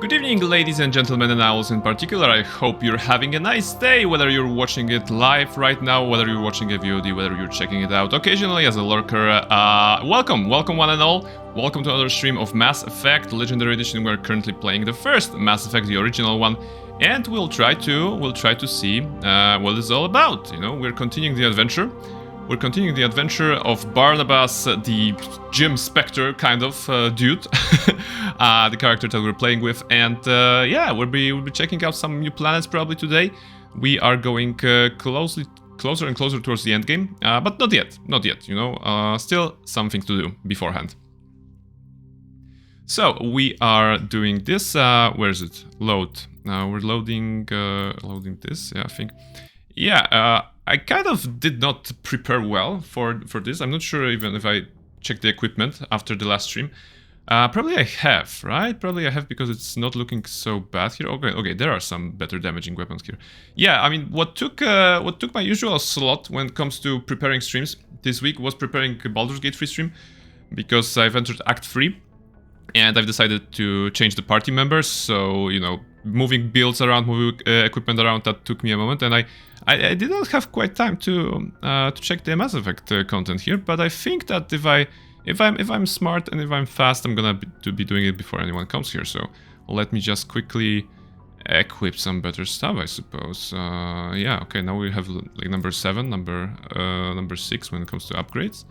Good evening, ladies and gentlemen, and owls in particular. I hope you're having a nice day, whether you're watching it live right now, whether you're watching a VOD, whether you're checking it out occasionally as a lurker. Welcome one and all. Welcome to another stream of Mass Effect Legendary Edition. We're currently playing the first Mass Effect, the original one, and we'll try to see what it's all about. You know, we're continuing the adventure. We're continuing the adventure of Barnabas, the Jim Spectre kind of dude, the character that we're playing with, and yeah, we'll be checking out some new planets probably today. We are going closer and closer towards the end game, but not yet. You know, still something to do beforehand. So we are doing this. Where is it? Load. We're loading this. Yeah, I think. Yeah. I kind of did not prepare well for this. I'm not sure even if I checked the equipment after the last stream. Probably I have, right? Probably I have because it's not looking so bad here. Okay, there are some better damaging weapons here. Yeah, I mean, what took my usual slot when it comes to preparing streams this week was preparing Baldur's Gate 3 stream, because I've entered Act 3 and I've decided to change the party members. So, you know, moving builds around, moving equipment around, that took me a moment, and I did not have quite time to check the Mass Effect content here. But I think that if I'm smart and if I'm fast, I'm gonna be doing it before anyone comes here. So let me just quickly equip some better stuff, I suppose. Yeah, okay. Now we have like number 7, number 6 when it comes to upgrades.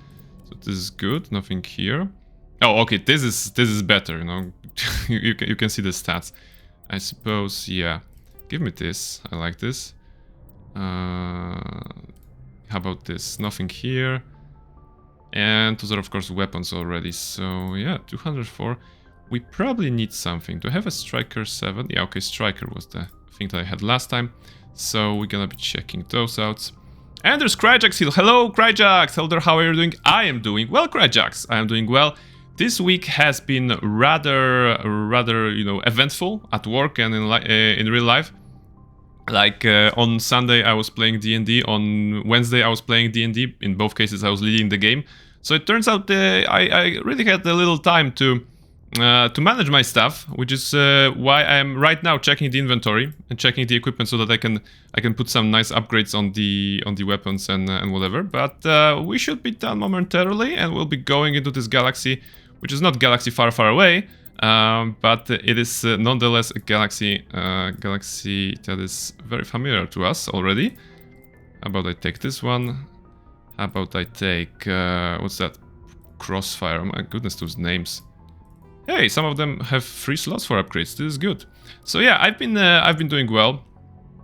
So this is good. Nothing here. Oh, okay. This is better. You know, you can see the stats. I suppose. Yeah. Give me this. I like this. How about this? Nothing here. And those are of course weapons already. So yeah, 204. We probably need something. Do I have a Striker 7? Yeah, okay, Striker was the thing that I had last time. So we're gonna be checking those out. And there's Cryjax here. Hello, Cryjax. Hello there, how are you doing? I am doing well, Cryjax. I am doing well. This week has been rather, you know, eventful at work and in real life. Like on Sunday I was playing D&D, on Wednesday I was playing D&D. In both cases I was leading the game. So it turns out I really had a little time to manage my stuff, which is why I am right now checking the inventory and checking the equipment so that I can put some nice upgrades on the weapons and whatever. But we should be done momentarily, and we'll be going into this galaxy, which is not galaxy far away. But it is nonetheless a galaxy that is very familiar to us already. How about I take this one? How about I take what's that? Crossfire. Oh my goodness, those names. Hey, some of them have 3 slots for upgrades. This is good. So yeah, I've been doing well.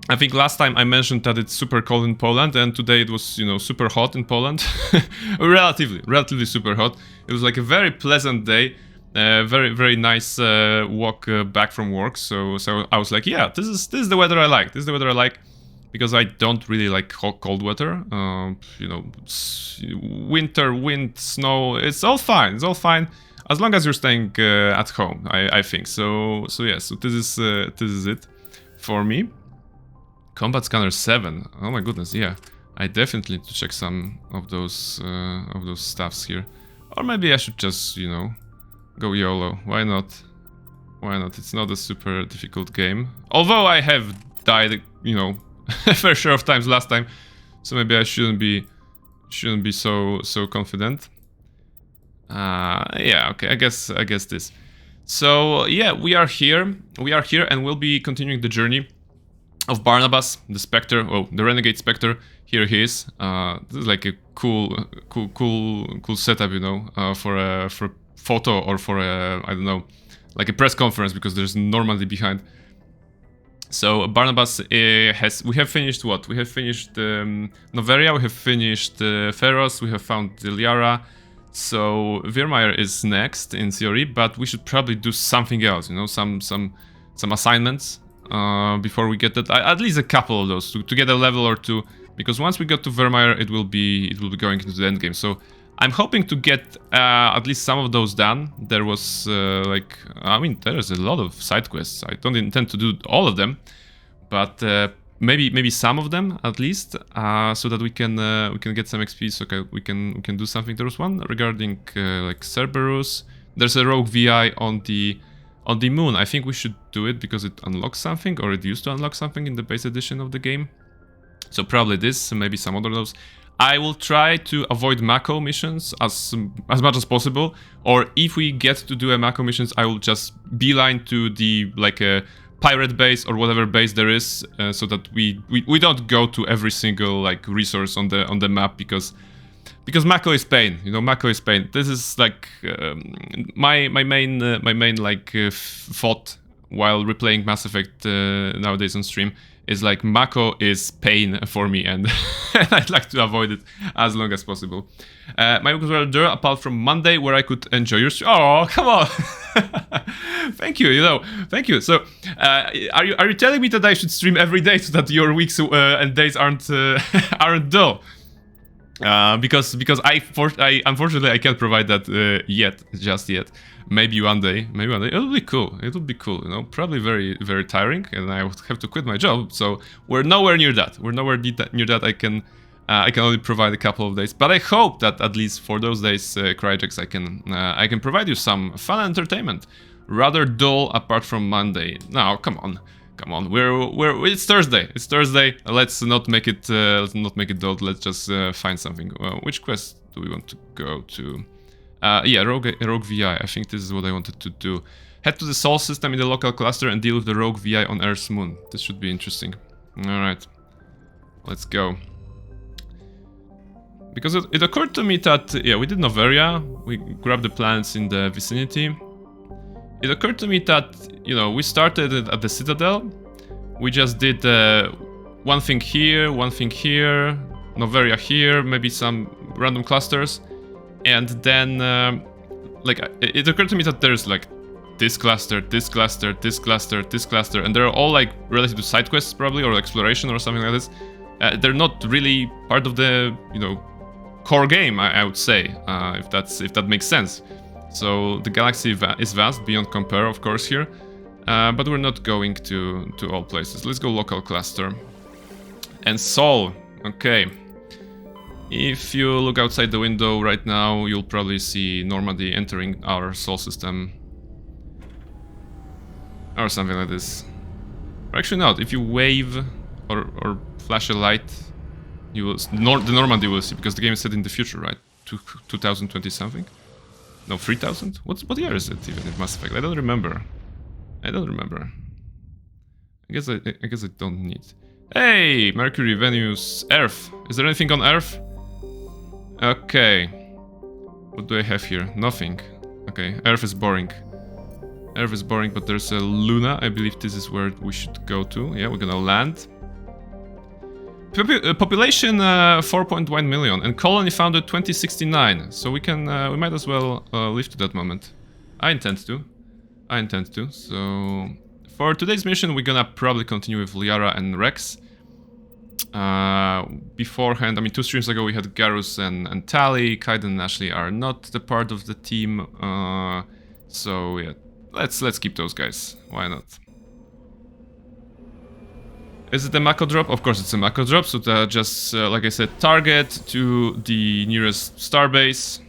I think last time I mentioned that it's super cold in Poland, and today it was, you know, super hot in Poland. relatively super hot. It was like a very pleasant day. Very nice walk back from work. So I was like, yeah, this is the weather I like. This is the weather I like, because I don't really like cold weather. You know, winter, wind, snow. It's all fine. It's all fine as long as you're staying at home. I think so. So yeah. So this is it for me. Combat Scanner 7. Oh my goodness. Yeah, I definitely need to check some of those stuffs here. Or maybe I should just, you know, go YOLO. Why not? Why not? It's not a super difficult game. Although I have died, you know, a fair share of times last time, so maybe I shouldn't be so confident. Yeah. Okay. I guess this. So yeah, we are here, and we'll be continuing the journey of Barnabas, the Spectre. Oh, the Renegade Spectre. Here he is. This is like a cool setup, you know, for a photo or for a, I don't know, like a press conference, because there's Normandy behind. So Barnabas we have finished what? We have finished Noveria, we have finished Feros, we have found Liara. So Virmire is next in theory, but we should probably do something else, you know, some assignments before we get that. At least a couple of those to get a level or two, because once we get to Virmire, it will be going into the end game. So I'm hoping to get at least some of those done. There was like, I mean, there is a lot of side quests. I don't intend to do all of them, but maybe some of them at least, so that we can get some XP. So we can do something. There was one regarding like Cerberus. There's a rogue VI on the On the moon, I think we should do it because it unlocks something, or it used to unlock something in the base edition of the game. So probably this, maybe some other of those. I will try to avoid Mako missions as much as possible, or if we get to do a Mako missions, I will just beeline to the like a pirate base or whatever base there is, so that we don't go to every single like resource on the map because Mako is pain, you know. Mako is pain. This is like my main like thought while replaying Mass Effect nowadays on stream is like Mako is pain for me, and I'd like to avoid it as long as possible. My week was well there, apart from Monday where I could enjoy your stream. Oh, come on! Thank you, you know, thank you. So, are you telling me that I should stream every day so that your weeks and days aren't dull? Because I unfortunately I can't provide that just yet. Maybe one day. It'll be cool. You know, probably very, very tiring, and I would have to quit my job. So we're nowhere near that. Near that. I can only provide a couple of days, but I hope that at least for those days, Crytex, I can provide you some fun entertainment. Rather dull apart from Monday. Now, come on. It's Thursday. Let's not make it dull. Let's just find something. Which quest do we want to go to? Yeah, Rogue VI. I think this is what I wanted to do. Head to the Sol system in the local cluster and deal with the Rogue VI on Earth's moon. This should be interesting. Alright. Let's go. Because it occurred to me that, yeah, we did Noveria. We grabbed the planets in the vicinity. It occurred to me that, you know, we started at the Citadel. We just did one thing here, Noveria here, maybe some random clusters. And then, like, it occurred to me that there's, like, this cluster, and they're all, like, related to side quests, probably, or exploration or something like this. They're not really part of the, you know, core game, I would say, if that makes sense. So the galaxy is vast, beyond compare, of course, here. But we're not going to all places. Let's go local cluster. And Sol, okay. If you look outside the window right now, you'll probably see Normandy entering our Sol system. Or something like this. Or actually not, if you wave or flash a light, you will the Normandy will see, because the game is set in the future, right? 2020 something? No, 3000? What year is it even in Mass Effect? I don't remember. I guess I don't need. Hey, Mercury, Venus, Earth. Is there anything on Earth? Okay. What do I have here? Nothing. Okay, Earth is boring. But there's a Luna. I believe this is where we should go to. Yeah, we're gonna land. Population 4.1 million, and colony founded 2069. So we might as well live to that moment. I intend to. So for today's mission, we're gonna probably continue with Liara and Rex. Beforehand, I mean, 2 streams ago we had Garrus and Tali. Kaiden and Ashley are not the part of the team. So yeah, let's keep those guys. Why not? Is it a Mako drop? Of course it's a Mako drop, so just, like I said, target to the nearest starbase.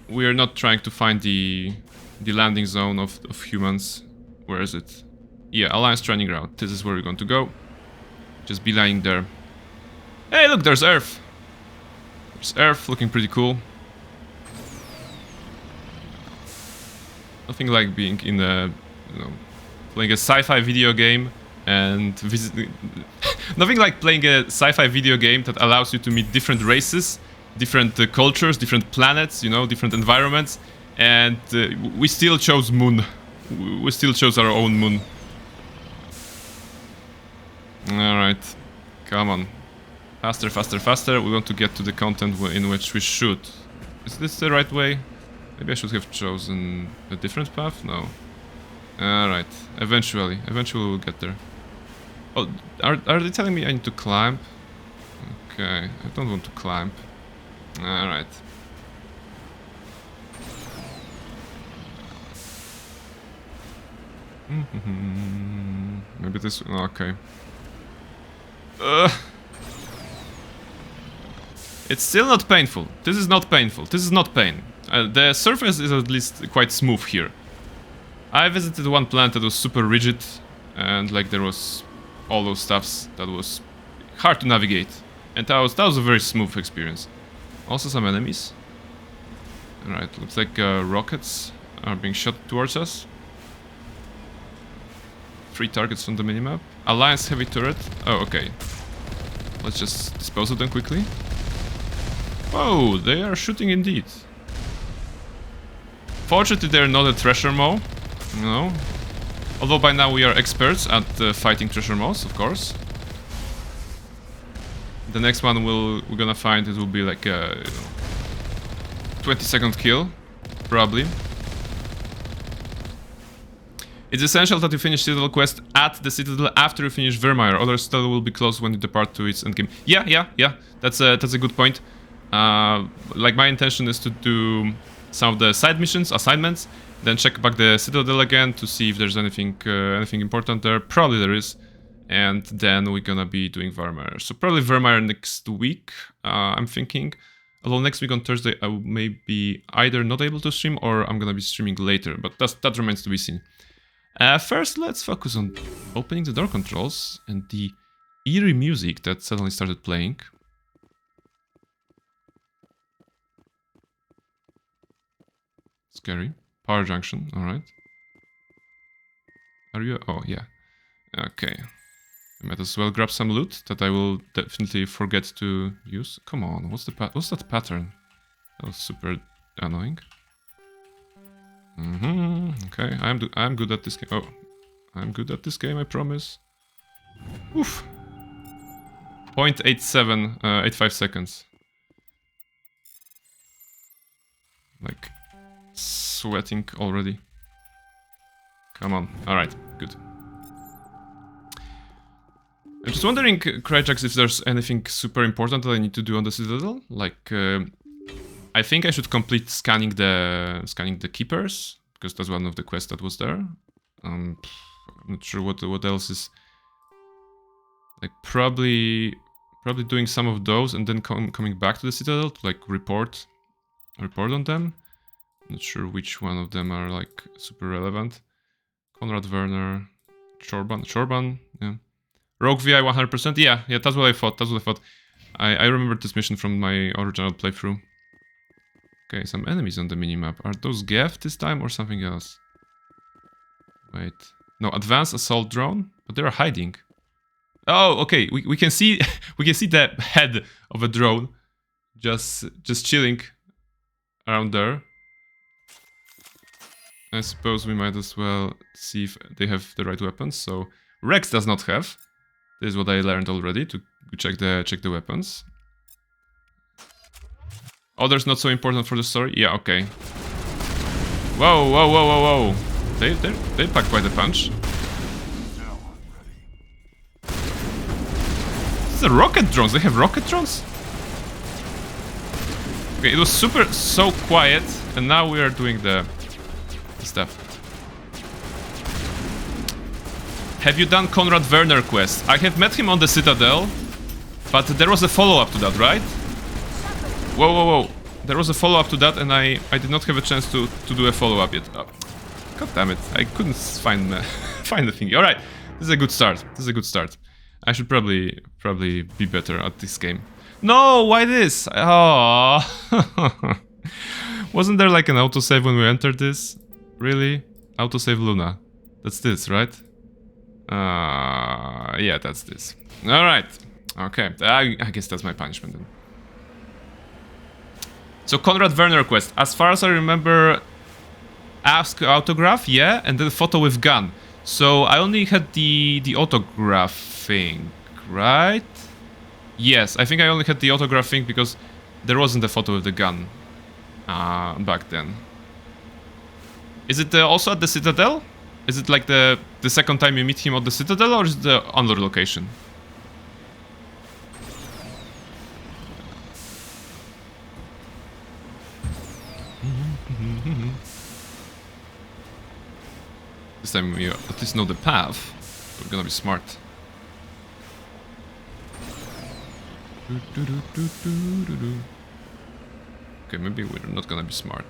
We are not trying to find the landing zone of humans. Where is it? Yeah, Alliance training route. This is where we're going to go. Just be lying there. Hey, look, there's Earth. There's Earth, looking pretty cool. Nothing like being in a, you know, playing a sci-fi video game and nothing like playing a sci-fi video game that allows you to meet different races, different cultures, different planets, you know, different environments, and we still chose moon. We still chose our own moon. Alright, come on. Faster, faster, faster. We want to get to the content in which we should. Is this the right way? Maybe I should have chosen a different path? No. Alright, eventually we'll get there. Oh, are they telling me I need to climb? Okay, I don't want to climb. Alright. Maybe this... okay. It's still not painful. This is not painful. This is not pain. The surface is at least quite smooth here. I visited one planet that was super rigid, and like there was all those stuffs that was hard to navigate, and that was a very smooth experience. Also some enemies. Alright, looks like rockets are being shot towards us. 3 targets on the minimap. Alliance heavy turret. Oh, okay. Let's just dispose of them quickly. Oh, they are shooting indeed. Fortunately, they're not a treasure maw. No. Although by now we are experts at fighting treasure maws, of course. The next one we're gonna find it will be like a 20-second kill, probably. It's essential that you finish Citadel quest at the Citadel after you finish Vermeer, other Citadel will be closed when you depart to its endgame. Yeah. That's a good point. Like my intention is to do some of the side missions, assignments, then check back the Citadel again to see if there's anything important there. Probably there is. And then we're gonna be doing Vermeer. So probably Vermeer next week, I'm thinking. Although next week on Thursday I may be either not able to stream or I'm gonna be streaming later, but that remains to be seen. First, let's focus on opening the door controls and the eerie music that suddenly started playing. Scary. Power junction, alright. Are you? Oh, yeah. Okay. I might as well grab some loot that I will definitely forget to use. Come on, what's that pattern? That was super annoying. Okay, I'm good at this game. Oh, I'm good at this game, I promise. Oof. 0.85 seconds. Like, sweating already. Come on. Alright, good. I'm just wondering, Kryjax, if there's anything super important that I need to do on the Citadel. Like, I think I should complete scanning the keepers, because that's one of the quests that was there. I'm not sure what else is. Like, probably doing some of those and then coming back to the Citadel to like report on them. Not sure which one of them are like super relevant. Konrad Werner, Chorban, yeah. Rogue VI 100%, yeah, that's what I thought, I remembered this mission from my original playthrough. Okay, some enemies on the minimap. Are those Geth this time or something else? Wait, no, advanced assault drone, but they're hiding. Oh, okay, we can see the head of a drone just chilling around there. I suppose we might as well see if they have the right weapons. So Rex does not have. This is what I learned already, to check the weapons. Others not so important for the story. Yeah, okay. Whoa. They pack quite a punch. These are rocket drones. They have rocket drones? Okay, it was so quiet, and now we are doing the stuff. Have you done Konrad Werner quest? I have met him on the Citadel, but there was a follow-up to that, right? Whoa. There was a follow-up to that, and I did not have a chance to do a follow-up yet. Oh, God damn it, I couldn't find the thing. Alright, this is a good start. I should probably be better at this game. No, why this? Oh. Wasn't there like an autosave when we entered this? Really? Autosave Luna. That's this, right? Yeah, that's this. Alright. Okay, I guess that's my punishment then. So Konrad Werner quest. As far as I remember, ask autograph, yeah, and then photo with gun. So I only had the autograph thing, right? Yes, I think I only had the autograph thing because there wasn't a photo with the gun back then. Is it also at the Citadel? Is it like the second time you meet him at the Citadel, or is it the other location? This time we at least know the path. We're gonna be smart. Okay, maybe we're not gonna be smart.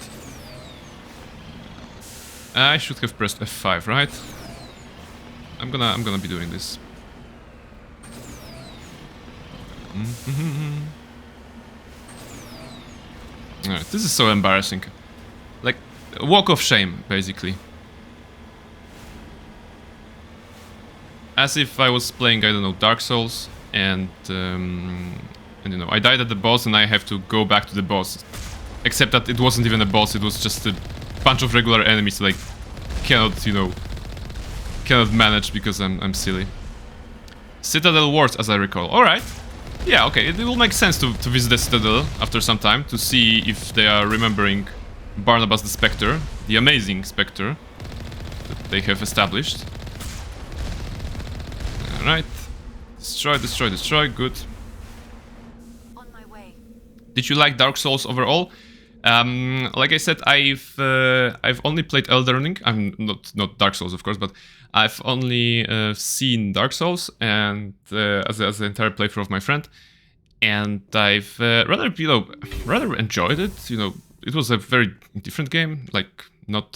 I should have pressed F5, right? I'm gonna be doing this. Alright, this is so embarrassing. Like, a walk of shame, basically. As if I was playing, I don't know, Dark Souls, and you know, I died at the boss and I have to go back to the boss. Except that it wasn't even a boss, it was just a bunch of regular enemies that I cannot, you know, cannot manage because I'm silly. Citadel Wars, as I recall. Alright. Yeah, okay, it will make sense to visit the Citadel after some time to see if they are remembering Barnabas the Spectre, the amazing Spectre that they have established. Alright. Destroy, destroy, destroy, good. On my way. Did you like Dark Souls overall? Like I said, I've only played Elden Ring. I'm not Dark Souls, of course, but I've only seen Dark Souls and as the entire playthrough of my friend, and I've rather enjoyed it. You know, it was a very different game, like not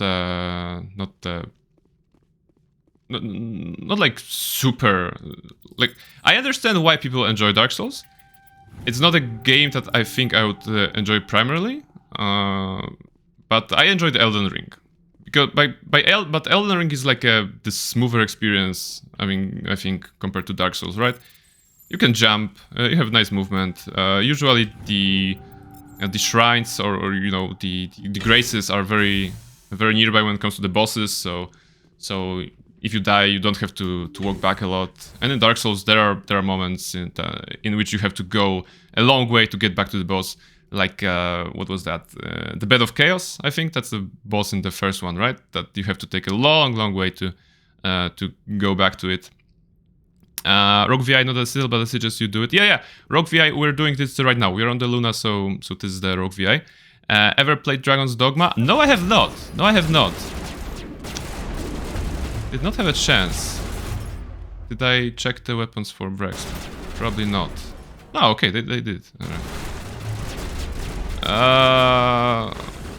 like super. Like, I understand why people enjoy Dark Souls. It's not a game that I think I would enjoy primarily. But I enjoyed Elden Ring because but Elden Ring is like the smoother experience. I mean, I think compared to Dark Souls, right? You can jump, you have nice movement. Usually the shrines or you know the graces are very nearby when it comes to the bosses. So if you die, you don't have to walk back a lot. And in Dark Souls, there are moments in which you have to go a long way to get back to the boss. Like, what was that? The Bed of Chaos, I think that's the boss in the first one, right? That you have to take a long way to go back to it. Rogue VI, not a still, but I suggest you do it. Yeah. Rogue VI, we're doing this right now. We're on the Luna, so this is the Rogue VI. Ever played Dragon's Dogma? No, I have not. No, I have not. Did not have a chance. Did I check the weapons for Brex? Probably not. Oh, okay, they did.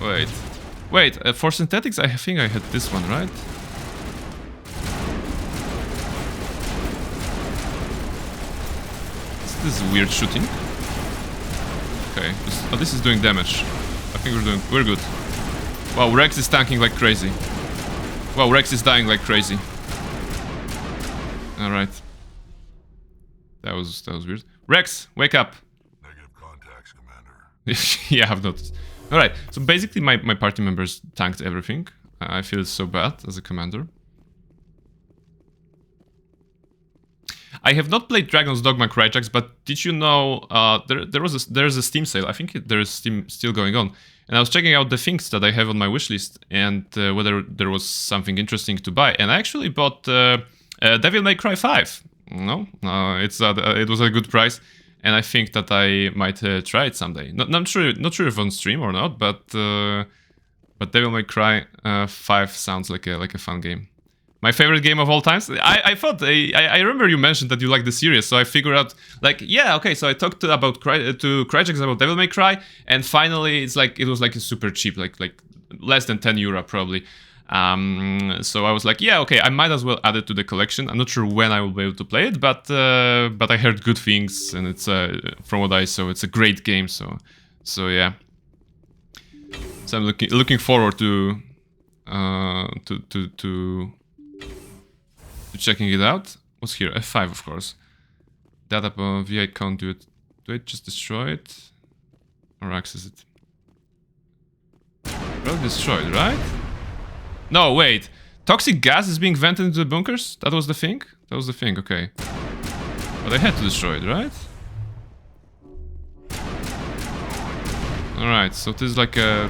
Alright. Wait, for synthetics, I think I had this one, right? This is weird shooting. Okay, this is doing damage. I think we're good. Wow, Rex is tanking like crazy. Wow, Rex is dying like crazy. Alright. That was weird. Rex, wake up! Negative contacts, Commander. Yeah, I've noticed. Alright, so basically my party members tanked everything. I feel so bad as a commander. I have not played Dragon's Dogma Cryjax, but did you know there's a Steam sale? I think there is Steam still going on. And I was checking out the things that I have on my wishlist and whether there was something interesting to buy. And I actually bought Devil May Cry 5. No, it was a good price, and I think that I might try it someday. Not sure if on stream or not, but Devil May Cry 5 sounds like a fun game. My favorite game of all times. I thought I remember you mentioned that you like the series, so I figured out like, yeah, okay. So I talked to Cryjax about Devil May Cry, and finally it was like super cheap, like less than €10 probably. So I was like, yeah, okay, I might as well add it to the collection. I'm not sure when I will be able to play it, but I heard good things, and it's from what I saw, it's a great game. So yeah. So I'm looking forward to checking it out. What's here? F5, of course. Data VI conduit. Do I just destroy it? Or access it? Well, destroyed, right? No, wait. Toxic gas is being vented into the bunkers? That was the thing? That was the thing, okay. But I had to destroy it, right? Alright, so this is like a...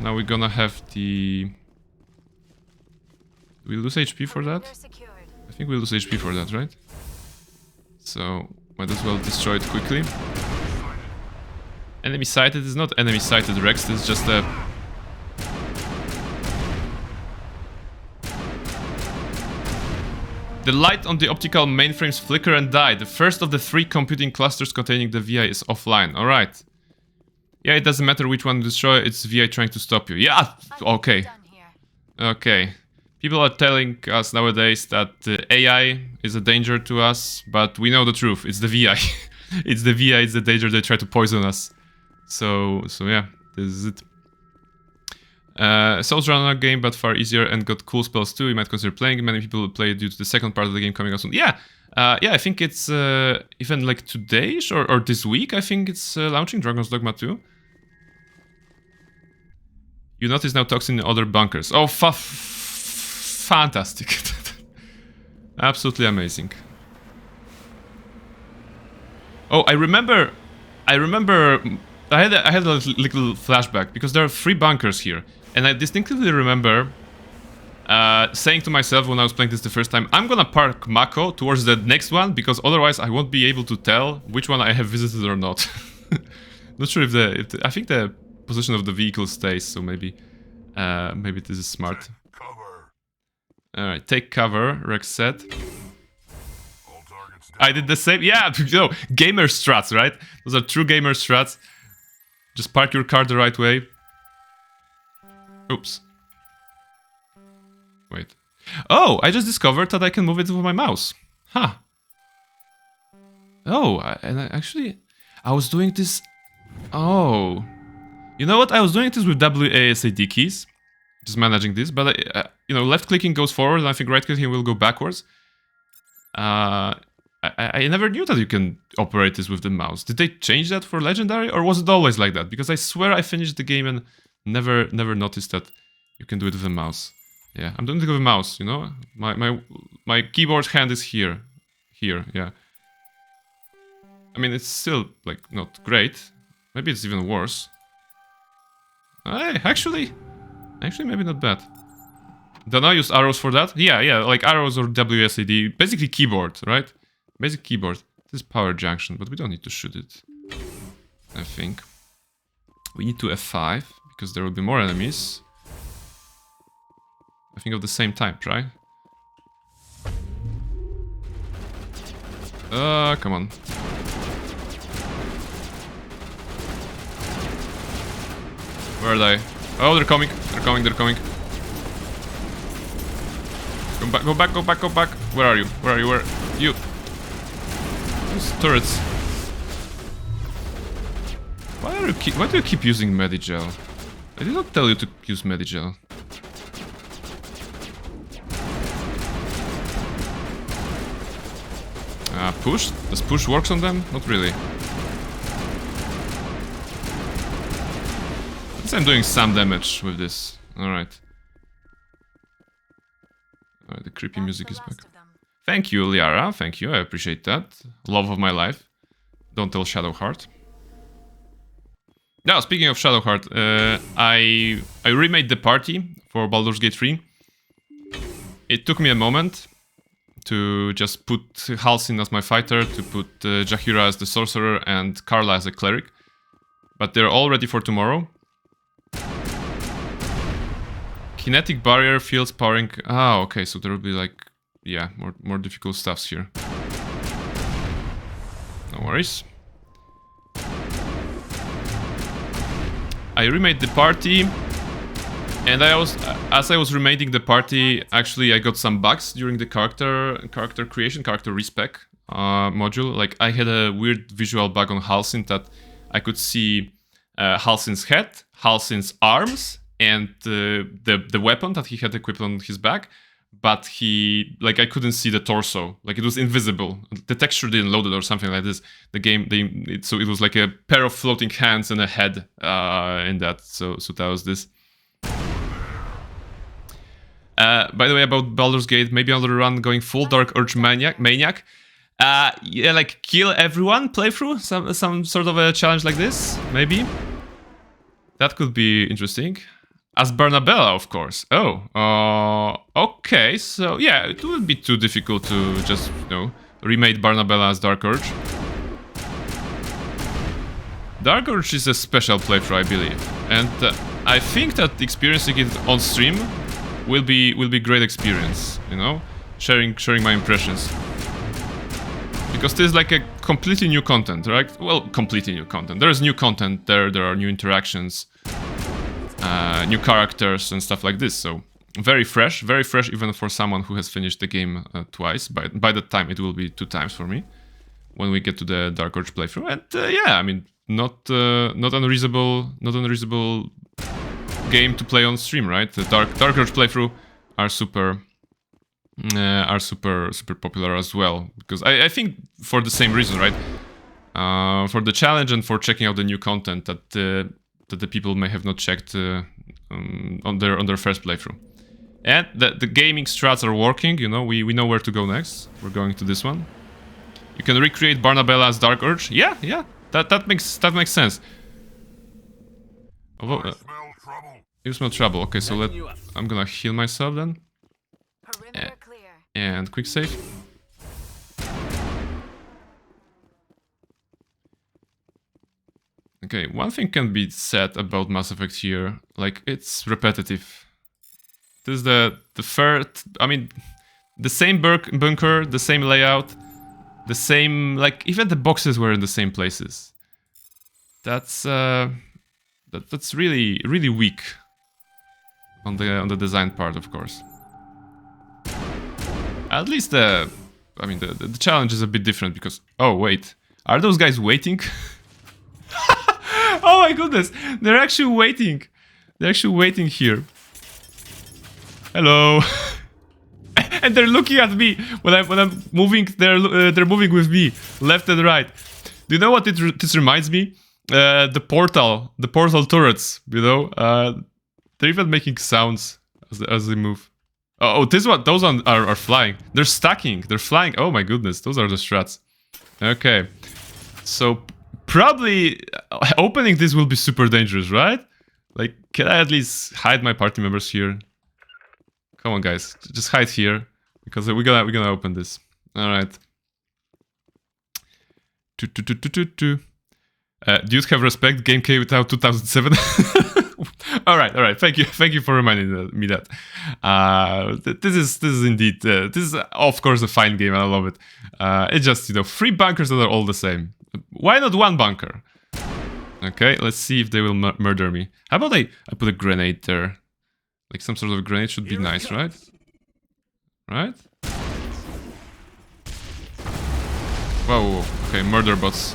Now we're gonna have the... Do we lose HP for that? I think we lose HP for that, right? So, might as well destroy it quickly. Enemy sighted is not enemy sighted, Rex, it's just a... The light on the optical mainframes flicker and die. The first of the 3 computing clusters containing the VI is offline. Alright. Yeah, it doesn't matter which one you destroy, it's VI trying to stop you. Yeah, okay. Done here. Okay. People are telling us nowadays that AI is a danger to us, but we know the truth. It's the VI. It's the VI, it's the danger. They try to poison us. So yeah, this is it. Souls Runner game, but far easier and got cool spells too. You might consider playing. Many people play it due to the second part of the game coming out soon. Yeah, I think it's even like today or this week. I think it's launching Dragon's Dogma 2. You notice now toxin in other bunkers. Oh, fantastic! Absolutely amazing. Oh, I remember. I had a little flashback because there are 3 bunkers here. And I distinctly remember saying to myself when I was playing this the first time, I'm gonna park Mako towards the next one because otherwise I won't be able to tell which one I have visited or not. Not sure if I think the position of the vehicle stays, so maybe this is smart. Cover. Alright, take cover, Rex said. All targets down. I did the same. Yeah, gamer strats, right? Those are true gamer strats. Just park your car the right way. Oops. Wait. Oh, I just discovered that I can move it with my mouse. Huh. Oh, I was doing this... Oh. You know what? I was doing this with WASD keys. Just managing this. But, left clicking goes forward and I think right clicking will go backwards. I never knew that you can operate this with the mouse. Did they change that for Legendary? Or was it always like that? Because I swear I finished the game and never noticed that you can do it with a mouse. Yeah, I'm doing it with a mouse, you know? My keyboard hand is here. Here, yeah. I mean, it's still, like, not great. Maybe it's even worse. Hey, actually, maybe not bad. Don't I use arrows for that? Yeah, like arrows or WSAD. Basically keyboard, right? Basic keyboard. This is power junction, but we don't need to shoot it. I think. We need to F5, because there will be more enemies. I think of the same type, right? Come on. Where are they? Oh, they're coming. They're coming. Go back. Where are you? Where are you? Those turrets. Why do you keep using Medigel? I did not tell you to use Medigel. Push? Does push works on them? Not really. At least I'm doing some damage with this. Alright. Alright, the creepy music is back. Thank you, Liara. Thank you. I appreciate that. Love of my life. Don't tell Shadowheart. Now, speaking of Shadowheart, I remade the party for Baldur's Gate 3. It took me a moment to just put Halsin as my fighter, to put Jaheira as the sorcerer, and Carla as a cleric. But they're all ready for tomorrow. Kinetic barrier, fields, powering... Ah, okay, so there will be like... Yeah, more difficult stuffs here. No worries. I remade the party, and as I was remaking the party, actually I got some bugs during the character creation, character respec module. Like I had a weird visual bug on Halsin that I could see Halsin's head, Halsin's arms, and the weapon that he had equipped on his back, but I couldn't see the torso, like it was invisible. The texture didn't load it or something like this. So it was like a pair of floating hands and a head in that. So that was this. By the way, about Baldur's Gate, maybe another run going full Dark Urge Maniac. Yeah, like kill everyone playthrough, some sort of a challenge like this, maybe. That could be interesting. As Barnabella, of course. Oh, okay. So yeah, it wouldn't be too difficult to just, remake Barnabella as Dark Urge. Dark Urge is a special playthrough, I believe, and I think that experiencing it on stream will be great experience. Sharing my impressions. Because this is like a completely new content, right? Well, completely new content. There is new content there. There are new interactions, new characters and stuff like this. So very fresh even for someone who has finished the game twice. By that time, it will be 2 times for me when we get to the Dark Urge playthrough. And yeah, I mean, not unreasonable game to play on stream, right? The Dark Urge playthrough are super popular as well, because I think for the same reason, right? For the challenge and for checking out the new content that the people may have not checked on their first playthrough. And the gaming strats are working. You know, we know where to go next. We're going to this one. You can recreate Barnabella's Dark Urge. Yeah, that makes sense. Although, I smell trouble. you smell trouble. Okay, so I'm gonna heal myself then. Perimeter clear. And quick save. Okay, one thing can be said about Mass Effect here, like it's repetitive. This is the third, I mean, the same bunker, the same layout, the same, like even the boxes were in the same places. That's really weak on the design part, of course. At least the challenge is a bit different because, oh wait, are those guys waiting? Oh my goodness, they're actually waiting. They're actually waiting here. Hello. And they're looking at me when I'm moving. They're moving with me left and right. Do you know what this reminds me? The portal turrets. You know, they're even making sounds as they move. Oh, this one. Those are flying. They're stacking. They're flying. Oh my goodness, those are the strats. Okay, so probably opening this will be super dangerous, right? Like, can I at least hide my party members here? Come on, guys, just hide here because we're gonna open this. All right. Do you have respect? Game K without 2007. all right. Thank you for reminding me that. This is indeed this is of course a fine game. I love it. It's just, you know, 3 bunkers that are all the same. Why not 1 bunker? Okay, let's see if they will murder me. How about I put a grenade there? Like some sort of grenade should be nice, right? Right? Whoa. Okay, murder bots.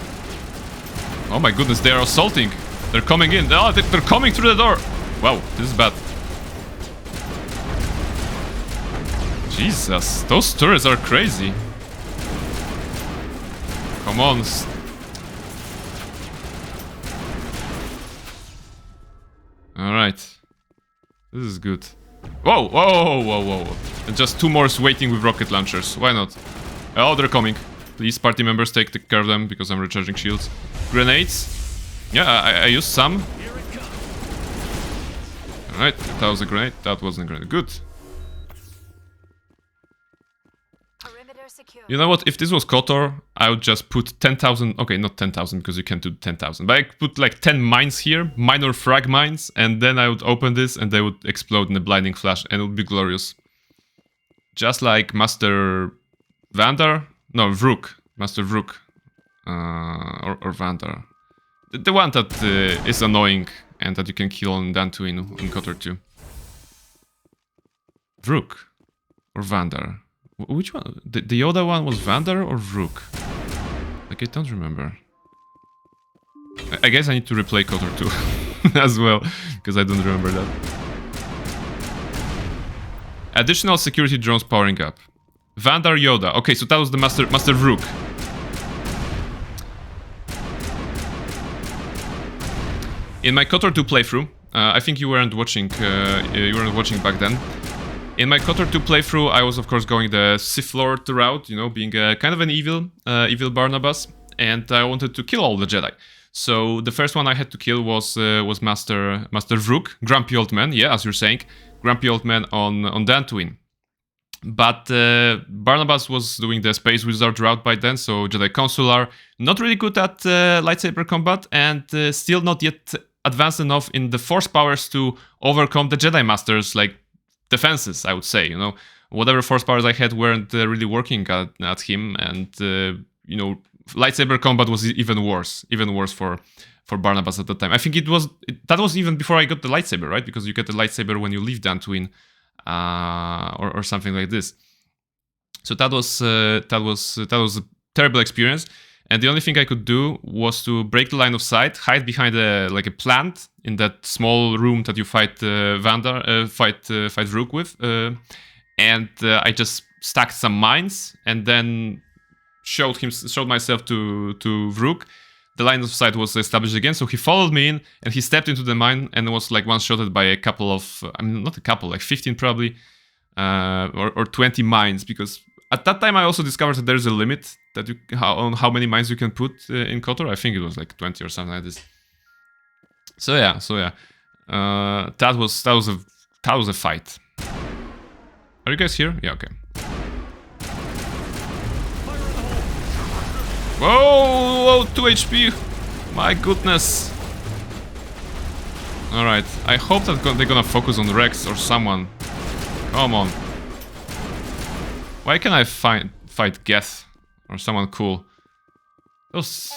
Oh my goodness, they are assaulting. They're coming in. Oh, they're coming through the door. Wow, this is bad. Jesus, those turrets are crazy. Come on. Alright. This is good. Whoa. And just 2 more waiting with rocket launchers. Why not? Oh, they're coming. Please, party members, take care of them because I'm recharging shields. Grenades. Yeah, I used some. Alright, that was a grenade. That wasn't a grenade. Good. Perimeter secure. You know what? If this was KOTOR, I would just put 10,000... Okay, not 10,000 because you can't do 10,000. But I could put like 10 mines here. Minor frag mines. And then I would open this and they would explode in a blinding flash. And it would be glorious. Just like Master Vander? No, Vrook. Master Vrook. Or Vander. The one that is annoying and that you can kill on Dantooine in KOTOR 2. Vrook. Or Vander. Which one? The Yoda one was Vander or Vrook? Like, I don't remember. I guess I need to replay KOTOR 2 as well, because I don't remember that. Additional security drones powering up. Vander Yoda. Okay, so that was the Master Vrook. In my KOTOR 2 playthrough, I think you weren't watching. You weren't watching back then. In my KOTOR 2 playthrough, I was of course going the Sith Lord route, you know, being kind of an evil Barnabas, and I wanted to kill all the Jedi. So the first one I had to kill was Master Vrook, grumpy old man. Yeah, as you're saying, grumpy old man on Dantooine. But Barnabas was doing the Space Wizard route by then, so Jedi Consular, not really good at lightsaber combat, and still not yet advanced enough in the Force powers to overcome the Jedi Masters, like, defenses, I would say, you know. Whatever Force powers I had weren't really working at him, and you know, lightsaber combat was even worse for Barnabas at the time. I think that was even before I got the lightsaber, right? Because you get the lightsaber when you leave Dantooine, or something like this. So that was a terrible experience. And the only thing I could do was to break the line of sight, hide behind a plant in that small room that you fight fight Rook with, and I just stacked some mines and then showed myself to Rook. The line of sight was established again, so he followed me in and he stepped into the mine and was like one-shotted by a couple of, not a couple, like 15 probably, or 20 mines, because at that time I also discovered that there's a limit that on how many mines you can put in KOTOR. I think it was like 20 or something like this. So yeah, that was a fight. Are you guys here? Yeah, okay. Whoa, 2 HP. My goodness. Alright, I hope that they're gonna focus on Rex or someone. Come on. Why can't I fight Geth or someone cool? Those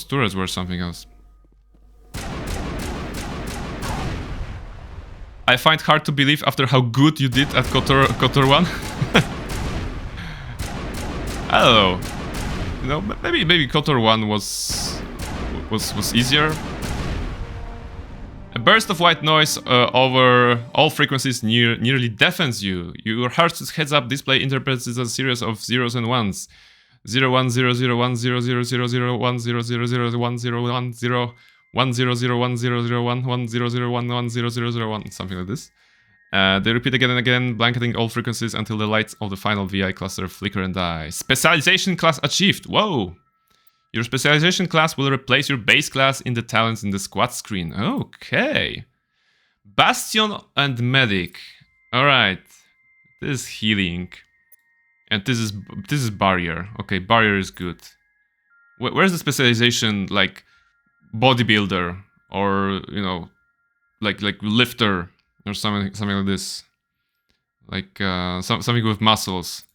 turrets were something else. I find hard to believe after how good you did at KOTOR 1. I don't know. You know, maybe KOTOR 1 was easier. A burst of white noise over all frequencies nearly deafens you. Your heart's heads-up display interprets it as a series of zeros and ones. 0 1 0 0 1 0 0 0 0 1 0 0 0 1 0 1 0 1 0 0 1 0 0 1 1 0 0 1 1 0 0 0 1, something like this. They repeat again and again, blanketing all frequencies until the lights of the final VI cluster flicker and die. Specialization class achieved. Whoa! Your specialization class will replace your base class in the talents in the squad screen. Okay. Bastion and Medic. Alright. This is healing. And this is Barrier. Okay, Barrier is good. Where's the specialization, like bodybuilder or, you know, like lifter or something like this? Like something with muscles.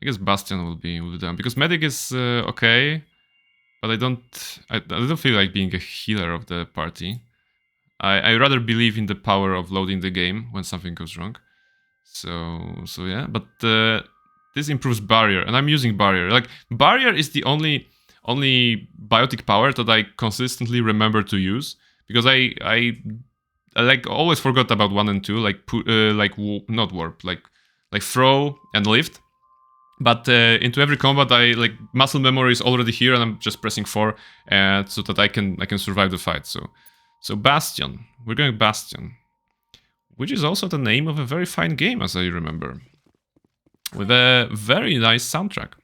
I guess Bastion will be done because Medic is okay. But I don't feel like being a healer of the party. I rather believe in the power of loading the game when something goes wrong. So yeah, but this improves Barrier, and I'm using Barrier. Like Barrier is the only biotic power that I consistently remember to use, because I like always forgot about 1 and 2, not warp, like throw and lift. But into every combat, muscle memory is already here, and I'm just pressing 4, so that I can survive the fight. So Bastion, we're going Bastion, which is also the name of a very fine game, as I remember, with a very nice soundtrack.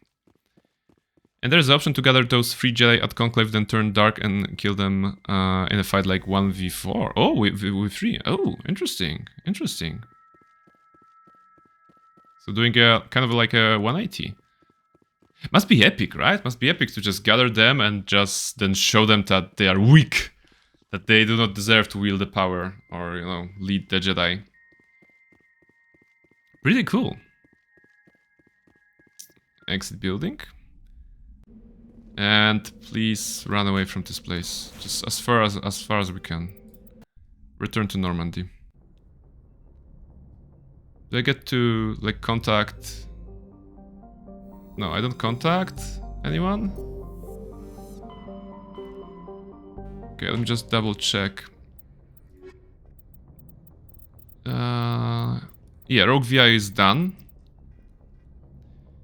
And there's the option to gather those 3 Jedi at Conclave, then turn dark and kill them in a fight like 1v4. Oh, with 3. Oh, interesting. So doing a kind of like a 180. Must be epic, right? Must be epic to just gather them and just then show them that they are weak. That they do not deserve to wield the power or, you know, lead the Jedi. Pretty cool. Exit building. And please run away from this place. Just as far as we can. Return to Normandy. Do I get to, like, contact... No, I don't contact anyone? Okay, let me just double check. Yeah, Rogue VI is done.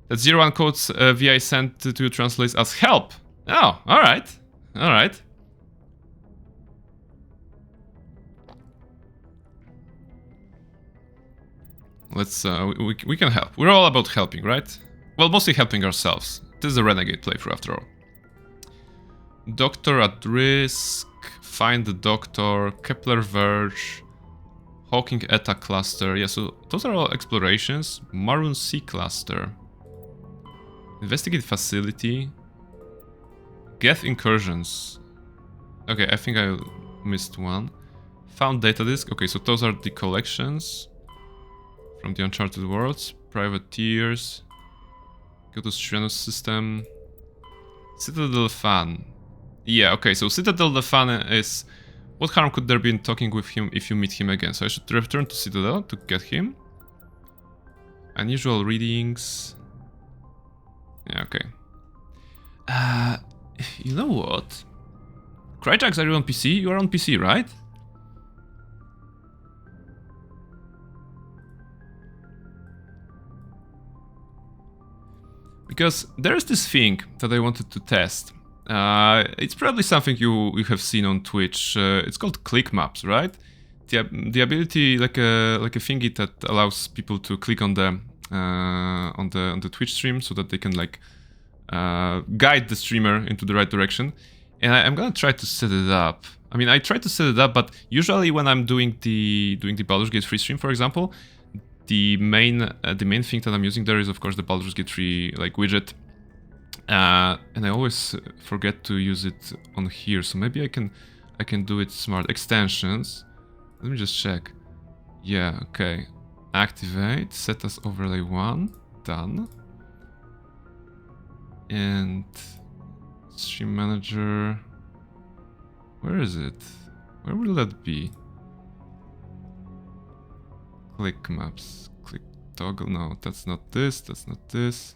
That 01 codes VI sent to translate as help. Oh, alright. Alright. Let's, we can help. We're all about helping, right? Well, mostly helping ourselves. This is a Renegade playthrough after all. Doctor at risk. Find the Doctor. Kepler Verge. Hawking Eta Cluster. Yeah, so those are all explorations. Maroon Sea Cluster. Investigate Facility. Geth Incursions. Okay, I think I missed one. Found Data Disk. Okay, so those are the collections. From the Uncharted Worlds, Privateers, go to Strenus System, Citadel fan. Yeah, okay, so Citadel the fan is... What harm could there be in talking with him if you meet him again? So I should return to Citadel to get him. Unusual readings. Yeah, okay. You know what? Cryjax, are you on PC? You are on PC, right? Because there's this thing that I wanted to test. It's probably something you have seen on Twitch. It's called click maps, right? The ability, like a thingy that allows people to click on the Twitch stream so that they can like guide the streamer into the right direction. And I'm gonna try to set it up. I mean, I tried to set it up, but usually when I'm doing the Baldur's Gate 3 stream, for example, the main thing that I'm using there is of course the Baldur's Gate 3 like widget, and I always forget to use it on here. So maybe I can do it smart. Extensions. Let me just check. Yeah, okay. Activate. Set as overlay 1. Done. And stream manager. Where is it? Where will that be? Click maps. Click toggle. No, that's not this. That's not this.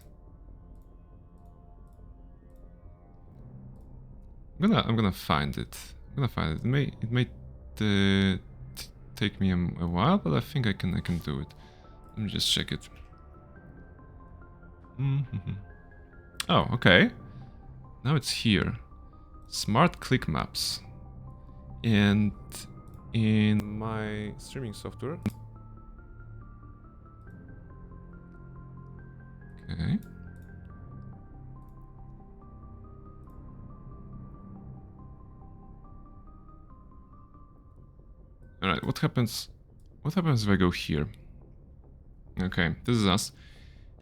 I'm gonna find it. I'm gonna find it. It may take me a while, but I think I can do it. Let me just check it. Oh, okay. Now it's here. Smart click maps. And in my streaming software. Okay. Alright, what happens if I go here? Okay, this is us.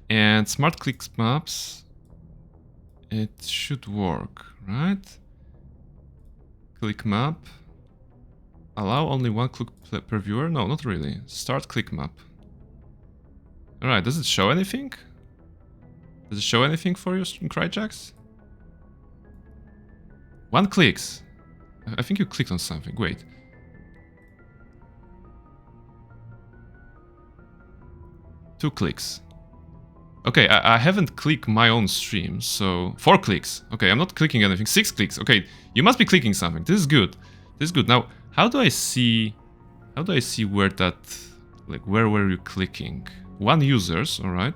And smart click maps, it should work, right? Click map. Allow only one click per viewer? No, not really. Start click map. Alright, does it show anything? Does it show anything for you, Cryjax? 1 clicks. I think you clicked on something. Wait. Two clicks. Okay, I haven't clicked my own stream, so 4 clicks. Okay, I'm not clicking anything. 6 clicks. Okay, you must be clicking something. This is good. This is good. Now, how do I see where that, like, where were you clicking? 1 users, all right.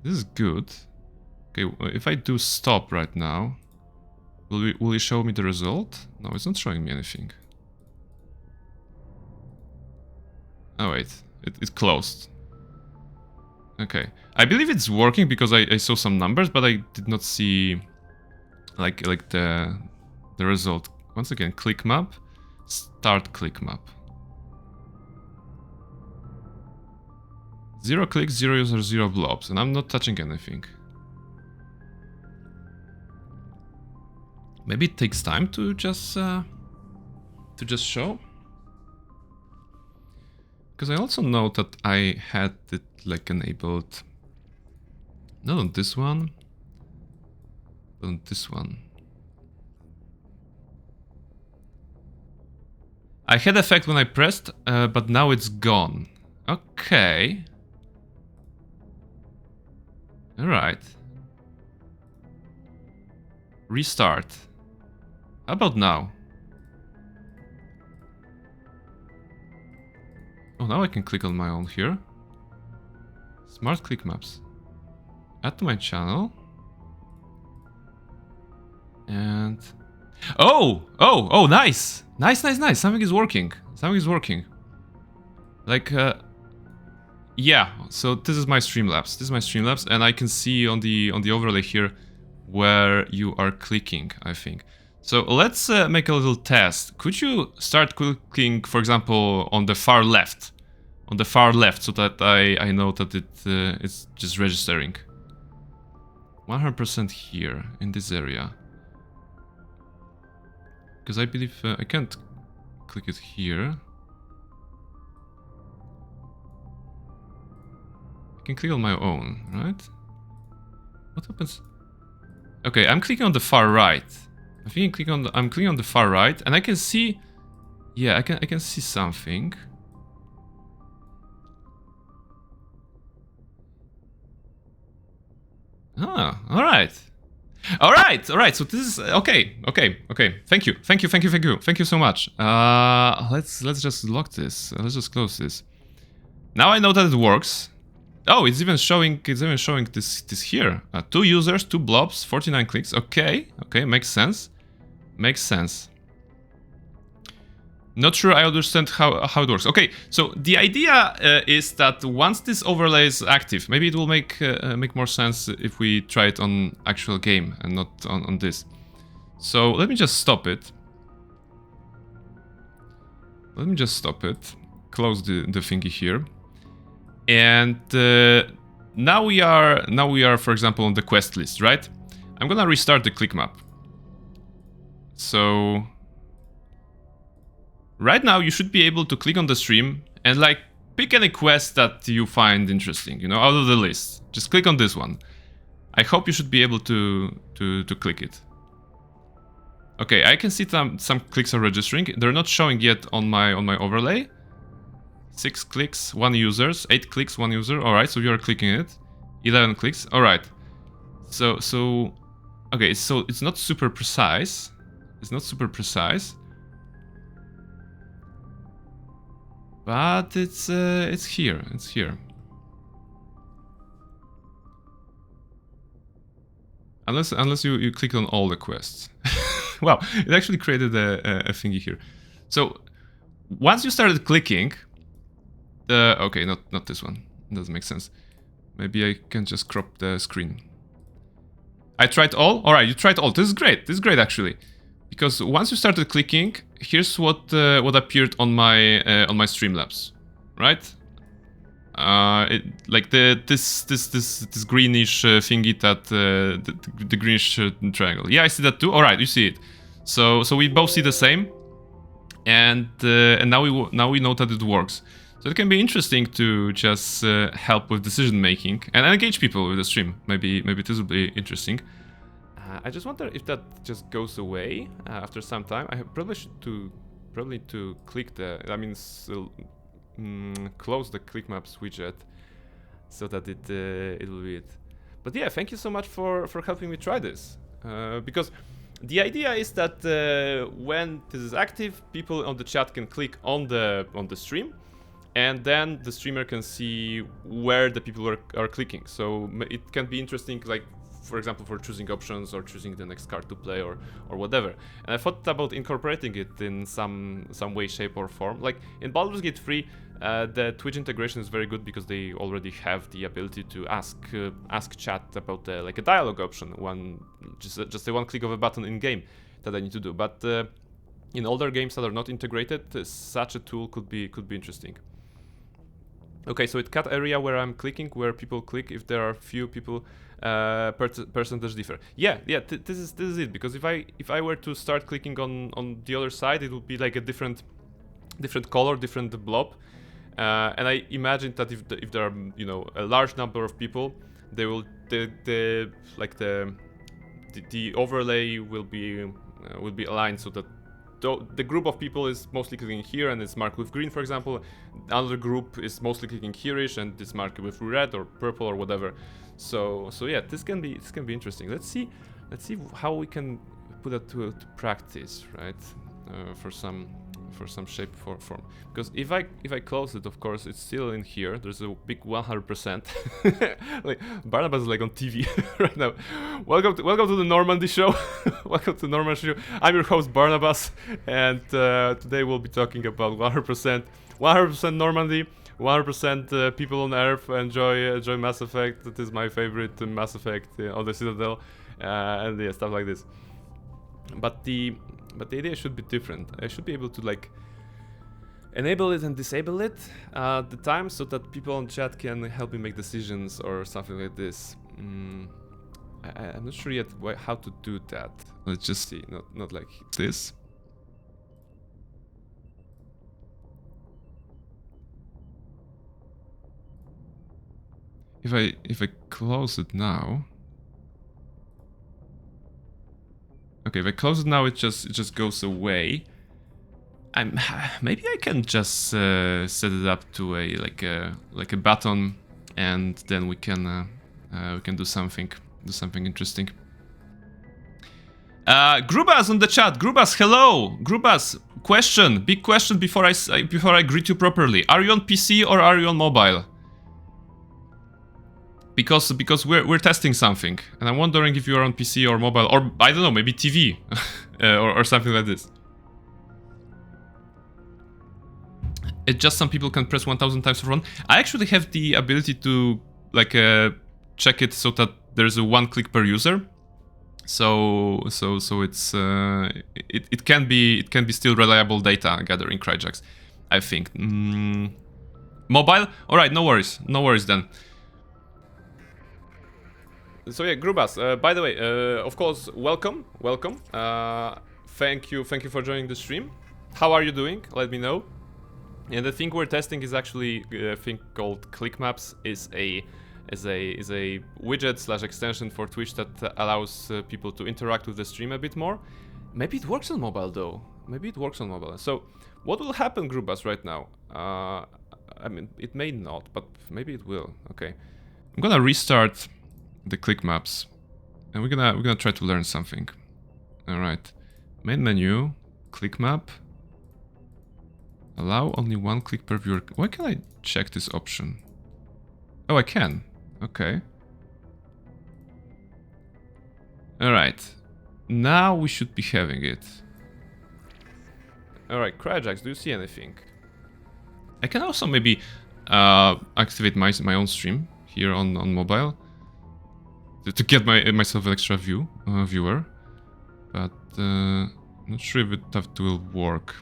This is good. Okay, if I do stop right now, will it show me the result? No, it's not showing me anything. Oh wait, it closed. Okay, I believe it's working because I saw some numbers, but I did not see like the result. Once again, click map, start click map. 0 clicks, 0 users, 0 blobs, and I'm not touching anything. Maybe it takes time to just show. Because I also know that I had it like enabled, not on this one, but on this one. I had effect when I pressed, but now it's gone. Okay. Alright. Restart. How about now? Oh, now I can click on my own here. Smart click maps. Add to my channel. And... Oh, nice! Nice. Something is working. Like, yeah, so this is my Streamlabs. And I can see on the overlay here where you are clicking, I think. So let's make a little test. Could you start clicking, for example, on the far left? On the far left, so that I know that it's just registering. 100% here, in this area. Because I believe I can't click it here. I can click on my own, right? What happens? Okay, I'm clicking on the far right. I think I'm clicking on the far right, and I can see. Yeah, I can see something. Ah, all right. All right, all right. So this is okay. Thank you so much. Let's just lock this. Let's just close this. Now I know that it works. Oh, it's even showing this here. 2 users, 2 blobs, 49 clicks. Okay, makes sense. Makes sense. Not sure I understand how it works. Okay, so the idea is that once this overlay is active, maybe it will make more sense if we try it on actual game and not on this. So let me just stop it. Close the thingy here. And now we are, for example, on the quest list, right? I'm gonna restart the click map. So right now you should be able to click on the stream and like pick any quest that you find interesting, you know, out of the list. Just click on this one. I hope you should be able to click it. Okay, I can see some clicks are registering. They're not showing yet on my overlay. 6 clicks, 1 users, 8 clicks, 1 user. All right, so you are clicking it. 11 clicks. All right. So okay, so it's not super precise. But it's here. Unless you click on all the quests. Wow, it actually created a thingy here. So once you started clicking, okay, not this one. It doesn't make sense. Maybe I can just crop the screen. I tried all. All right, you tried all. This is great. Actually, because once you started clicking, here's what appeared on my Streamlabs, right? Like this greenish thingy that the greenish triangle. Yeah, I see that too. All right, you see it. So we both see the same, and now we know that it works. So it can be interesting to just help with decision making and engage people with the stream. Maybe this will be interesting. I just wonder if that just goes away after some time. I probably need to click the. I mean, close the click maps widget so that it will be it. But yeah, thank you so much for helping me try this because the idea is that when this is active, people on the chat can click on the stream, and then the streamer can see where the people are clicking. So it can be interesting, like for example, for choosing options or choosing the next card to play or whatever. And I thought about incorporating it in some way, shape, or form. Like in Baldur's Gate 3, the Twitch integration is very good because they already have the ability to ask chat about like a dialogue option, just a one click of a button in game that I need to do. But in older games that are not integrated, such a tool could be interesting. Okay, so it cut area where I'm clicking, where people click if there are few people. Percentage differ. Yeah. This is it. Because if I were to start clicking on the other side, it would be like a different color, different blob. And I imagine that if there are a large number of people, they will the overlay will be aligned so that the group of people is mostly clicking here and it's marked with green, for example. Another group is mostly clicking here-ish and it's marked with red or purple or whatever. So yeah, this can be interesting. Let's see how we can put that to practice, right? For some shape or form. Because if I close it, of course, it's still in here. There's a big 100%. Like Barnabas is like on TV right now. Welcome to the Normandy show. Welcome to the Normandy show. I'm your host Barnabas, and today we'll be talking about 100% Normandy. 100% people on Earth enjoy Mass Effect. That is my favorite Mass Effect on the Citadel, and yeah, stuff like this. But the idea should be different. I should be able to like enable it and disable it at the time so that people on chat can help me make decisions or something like this. I'm not sure yet how to do that. Let's just see. Not like this. If I close it now, Okay, if I close it now, it just goes away. Maybe I can just set it up to a like a button, and then we can do something interesting. Grubas on the chat. Grubas, hello. Grubas, big question before I greet you properly. Are you on PC or are you on mobile? Because we're testing something, and I'm wondering if you are on PC or mobile, or I don't know, maybe TV, or something like this. It's just some people can press 1000 times for fun. I actually have the ability to like check it so that there's a 1 click per user. So it's it can be still reliable data gathering, Cryjax, I think. Mobile? All right, no worries then. So yeah, Grubas. By the way, of course, welcome. Thank you for joining the stream. How are you doing? Let me know. And the thing we're testing is actually a thing called ClickMaps. Is a widget / extension for Twitch that allows people to interact with the stream a bit more. Maybe it works on mobile though. So what will happen, Grubas, right now? I mean, it may not, but maybe it will. Okay, I'm gonna restart the ClickMaps, and we're gonna try to learn something. All right, main menu, ClickMap. Allow only 1 click per viewer. Why can I check this option? Oh, I can. Okay. Alright. Now we should be having it. Alright, Cryjax, do you see anything? I can also maybe activate my own stream here on mobile to get myself an extra viewer. But not sure if that will work.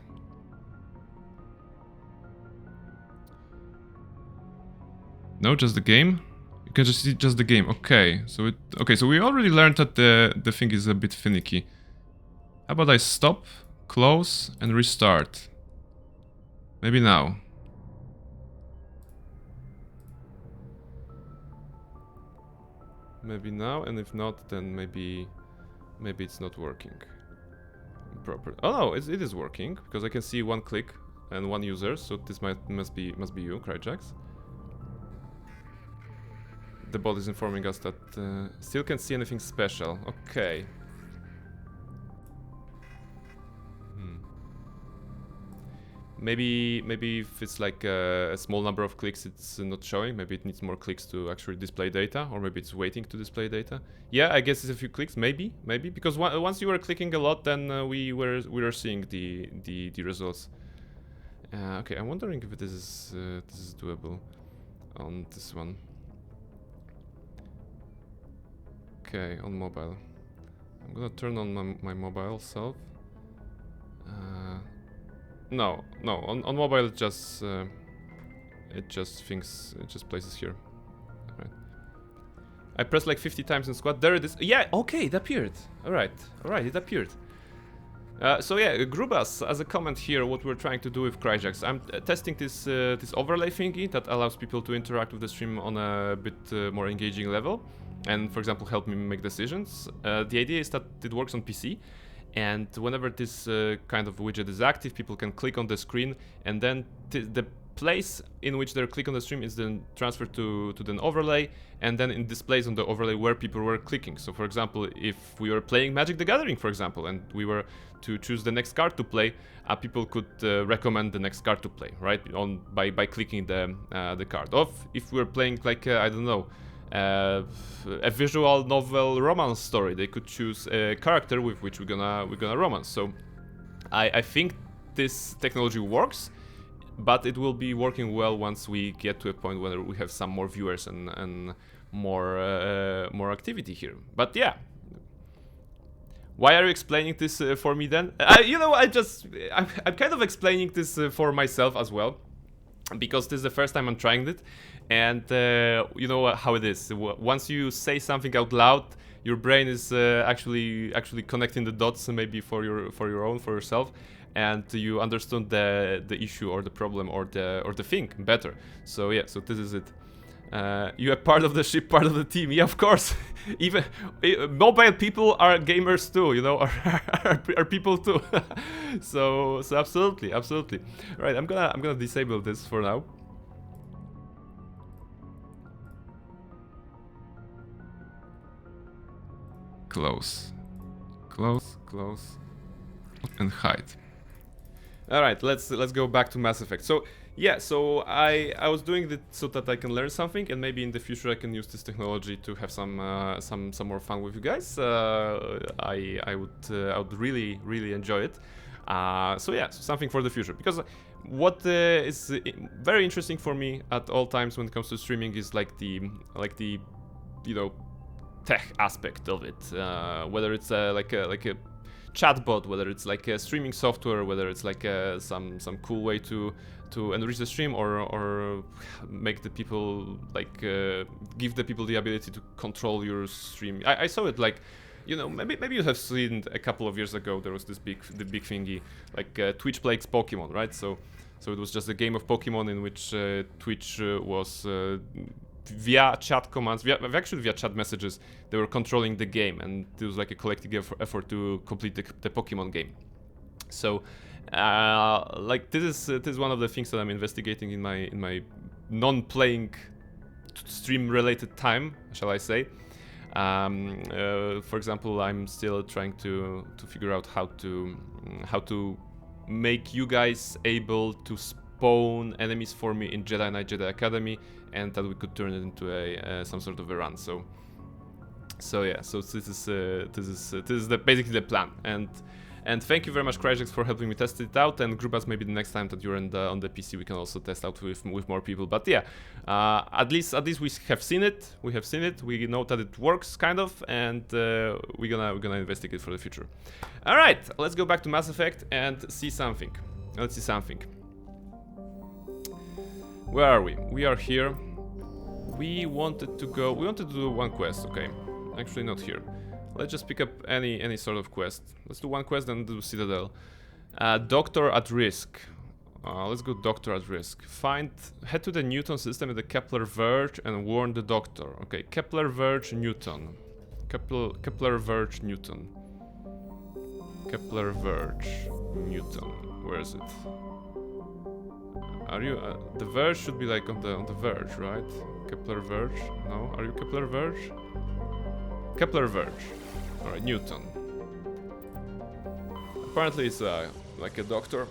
No, just the game? You can just see just the game. Okay, so we already learned that the thing is a bit finicky. How about I stop, close, and restart? Maybe now. Maybe now, and if not, then maybe it's not working proper. Oh no, it is working because I can see 1 click and 1 user. So this must be you, Cryjax. The bot is informing us that still can't see anything special. Okay. Maybe if it's like a small number of clicks, it's not showing. Maybe it needs more clicks to actually display data, or maybe it's waiting to display data. Yeah, I guess it's a few clicks. Maybe because once you were clicking a lot, then we were seeing the results. Okay, I'm wondering if this is doable on this one. Okay, on mobile. I'm gonna turn on my mobile self. No, on mobile it just places here. Alright. I pressed like 50 times in squad. There it is. Yeah, okay, it appeared. Alright, it appeared. So yeah, Grubas, as a comment here, what we're trying to do with Cryjax. I'm testing this overlay thingy that allows people to interact with the stream on a bit more engaging level. And, for example, help me make decisions. The idea is that it works on PC, and whenever this kind of widget is active, people can click on the screen, and then the place in which they're clicking on the stream is then transferred to the overlay, and then it displays on the overlay where people were clicking. So, for example, if we were playing Magic the Gathering, for example, and we were to choose the next card to play, people could recommend the next card to play, right? By clicking the card. Or if we were playing like I don't know. A visual novel romance story, they could choose a character with which we're gonna romance. So I think this technology works, but it will be working well once we get to a point where we have some more viewers and more activity here. But yeah, why are you explaining this for me then? I'm kind of explaining this for myself as well, because this is the first time I'm trying it. And you know how it is. Once you say something out loud, your brain is actually connecting the dots, maybe for yourself, and you understand the issue or the problem or the thing better. So yeah, so this is it. You are part of the ship, part of the team. Yeah, of course. Even mobile people are gamers too, you know, are people too. so absolutely, absolutely. Right, I'm gonna disable this for now. Close, and hide. All right, let's go back to Mass Effect. So yeah, so I was doing it so that I can learn something, and maybe in the future I can use this technology to have some more fun with you guys. I would really enjoy it. So yeah, so something for the future. Because what is very interesting for me at all times when it comes to streaming is like the you know, tech aspect of it. Whether it's like a chatbot, whether it's like a streaming software, whether it's like some cool way to enrich the stream, or make the people like give the people the ability to control your stream. I saw it like, you know, maybe you have seen a couple of years ago there was the big thingy like Twitch plays Pokemon, right? So it was just a game of Pokemon in which Twitch was via chat commands, actually via chat messages, they were controlling the game, and it was like a collective effort to complete the Pokemon game. So, like this is one of the things that I'm investigating in my non-playing stream-related time, shall I say? For example, I'm still trying to figure out how to make you guys able to spawn enemies for me in Jedi Knight Jedi Academy, and that we could turn it into some sort of a run. So yeah, so this is basically the plan. And thank you very much, Cryjax, for helping me test it out. And Grubas, maybe the next time that you're on the PC, we can also test out with more people. But yeah, at least we have seen it. We have seen it. We know that it works, kind of, and we're gonna investigate for the future. All right, let's go back to Mass Effect and see something. Let's see something. Where are we? We are here. We wanted to do one quest. Okay, actually not here. Let's just pick up any sort of quest. Let's do one quest and do Citadel. Doctor at Risk. Let's go Doctor at Risk. Head to the Newton system at the Kepler Verge and warn the Doctor. Okay, Kepler Verge Newton. Kepler Verge Newton. Kepler Verge Newton. Where is it? Are you the Verge should be like on the Verge, right? Kepler Verge? No, are you Kepler Verge? Kepler Verge. All right, Newton. Apparently, it's like a doctor.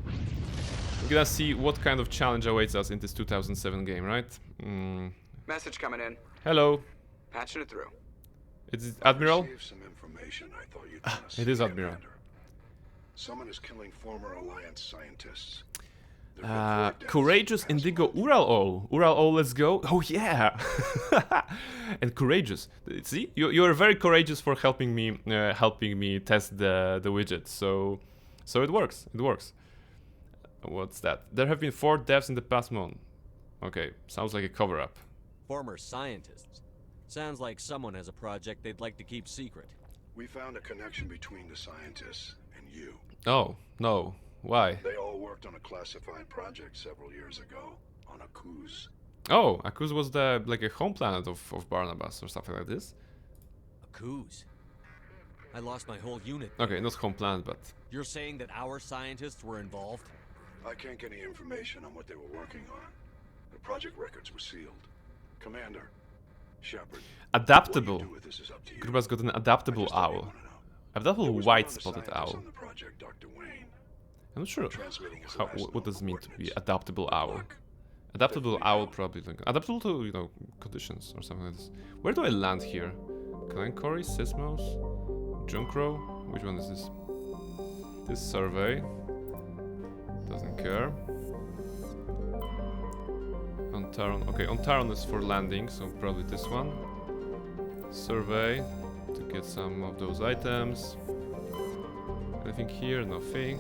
We're gonna see what kind of challenge awaits us in this 2007 game, right? Message coming in. Hello. Patching it through. It's Admiral. Received some information I thought you'd want to It see, is Admiral. Commander. Someone is killing former Alliance scientists. They're being very dense, Courageous fast Indigo life. Ural-O. Ural-O, let's go. Oh yeah. And courageous. See, you're very courageous for helping me test the widget. So it works. It works. What's that? There have been 4 deaths in the past month. Okay, sounds like a cover-up. Former scientists. Sounds like someone has a project they'd like to keep secret. We found a connection between the scientists and you. Oh no. Why? They all worked on a classified project several years ago on Akuz. Oh, Akuz was like a home planet of Barnabas or something like this. Akuz. I lost my whole unit. Okay, not home planet, but You're saying that our scientists were involved? I can't get any information on what they were working on. The project records were sealed. Commander, Shepard, adaptable. what you do with this is up to you. Grubas got an I adaptable just thought you'd owl. wanna know. Adaptable There was one of the white-spotted scientists owl. on the project, Dr. Wayne. I'm not sure Transmitting his how, last what does it known mean to be coordinates. adaptable owl. Look, Adaptable definitely owl now. probably like adaptable to, you know, conditions or something like this. Where do I land here? Glencory, Sismos, Junkro? Which one is this? This survey. Doesn't care. Ontaron. Okay, Ontaron is for landing, so probably this one. Survey to get some of those items. Anything here? Nothing.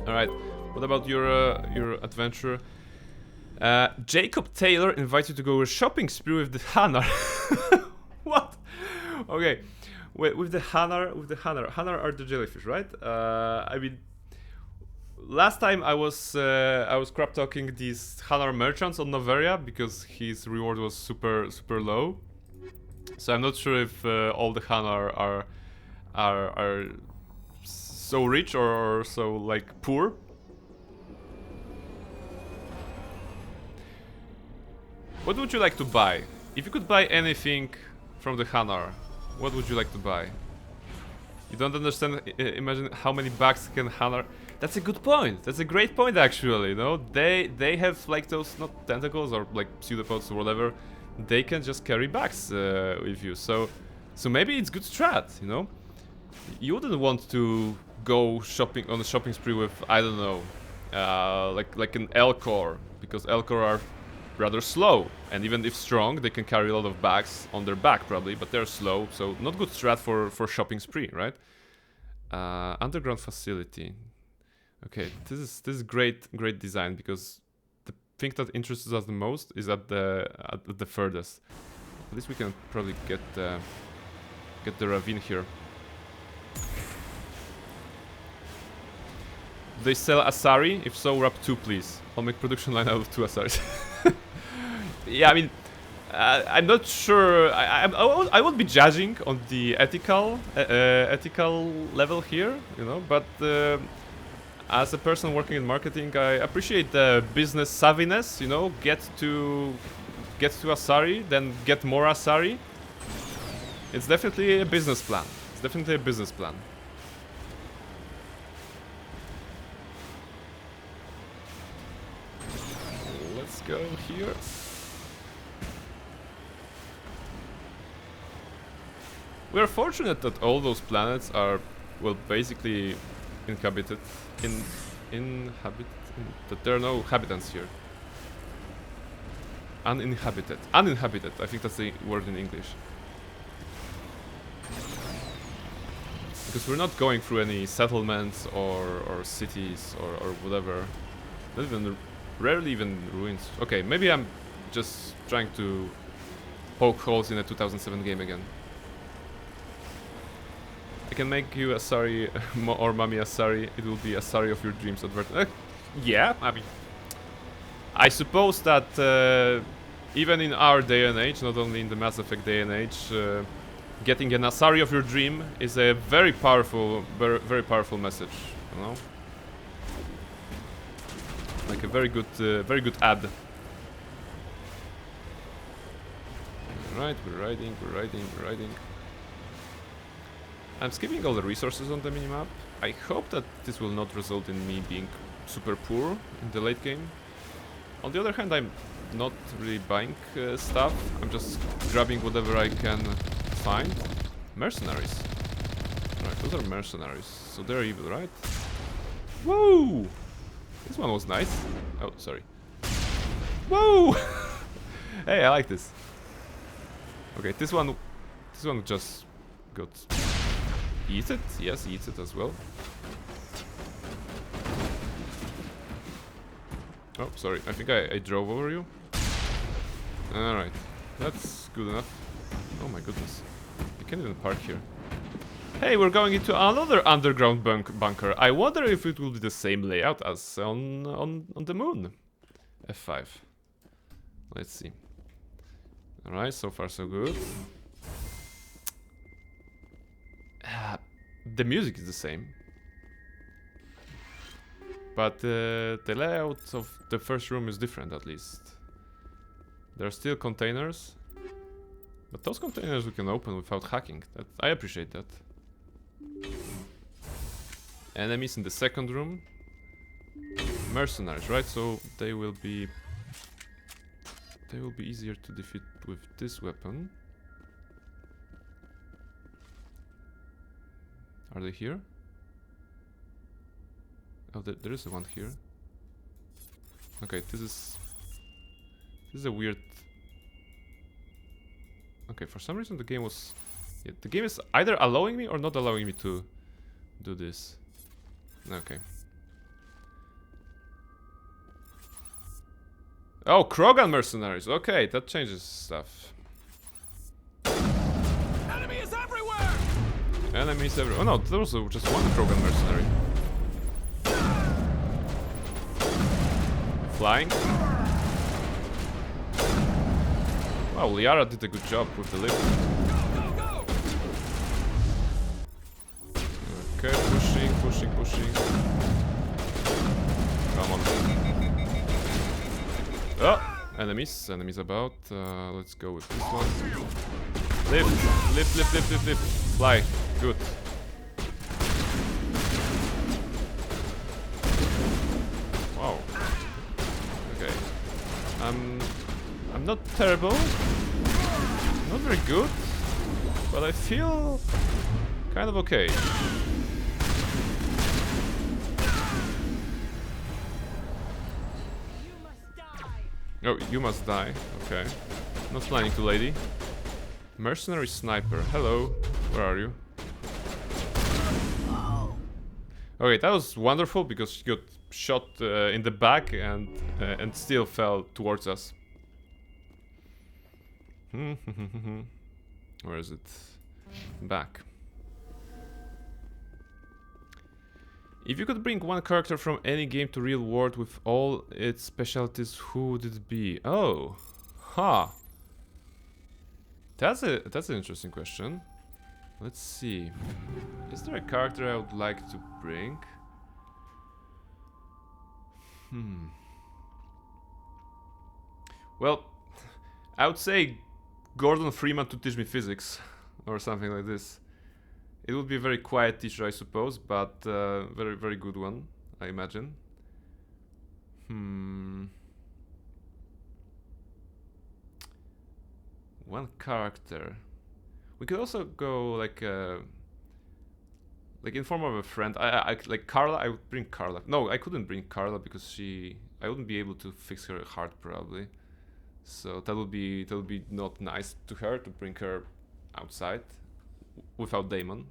Alright, what about your adventure? Jacob Taylor invites you to go a shopping spree with the Hanar. What? Okay, with the Hanar, Hanar are the jellyfish, right? I mean, last time I was crap talking these Hanar merchants on Noveria because his reward was super low. So I'm not sure if all the Hanar are so rich or so like poor. What would you like to buy? If you could buy anything from the Hanar, what would you like to buy? You don't understand. Imagine how many bucks can Hanar. That's a good point. That's a great point, actually. You know, they have like those not tentacles or like pseudopods or whatever. They can just carry bucks with you. So maybe it's good strat. You know, you wouldn't want to go shopping on a shopping spree with, I don't know, like an Elcor, because Elcor are rather slow, and even if strong, they can carry a lot of bags on their back probably, but they're slow, so not good strat for shopping spree, right? Underground facility. Okay, this is great design, because the thing that interests us the most is at the furthest. At least we can probably get the ravine here. Do they sell Asari? If so, wrap 2 please. I'll make production line out of 2 Asaris. Yeah, I mean, I'm not sure. I would be judging on the ethical level here, you know. But as a person working in marketing, I appreciate the business savviness. You know, get to Asari, then get more Asari. It's definitely a business plan. It's definitely a business plan. Let's go here. We are fortunate that all those planets are, well, basically inhabited. That there are no habitants here. Uninhabited. Uninhabited, I think that's the word in English. Because we're not going through any settlements or cities or whatever. Not even, rarely even ruins. Okay, maybe I'm just trying to poke holes in a 2007 game again. I can make you Asari or Mami Asari. It will be Asari of your dreams advert. Yeah, I mean, I suppose that even in our day and age, not only in the Mass Effect day and age, getting an Asari of your dream is a very powerful, very powerful message. You know, like a very good ad. Right, we're riding. I'm skipping all the resources on the minimap. I hope that this will not result in me being super poor in the late game. On the other hand, I'm not really buying stuff. I'm just grabbing whatever I can find. Mercenaries. Right, those are mercenaries. So they're evil, right? Whoa! This one was nice. Oh, sorry. Whoa! Hey, I like this. Okay, this one just got... Eat it? Yes, eats it as well. Oh, sorry. I think I drove over you. Alright. That's good enough. Oh my goodness. You can't even park here. Hey, we're going into another underground bunker. I wonder if it will be the same layout as on the moon. F5. Let's see. Alright, so far so good. The music is the same, but the layout of the first room is different. At least there are still containers, but those containers we can open without hacking. I appreciate that. Enemies in the second room. Mercenaries, right? So they will be easier to defeat with this weapon. Are they here? Oh, there is one here. Okay, this is a weird... Okay, for some reason the game was... Yeah, the game is either allowing me or not allowing me to do this. Okay. Oh, Krogan mercenaries. Okay, that changes stuff. Enemy is everywhere! Enemies everywhere. Oh no, there was just one Krogan mercenary. flying. Wow, Liara did a good job with the lift. Okay, pushing. Come on. Oh, enemies about. Let's go with this one. Lift. Fly. Good. Wow. Okay. I'm not terrible. Not very good. But I feel kind of okay. Oh, you must die. Okay. Not planning to, lady. Mercenary sniper. Hello. Where are you? Okay, that was wonderful because she got shot in the back and still fell towards us. Where is it? Back. If you could bring one character from any game to real world with all its specialties, who would it be? Oh, that's an interesting question. Let's see. Is there a character I would like to bring? Well, I would say Gordon Freeman to teach me physics, or something like this. It would be a very quiet teacher, I suppose, but very, very good one, I imagine. One character. We could also go like in form of a friend. I like Carla. I would bring Carla. No, I couldn't bring Carla because I wouldn't be able to fix her heart probably. So that would be not nice to her to bring her outside without Damon.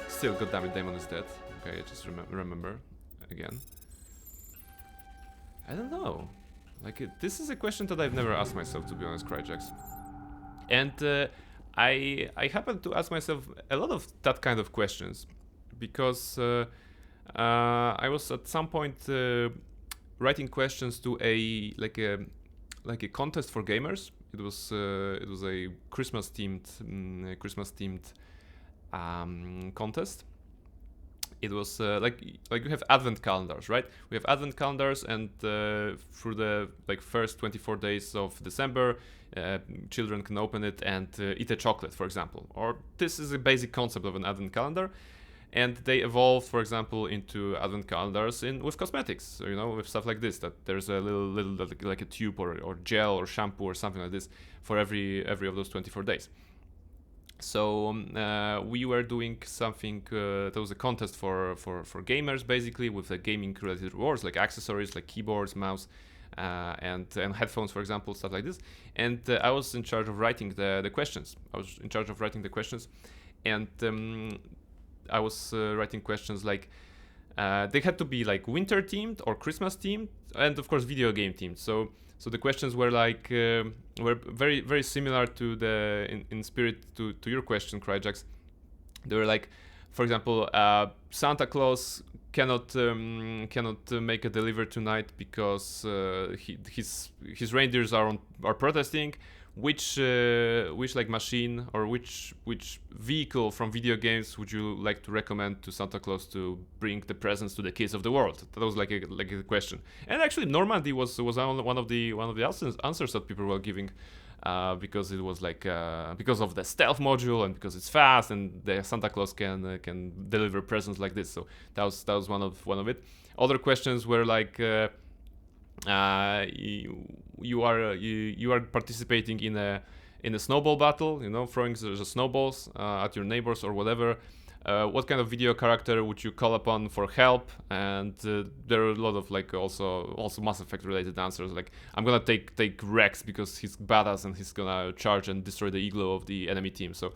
Still, goddammit, Damon is dead. Okay, I just remember again. I don't know. Like, this is a question that I've never asked myself, to be honest, Cryjax. And I happen to ask myself a lot of that kind of questions because I was at some point writing questions to a contest for gamers. It was a Christmas themed contest. It was like we have advent calendars, right? We have advent calendars, and through the first 24 days of December, children can open it and eat a chocolate, for example. Or this is a basic concept of an advent calendar, and they evolve, for example, into advent calendars with cosmetics. So, you know, with stuff like this, that there's a little like a tube or gel or shampoo or something like this for every of those 24 days. So we were doing something. There was a contest for gamers, basically, with gaming related rewards like accessories, like keyboards, mouse, and headphones, for example, stuff like this. And I was in charge of writing the questions. And I was writing questions like they had to be like winter themed or Christmas themed, and of course video game themed. So the questions were like were very, very similar to in spirit to your question, Cryjax. They were like, for example, Santa Claus cannot make a delivery tonight because his reindeers are protesting. Which like machine or which vehicle from video games would you like to recommend to Santa Claus to bring the presents to the kids of the world? That was like a question. And actually Normandy was one of the answers that people were giving, because it was like because of the stealth module and because it's fast and the Santa Claus can deliver presents like this. So that was one of it. Other questions were like you are participating in a snowball battle, you know, throwing the snowballs at your neighbors or whatever. What kind of video character would you call upon for help? And there are a lot of like also Mass Effect related answers, like I'm gonna take Rex because he's badass and he's gonna charge and destroy the igloo of the enemy team. So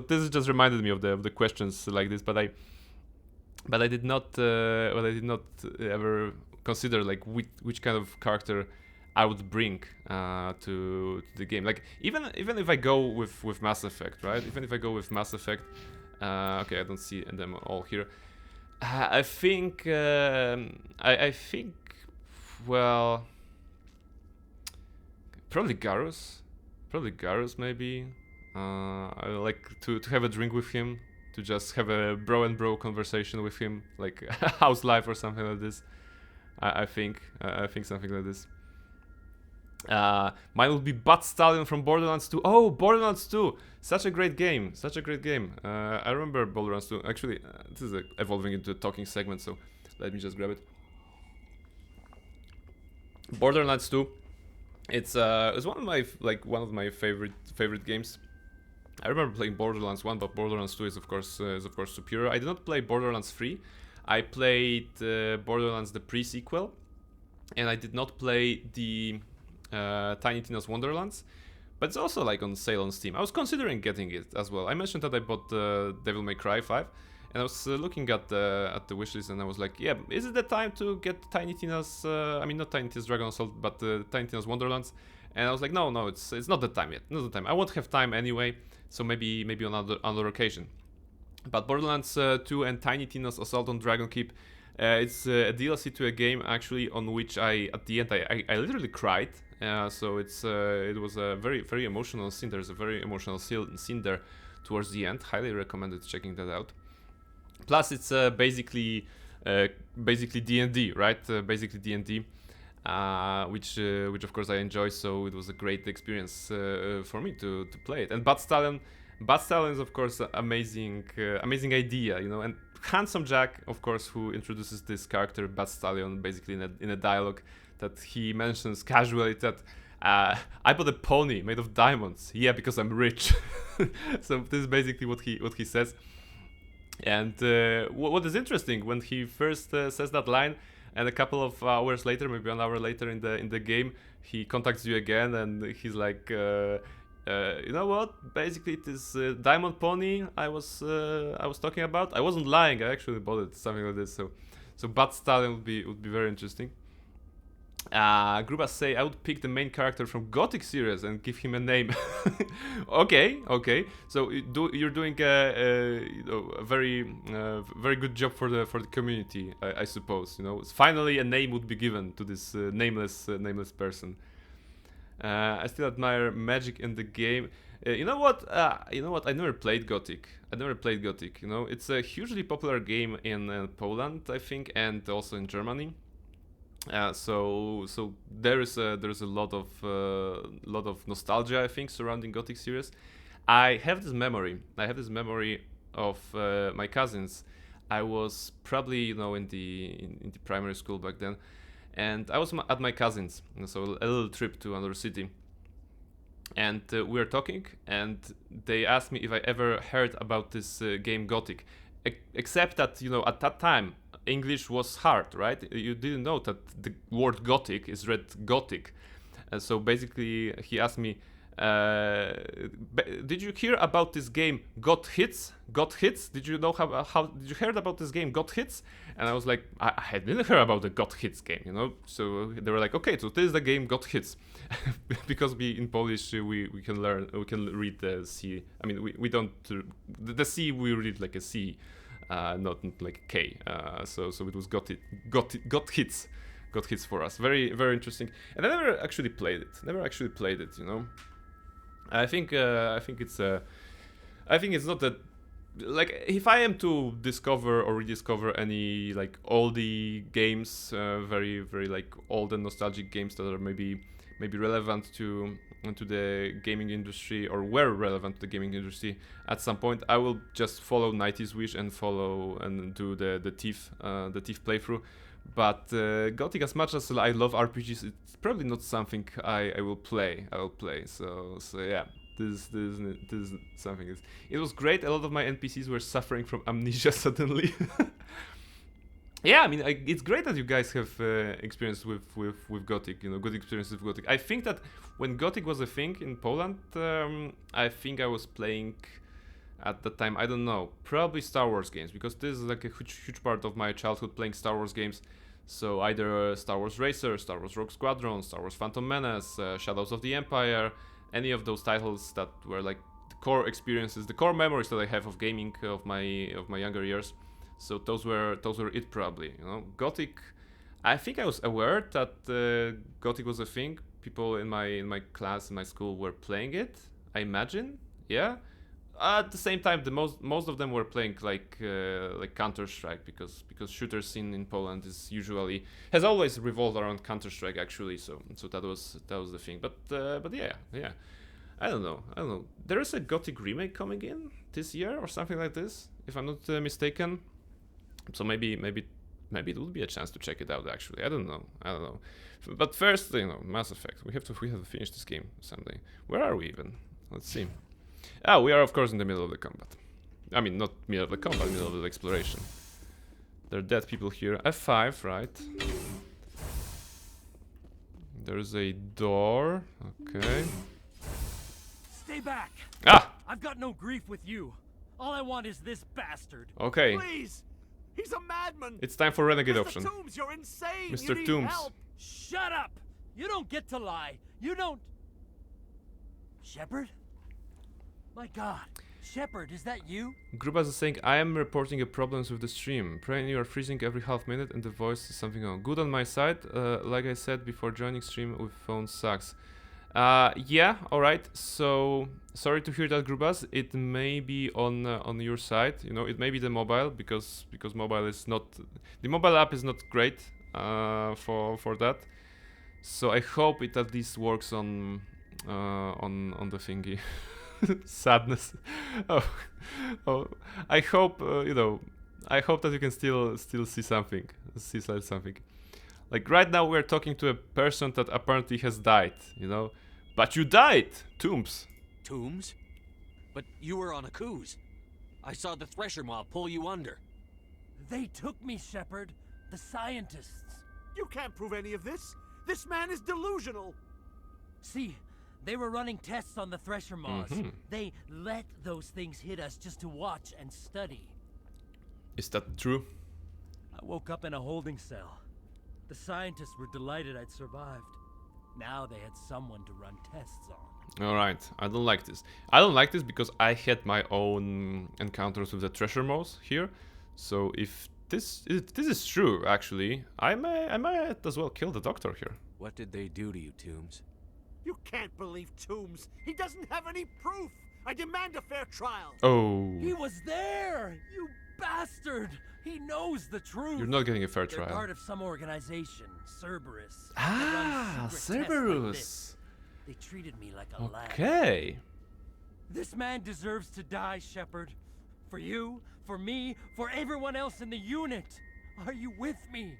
this just reminded me of the questions like this, but I did not ever consider like which kind of character I would bring to the game. Like even if I go with Mass Effect, right? Even if I go with Mass Effect, okay, I don't see them all here. I think well, probably Garrus. Probably Garrus, maybe. I like to have a drink with him, to just have a bro and bro conversation with him, like house life or something like this. I think something like this. Mine would be Bat Stallion from Borderlands 2. Oh, Borderlands 2! Such a great game. Such a great game. I remember Borderlands 2. Actually, this is evolving into a talking segment, so let me just grab it. Borderlands 2. It's one of my favorite games. I remember playing Borderlands 1, but Borderlands 2 is of course superior. I did not play Borderlands 3. I played Borderlands the pre-sequel, and I did not play the Tiny Tina's Wonderlands, but it's also like on sale on Steam. I was considering getting it as well. I mentioned that I bought Devil May Cry 5, and I was looking at the wishlist, and I was like, yeah, is it the time to get Tiny Tina's, not Tiny Tina's Dragon Assault, but Tiny Tina's Wonderlands? And I was like, no, it's not the time yet, not the time. I won't have time anyway, so maybe on another occasion. But Borderlands 2 and Tiny Tina's Assault on Dragon Keep, it's a DLC to a game actually on which at the end I literally cried. So it was a very, very emotional scene. There's a very emotional scene there towards the end. Highly recommended checking that out. Plus, it's basically D&D, right? Basically D&D, which of course I enjoy. So it was a great experience for me to play it. And Bat Stallion is of course an amazing idea, you know. And Handsome Jack, of course, who introduces this character Bat Stallion basically in a dialogue that he mentions casually that I bought a pony made of diamonds. Yeah, because I'm rich. So this is basically what he says. And what is interesting, when he first says that line, and a couple of hours later, maybe an hour later in the game, he contacts you again, and he's like, you know what? Basically, it is Diamond Pony I was talking about. I wasn't lying. I actually bought it. Something like this. So Bat Stallion would be very interesting. Grubas say I would pick the main character from Gothic series and give him a name. Okay. So you're doing a very good job for the community, I suppose. You know, finally a name would be given to this nameless person. I still admire magic in the game. You know what? I never played Gothic. You know, it's a hugely popular game in Poland, I think, and also in Germany. So there is a lot of nostalgia, I think, surrounding Gothic series. I have this memory of my cousins. I was probably, you know, in the primary school back then, and I was at my cousins, so a little trip to another city. And we were talking, and they asked me if I ever heard about this game Gothic, except that, you know, at that time English was hard, right? You didn't know that the word Gothic is read Gothic. So basically, he asked me, did you hear about this game Got Hits? Did you know how did you heard about this game Got Hits? And I was like, I didn't hear about the Got Hits game, you know. So they were like, okay, so this is the game Got Hits, because in Polish we can read the C. I mean, we don't the C, we read like a C, not like a K. So it was Got Hits for us. Very, very interesting. And I never actually played it. You know. I think it's not that, like, if I am to discover or rediscover any like oldie games, very, very like old and nostalgic games that are maybe relevant to the gaming industry, or were relevant to the gaming industry at some point, I will just follow 90s Wish and do the Thief playthrough. But Gothic, as much as I love RPGs, it's probably not something I will play. So yeah, this is something. It was great. A lot of my NPCs were suffering from amnesia suddenly. Yeah, I mean, it's great that you guys have experience with Gothic. You know, good experience with Gothic. I think that when Gothic was a thing in Poland, I think I was playing at the time, I don't know, probably Star Wars games, because this is like a huge part of my childhood, playing Star Wars games. So either Star Wars Racer, Star Wars Rogue Squadron, Star Wars Phantom Menace, Shadows of the Empire, any of those titles that were like the core experiences, the core memories that I have of gaming of my younger years. So those were it probably, you know. Gothic, I think I was aware that Gothic was a thing. People in my class, in my school, were playing it. I imagine, yeah. At the same time, the most of them were playing like Counter-Strike because shooter scene in Poland has always revolved around Counter-Strike actually. So that was the thing. But yeah. I don't know. There is a Gothic remake coming in this year or something like this, if I'm not mistaken. So maybe it would be a chance to check it out. Actually, I don't know. But first, Mass Effect. We have to finish this game someday. Where are we even? Let's see. We are of course in the middle of the combat. I mean, not middle of the combat, middle of the exploration. There are dead people here. F5, right? There's a door. Okay. Stay back! Ah! I've got no grief with you. All I want is this bastard. Okay. Please! He's a madman! It's time for renegade Mr. option. Toombs, you're insane! Mr. You need Toombs. help! Shut up! You don't get to lie. You don't... Shepard? My god. Shepard, is that you? Grubas is saying, I am reporting a problems with the stream. Praying you are freezing every half minute and the voice is something on. Good on my side. Like I said before, joining stream with phone sucks. Yeah, alright. So, sorry to hear that, Grubas. It may be on your side. It may be the mobile because mobile is not... The mobile app is not great for that. So I hope it at least works on the thingy. Sadness. Oh, I hope I hope that you can still see something, something. Like right now, we're talking to a person that apparently has died. But you died, Toombs. Toombs? But you were on a cruise. I saw the Thresher mob pull you under. They took me, Shepard. The scientists. You can't prove any of this. This man is delusional. See, they were running tests on the Thresher moths. Mhm. They let those things hit us just to watch and study. Is that true? I woke up in a holding cell. The scientists were delighted I'd survived. Now they had someone to run tests on. Alright, I don't like this. I don't like this because I had my own encounters with the treasure moths here. So if this is true, actually, I might as well kill the doctor here. What did they do to you, Toombs? You can't believe Toombs. He doesn't have any proof. I demand a fair trial. Oh, He was there! You bastard! He knows the truth! you're not getting a fair They're trial. part of some organization, Cerberus. They run secret tests like Cerberus. this. They treated me like a lad. Okay. This man deserves to die, Shepard. For you, for me, for everyone else in the unit. Are you with me?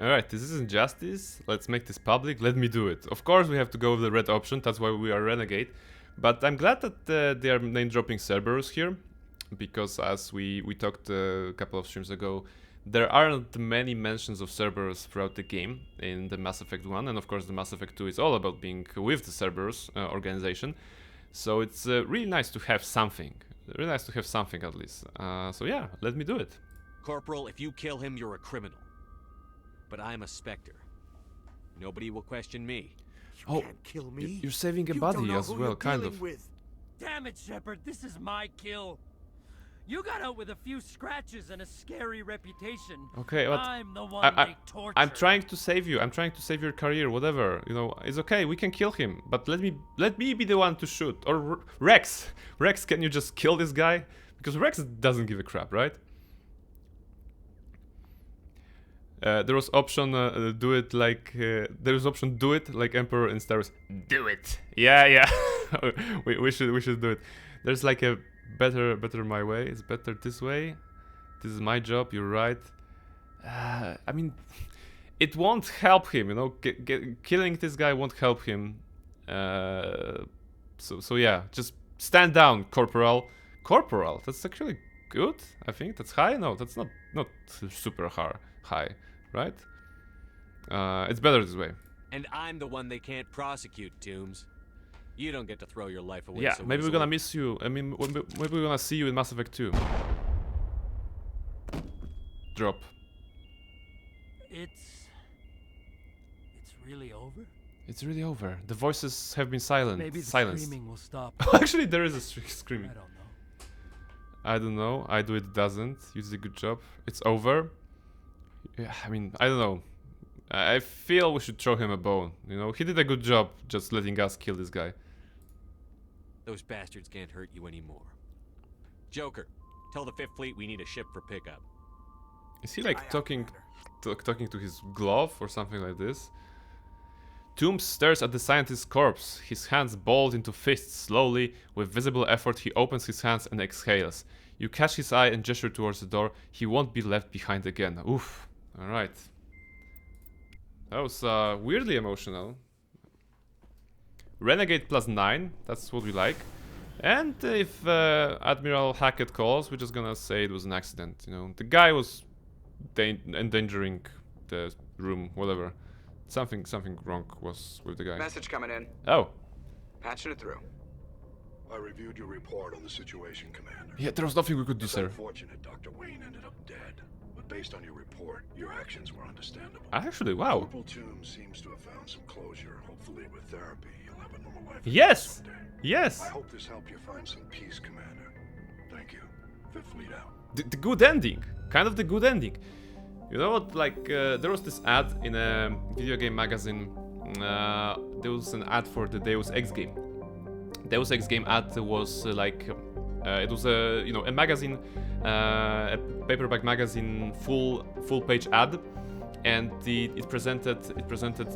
Alright, this isn't justice. Let's make this public. Let me do it. Of course, we have to go with the red option. That's why we are renegade. But I'm glad that they are name dropping Cerberus here, because as we talked a couple of streams ago, there aren't many mentions of Cerberus throughout the game in the Mass Effect 1, and of course the Mass Effect 2 is all about being with the Cerberus organization. So it's really nice to have something. Really nice to have something at least. So yeah, let me do it. Corporal, if you kill him, you're a criminal. But I'm a Spectre. Nobody will question me. You can't kill me. You're saving a You don't body know as who well, you're kind dealing of. with. Damn it, Shepard, this is my kill. You got out with a few scratches and a scary reputation. Okay, but I'm the one they tortured. I'm trying to save you. I'm trying to save your career. Whatever, it's okay. We can kill him, but let me be the one to shoot. Or Rex, can you just kill this guy? Because Rex doesn't give a crap, right? There was option do it like Emperor in Star Wars. Do it. Yeah. we should do it. There's like a better my way. It's better this way. This is my job. You're right. I mean, it won't help him. Killing this guy won't help him. So yeah, just stand down, Corporal. Corporal. That's actually good. I think that's high. No, that's not super high. Right? It's better this way. And I'm the one they can't prosecute, Toombs. You don't get to throw your life away. Yeah, so maybe we're easily. gonna miss you. I mean, maybe we're gonna see you in Mass Effect 2. Drop. It's really over? It's really over. The voices have been silenced. Maybe the Silenced. screaming will stop. Actually, there is a I screaming. don't know. I don't know. I do it doesn't. You did a good job. It's over. Yeah, I mean, I don't know. I feel we should throw him a bone. You know, he did a good job just letting us kill this guy. Those bastards can't hurt you anymore. Joker, tell the Fifth Fleet we need a ship for pickup. Is he like talking to his glove or something like this? Toombs stares at the scientist's corpse, his hands balled into fists. Slowly, with visible effort, he opens his hands and exhales. You catch his eye and gesture towards the door. He won't be left behind again. Oof. Alright. That was weirdly emotional. Renegade +9, that's what we like. And if Admiral Hackett calls, we're just gonna say it was an accident. You know, the guy was endangering the room, whatever. Something wrong was with the guy. Message coming in. Oh. Patching it through. I reviewed your report on the situation, Commander. Yeah, there was nothing we could do, It's sir. unfortunate Dr. Wayne ended up dead, but based on your report, your actions were understandable. Actually, wow. Corporal Toombs seems to have found some closure. Hopefully, with therapy, you'll have a normal life. Yes! someday. Yes! I hope this helped you find some peace, Commander. Thank you. Fifth Fleet out. The good ending. Kind of the good ending. You know what, like, there was this ad in a video game magazine. There was an ad for the Deus Ex game. Deus Ex game ad was it was a, you know, a magazine, a paperback magazine, full page ad, and it presented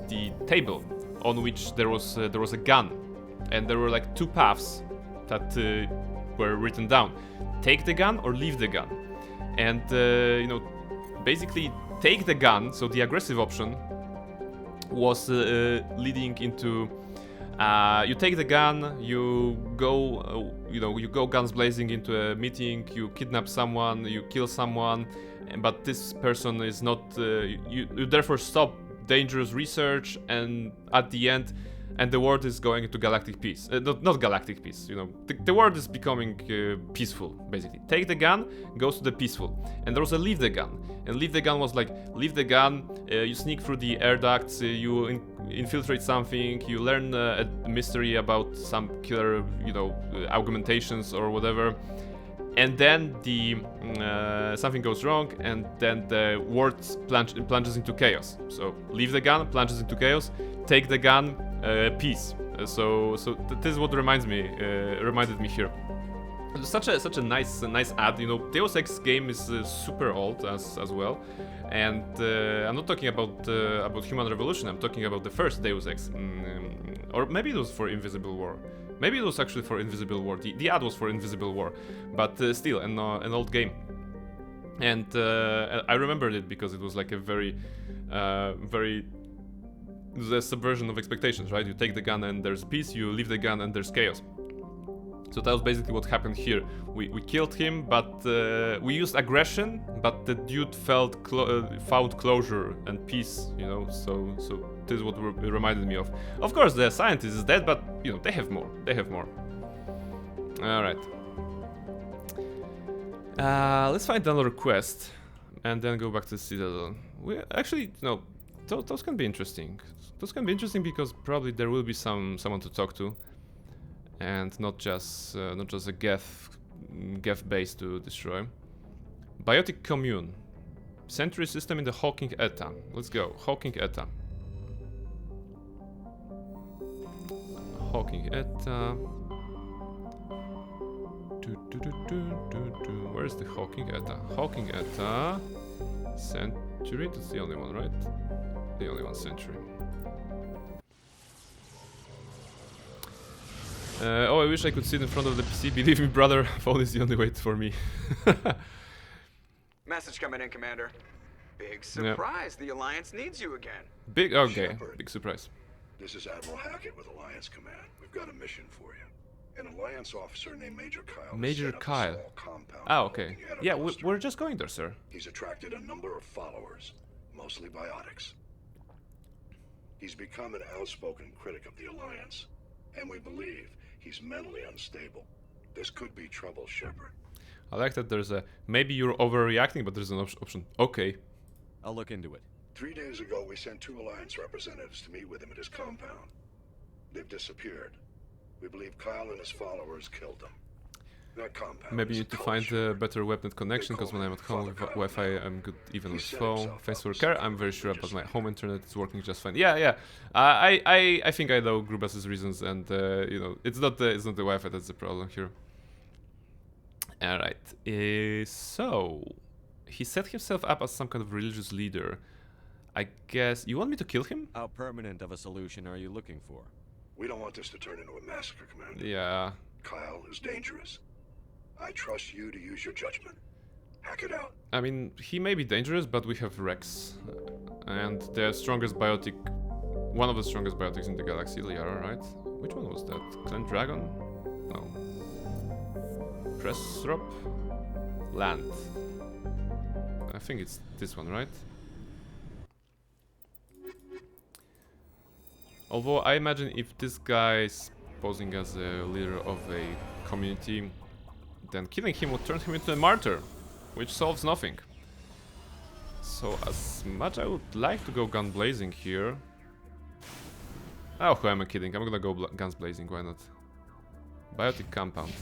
the table on which there was a gun, and there were like two paths that were written down: take the gun or leave the gun. And you know, basically take the gun. So the aggressive option was leading into you take the gun, you go, you go guns blazing into a meeting, you kidnap someone, you kill someone, but this person is not. You therefore stop dangerous research, and at the end, and the world is going into galactic peace. Not galactic peace, you know. The world is becoming peaceful, basically. Take the gun, goes to the peaceful. And there was a leave the gun. And leave the gun was like, leave the gun, you sneak through the air ducts, you infiltrate something, you learn a mystery about some killer, augmentations or whatever. And then something goes wrong, and then the world plunges into chaos. So leave the gun, plunges into chaos. Take the gun, peace. So this is what reminded me here. Such a nice ad. You know, Deus Ex game is super old as well, and I'm not talking about Human Revolution. I'm talking about the first Deus Ex, or maybe it was for Invisible War. Maybe it was actually for Invisible War. The ad was for Invisible War, but still an old game. And I remembered it because it was like a very the subversion of expectations, right? You take the gun and there's peace. You leave the gun and there's chaos. So that was basically what happened here. We killed him, but we used aggression, but the dude found closure and peace, you know. So this is what it reminded me of. Of course, the scientist is dead, but you know, they have more. All right. Let's find another quest, and then go back to the Citadel. We actually, no, those can be interesting. Those can be interesting because probably there will be someone to talk to. And not just a Geth base to destroy. Biotic commune, sentry system in the Hawking Eta. Let's go, Hawking Eta. Hawking Eta. Where's the Hawking Eta? Hawking Eta. Sentry. That's the only one, right? The only one, sentry. Oh, I wish I could sit in front of the PC. Believe me, brother, phone is the only way for me. Message coming in, Commander. Big surprise. The Alliance needs you again. Okay, Shepard. big surprise. This is Admiral Hackett with Alliance Command. We've got a mission for you. An Alliance officer named Major Kyle. has Major set up a Kyle. small compound Ah, in okay. Hawking Eta Yeah, Cluster. we're just going there, sir. He's attracted a number of followers, mostly biotics. He's become an outspoken critic of the Alliance, and we believe he's mentally unstable. This could be trouble, Shepard. I like that there's a... Maybe you're overreacting, but there's an option. Okay. I'll look into it. 3 days ago, we sent 2 Alliance representatives to meet with him at his compound. They've disappeared. We believe Kyle and his followers killed them. That compound. Maybe is you need to cult find a shared. better web net connection, because when I'm at home with Wi-Fi, I'm good even He with set phone. himself Thanks up for as care. some I'm very sure religious about my leader. home internet is working just fine. Yeah. I think I know Grubas's reasons, and you know, it's not the Wi-Fi that's the problem here. All right. So he set himself up as some kind of religious leader. I guess you want me to kill him? How permanent of a solution are you looking for? We don't want this to turn into a massacre, Commander. Yeah. Kyle is dangerous. I trust you to use your judgment. Hack it out. I mean, he may be dangerous, but we have Rex, and the strongest biotic, one of the strongest biotics in the galaxy, Liara, right? Which one was that? Clan Dragon? No. Pressrop? Land. I think it's this one, right? Although I imagine if this guy's posing as a leader of a community, then killing him would turn him into a martyr, which solves nothing. So as much I would like to go gun blazing here. Oh, who am I kidding? I'm gonna go guns blazing, why not? Biotic compound.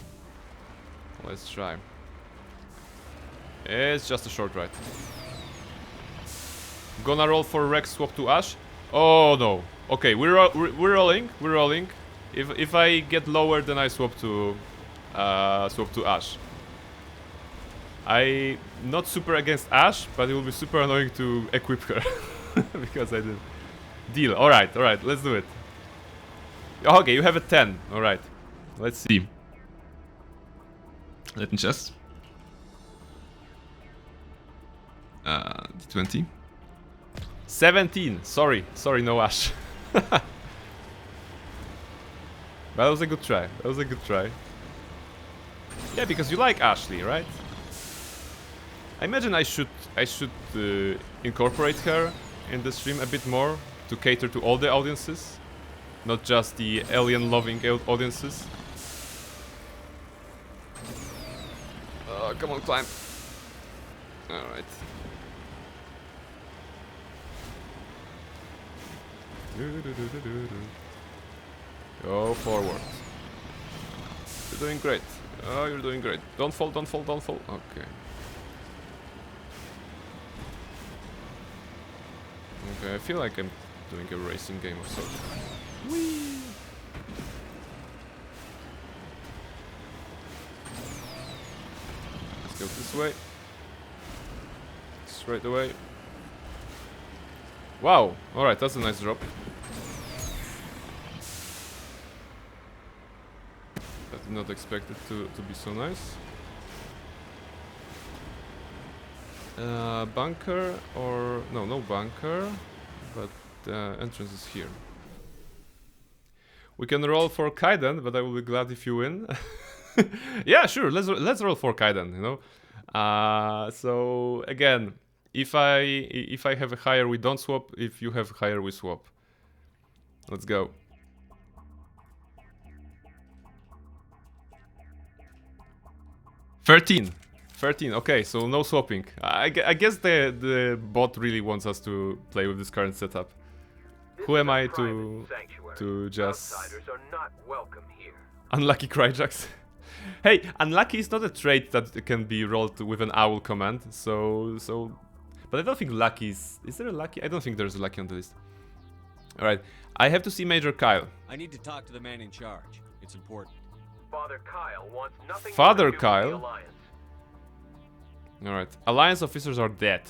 Let's try. It's just a short ride. Gonna roll for Rex swap to Ash. Oh no. Okay, we're rolling. We're rolling. If I get lower, then I swap to Ash. I not super against Ash, but it will be super annoying to equip her because I did. Deal. All right. Let's do it. Okay, you have a 10. All right. Let's see. Let me just. D20. 17. Sorry, no Ash. That was a good try. Yeah, because you like Ashley, right? I imagine I should incorporate her in the stream a bit more to cater to all the audiences, not just the alien-loving audiences. Come on, climb. All right. Go forward. You're doing great. Oh, you're doing great. Don't fall. Okay. Okay, I feel like I'm doing a racing game of sorts. Whee! Let's go this way. Straight away. Wow! Alright, that's a nice drop. I did not expect it to be so nice. Bunker or... No bunker, but the entrance is here. We can roll for Kaiden, but I will be glad if you win. Yeah, sure, let's roll for Kaiden, you know? So, again, if I have a higher, we don't swap. If you have higher, we swap. Let's go. $13. Okay, so no swapping. I guess the bot really wants us to play with this current setup. Who am I to just... Outsiders are not welcome here. Unlucky Cryjax. Hey, unlucky is not a trait that can be rolled with an owl command, so... But I don't think lucky is... Is there a lucky? I don't think there's a lucky on the list. Alright, I have to see Major Kyle. I need to talk to the man in charge. It's important. Father Kyle wants nothing Father more to do with Kyle? the Alliance. Alright, Alliance officers are dead.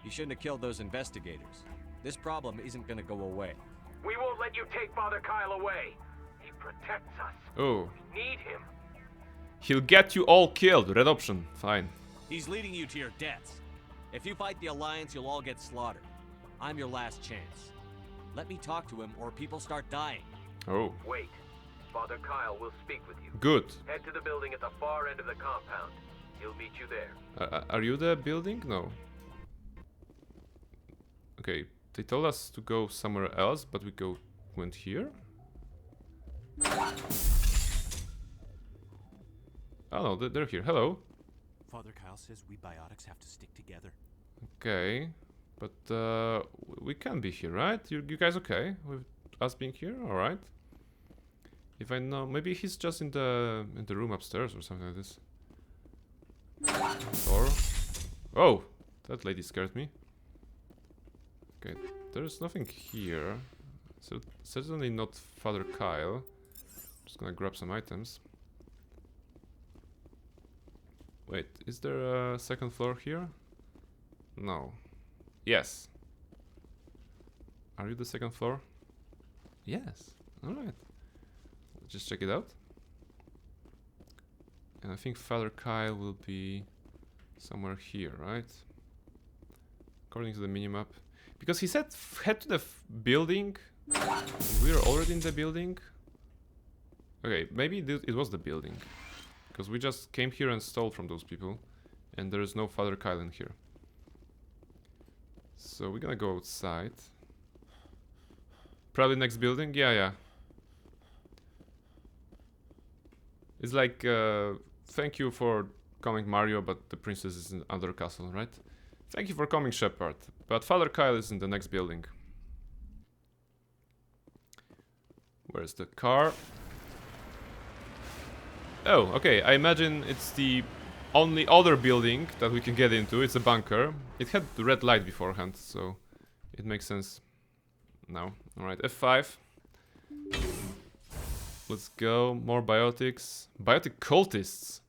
You shouldn't have killed those investigators. This problem isn't gonna go away. We won't let you take Father Kyle away. He protects us. Oh. We need him. He'll get you all killed. Red option. Fine. He's leading you to your deaths. If you fight the Alliance, you'll all get slaughtered. I'm your last chance. Let me talk to him, or people start dying. Oh. Wait. Father Kyle will speak with you. Good. Head to the building at the far end of the compound. He'll meet you there. Are you the building? No. Okay. They told us to go somewhere else, but we went here? Oh no, they're here. Hello. Father Kyle says we biotics have to stick together. Okay. But we can be here, right? You guys okay with us being here? Alright. If I know, maybe he's just in the room upstairs or something like this. Or, oh, that lady scared me. Okay, there's nothing here. So certainly not Father Kyle. Just gonna grab some items. Wait, is there a second floor here? No. Yes. Are you the second floor? Yes. Alright. Just check it out. And I think Father Kyle will be somewhere here, right? According to the minimap. Because he said head to the building. We're already in the building. Okay, maybe it was the building. Because we just came here and stole from those people. And there is no Father Kyle in here. So we're gonna go outside. Probably next building? Yeah. It's like, thank you for coming, Mario, but the princess is in under castle, right? Thank you for coming, Shepard, but Father Kyle is in the next building. Where's the car? Oh, okay, I imagine it's the only other building that we can get into. It's a bunker. It had the red light beforehand, so it makes sense now. Alright, F5. Let's go. More biotics. Biotic cultists.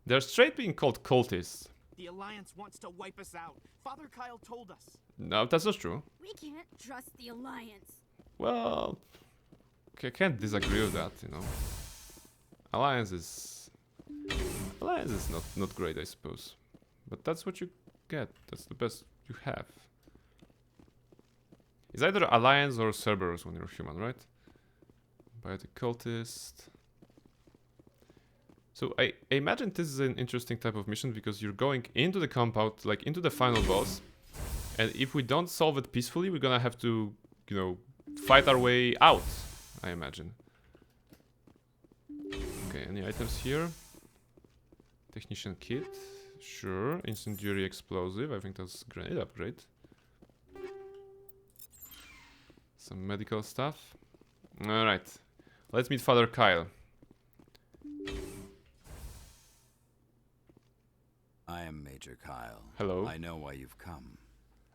They're straight being called cultists. The Alliance wants to wipe us out. Father Kyle told us. No, that's not true. We can't trust the Alliance. Well, I can't disagree with that, you know. Alliance is not great, I suppose. But that's what you get. That's the best you have. It's either Alliance or Cerberus when you're human, right? Biotic cultist. So I imagine this is an interesting type of mission because you're going into the compound, like into the final boss. And if we don't solve it peacefully, we're gonna have to, you know, fight our way out, I imagine. Okay, any items here? Technician kit. Sure. Incendiary explosive. I think that's grenade upgrade. Some medical stuff. Alright. Let's meet Father Kyle. I am Major Kyle. Hello. I know why you've come.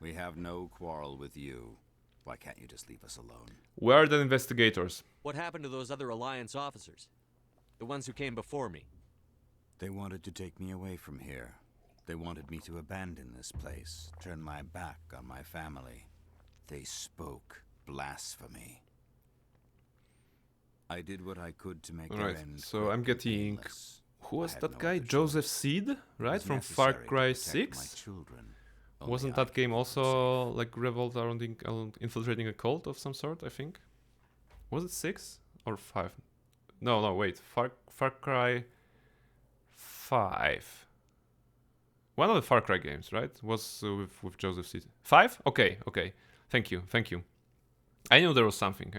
We have no quarrel with you. Why can't you just leave us alone? Where are the investigators? What happened to those other Alliance officers? The ones who came before me? They wanted to take me away from here. They wanted me to abandon this place, turn my back on my family. They spoke blasphemy. I did what I could to make Alright, their end so quick I'm and getting... painless. Who was I had that no guy? other Joseph choice. Seed, It right? was From Far necessary to Cry protect my 6? children. Only Wasn't I that game could keep them also like revolved around infiltrating a cult of some sort, I think? Was it 6 or 5? No, wait. Far Cry 5. One of the Far Cry games, right? Was with Joseph Seed. 5? Okay. Thank you. I knew there was something.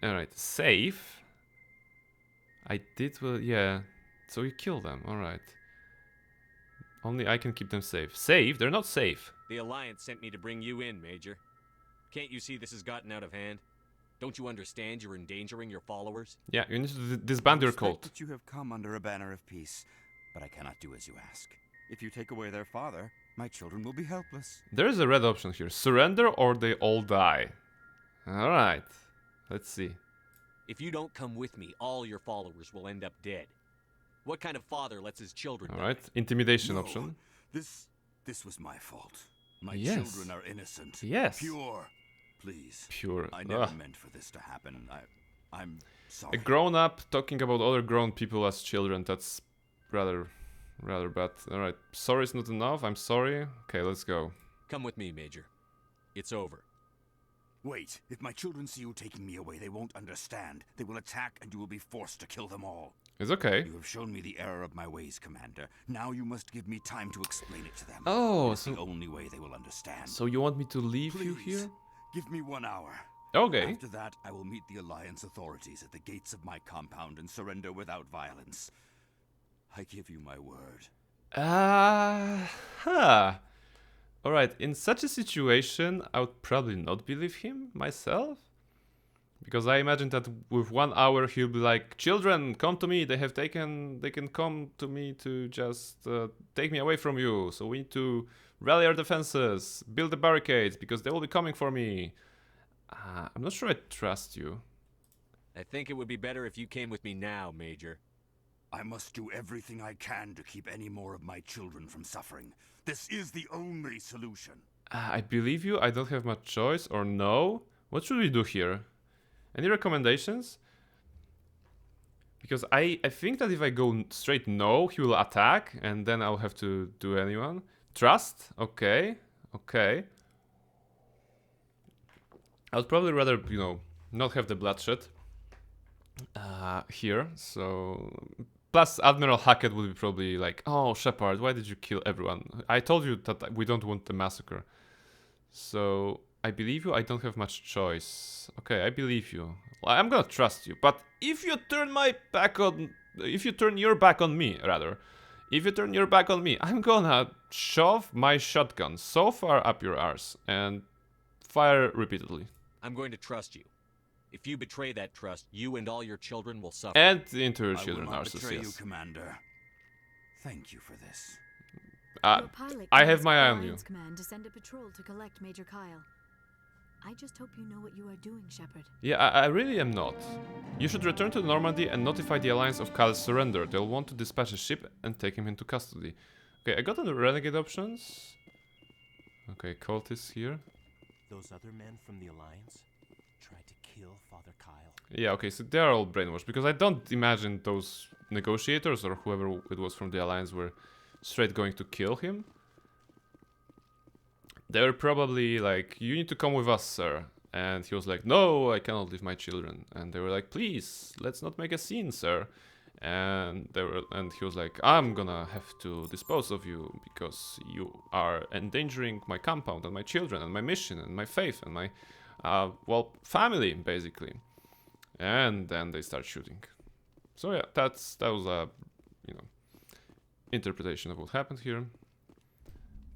Alright, save. I did, well, yeah. So you kill them, alright. Only I can keep them safe. Safe? They're not safe. The Alliance sent me to bring you in, Major. Can't you see this has gotten out of hand? Don't you understand you're endangering your followers? Yeah, you need to disband your cult. That you have come under a banner of peace, but I cannot do as you ask. If you take away their father, my children will be helpless. There is a red option here. Surrender or they all die. Alright. Let's see. If you don't come with me, all your followers will end up dead. What kind of father lets his children die? Alright. Intimidation No, option. This was my fault. My Yes. children are innocent. Yes. Pure. Please. Pure. I never Ugh. meant for this to happen. I'm A sorry. grown-up talking about other grown people as children. That's rather bad. Alright. Sorry is not enough. I'm sorry. Okay, let's go. Come with me, Major. It's over. Wait, if my children see you taking me away, they won't understand. They will attack and you will be forced to kill them all. It's okay. You have shown me the error of my ways, Commander. Now you must give me time to explain it to them. Oh, It's so... the only way they will understand. So you want me to leave you Please, here? give me 1 hour. Okay. After that, I will meet the Alliance authorities at the gates of my compound and surrender without violence. I give you my word. Alright, in such a situation, I would probably not believe him myself. Because I imagine that with 1 hour he'll be like, children, come to me. They can come to me to just take me away from you. So we need to rally our defenses, build the barricades because they will be coming for me. I'm not sure I trust you. I think it would be better if you came with me now, Major. I must do everything I can to keep any more of my children from suffering. This is the only solution. I believe you. I don't have much choice. Or no? What should we do here? Any recommendations? Because I think that if I go straight no, he will attack, and then I'll have to do anyone. Trust? Okay. Okay. I would probably rather, you know, not have the bloodshed here. So, plus Admiral Hackett would be probably like, "Oh, Shepard, why did you kill everyone? I told you that we don't want the massacre." So I believe you. I don't have much choice. Okay, I believe you. Well, I'm gonna trust you. But if you turn your back on me, rather, if you turn your back on me, I'm gonna shove my shotgun so far up your arse and fire repeatedly. I'm going to trust you. If you betray that trust, you and all your children will suffer. And the interior I children will are not betray you, yes. Commander. Thank you for this. Your pilot I have commands my eye on you. Alliance Command to send a patrol to collect Major Kyle. I just hope you know what you are doing, Shepard. Yeah, I really am not. You should return to Normandy and notify the Alliance of Kyle's surrender. They'll want to dispatch a ship and take him into custody. Okay, I got the renegade options. Okay, cultists here. Those other men from the Alliance tried to kill Father Kyle. Yeah, okay, so they're all brainwashed. Because I don't imagine those negotiators or whoever it was from the Alliance were straight going to kill him. They were probably like, you need to come with us, sir. And he was like, no, I cannot leave my children. And they were like, please, let's not make a scene, sir. And he was like, I'm gonna have to dispose of you because you are endangering my compound and my children and my mission and my faith and my, well, family, basically. And then they start shooting. So yeah, that was a, you know, interpretation of what happened here.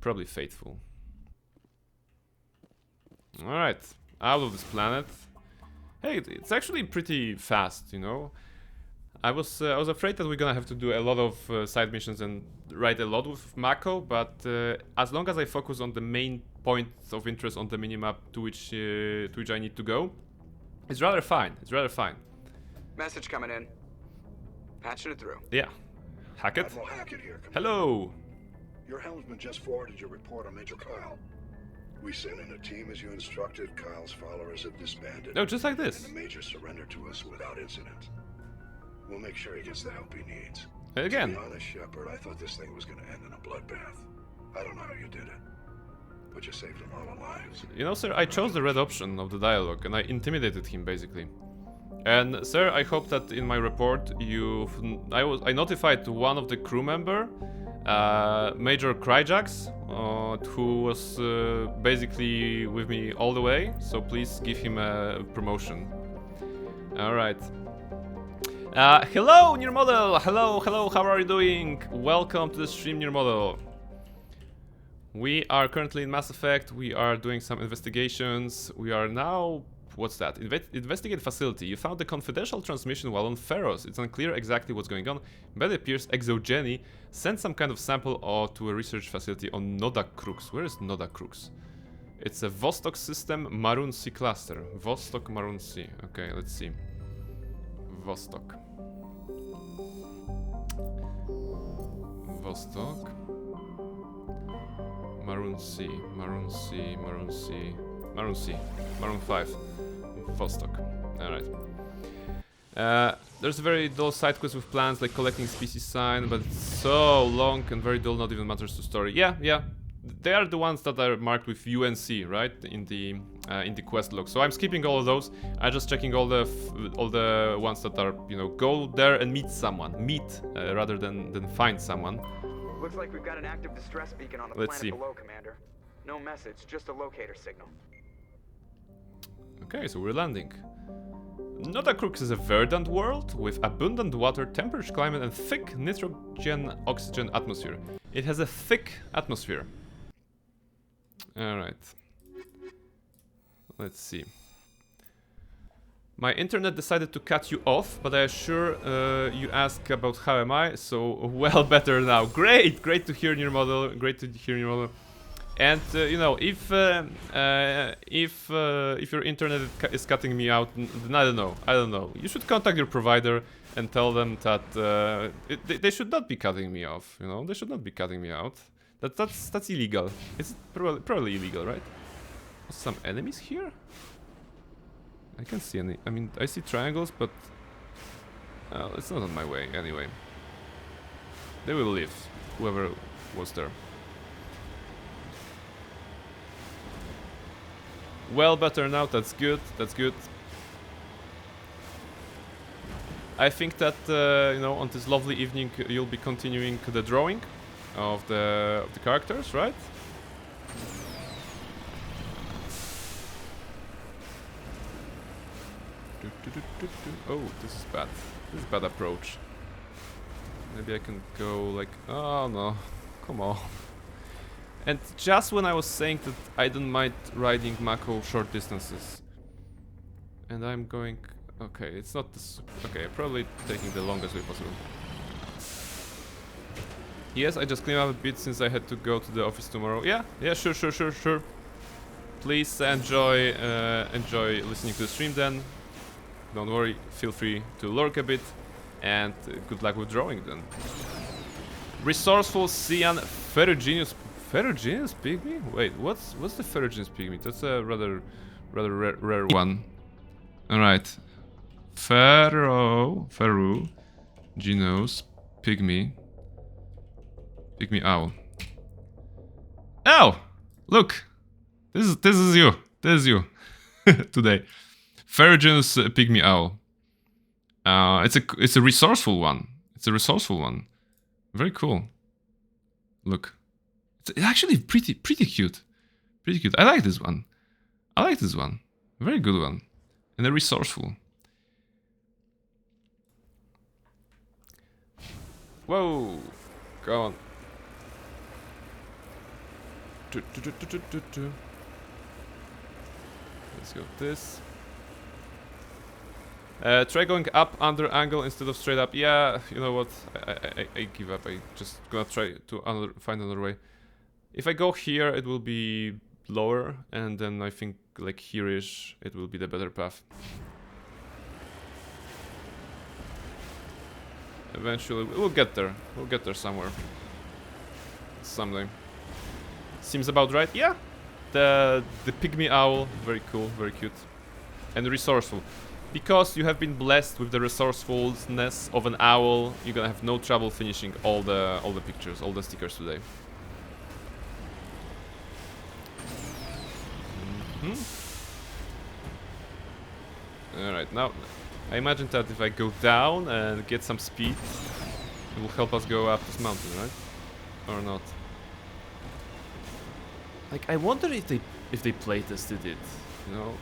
Probably faithful. Alright, out of this planet. Hey, it's actually pretty fast, you know. I was afraid that we're gonna have to do a lot of side missions and ride a lot with Mako, but as long as I focus on the main points of interest on the minimap to which I need to go, it's rather fine. It's rather fine. Message coming in. Patching it through. Yeah. Hackett? Admiral Hackett here. Commander. Hello. Your helmsman just forwarded your report on Major Kyle. We sent in a team as you instructed. Kyle's followers have disbanded. No, just like this. And the Major surrendered to us without incident. We'll make sure he gets the help he needs. Again. To be honest, Shepard, I thought this thing was going to end in a bloodbath. I don't know how you did it, but you saved a lot of lives. You know, sir, I chose the red option of the dialogue, and I intimidated him, basically. And, sir, I hope that in my report I notified one of the crew member, Major Kryjax, who was basically with me all the way, so please give him a promotion. Alright. Hello, Near Model! Hello, how are you doing? Welcome to the stream, Near Model. We are currently in Mass Effect, we are doing some investigations, we are now... What's that? Investigate facility. You found a confidential transmission while on Pharos. It's unclear exactly what's going on, but it appears Exogeny sent some kind of sample to a research facility on Noda Crux. Where is Noda Crux? It's a Vostok system Maroon C cluster. Vostok Maroon C. Okay, let's see. Vostok. Vostok. Maroon C. Maroon C. Maroon C. Maroon C. Maroon 5. Vostok. Alright. There's a very dull side quest with plans like collecting species sign, but it's so long and very dull, not even matters to story. Yeah. They are the ones that are marked with UNC, right? In the quest log. So I'm skipping all of those. I'm just checking all the ones that are, you know, go there and meet someone. Rather than find someone. Looks like we've got an active distress beacon on the planet below, Commander. No message, just a locator signal. Okay, so we're landing. Noda Crux is a verdant world with abundant water, temperate climate, and thick nitrogen-oxygen atmosphere. It has a thick atmosphere. Alright. Let's see. My internet decided to cut you off, but I assure you ask about how am I, so well better now. Great, great to hear your model, great to hear your model. And you know, if your internet is cutting me out, then I don't know. You should contact your provider and tell them that they should not be cutting me off. You know, they should not be cutting me out. That's illegal. It's probably illegal, right? Some enemies here? I can't see any. I mean, I see triangles, but it's not on my way anyway. They will leave, whoever was there. Well, better now. That's good. That's good. I think that you know, on this lovely evening, you'll be continuing the drawing of the characters, right? Oh, this is bad. This is bad approach. Maybe I can go like... Oh no, come on. And just when I was saying that I don't mind riding Mako short distances. And I'm going... Okay, it's not this... Okay, probably taking the longest way possible. Yes, I just cleaned up a bit since I had to go to the office tomorrow. Yeah, sure. Please enjoy listening to the stream then. Don't worry, feel free to lurk a bit. And good luck with drawing then. Resourceful Cyan Ferruginous... Ferruginous Pygmy? Wait, what's the Ferruginous Pygmy? That's a rather rare one. Alright. Ferruginous Pygmy. Pygmy Owl. Oh! Look! This is you. This is you. Today. Ferruginous Pygmy Owl. It's a resourceful one. It's a resourceful one. Very cool. Look. It's actually pretty cute. Pretty cute. I like this one. I like this one. Very good one. And a resourceful. Whoa! Go on. Let's go this. Try going up under angle instead of straight up. Yeah, you know what? I give up. I just gonna try to find another way. If I go here, it will be lower, and then I think like here-ish, it will be the better path. Eventually, we'll get there. We'll get there somewhere. Someday. Seems about right. Yeah. The Pygmy Owl, very cool, very cute, and resourceful. Because you have been blessed with the resourcefulness of an owl, you're gonna have no trouble finishing all the pictures, all the stickers today. Alright, now I imagine that if I go down and get some speed, it will help us go up this mountain, right? Or not? Like, I wonder if they playtested it, you know?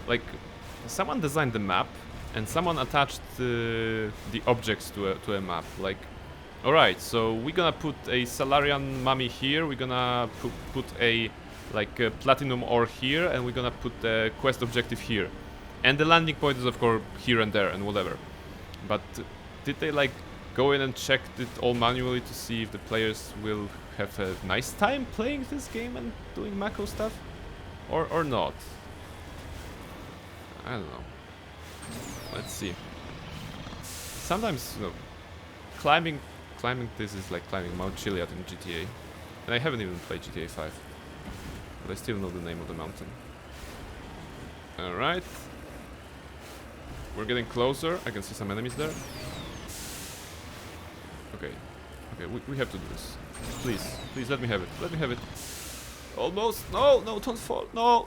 Like, someone designed the map and someone attached the objects to a map. Like, alright, so we're gonna put a Salarian mummy here, we're gonna put a platinum ore here, and we're gonna put the quest objective here. And the landing point is of course here and there and whatever. But did they like go in and check it all manually to see if the players will have a nice time playing this game and doing Mako stuff? Or not? I don't know. Let's see. Sometimes, you know, climbing this is like climbing Mount Chiliad in GTA. And I haven't even played GTA 5. But I still know the name of the mountain. Alright. We're getting closer. I can see some enemies there. Okay. Okay, we have to do this. Please let me have it. Let me have it. Almost. No, don't fall. No,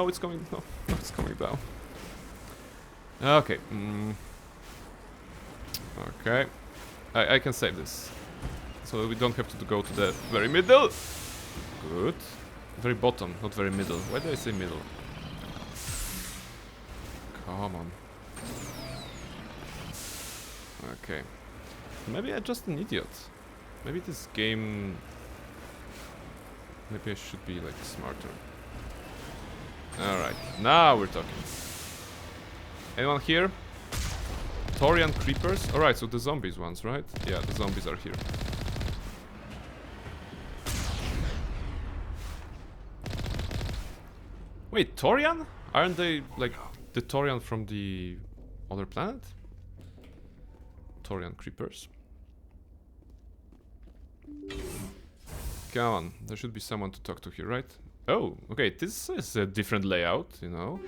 it's coming. No, it's coming down. Okay. Okay. I can save this. So we don't have to go to the very middle. Good. Very bottom, not very middle. Why did I say middle? Come on. Okay. Maybe I'm just an idiot. Maybe this game... Maybe I should be like smarter. Alright, now we're talking. Anyone here? Thorian creepers? Alright, so the zombies ones, right? Yeah, the zombies are here. Wait, Thorian? Aren't they like the Thorian from the other planet? Thorian creepers. Come on, there should be someone to talk to here, right? Oh, okay, this is a different layout, you know.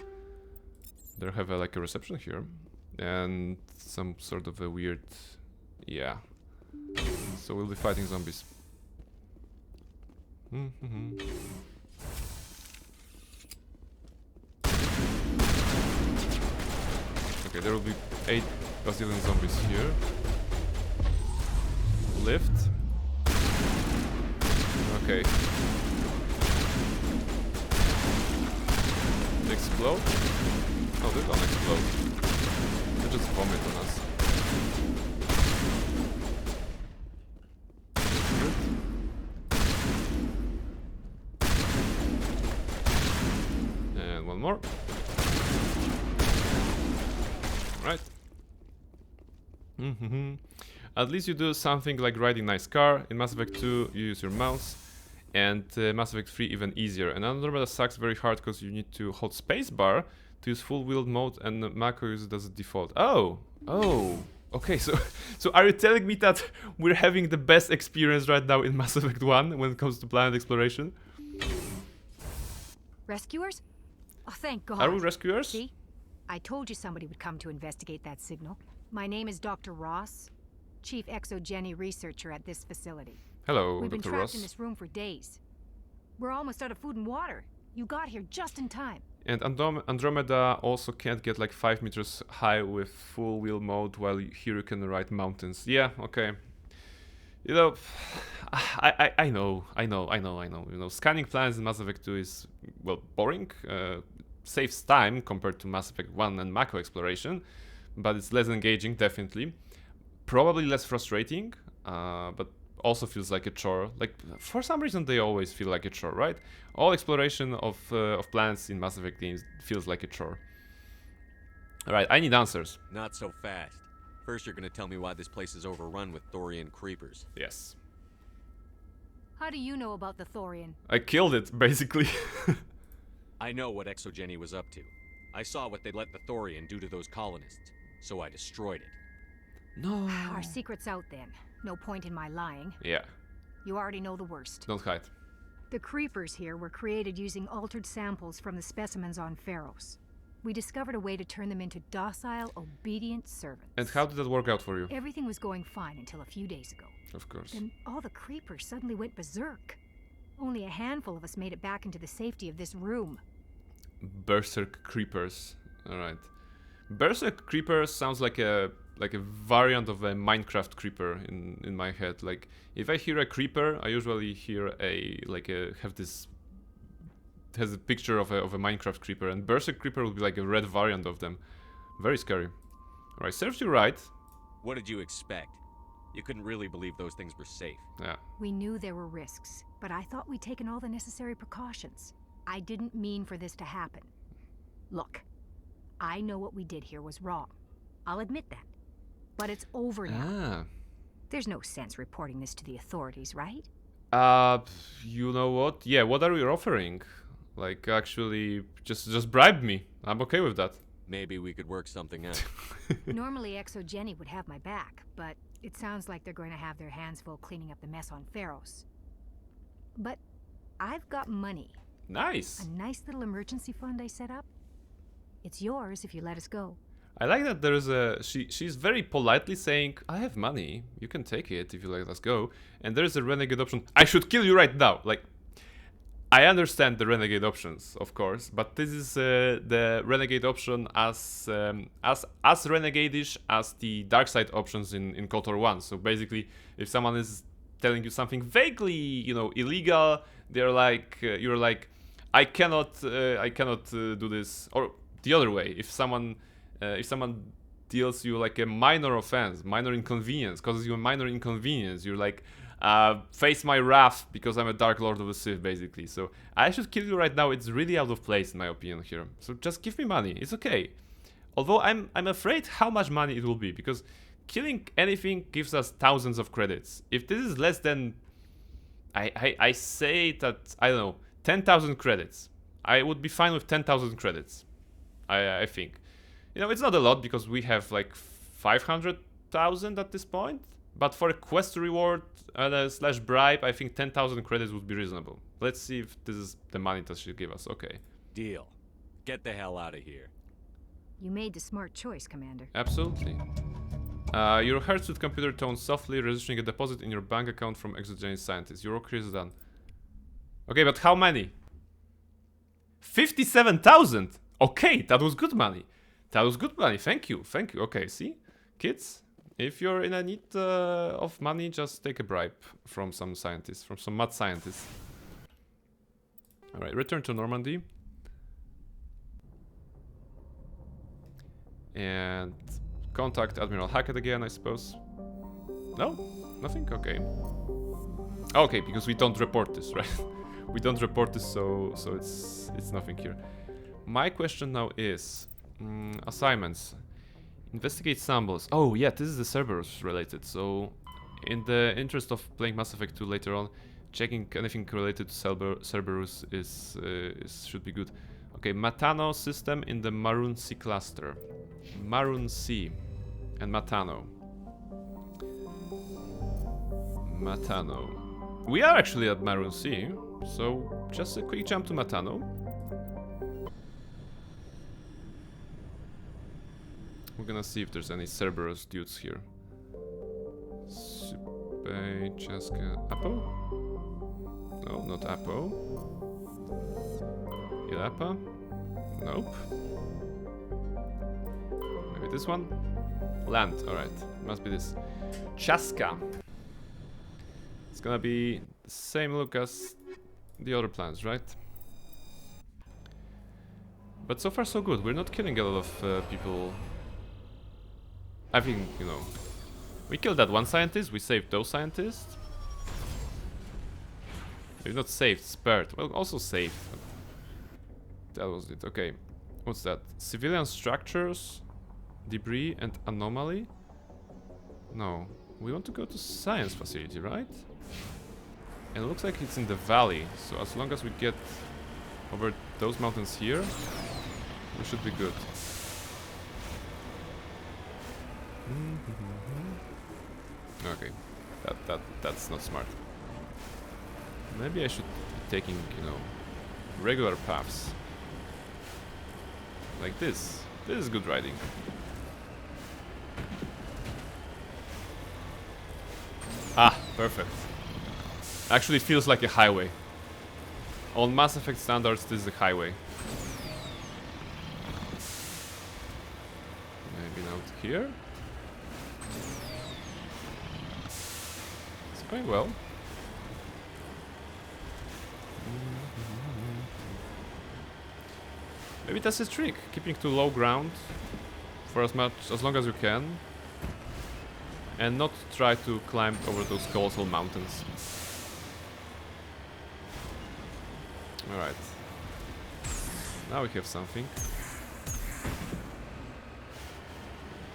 They have like a reception here. And some sort of a weird... yeah. So we'll be fighting zombies. Okay, there will be 8 Brazilian zombies here. Lift. Okay. They explode? Oh, they don't explode. They just vomit on us. Good. And one more. Right. At least you do something like riding a nice car. In Mass Effect 2 you use your mouse, and Mass Effect 3 even easier. And Andromeda sucks very hard because you need to hold spacebar to use full wheel mode, and Mako uses it as a default. Oh, okay. So are you telling me that we're having the best experience right now in Mass Effect 1 when it comes to planet exploration? Rescuers? Oh, thank God. Are we rescuers? See? I told you somebody would come to investigate that signal. My name is Dr. Ross, Chief Exogeny Researcher at this facility. Hello, We've been Dr. trapped Ross. in this room for days. We're almost out of food and water. You got here just in time. And Andromeda also can't get like 5 meters high with full wheel mode, while here you can ride mountains. Yeah, okay. You know, I know. You know, scanning planets in Mass Effect 2 is, well, boring. Saves time compared to Mass Effect 1 and Mako exploration, but it's less engaging, definitely. Probably less frustrating, but also feels like a chore. Like, for some reason they always feel like a chore, right? All exploration of planets in Mass Effect games feels like a chore. Alright, I need answers. Not so fast. First you're gonna tell me why this place is overrun with Thorian creepers. Yes. How do you know about the Thorian? I killed it, basically. I know what Exogeny was up to. I saw what they let the Thorian do to those colonists, so I destroyed it. No. Our secret's out then. No point in my lying. Yeah. You already know the worst. Don't hide. The creepers here were created using altered samples from the specimens on Pharos. We discovered a way to turn them into docile, obedient servants. And how did that work out for you? Everything was going fine until a few days ago. Of course. Then all the creepers suddenly went berserk. Only a handful of us made it back into the safety of this room. Berserk creepers. Alright. Berserk creepers sounds like a variant of a Minecraft creeper in my head. Like, if I hear a creeper, I usually hear has a picture of a Minecraft creeper, and Berserk creeper would be like a red variant of them. Very scary. Alright, serves you right. What did you expect? You couldn't really believe those things were safe. Yeah. We knew there were risks, but I thought we'd taken all the necessary precautions. I didn't mean for this to happen. Look, I know what we did here was wrong. I'll admit that. But it's over now. There's no sense reporting this to the authorities, right? You know what? Yeah, what are you offering? Like, actually, just bribe me. I'm okay with that. Maybe we could work something out. Normally Exogeny would have my back, but it sounds like they're going to have their hands full cleaning up the mess on Pharos. But I've got money. Nice. A nice little emergency fund I set up. It's yours if you let us go. I like that there is she's very politely saying, I have money, you can take it if you let us go. And there's a renegade option. I should kill you right now. Like, I understand the renegade options, of course, but this is the renegade option as renegade-ish as the dark side options in KOTOR 1. So basically, if someone is telling you something vaguely, you know, illegal, they're like, you're like, I cannot do this. Or the other way, if someone deals you like a minor offense, minor inconvenience, causes you a minor inconvenience, you're like, face my wrath because I'm a Dark Lord of the Sith, basically. So I should kill you right now. It's really out of place in my opinion here. So just give me money. It's okay. Although I'm afraid how much money it will be, because killing anything gives us thousands of credits. If this is less than, I say that, I don't know, 10,000 credits, I would be fine with 10,000 credits. I think, you know, it's not a lot because we have like 500,000 at this point. But for a quest reward slash bribe, I think 10,000 credits would be reasonable. Let's see if this is the money that she'll give us. Okay. Deal. Get the hell out of here. You made the smart choice, Commander. Absolutely. Your Heartsuit computer tones softly, registering a deposit in your bank account from exogenous scientists. Your work is done. Okay, but how many? 57,000! Okay, that was good money. That was good money. Thank you. Thank you. Okay, see? Kids, if you're in a need of money, just take a bribe from some scientists, from some mad scientists. Alright, return to Normandy. And contact Admiral Hackett again, I suppose. No? Nothing? Okay. Okay, because we don't report this, right? We don't report this, so it's nothing here. My question now is assignments. Investigate samples. Oh yeah, this is the Cerberus related. So in the interest of playing Mass Effect 2 later on, checking anything related to Cerberus should be good. Okay, Matano system in the Maroon Sea cluster. Maroon Sea and Matano. Matano. We are actually at Maroon Sea, so just a quick jump to Matano. We're gonna see if there's any Cerberus dudes here. Supe, Chaska, Apo? No, not Apo. Ilapa? Nope. Maybe this one? Land, alright. Must be this. Chaska. It's gonna be the same look as the other plants, right? But so far so good. We're not killing a lot of people. I think, you know, we killed that one scientist, we saved those scientists. Maybe not saved, spared. Well, also saved. That was it. Okay. What's that? Civilian structures, debris, and anomaly? No. We want to go to science facility, right? And it looks like it's in the valley. So as long as we get over those mountains here, we should be good. Okay. That's not smart. Maybe I should be taking, you know, regular paths. Like this. This is good riding. Ah, perfect. Actually feels like a highway. On Mass Effect standards, this is a highway. Maybe now to here. It's going well. Maybe that's his trick, keeping to low ground for as long as you can, and not try to climb over those colossal mountains. Alright. Now we have something.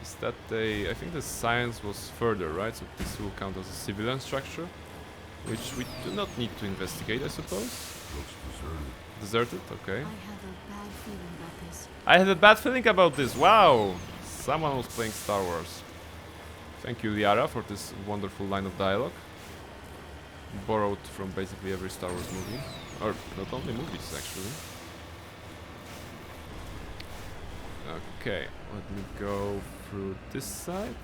Is that a... I think the science was further, right? So this will count as a civilian structure, which we do not need to investigate, I suppose. Looks deserted. Deserted? Okay. I have a bad feeling about this. I had a bad feeling about this. Wow! Someone was playing Star Wars. Thank you, Liara, for this wonderful line of dialogue. Borrowed from basically every Star Wars movie. Or not only movies, actually. Okay, let me go through this side.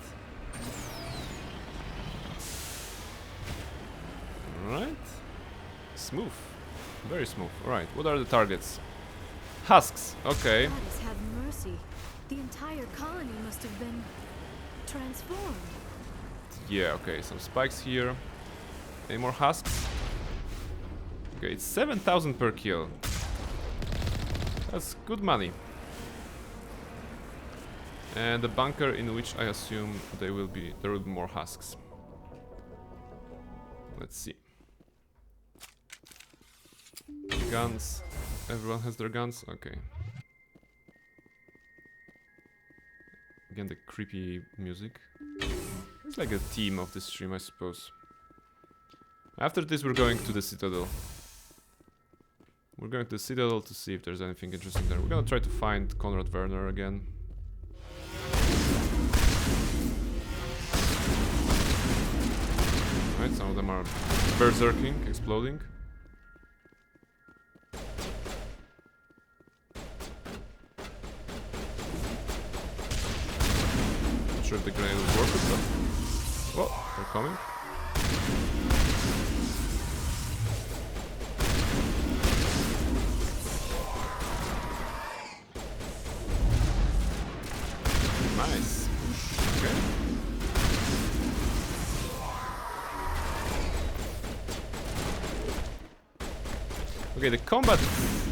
Alright. Smooth. Very smooth. Alright, what are the targets? Husks, okay. Goddess have mercy. The entire colony must have been transformed. Yeah, okay, some spikes here. Any more husks? Okay, it's 7,000 per kill. That's good money. And a bunker in which I assume there will be more husks. Let's see. Guns. Everyone has their guns? Okay. Again, the creepy music. It's like a theme of this stream, I suppose. After this, we're going to the Citadel. We're going to the Citadel to see if there's anything interesting there. We're gonna try to find Konrad Werner again. Right, some of them are berserking, exploding. Not sure if the grenade was worth it, but... Oh, they're coming. Nice. Okay. Okay, the combat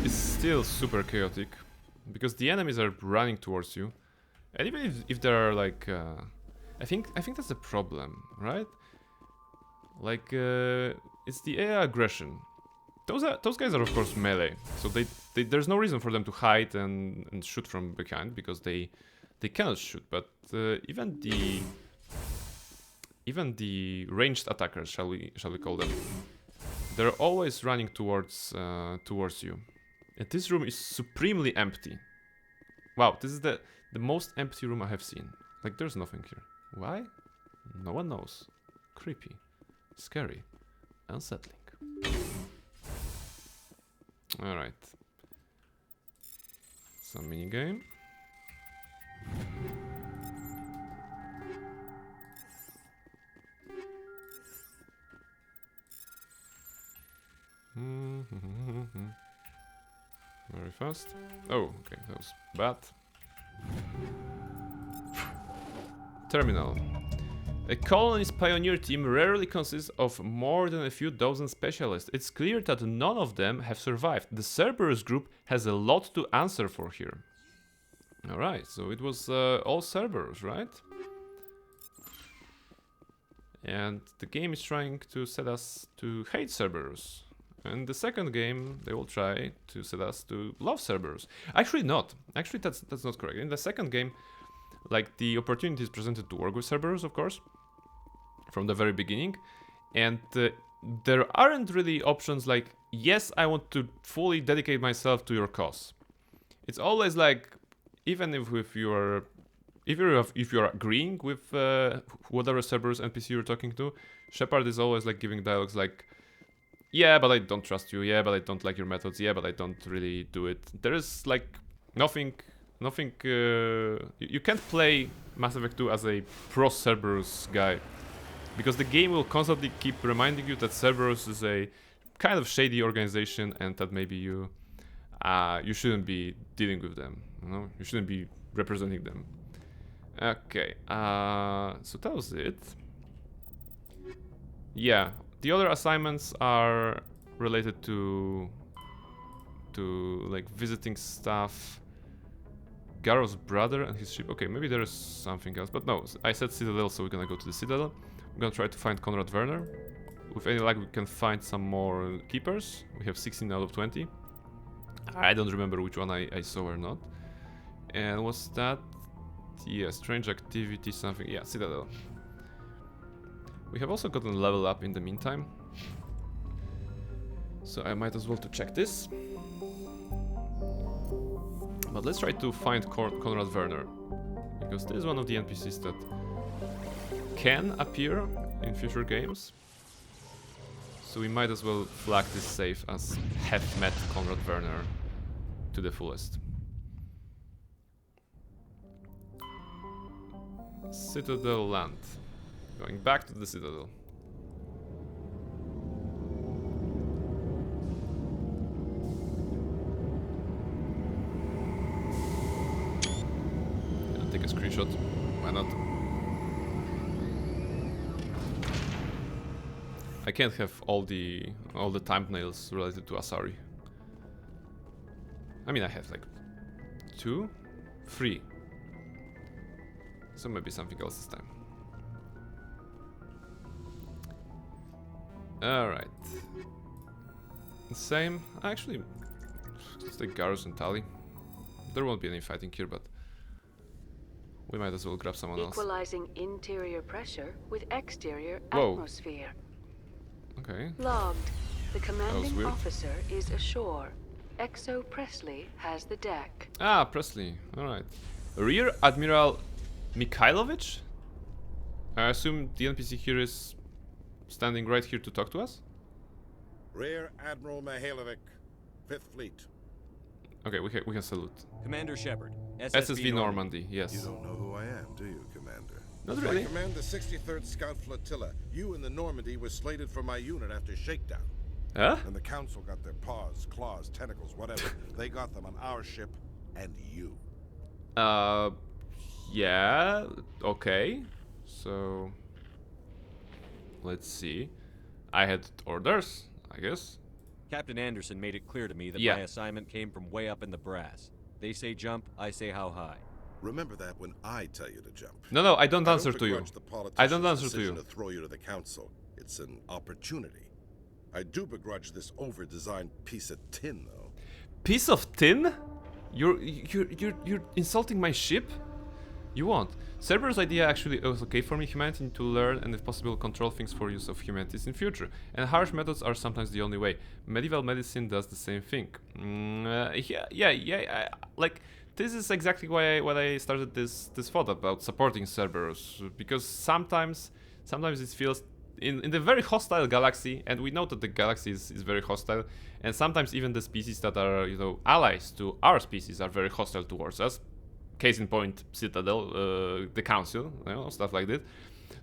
is still super chaotic because the enemies are running towards you, and even if there are like, I think that's the problem, right? Like, it's the AI aggression. Those guys are of course melee, so there's no reason for them to hide and shoot from behind because they cannot shoot. But even the ranged attackers, shall we call them? They're always running towards you. And this room is supremely empty. Wow, this is the most empty room I have seen. Like, there's nothing here. Why? No one knows. Creepy. Scary. Unsettling. Alright. Some minigame. Very fast. Oh, okay, that was bad. Terminal. A colony's pioneer team rarely consists of more than a few dozen specialists. It's clear that none of them have survived. The Cerberus group has a lot to answer for here. Alright, so it was all Cerberus, right? And the game is trying to set us to hate Cerberus. And the second game, they will try to set us to love Cerberus. Actually not. Actually, that's not correct. In the second game, like, the opportunity is presented to work with Cerberus, of course, from the very beginning. And there aren't really options like, yes, I want to fully dedicate myself to your cause. It's always like, even if you are agreeing with whatever Cerberus NPC you're talking to, Shepard is always like giving dialogues like, yeah, but I don't trust you. Yeah, but I don't like your methods. Yeah, but I don't really do it. There is like nothing. You can't play Mass Effect 2 as a pro-Cerberus guy, because the game will constantly keep reminding you that Cerberus is a kind of shady organization and that maybe you shouldn't be dealing with them. You know, you shouldn't be representing them. Okay, so that was it. Yeah, the other assignments are related to like visiting stuff. Garrow's brother and his ship. Okay, maybe there is something else, but no. I said Citadel, so we're gonna go to the Citadel. We're gonna try to find Konrad Werner. With any luck, we can find some more keepers. We have 16 out of 20. I don't remember which one I saw or not. And what's that? Yeah, strange activity, something. Yeah, Citadel. We have also gotten level up in the meantime, so I might as well to check this. But let's try to find Konrad Werner, because this is one of the NPCs that can appear in future games. So we might as well flag this save as have met Konrad Werner to the fullest. Citadel land. Going back to the Citadel. I'll take a screenshot. Why not? I can't have all the thumbnails related to Asari. I mean, I have like 2, 3. So maybe something else this time. Alright. Same. Actually, let's take Garrus and Tali. There won't be any fighting here, but We might as well grab someone else. Equalizing interior pressure with exterior Whoa. atmosphere. Okay. Logged. The commanding weird. officer is ashore. Exo Presley has the deck. Ah, Presley. Alright. Rear Admiral Mikhailovich? I assume the NPC here is standing right here to talk to us? Rear Admiral Mihailovic, 5th Fleet. Okay, we can salute. Commander Shepard, SSV Normandy, yes. You don't know who I am, do you, Commander? Not really. I command the 63rd Scout Flotilla. You and the Normandy were slated for my unit after shakedown. Huh? And the Council got their paws, claws, tentacles, whatever. They got them on our ship and you. Yeah, okay. So, let's see. I had orders, I guess. Captain Anderson made it clear to me that Yeah. my assignment came from way up in the brass. They say jump, I say how high. Remember that when I tell you to jump. No, I don't answer to you. begrudge the I don't politician's answer to decision you. to throw you to the Council. It's an opportunity. I do begrudge this over-designed piece of tin, though. Piece of tin? You're insulting my ship? You won't. Cerberus' idea actually was okay for me. Humanity need to learn and if possible control things for use of humanities in future. And harsh methods are sometimes the only way. Medieval medicine does the same thing. Like, this is exactly why I started this thought about supporting Cerberus. Because sometimes it feels in the very hostile galaxy, and we know that the galaxy is very hostile, and sometimes even the species that are, you know, allies to our species are very hostile towards us. Case in point, Citadel, the Council, you know, stuff like that.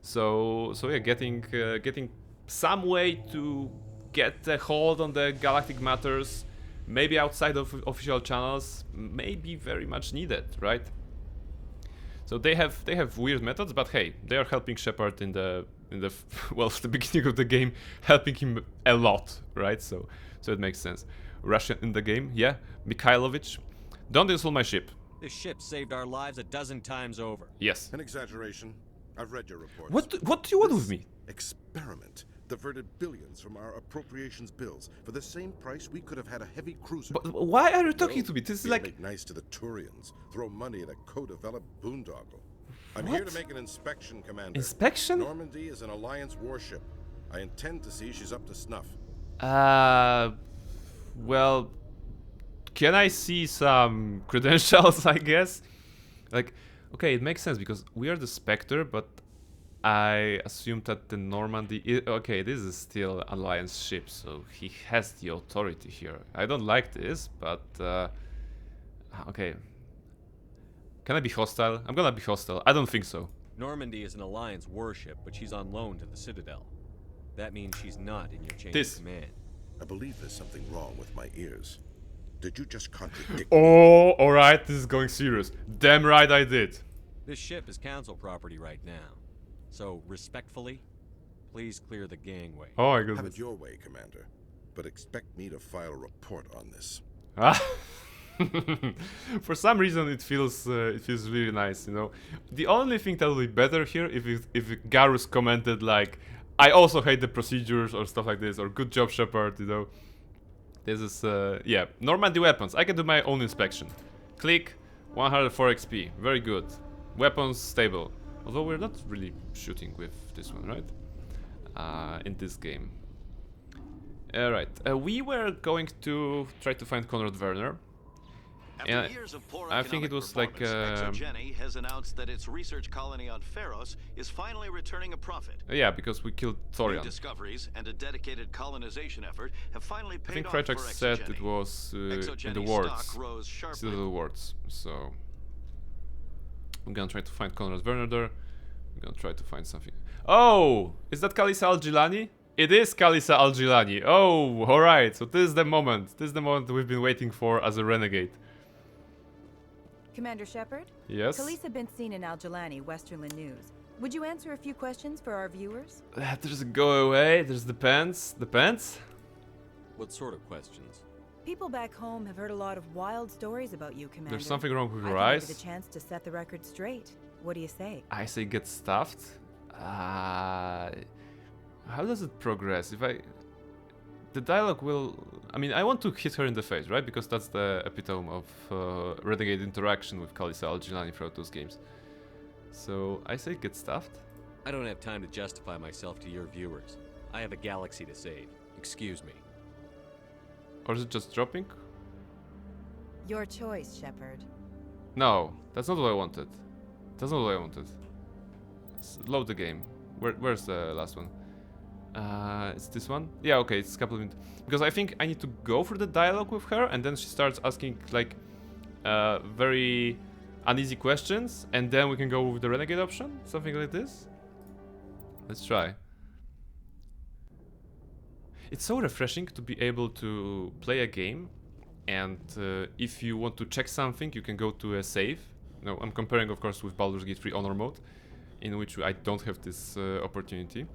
So yeah, getting some way to get a hold on the galactic matters, maybe outside of official channels, may be very much needed, right? So they have weird methods, but hey, they are helping Shepard in the well, the beginning of the game, helping him a lot, right? So it makes sense. Russian in the game, yeah. Mikhailovich, don't insult my ship. This ship saved our lives a dozen times over. Yes. An exaggeration. I've read your reports. What do you want with me? Experiment diverted billions from our appropriations bills. For the same price, we could have had a heavy cruiser. But why are you talking to me? This is like... Make nice to the Turians. Throw money at a co-developed boondoggle. I'm here to make an inspection, Commander. Inspection? Normandy is an Alliance warship. I intend to see she's up to snuff. Well, can I see some credentials, I guess? Like, okay, it makes sense because we are the Spectre, but I assume that the Normandy... okay, this is still Alliance ship, so he has the authority here. I don't like this, but... okay. Can I be hostile? I'm gonna be hostile. I don't think so. Normandy is an Alliance warship, but she's on loan to the Citadel. That means she's not in your chain of command. I believe there's something wrong with my ears. Did you just contradict Oh, alright, this is going serious. Damn right I did. This ship is Council property right now. So, respectfully, please clear the gangway. Oh my goodness. Have it your way, Commander. But expect me to file a report on this. For some reason it feels really nice, you know. The only thing that would be better here if Garrus commented like, I also hate the procedures or stuff like this, or good job Shepard, you know. This is yeah, Normandy weapons. I can do my own inspection. Click, 104 XP, very good. Weapons stable. Although we're not really shooting with this one, right? In this game. Alright, we were going to try to find Konrad Werner. After years of poor I think it was like ExoGeni has announced that its research colony on Pharos is finally returning a profit. Yeah, because we killed Thorian. New discoveries and a dedicated colonization effort have finally paid I think off Krychak for said ExoGeni. it was in the ExoGeni's wards. stock rose sharply. Citadel wards. So I'm gonna try to find Konrad Werner there. I'm gonna try to find something. Oh, is that Kalisa Al-Jilani? It is Kalisa Al-Jilani. Oh, alright. So this is the moment. This is the moment we've been waiting for as a renegade. Commander Shepard? Yes? Kalisa Benzine and Al-Jilani, Westerland News. Would you answer a few questions for our viewers? There's a go away, there's Depends. Depends? What sort of questions? People back home have heard a lot of wild stories about you, Commander. There's something wrong with your I eyes. think I get a chance to set the record straight. What do you say? I say get stuffed. How does it progress? If the dialogue will... I mean, I want to hit her in the face, right? Because that's the epitome of renegade interaction with Kalisa Al-Jilani throughout those games. So I say get stuffed. I don't have time to justify myself to your viewers. I have a galaxy to save. Excuse me. Or is it just dropping? Your choice, Shepard. No, that's not what I wanted. That's not what I wanted. Load the game. Where's the last one? It's this one? Yeah, okay, it's a couple of minutes. Because I think I need to go through the dialogue with her, and then she starts asking, like, very uneasy questions, and then we can go with the Renegade option? Something like this? Let's try. It's so refreshing to be able to play a game, and if you want to check something, you can go to a save. No, I'm comparing, of course, with Baldur's Gate 3 Honor mode, in which I don't have this opportunity.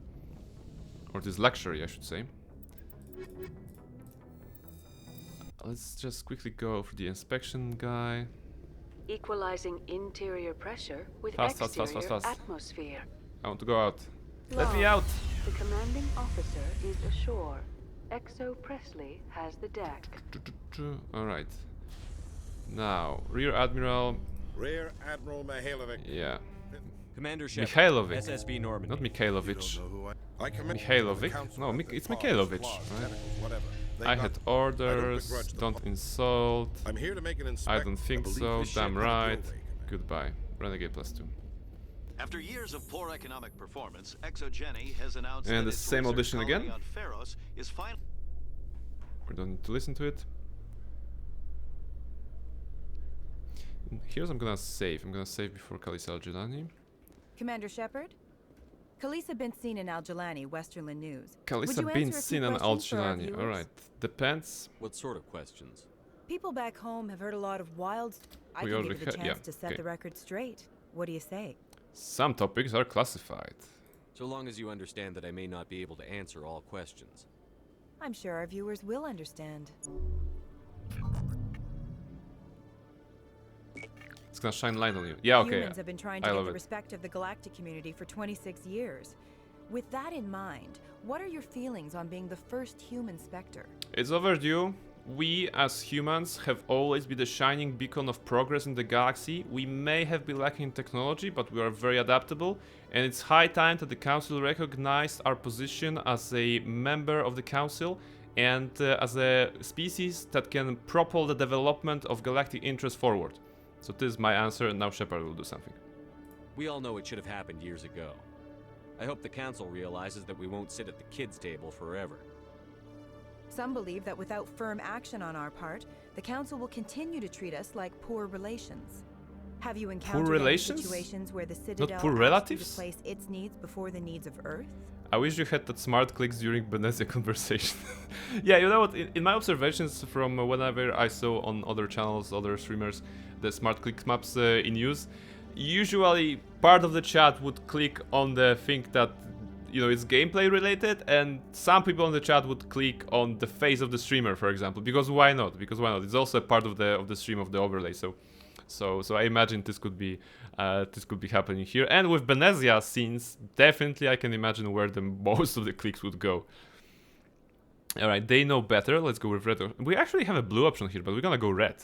Or this luxury, I should say. Let's just quickly go for the inspection guy. Equalizing interior pressure with Fast. atmosphere. I want to go out. Let me out! The commanding officer is ashore. Exo Presley has the deck. Alright. Now, Rear Admiral... Rear Admiral Mihailovic. Yeah. Commander Shepard, Mikhailovic. SSV Normandy. Not Mikhailovich. Mikhailovic? No, it's Mikhailovich. Right? I had orders. Don't insult. I'm here to make an I don't think so. Damn right. Goodbye. Renegade +2. After years of poor economic performance, Exogeny has announced and that the its same research audition colony again. on Feros is finally. We don't need to listen to it. Here's I'm gonna save. I'm gonna save before Khalisah Al-Jilani. Commander Shepard? Khalisah bin seen in Al-Jilani, Westerland News. Khalisah bin seen in Al-Jilani. Alright. Depends. What sort of questions? People back home have heard a lot of wild... I can give it a chance to set the record straight. What do you say? Some topics are classified. So long as you understand that I may not be able to answer all questions. I'm sure our viewers will understand. It's gonna shine light on you. Yeah, okay. Humans have been trying to get the respect of the galactic community for 26 years. With that in mind, what are your feelings on being the first human Spectre? It's overdue. We, as humans, have always been the shining beacon of progress in the galaxy. We may have been lacking in technology, but we are very adaptable, and it's high time that the Council recognized our position as a member of the Council and as a species that can propel the development of galactic interests forward. So this is my answer, and now Shepard will do something. We all know it should have happened years ago. I hope the Council realizes that we won't sit at the kids' table forever. Some believe that without firm action on our part, the Council will continue to treat us like poor relations. Have you encountered any situations where the Citadel asks you to place its needs before the needs of Earth? I wish you had that smart clicks during Benezia conversation. Yeah, you know what, in my observations from whenever I saw on other channels, other streamers, the smart click maps in use, usually part of the chat would click on the thing that, you know, it's gameplay related, and some people on the chat would click on the face of the streamer, for example, because why not? Because why not? It's also a part of the stream of the overlay, so I imagine this could be happening here. And with Benezia scenes, definitely I can imagine where the most of the clicks would go. All right, they know better. Let's go with red. We actually have a blue option here, but we're gonna go red.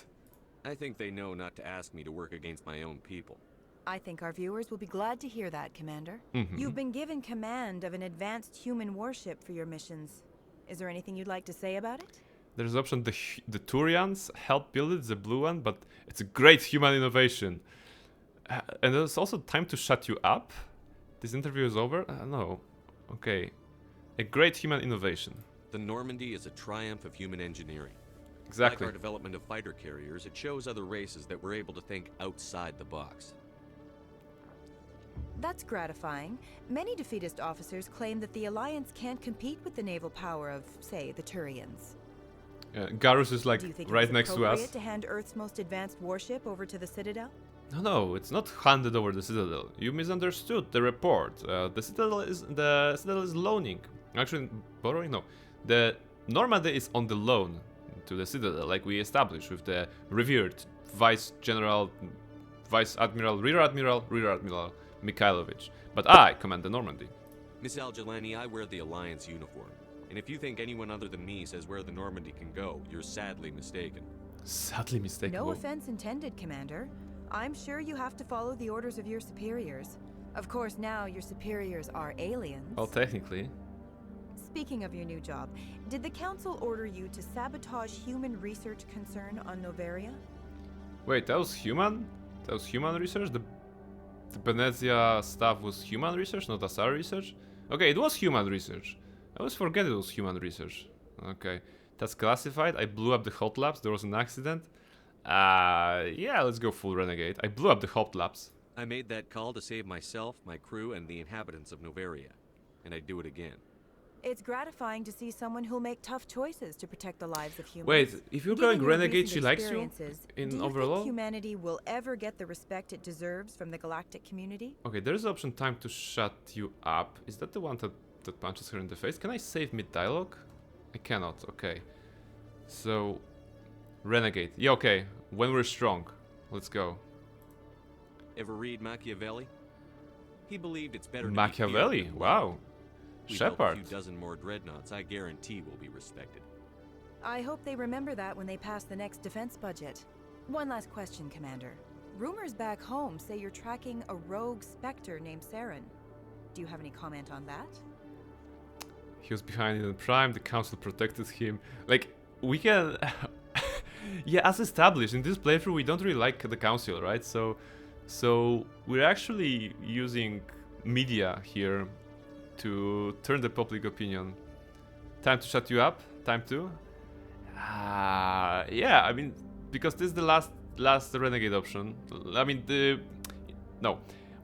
I think they know not to ask me to work against my own people. I think our viewers will be glad to hear that, Commander. You've been given command of an advanced human warship for your missions. Is there anything you'd like to say about it? There's an option, the Turians help build it, the blue one, but it's a great human innovation. And there's also time to shut you up. This interview is over? No. Okay. A great human innovation. The Normandy is a triumph of human engineering. Exactly. Like our development of fighter carriers, it shows other races that we're able to think outside the box. That's gratifying. Many defeatist officers claim that the Alliance can't compete with the naval power of, say, the Turians. Garrus is like right next to us. Do you think it's appropriate to hand Earth's most advanced warship over to the Citadel? No, it's not handed over the Citadel. You misunderstood the report. The Citadel is loaning. Actually, borrowing? No. The Normandy is on the loan to the Citadel, like we established with the revered Vice Admiral, Rear Admiral Mikhailovich. But I command the Normandy. Miss Al-Jilani, I wear the Alliance uniform. And if you think anyone other than me says where the Normandy can go, you're sadly mistaken. Sadly mistaken? No offense intended, Commander. I'm sure you have to follow the orders of your superiors. Of course, now your superiors are aliens. Well, technically. Speaking of your new job, did the Council order you to sabotage human research concern on Noveria? Wait, that was human? That was human research? The Benezia stuff was human research, not Asari research? Okay, it was human research. I always forget it was human research. Okay, that's classified. I blew up the hot labs. There was an accident. Yeah, let's go full renegade. I blew up the hot labs. I made that call to save myself, my crew, and the inhabitants of Noveria. And I'd do it again. It's gratifying to see someone who'll make tough choices to protect the lives of humans. Wait, if you're going renegade, she likes you in do you overall? think humanity will ever get the respect it deserves from the galactic community? Okay, there's the option time to shut you up. Is that the one that punches her in the face? Can I save mid-dialogue? I cannot, okay. So, renegade. Yeah, okay. When we're strong. Let's go. Ever read Machiavelli? He believed it's better to Machiavelli, be feared than wow. loved. We Shepard. built a few dozen more dreadnoughts I guarantee will be respected. I hope they remember that when they pass the next defense budget. One last question, Commander. Rumors back home say you're tracking a rogue Spectre named Saren. Do you have any comment on that? He was behind in the Prime, the Council protected him. Like, we can... yeah, as established, in this playthrough we don't really like the Council, right? So we're actually using media here to turn the public opinion. Time to shut you up? Time to? Yeah, I mean, because this is the last renegade option. I mean, no,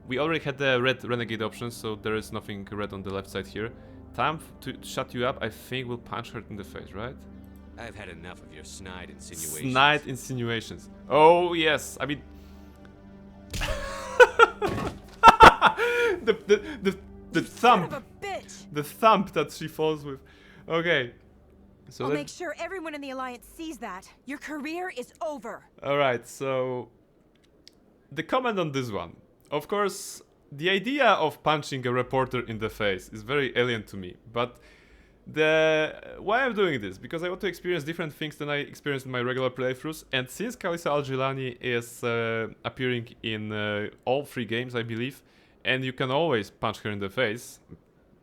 we already had the red renegade option, so there is nothing red on the left side here. Time to shut you up. I think we'll punch her in the face, right? I've had enough of your snide insinuations. Snide insinuations. Oh yes, I mean, the thump, the thump that she falls with. Okay, so I'll make sure everyone in the Alliance sees that. Your career is over. All right, so the comment on this one. Of course, the idea of punching a reporter in the face is very alien to me, but why I'm doing this, because I want to experience different things than I experienced in my regular playthroughs, and since Kalisa Al-Jilani is appearing in all 3 games, I believe, and you can always punch her in the face,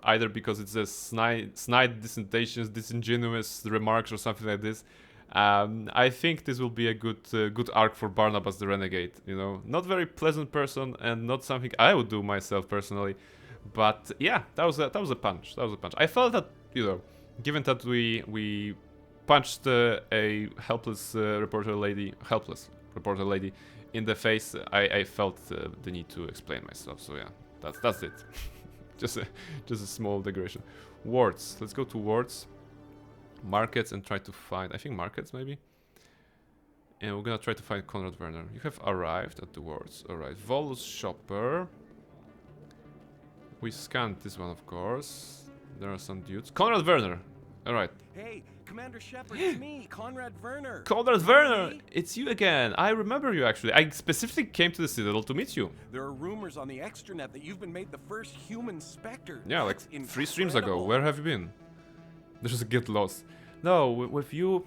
either because it's a snide dissertations, disingenuous remarks or something like this. I think this will be a good arc for Barnabas the Renegade, you know. Not very pleasant person and not something I would do myself personally. But yeah, that was a punch. That was a punch. I felt that, you know, given that we punched a helpless reporter lady in the face, I felt the need to explain myself. So yeah, that's it. just a small digression. Wards. Let's go to wards. Markets and try to find, I think markets maybe. And we're gonna try to find Conrad Werner. You have arrived at the wards. Alright, Volus Shopper. We scanned this one, of course. There are some dudes. Conrad Werner! Alright. Hey, Commander Shepard, it's me, Conrad Werner. Conrad Werner! It's you again. I remember you actually. I specifically came to the Citadel to meet you. There are rumors on the extranet that you've been made the first human Spectre. Yeah, like 3 streams ago. Where have you been? There's a get lost. No, with you,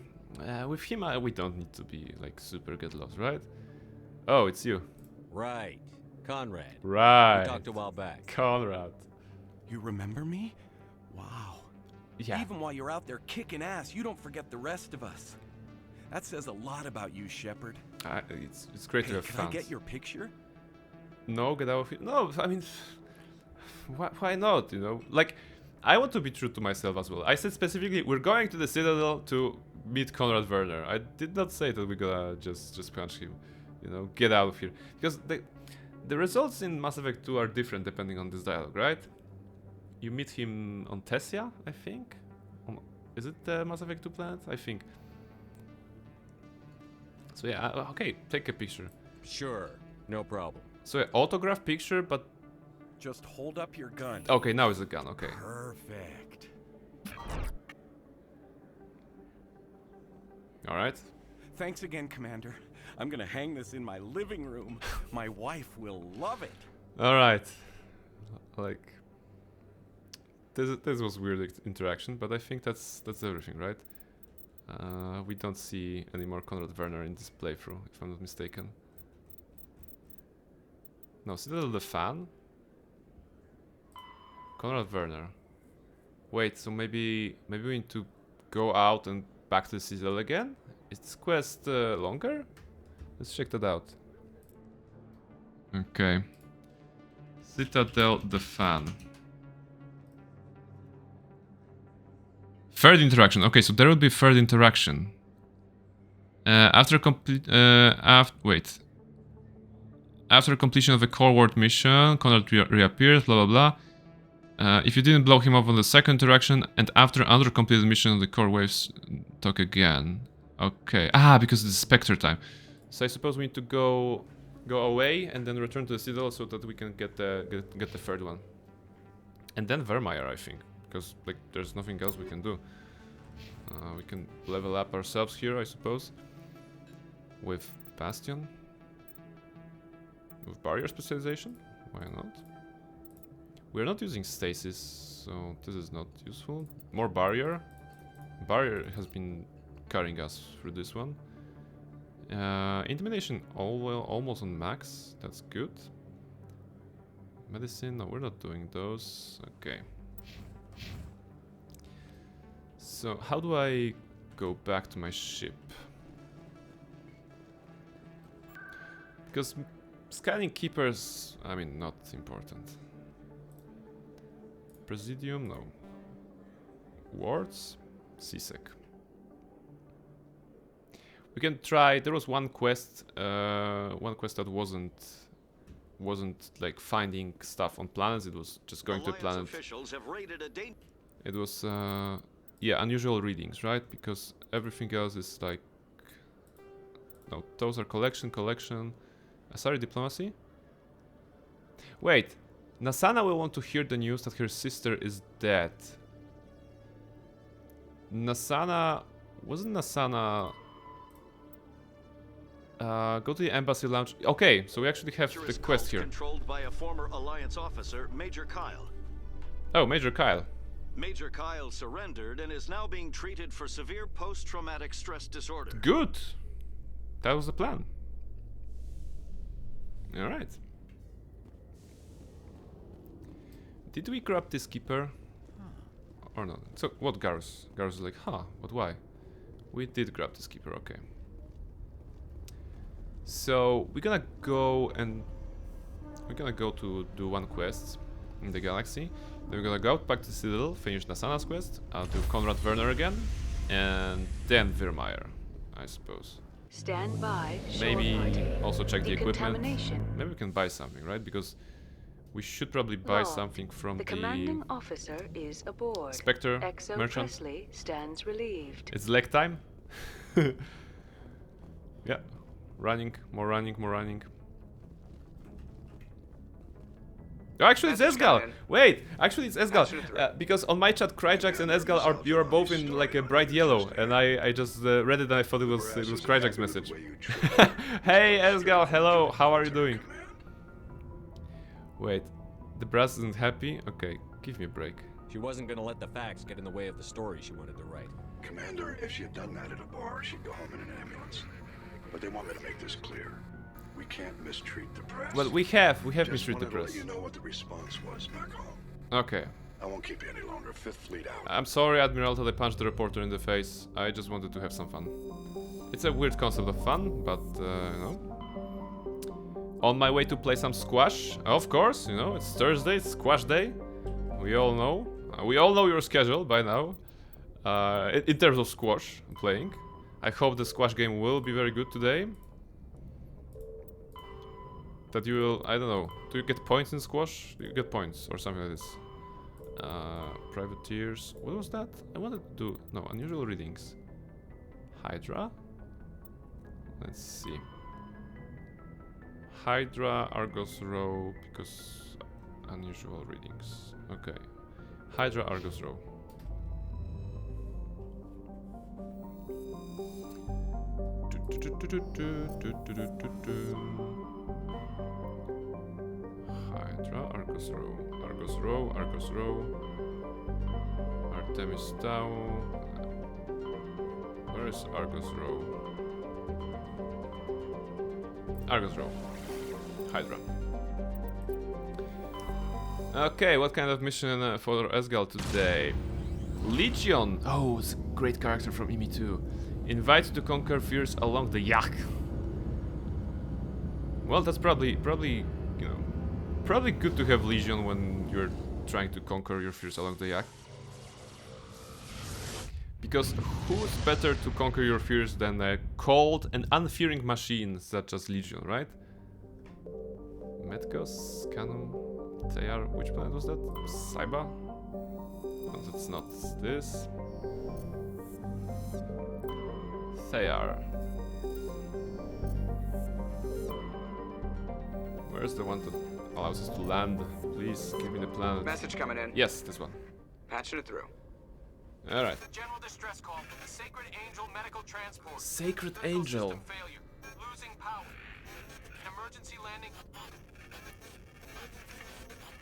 with him, we don't need to be like super get lost, right? Oh, it's you. Right, Conrad. Right. We talked a while back. Conrad. You remember me? Wow. Yeah. Even while you're out there kicking ass, you don't forget the rest of us. That says a lot about you, Shepard. It's great to have fans. Can I get your picture? No, get out of here. No, I mean, why not? You know, like. I want to be true to myself as well. I said specifically, we're going to the Citadel to meet Conrad Werner. I did not say that we're gonna just punch him. You know, get out of here. Because the results in Mass Effect 2 are different depending on this dialogue, right? You meet him on Tessia, I think? Is it the Mass Effect 2 planet? I think. So yeah, okay, take a picture. Sure, no problem. So yeah, autograph picture, but... Just hold up your gun. Okay, now it's a gun, okay. Perfect. Alright. Thanks again, Commander. I'm gonna hang this in my living room. My wife will love it. Alright. Like... This was weird interaction, but I think that's everything, right? We don't see any more Conrad Werner in this playthrough, if I'm not mistaken. No, Citadel the Fan. Konrad Werner. Wait, so maybe we need to go out and back to the Citadel again? Is this quest longer? Let's check that out. Okay. Citadel the Fan. Third interaction. Okay, so there will be third interaction. After completion of a core world mission, Konrad reappears, blah blah blah. If you didn't blow him up on the second interaction, and after another completed mission, the core waves talk again. Okay. Ah, because it's Spectre time. So I suppose we need to go away and then return to the Citadel so that we can get the third one. And then Vermeer, I think, because like there's nothing else we can do. We can level up ourselves here, I suppose, with Bastion, with barrier specialization. Why not? We're not using stasis, so this is not useful. More barrier. Barrier has been carrying us through this one. Intimidation almost on max. That's good. Medicine, no, we're not doing those. Okay. So how do I go back to my ship? Because scanning keepers, I mean, not important. Presidium, no. Wards, CSEC. We can try. There was one quest that wasn't like finding stuff on planets. It was just going to a planet. It was yeah, unusual readings, right? Because everything else is like, no, those are collection. Sorry, diplomacy. Wait, Nasana will want to hear the news that her sister is dead. Wasn't Nasana? Go to the embassy lounge. Okay, so we actually have the quest here. Controlled by a former Alliance officer, Major Kyle. Oh, Major Kyle. Major Kyle surrendered and is now being treated for severe post-traumatic stress disorder. Good. That was the plan. All right. Did we grab this keeper? Or not? So what, Garrus? Garrus is like, huh? But why? We did grab this keeper. Okay. So we're gonna go to do one quest in the galaxy. Then we're gonna go back to Citadel, finish Nasana's quest, do Konrad Werner again, and then Vermeer, I suppose. Stand by. Maybe also check the equipment. Maybe we can buy something, right? Because we should probably buy something from the commanding officer is aboard. Spectre Exo merchant. Presley stands relieved. It's leg time. Yeah. Running, more running. Oh, actually, it's Ezgal. Wait, actually, it's Ezgal. Because on my chat, Kryjax and Ezgal you are both in like a bright yellow, and I just read it and I thought it was Kryjax's message. Hey, Ezgal, hello. How are you doing? Wait, the brass isn't happy. Okay, give me a break. She wasn't gonna let the facts get in the way of the story she wanted to write. Commander, if she had done that at a bar, she'd go home in an ambulance. But they want me to make this clear. We can't mistreat the press. Well, we have mistreated the press. Just wanted to let you know what the response was back home. Okay. I won't keep you any longer. Fifth Fleet out. I'm sorry, Admiral, that I punched the reporter in the face. I just wanted to have some fun. It's a weird concept of fun, but you know. On my way to play some squash, of course. You know, it's Thursday, it's squash day. We all know. We all know your schedule by now. In terms of squash playing. I hope the squash game will be very good today. That you will, I don't know, do you get points in squash? Do you get points or something like this? Privateers, what was that? I wanted to do, no, unusual readings. Hydra? Let's see. Hydra, Argos Row, because unusual readings. Okay. Hydra, Argos Row. Hydra, Argos Row. Artemis Tau. Where is Argos Row? Argos Row. Hydra. Okay, what kind of mission for Ezgal today? Legion! Oh, it's a great character from EME 2. Invite to conquer fears along the Yak. Well, that's probably, you know, probably good to have Legion when you're trying to conquer your fears along the Yak. Because who's better to conquer your fears than a cold and unfearing machine such as Legion, right? Metkos, Canum, Teyar, which planet was that? Saiba? No, that's not this. Teyar. Where's the one that allows us to land? Please give me the planet. Message coming in. Yes, this one. Patching it through. Alright. General distress call from the Sacred Angel Medical Transport. Sacred Angel. Failure. Losing power. An emergency landing.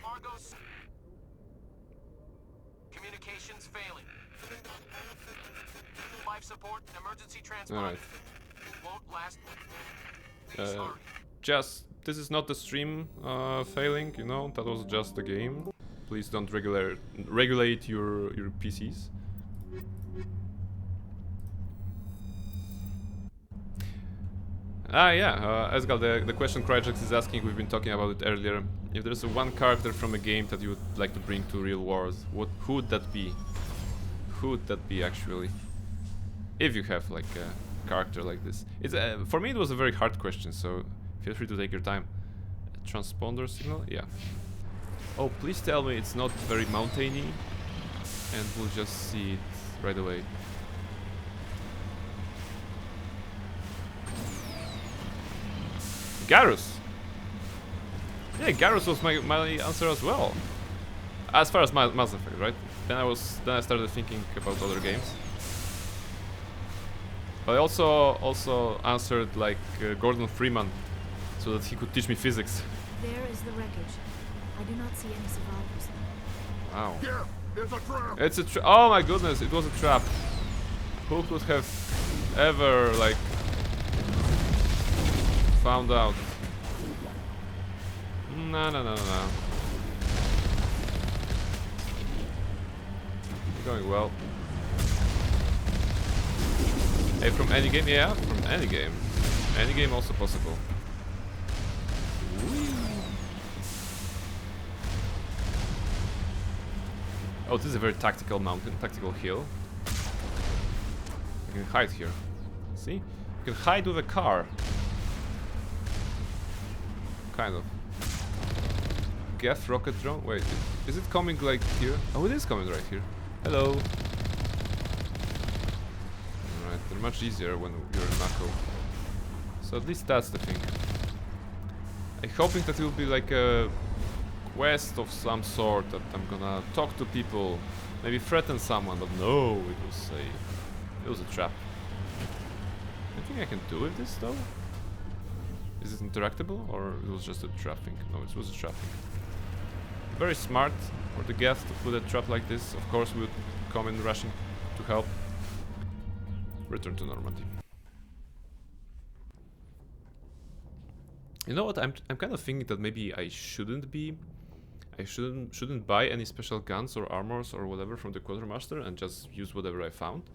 Argos. Communications failing. Life support. Emergency transport. Alright. Won't last. Just, this is not the stream failing, you know, that was just the game. Please don't regulate your PCs. Ezgal, the question Cryjax is asking, we've been talking about it earlier. If there's one character from a game that you would like to bring to real wars, who would that be? Who would that be, actually? If you have, like, a character like this. It's for me, it was a very hard question, so feel free to take your time. Transponder signal? Yeah. Oh, please tell me it's not very mountainy, and we'll just see it right away. Garrus! Yeah, Garrus was my answer as well. As far as Mass Effect, right? Then I started thinking about other games. But I also answered like Gordon Freeman, so that he could teach me physics. There is the wreckage. I do not see any survivors. Wow. Yeah, it's a trap. It's a trap. Oh my goodness, it was a trap. Who could have ever like found out? No. Going well. Hey, from any game? Yeah, from any game. Any game also possible. Oh, this is a very tactical mountain, tactical hill. You can hide here. See? You can hide with a car. Kind of. Geth rocket drone? Wait, is it coming like here? Oh, it is coming right here. Hello. Alright, they're much easier when you're in Mako. So at least that's the thing. I'm hoping that it will be like a quest of some sort, that I'm gonna talk to people, maybe threaten someone, but no, it was a trap. Anything I can do with this though? Is it interactable, or it was just a trap thing? No, it was a trap thing. Very smart for the Geth to put a trap like this. Of course we would come in rushing to help. Return to Normandy. You know what? I'm kind of thinking that maybe I shouldn't buy any special guns or armors or whatever from the Quartermaster and just use whatever I found,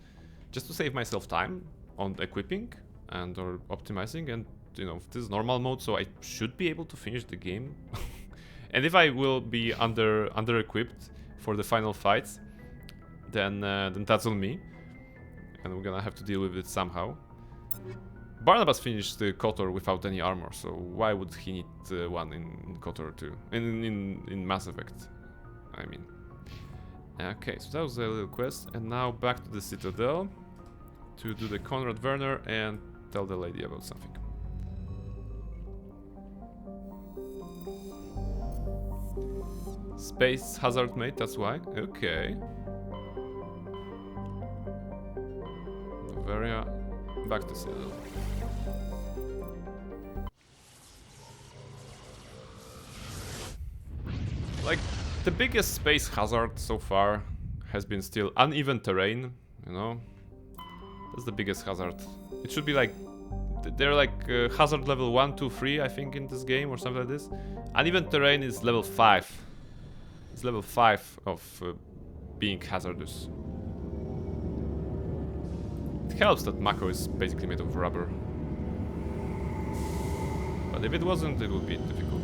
just to save myself time on equipping and or optimizing. And you know, this is normal mode, so I should be able to finish the game. And if I will be under equipped for the final fights, then that's on me, and we're gonna have to deal with it somehow. Barnabas finished KOTOR without any armor, so why would he need one in KOTOR too? In Mass Effect, I mean. Okay, so that was a little quest, and now back to the Citadel to do the Conrad Werner and tell the lady about something. Space hazard mate, that's why. Okay. Bavaria, back to Citadel. Like, the biggest space hazard so far has been still uneven terrain, you know? That's the biggest hazard. It should be like, they're like hazard level 1, 2, 3, I think, in this game, or something like this. Uneven terrain is level 5. It's level 5 of being hazardous. It helps that Mako is basically made of rubber. But if it wasn't, it would be difficult.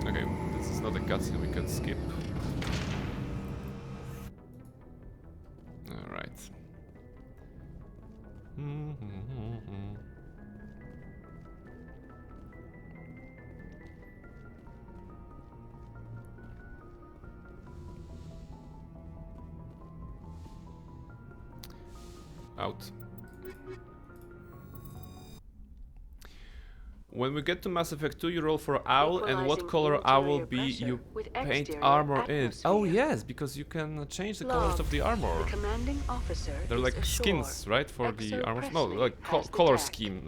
Okay, this is not a cutscene we can skip. Alright. Out. When we get to Mass Effect 2, you roll for Owl, and what color Owl will be you paint armor in it. Oh yes, because you can change the colors of the armor. The commanding officer They're like skins, right, for the armor? No, like color scheme.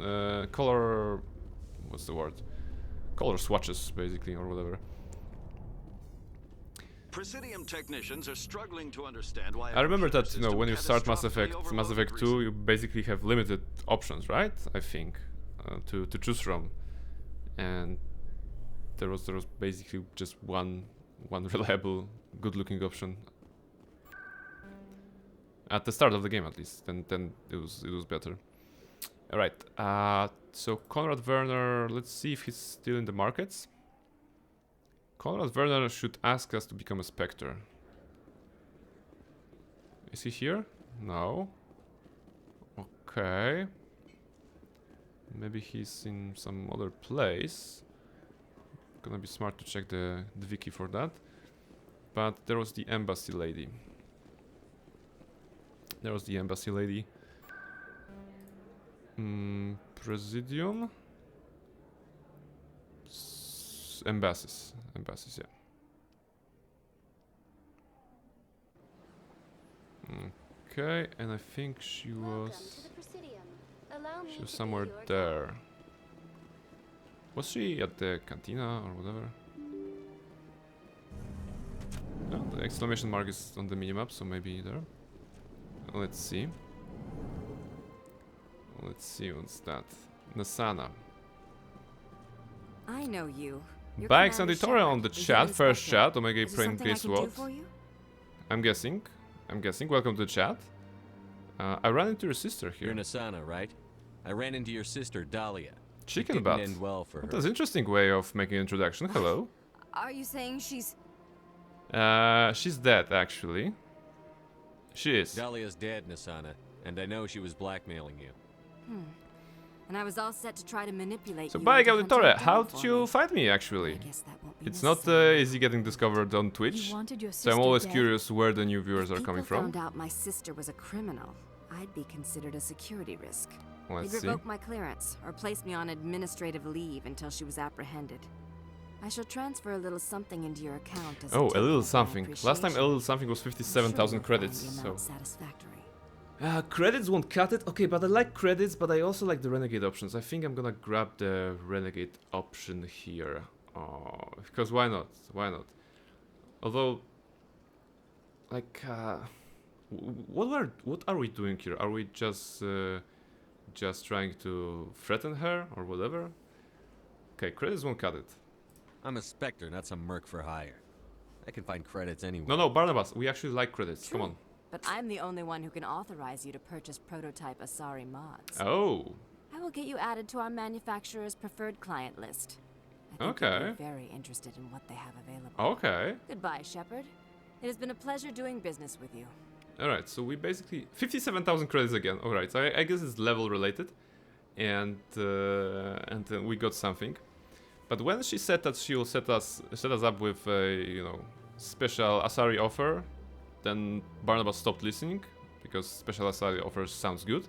Color... what's the word? Color swatches, basically, or whatever. Presidium technicians are struggling to understand why. I remember that, you know, when you start Mass Effect 2, you basically have limited options, right? I think. To choose from, and there was basically just one reliable, good-looking option at the start of the game, at least. Then it was better. All right. So Konrad Werner, let's see if he's still in the markets. Konrad Werner should ask us to become a Spectre. Is he here? No. Okay. Maybe he's in some other place. Gonna be smart to check the wiki for that. But there was the embassy lady. Presidium? Embassies, yeah. Okay, and I think she was somewhere there. Was she at the cantina or whatever? No, the exclamation mark is on the minimap, so maybe there. Let's see. What's that? Nassana. I know you. Bikes and tutorial on the chat, first chat, Omega Print Grace what? I'm guessing. Welcome to the chat. I ran into your sister here. You're Nassana, right? I ran into your sister, Dahlia. Chicken butt. End well for her. That's an interesting way of making an introduction. Hello. Are you saying she's... she's dead, actually. She is. Dahlia's dead, Nassana, and I know she was blackmailing you. And I was all set to try to manipulate so you. bye, Gavitore. How did you find me, actually? It's not easy getting discovered on Twitch, so I'm always curious where the new viewers are coming from. If people found out my sister was a criminal, I'd be considered a security risk. Let's They'd see. revoke my clearance, or place me on administrative leave until she was apprehended. I shall transfer a little something into your account as a little something. Last time a little something was 57,000 credits, so... credits won't cut it? Okay, but I like credits, but I also like the Renegade options. I think I'm gonna grab the Renegade option here. Because why not? Although... like, what are we doing here? Are we just trying to threaten her or whatever? Okay, credits won't cut it. I'm a Spectre, not some merc for hire. I can find credits anywhere. No, Barnabas, we actually like credits. True. Come on. But I'm the only one who can authorize you to purchase prototype Asari mods. Oh. I will get you added to our manufacturer's preferred client list. I think okay. you'll be very interested in what they have available. Okay. Goodbye, Shepard. It has been a pleasure doing business with you. Alright, so we basically... 57,000 credits again. Alright, so I guess it's level related. And we got something. But when she said that she will set us up with a, special Asari offer, then Barnabas stopped listening, because special Asari offers sounds good.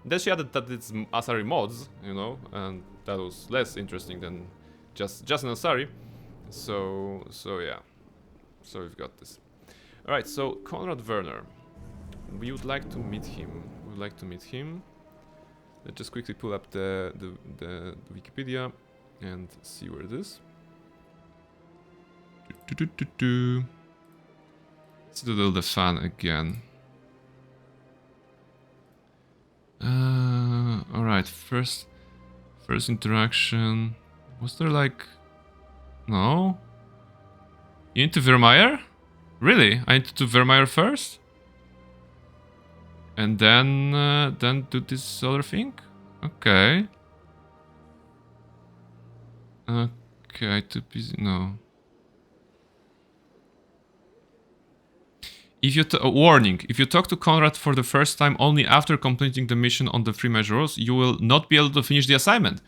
Then she added that it's Asari mods, and that was less interesting than just an Asari. So yeah. So we've got this. Alright, so Konrad Werner. We would like to meet him. Let's just quickly pull up the Wikipedia and see where it is. Citadel the Fan again. Alright, first interaction. Was there like... No? You into Vermeer? Really? I need to do Vermeer first? And then do this other thing? Okay. Okay, too busy. No. If you warning, if you talk to Conrad for the first time only after completing the mission on the 3 measures, you will not be able to finish the assignment.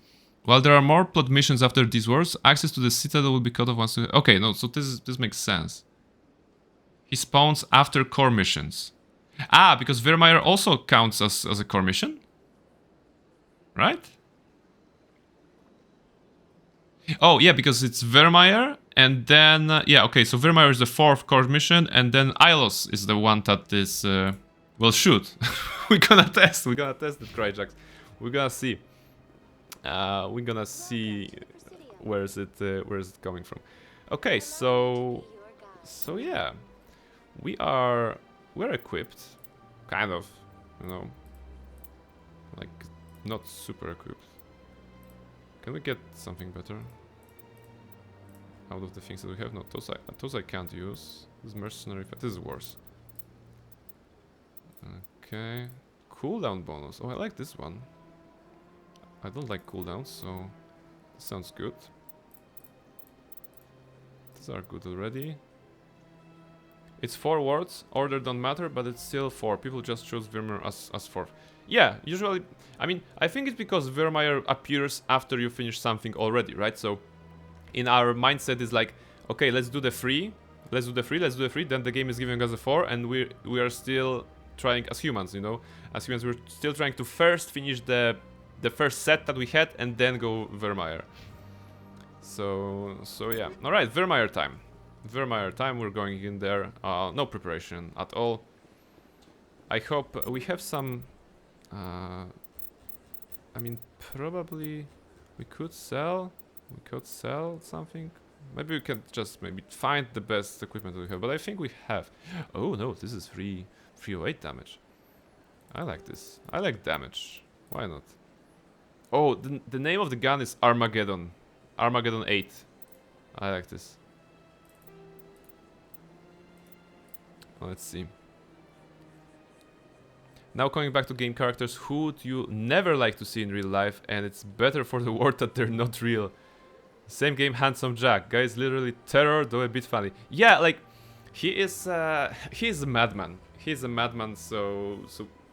While there are more plot missions after these words, access to the Citadel will be cut off once... Okay, no, so this makes sense. He spawns after core missions. Ah, because Vermeer also counts as a core mission? Right? Oh, yeah, because it's Vermeer, and then... yeah, okay, so Vermeer is the 4th core mission, and then Ilos is the one that is... well, shoot. We're gonna test it, Cryjax. We're gonna see. We're gonna see where is it coming from. Okay, so yeah. We're equipped. Kind of, you know. Like, not super equipped. Can we get something better out of the things that we have? No, those I can't use. This mercenary, this is worse. Okay, cooldown bonus. Oh, I like this one. I don't like cooldowns, so this sounds good. These are good already. It's 4 words. Order don't matter, but it's still 4. People just choose Vermeer as 4. Yeah, usually, I mean, I think it's because Vermeer appears after you finish something already, right? So, in our mindset is like, okay, let's do the 3, let's do the 3, then the game is giving us a 4, and we are still trying, as humans, you know, as humans, we're still trying to first finish the first set that we had, and then go Vermeer. So yeah. Alright, Vermeer time. We're going in there. No preparation at all. I hope we have some... I mean, probably we could sell something. Maybe we can just find the best equipment we have, but I think we have. Oh no, this is 308 damage. I like this. I like damage. Why not? Oh, the name of the gun is Armageddon. Armageddon 8. I like this. Let's see. Now coming back to game characters, who would you never like to see in real life, and it's better for the world that they're not real. Same game, Handsome Jack. Guy's literally terror, though a bit funny. Yeah, like, he is a madman. He's a madman, so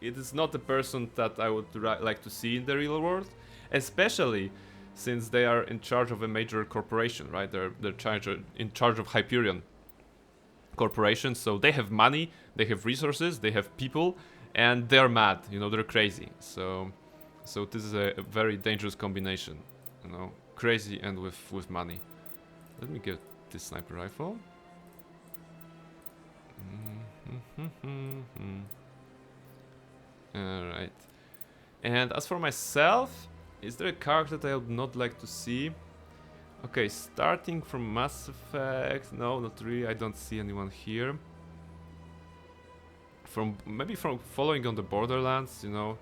it is not a person that I would like to see in the real world. Especially since they are in charge of a major corporation, right? They're in charge of Hyperion Corporation, so they have money, they have resources, they have people, and they're mad, you know, they're crazy. So this is a very dangerous combination, you know, crazy and with money. Let me get this sniper rifle. Alright. And as for myself, is there a character that I would not like to see? Okay, starting from Mass Effect. No, not really. I don't see anyone here. Maybe from following on the Borderlands, you know.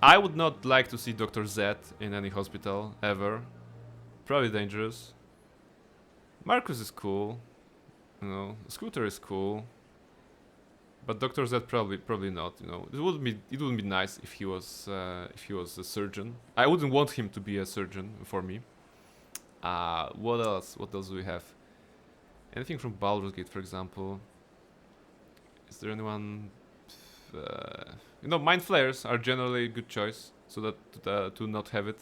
I would not like to see Dr. Z in any hospital, ever. Probably dangerous. Marcus is cool. You know, Scooter is cool. But Dr. Z probably not, you know. It would be nice if he was a surgeon. I wouldn't want him to be a surgeon for me. What else? What else do we have? Anything from Baldur's Gate, for example? Is there anyone? You know, Mind Flayers are generally a good choice, so that to not have it.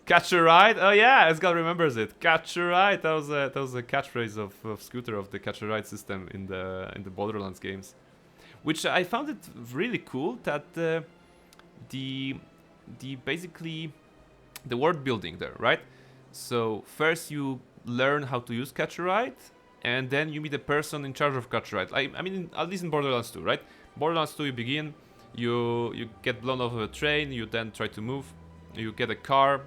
Catch a Ride? Oh yeah, Esgal remembers it. Catch a Ride. That was a catchphrase of Scooter, of the Catch a Ride system in the Borderlands games, which I found it really cool that the basically the world building there, right? So first you learn how to use Catch a Ride, and then you meet a person in charge of Catch a Ride. I mean, at least in Borderlands 2, right? Borderlands 2, you begin, you get blown off of a train, you then try to move, you get a car,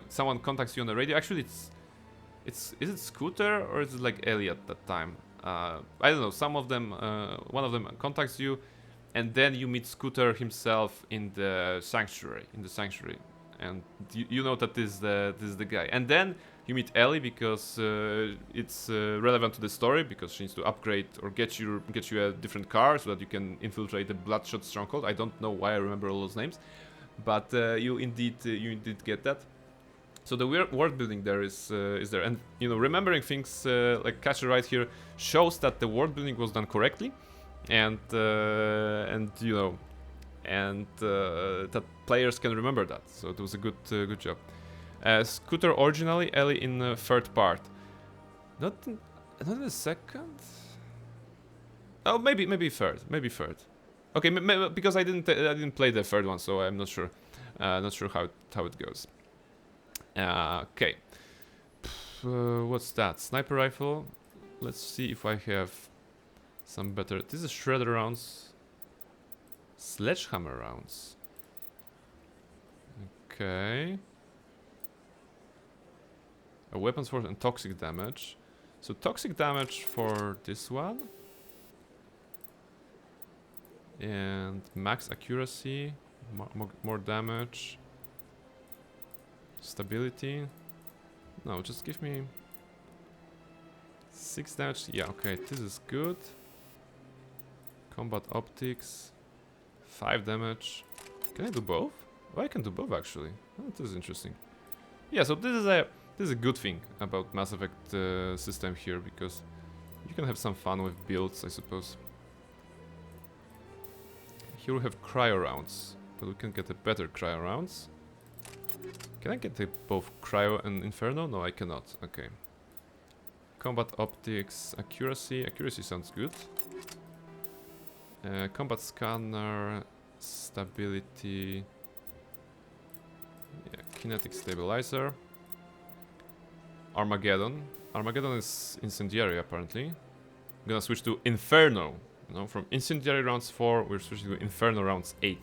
someone contacts you on the radio. Actually, is it Scooter or is it like Ellie at that time? I don't know. One of them contacts you, and then you meet Scooter himself in the sanctuary. And you know that this is the guy. And then You meet Ellie because it's relevant to the story, because she needs to upgrade or get you a different car so that you can infiltrate the Bloodshot Stronghold. I don't know why I remember all those names, but you indeed get that. So the world building there is there, and you know, remembering things like Catcher right here shows that the world building was done correctly, and you know, and that players can remember that. So it was a good job. Scooter originally, Ellie in the third part. Not in the second. Oh, maybe third. Okay, because I didn't play the third one, so I'm not sure. Not sure how it goes. Okay. What's that? Sniper rifle. Let's see if I have some better. This is shredder rounds. Sledgehammer rounds. Okay. A weapons force and toxic damage. So toxic damage for this one. And max accuracy. More damage. Stability. No, just give me 6 damage. Yeah, okay, this is good. Combat optics. 5 damage. Can I do both? Oh, I can do both actually. Oh, this is interesting. Yeah, so this is a good thing about Mass Effect system here, because you can have some fun with builds, I suppose. Here we have cryo rounds, but we can get a better cryo rounds. Can I get both cryo and inferno? No, I cannot. Okay. Combat optics, accuracy. Accuracy sounds good. Combat scanner, stability. Yeah, kinetic stabilizer. Armageddon. Armageddon is incendiary apparently. I'm gonna switch to Inferno. You know, from incendiary rounds 4, we're switching to Inferno rounds 8.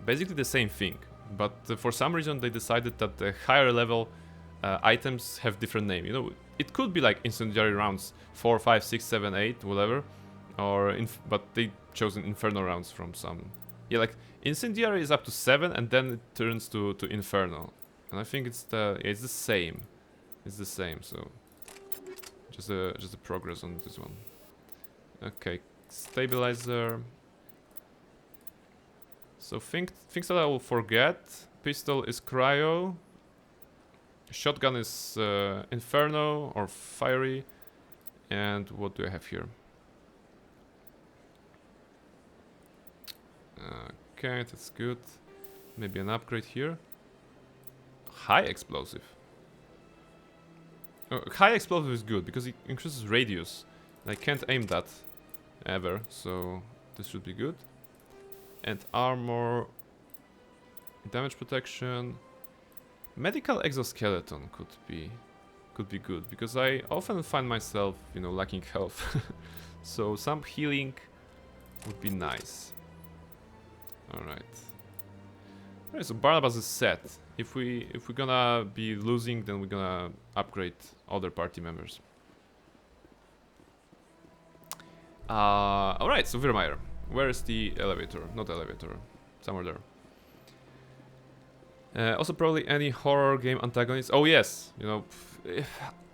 Basically the same thing, but for some reason they decided that the higher level items have different name. You know, it could be like incendiary rounds 4, 5, 6, 7, 8, whatever, or but they chosen Inferno rounds from some. Yeah, like incendiary is up to 7, and then it turns to Inferno. And I think it's the same. It's the same, so just a progress on this one. Okay, stabilizer. So things that I will forget. Pistol is cryo. Shotgun is inferno or fiery. And what do I have here? Okay, that's good. Maybe an upgrade here. High explosive. High explosive is good because it increases radius. I can't aim that ever, so this should be good. And armor, damage protection, medical exoskeleton could be good because I often find myself, you know, lacking health. So some healing would be nice. All right. Alright, so Barnabas is set. If we're gonna be losing, then we're gonna upgrade other party members. Alright, so Virmire. Where is the elevator? Not elevator. Somewhere there. Also probably any horror game antagonist. Oh yes, you know,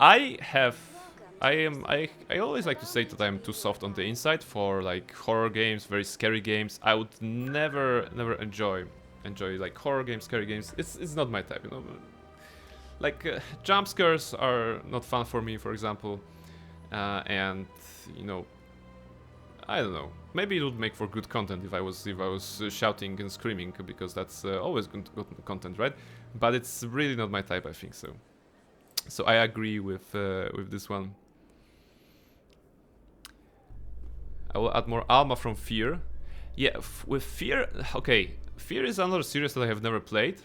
I always like to say that I'm too soft on the inside for like horror games, very scary games. I would never enjoy like horror games, scary games. It's not my type, you know. Like jump scares are not fun for me, for example, and you know, I don't know. Maybe it would make for good content if I was shouting and screaming, because that's always good content, right? But it's really not my type, I think so. So I agree with this one. I will add more Alma from Fear. Yeah, with Fear, okay. Fear is another series that I have never played.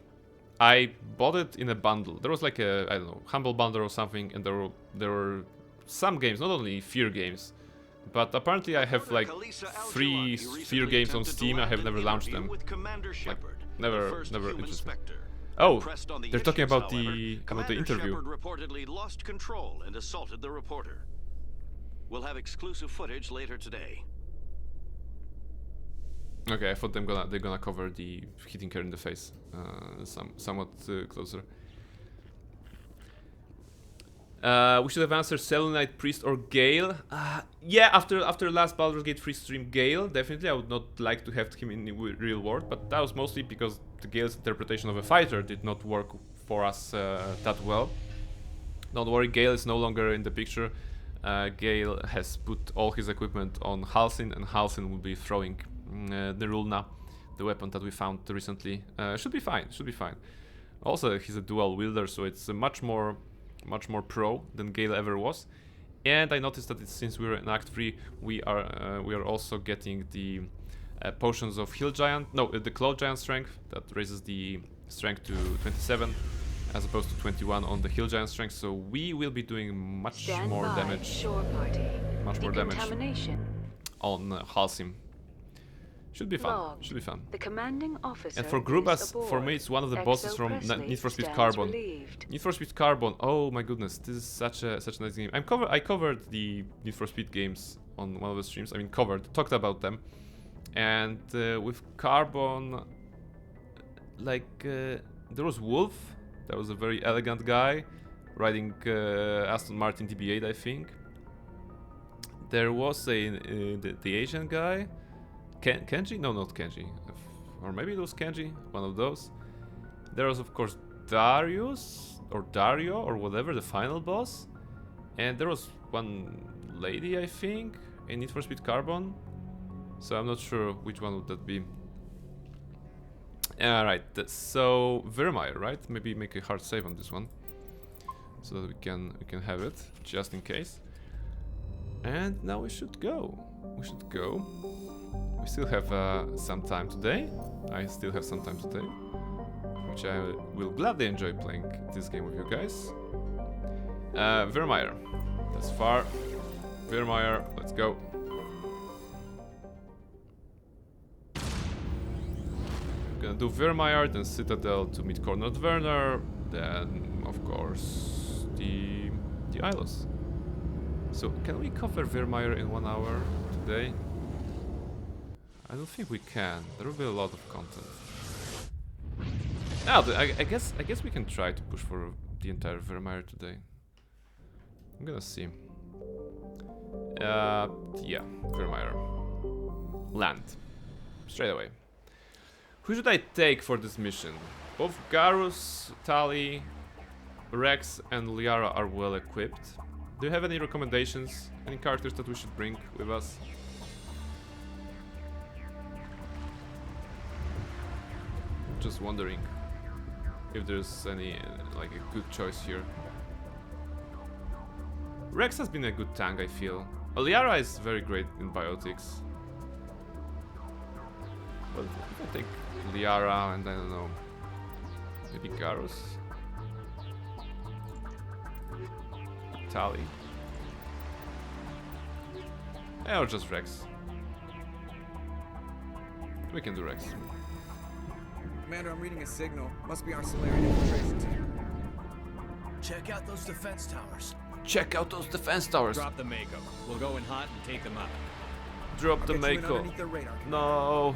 I bought it in a bundle. There was like a, I don't know, Humble Bundle or something, and there were some games, not only Fear games, but apparently I have like 3 Fear games on Steam. I have never launched them. Like, never interested. Oh, they're talking about the interview. Shepard reportedly lost control and assaulted the reporter. We'll have exclusive footage later today. Okay, I thought they're gonna cover the hitting her in the face somewhat closer. We should have answered Selûnite, Priest, or Gale. Yeah, after last Baldur's Gate 3 stream, Gale, definitely. I would not like to have him in the real world, but that was mostly because the Gale's interpretation of a fighter did not work for us that well. Don't worry, Gale is no longer in the picture. Gale has put all his equipment on Halsin, and Halsin will be throwing the Rulna, the weapon that we found recently. Should be fine, should be fine. Also, he's a dual wielder, so it's much more pro than Gale ever was. And I noticed that since we're in Act 3, we are also getting the potions of Hill Giant, no, the Claw Giant strength that raises the strength to 27 as opposed to 21 on the Hill Giant strength. So we will be doing much more damage on Halsim. Should be fun. Should be fun. The commanding officer. And for Grubas, for me, it's one of the bosses from Need for Speed Carbon. Need for Speed Carbon. Oh my goodness, this is such a nice game. I covered the Need for Speed games on one of the streams. I mean, talked about them. And with Carbon, like there was Wolf. That was a very elegant guy riding Aston Martin DB8, I think. There was the Asian guy. Kenji? No, not Kenji. Or maybe it was Kenji, one of those. There was, of course, Darius, or Dario, or whatever, the final boss. And there was one lady, I think, in Need for Speed Carbon. So I'm not sure which one would that be. Alright, so Virmire, right? Maybe make a hard save on this one. So that we can have it, just in case. And now we should go. We still have some time today. I still have some time today, which I will gladly enjoy playing this game with you guys. Virmire. That's far. Virmire, let's go. Gonna do Virmire, then Citadel to meet Cornard Werner, then of course the Isles. So can we cover Virmire in 1 hour today? I don't think we can. There will be a lot of content. Now, I guess we can try to push for the entire Virmire today. I'm gonna see. Yeah, Virmire. Land. Straight away. Who should I take for this mission? Both Garrus, Tali, Rex, and Liara are well equipped. Do you have any recommendations? Any characters that we should bring with us? Just wondering if there's any like a good choice here. Rex has been a good tank, I feel. Liara is very great in biotics. But if I take Liara and I don't know, maybe Garrus, Tali, or just Rex. We can do Rex. Commander, I'm reading a signal. Must be our Solarian infiltration team. Check out those defense towers. Check out those defense towers. Drop the Mako. We'll go in hot and take them out. Drop the Mako. No.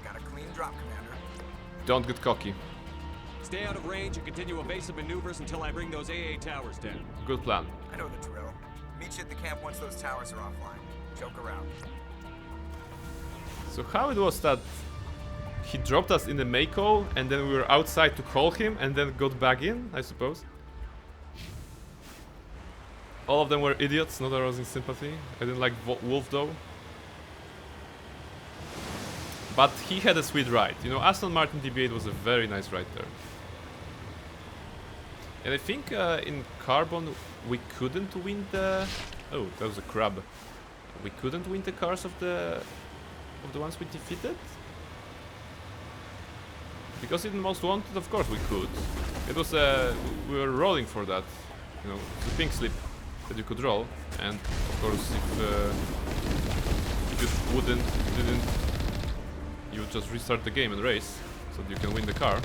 Got a clean drop, Commander. Don't get cocky. Stay out of range and continue evasive maneuvers until I bring those AA towers down. Good plan. I know the drill. Meet you at the camp once those towers are offline. Joke around. So how it was that he dropped us in the Mako and then we were outside to call him and then got back in, I suppose? All of them were idiots, not arousing sympathy. I didn't like Wolf though. But he had a sweet ride. You know, Aston Martin DB8 was a very nice ride there. And I think in Carbon we couldn't win the... Oh, that was a crab. We couldn't win the cars of the ones we defeated? Because in Most Wanted, of course we could. It was we were rolling for that. You know, the pink slip that you could roll. And of course if you didn't, you would just restart the game and race so that you can win the car.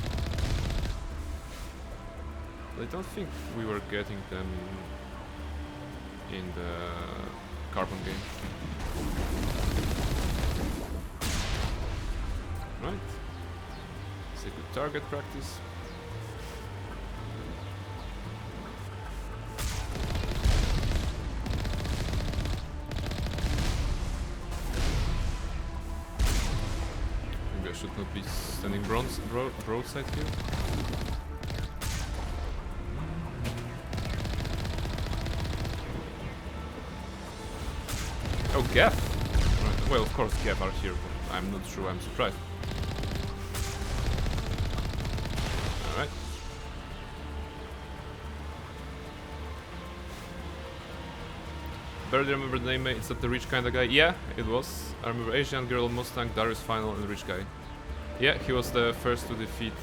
I don't think we were getting them in the Carbon game. Right. It's a good target practice. Maybe I should not be standing broadside here. Oh, Geth! Right. Well, of course Geth are here, but I'm not sure I'm surprised. Alright. Barely remember the name, it's not the rich kind of guy. Yeah, it was. I remember Asian Girl, Mustang, Darius Final, and Rich Guy. Yeah, he was the first to defeat.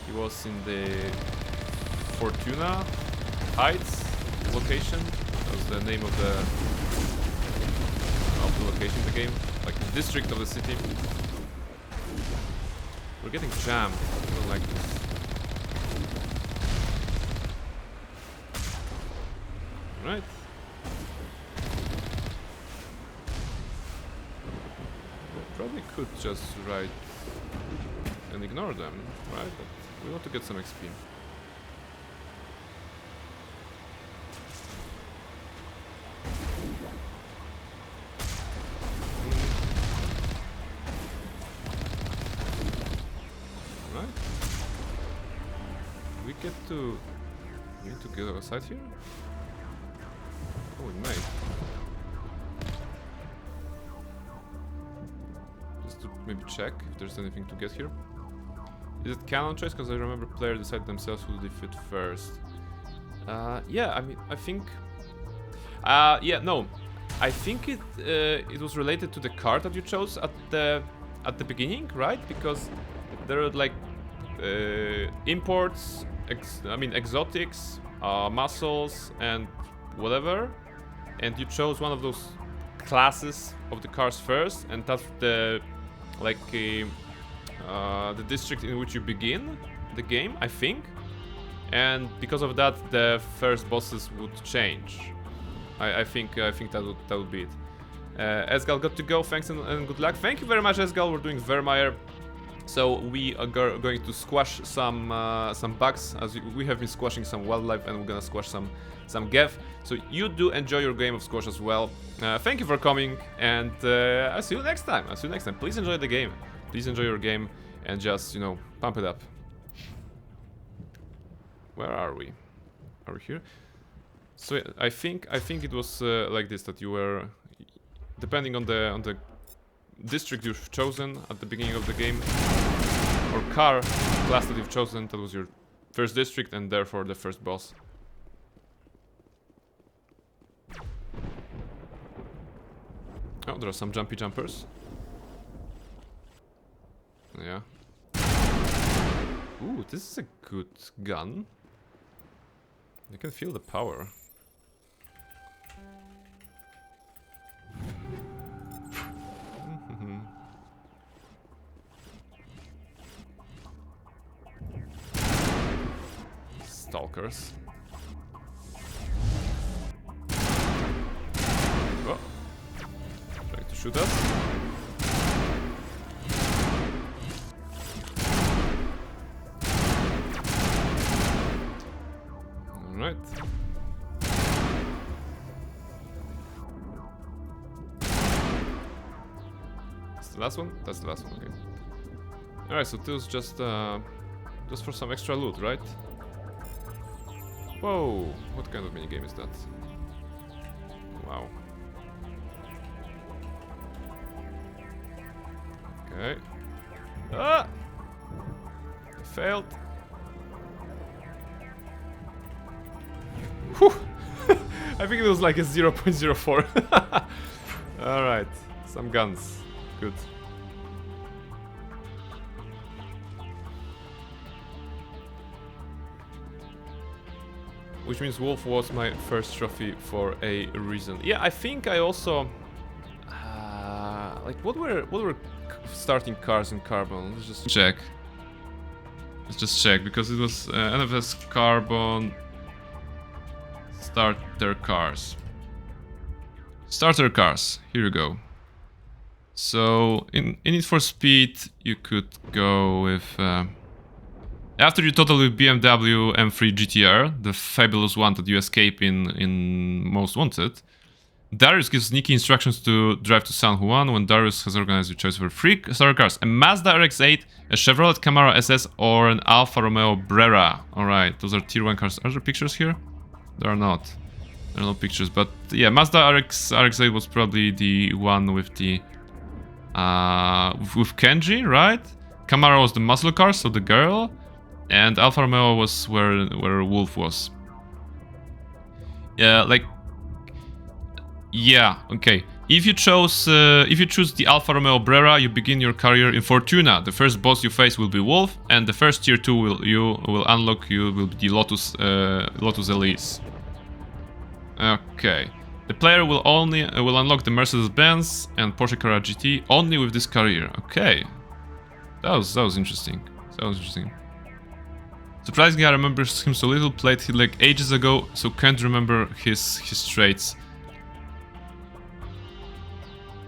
He was in the Fortuna Heights location. That was the name of the location of the game, like the district of the city. We're getting jammed. I don't like this. Right. Probably could just write and ignore them, right? But we want to get some XP. We need to get outside here? Oh, we might. Just to maybe check if there's anything to get here. Is it canon choice? Because I remember players decide themselves who to defeat first. Yeah, I mean, I think... yeah, no. I think it was related to the card that you chose at the beginning, right? Because there are like imports, exotics, muscles, and whatever, and you chose one of those classes of the cars first, and that's the the district in which you begin the game, I think, and because of that, the first bosses would change. I think that would be it. Esgal got to go. Thanks and good luck. Thank you very much, Esgal. We're doing Vermeer. So we are going to squash some bugs, as we have been squashing some wildlife, and we're gonna squash some Geth. So you do enjoy your game of squash as well. Thank you for coming, and I'll see you next time. Please enjoy the game. Please enjoy your game, and just, you know, pump it up. Where are we? Are we here? So I think it was like this, that you were, depending on the district you've chosen at the beginning of the game, or car class that you've chosen, that was your first district and therefore the first boss. Oh, there are some jumpy jumpers. Yeah. Ooh, this is a good gun. You can feel the power. Stalkers. Oh. Trying to shoot us. Alright. That's the last one? That's the last one, okay. Alright, so this was just for some extra loot, right? Whoa, what kind of minigame is that? Wow. Okay. Ah! I failed. Whew! I think it was like a 0.04. Alright, some guns. Good. Which means Wolf was my first trophy for a reason. Yeah, I think I also like what were starting cars in Carbon. Let's just check. Let's just check, because it was NFS Carbon Starter cars. Starter cars. Here you go. So in Need for Speed, you could go with. After you total with BMW M3 GTR, the fabulous one that you escape in Most Wanted, Darius gives sneaky instructions to drive to San Juan when Darius has organized your choice for 3 starter cars. A Mazda RX-8, a Chevrolet Camaro SS, or an Alfa Romeo Brera. Alright, those are tier 1 cars. Are there pictures here? There are not. There are no pictures, but yeah, Mazda RX-8 was probably the one with the... with Kenji, right? Camaro was the muscle car, so the girl. And Alfa Romeo was where Wolf was. Yeah, like... Yeah, okay. If you choose the Alfa Romeo Brera, you begin your career in Fortuna. The first boss you face will be Wolf, and the first tier 2 will be the Lotus Elise. Okay. The player will unlock the Mercedes-Benz and Porsche Carrera GT only with this career. Okay. That was interesting. Surprisingly, I remember him so little, played him like ages ago, so can't remember his traits.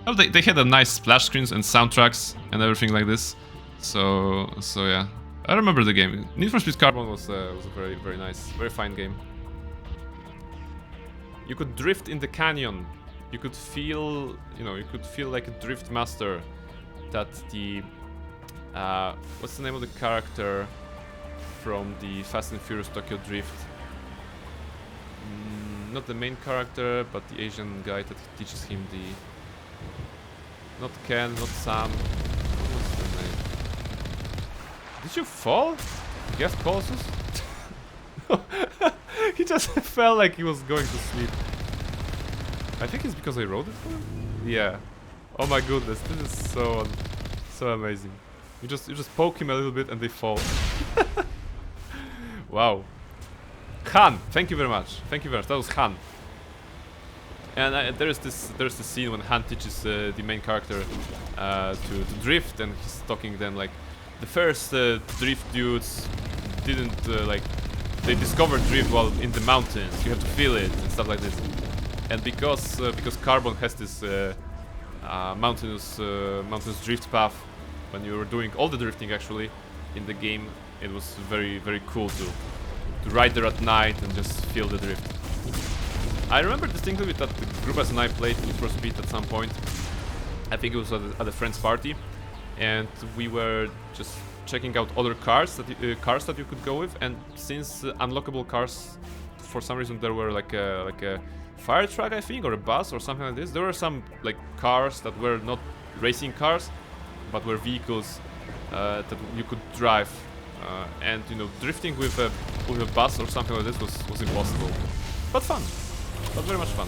Oh, they had a nice splash screens and soundtracks and everything like this. So yeah, I remember the game. Need for Speed Carbon was a very nice, very fine game. You could drift in the canyon. You could feel, like a drift master. That the what's the name of the character from the Fast and Furious Tokyo Drift? Not the main character, but the Asian guy that teaches him the. Not Ken, not Sam. What's the name? Did you fall? Guest Colossus? He just felt like he was going to sleep. I think it's because I wrote it for him? Yeah. Oh my goodness, this is so amazing. You just poke him a little bit and they fall. Wow. Han, thank you very much. Thank you very much. That was Han. And there's this scene when Han teaches the main character to drift, and he's talking then like the first drift dudes didn't they discovered drift while in the mountains. You have to feel it and stuff like this. And because Carbon has this mountainous drift path, when you were doing all the drifting actually in the game, it was very cool to ride there at night and just feel the drift. I remember distinctly that the group and I played Need for Speed at some point. I think it was at a friend's party, and we were just checking out other cars that you could go with. And since unlockable cars, for some reason there were like a fire truck, I think, or a bus or something like this. There were some like cars that were not racing cars, but were vehicles that you could drive. And drifting with a bus or something like this was impossible, but fun. But very much fun.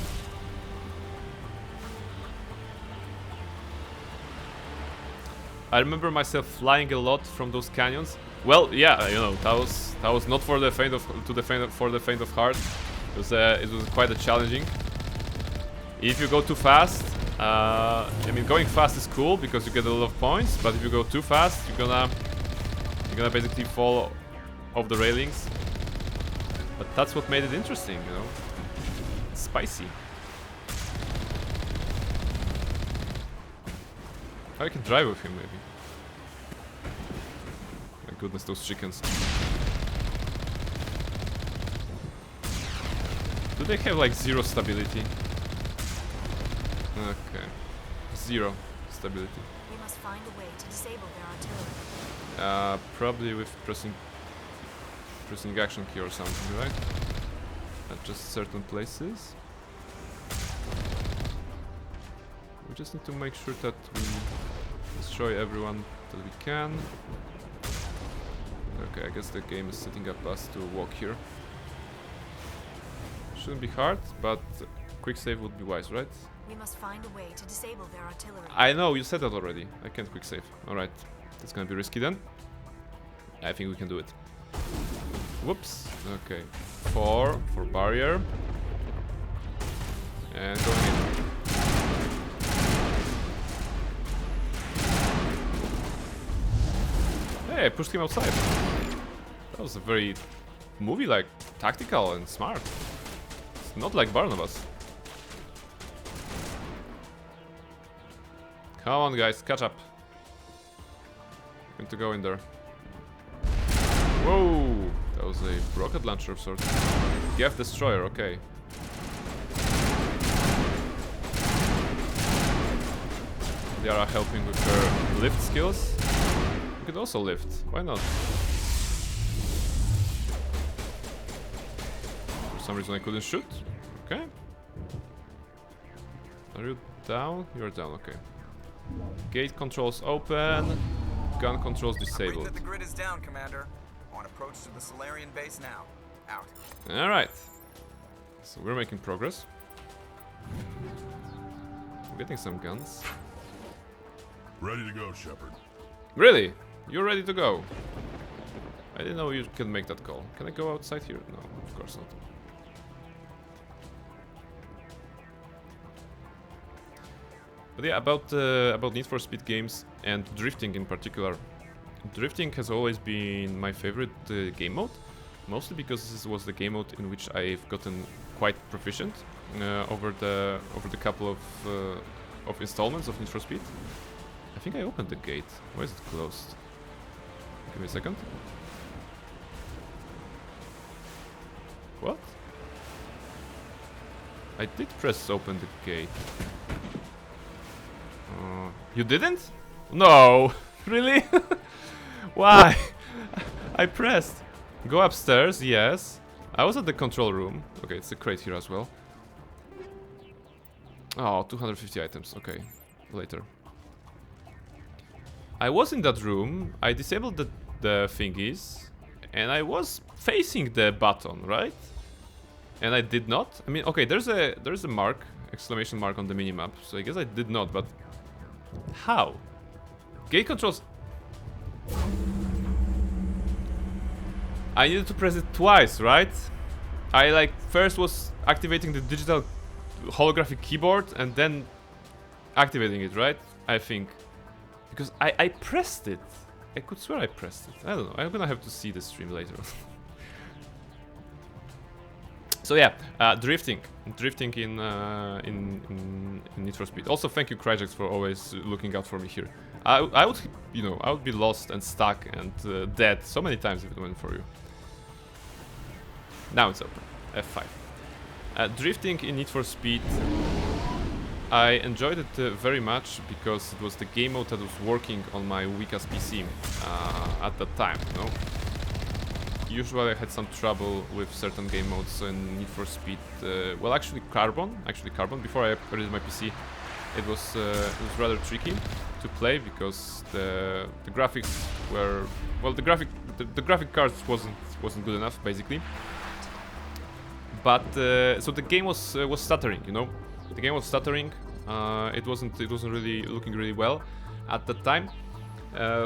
I remember myself flying a lot from those canyons. Well, yeah, that was not for the faint of heart. It was quite challenging. If you go too fast, I mean, going fast is cool because you get a lot of points. But if you go too fast, you're gonna basically fall off the railings. But that's what made it interesting, Spicy. I can drive with him, maybe. My goodness, those chickens. Do they have like 0 stability? Okay. 0 stability. We must find a way to disable their artillery. Probably with pressing action key or something, right? At just certain places. We just need to make sure that we destroy everyone that we can. Okay, I guess the game is setting up us to walk here. Shouldn't be hard, but quick save would be wise, right? We must find a way to disable their artillery. I know, you said that already. I can't quick save. Alright, that's gonna be risky then. I think we can do it. Whoops. Okay. 4 for barrier. And going in. Hey, I pushed him outside. That was a very movie-like, tactical and smart. Not like Barnabas. Come on, guys, catch up. Going to go in there. Whoa! That was a rocket launcher of sorts. Geth Destroyer, okay. Liara helping with her lift skills. You could also lift, why not? For some reason I couldn't shoot. Okay. Are you down? You're down, okay. Gate controls open. Gun controls disabled. That the grid is down, Commander. On approach to the Solarian base now. Out. Alright. So we're making progress. We're getting some guns. Ready to go, Shepard. Really? You're ready to go? I didn't know you can make that call. Can I go outside here? No, of course not. But yeah, about Need for Speed games and drifting in particular. Drifting has always been my favorite game mode, mostly because this was the game mode in which I've gotten quite proficient over the couple of installments of Need for Speed. I think I opened the gate. Why is it closed? Give me a second. What? I did press open the gate. You didn't? No! Really? Why? I pressed. Go upstairs, yes. I was at the control room. Okay, it's a crate here as well. Oh, 250 items. Okay, later. I was in that room. I disabled the thingies. And I was facing the button, right? And I did not. I mean, okay, there's a mark, exclamation mark on the minimap. So I guess I did not, but how? Gate controls. I needed to press it twice, right? I like first was activating the digital holographic keyboard and then activating it, right? I think. Because I pressed it. I could swear I pressed it. I don't know. I'm gonna have to see the stream later. So yeah, drifting in Need for Speed. Also, thank you, Cryjax, for always looking out for me here. I would, you know, I would be lost and stuck and dead so many times if it weren't for you. Now it's open. F5. Drifting in Need for Speed. I enjoyed it very much because it was the game mode that was working on my weak-ass PC at that time, you know? Usually I had some trouble with certain game modes in Need for Speed. Well, actually Carbon. Before I upgraded my PC, it was rather tricky to play because the graphics were, well, the graphic cards wasn't good enough basically. But so the game was stuttering, you know. The game was stuttering. It wasn't really looking really well at that time.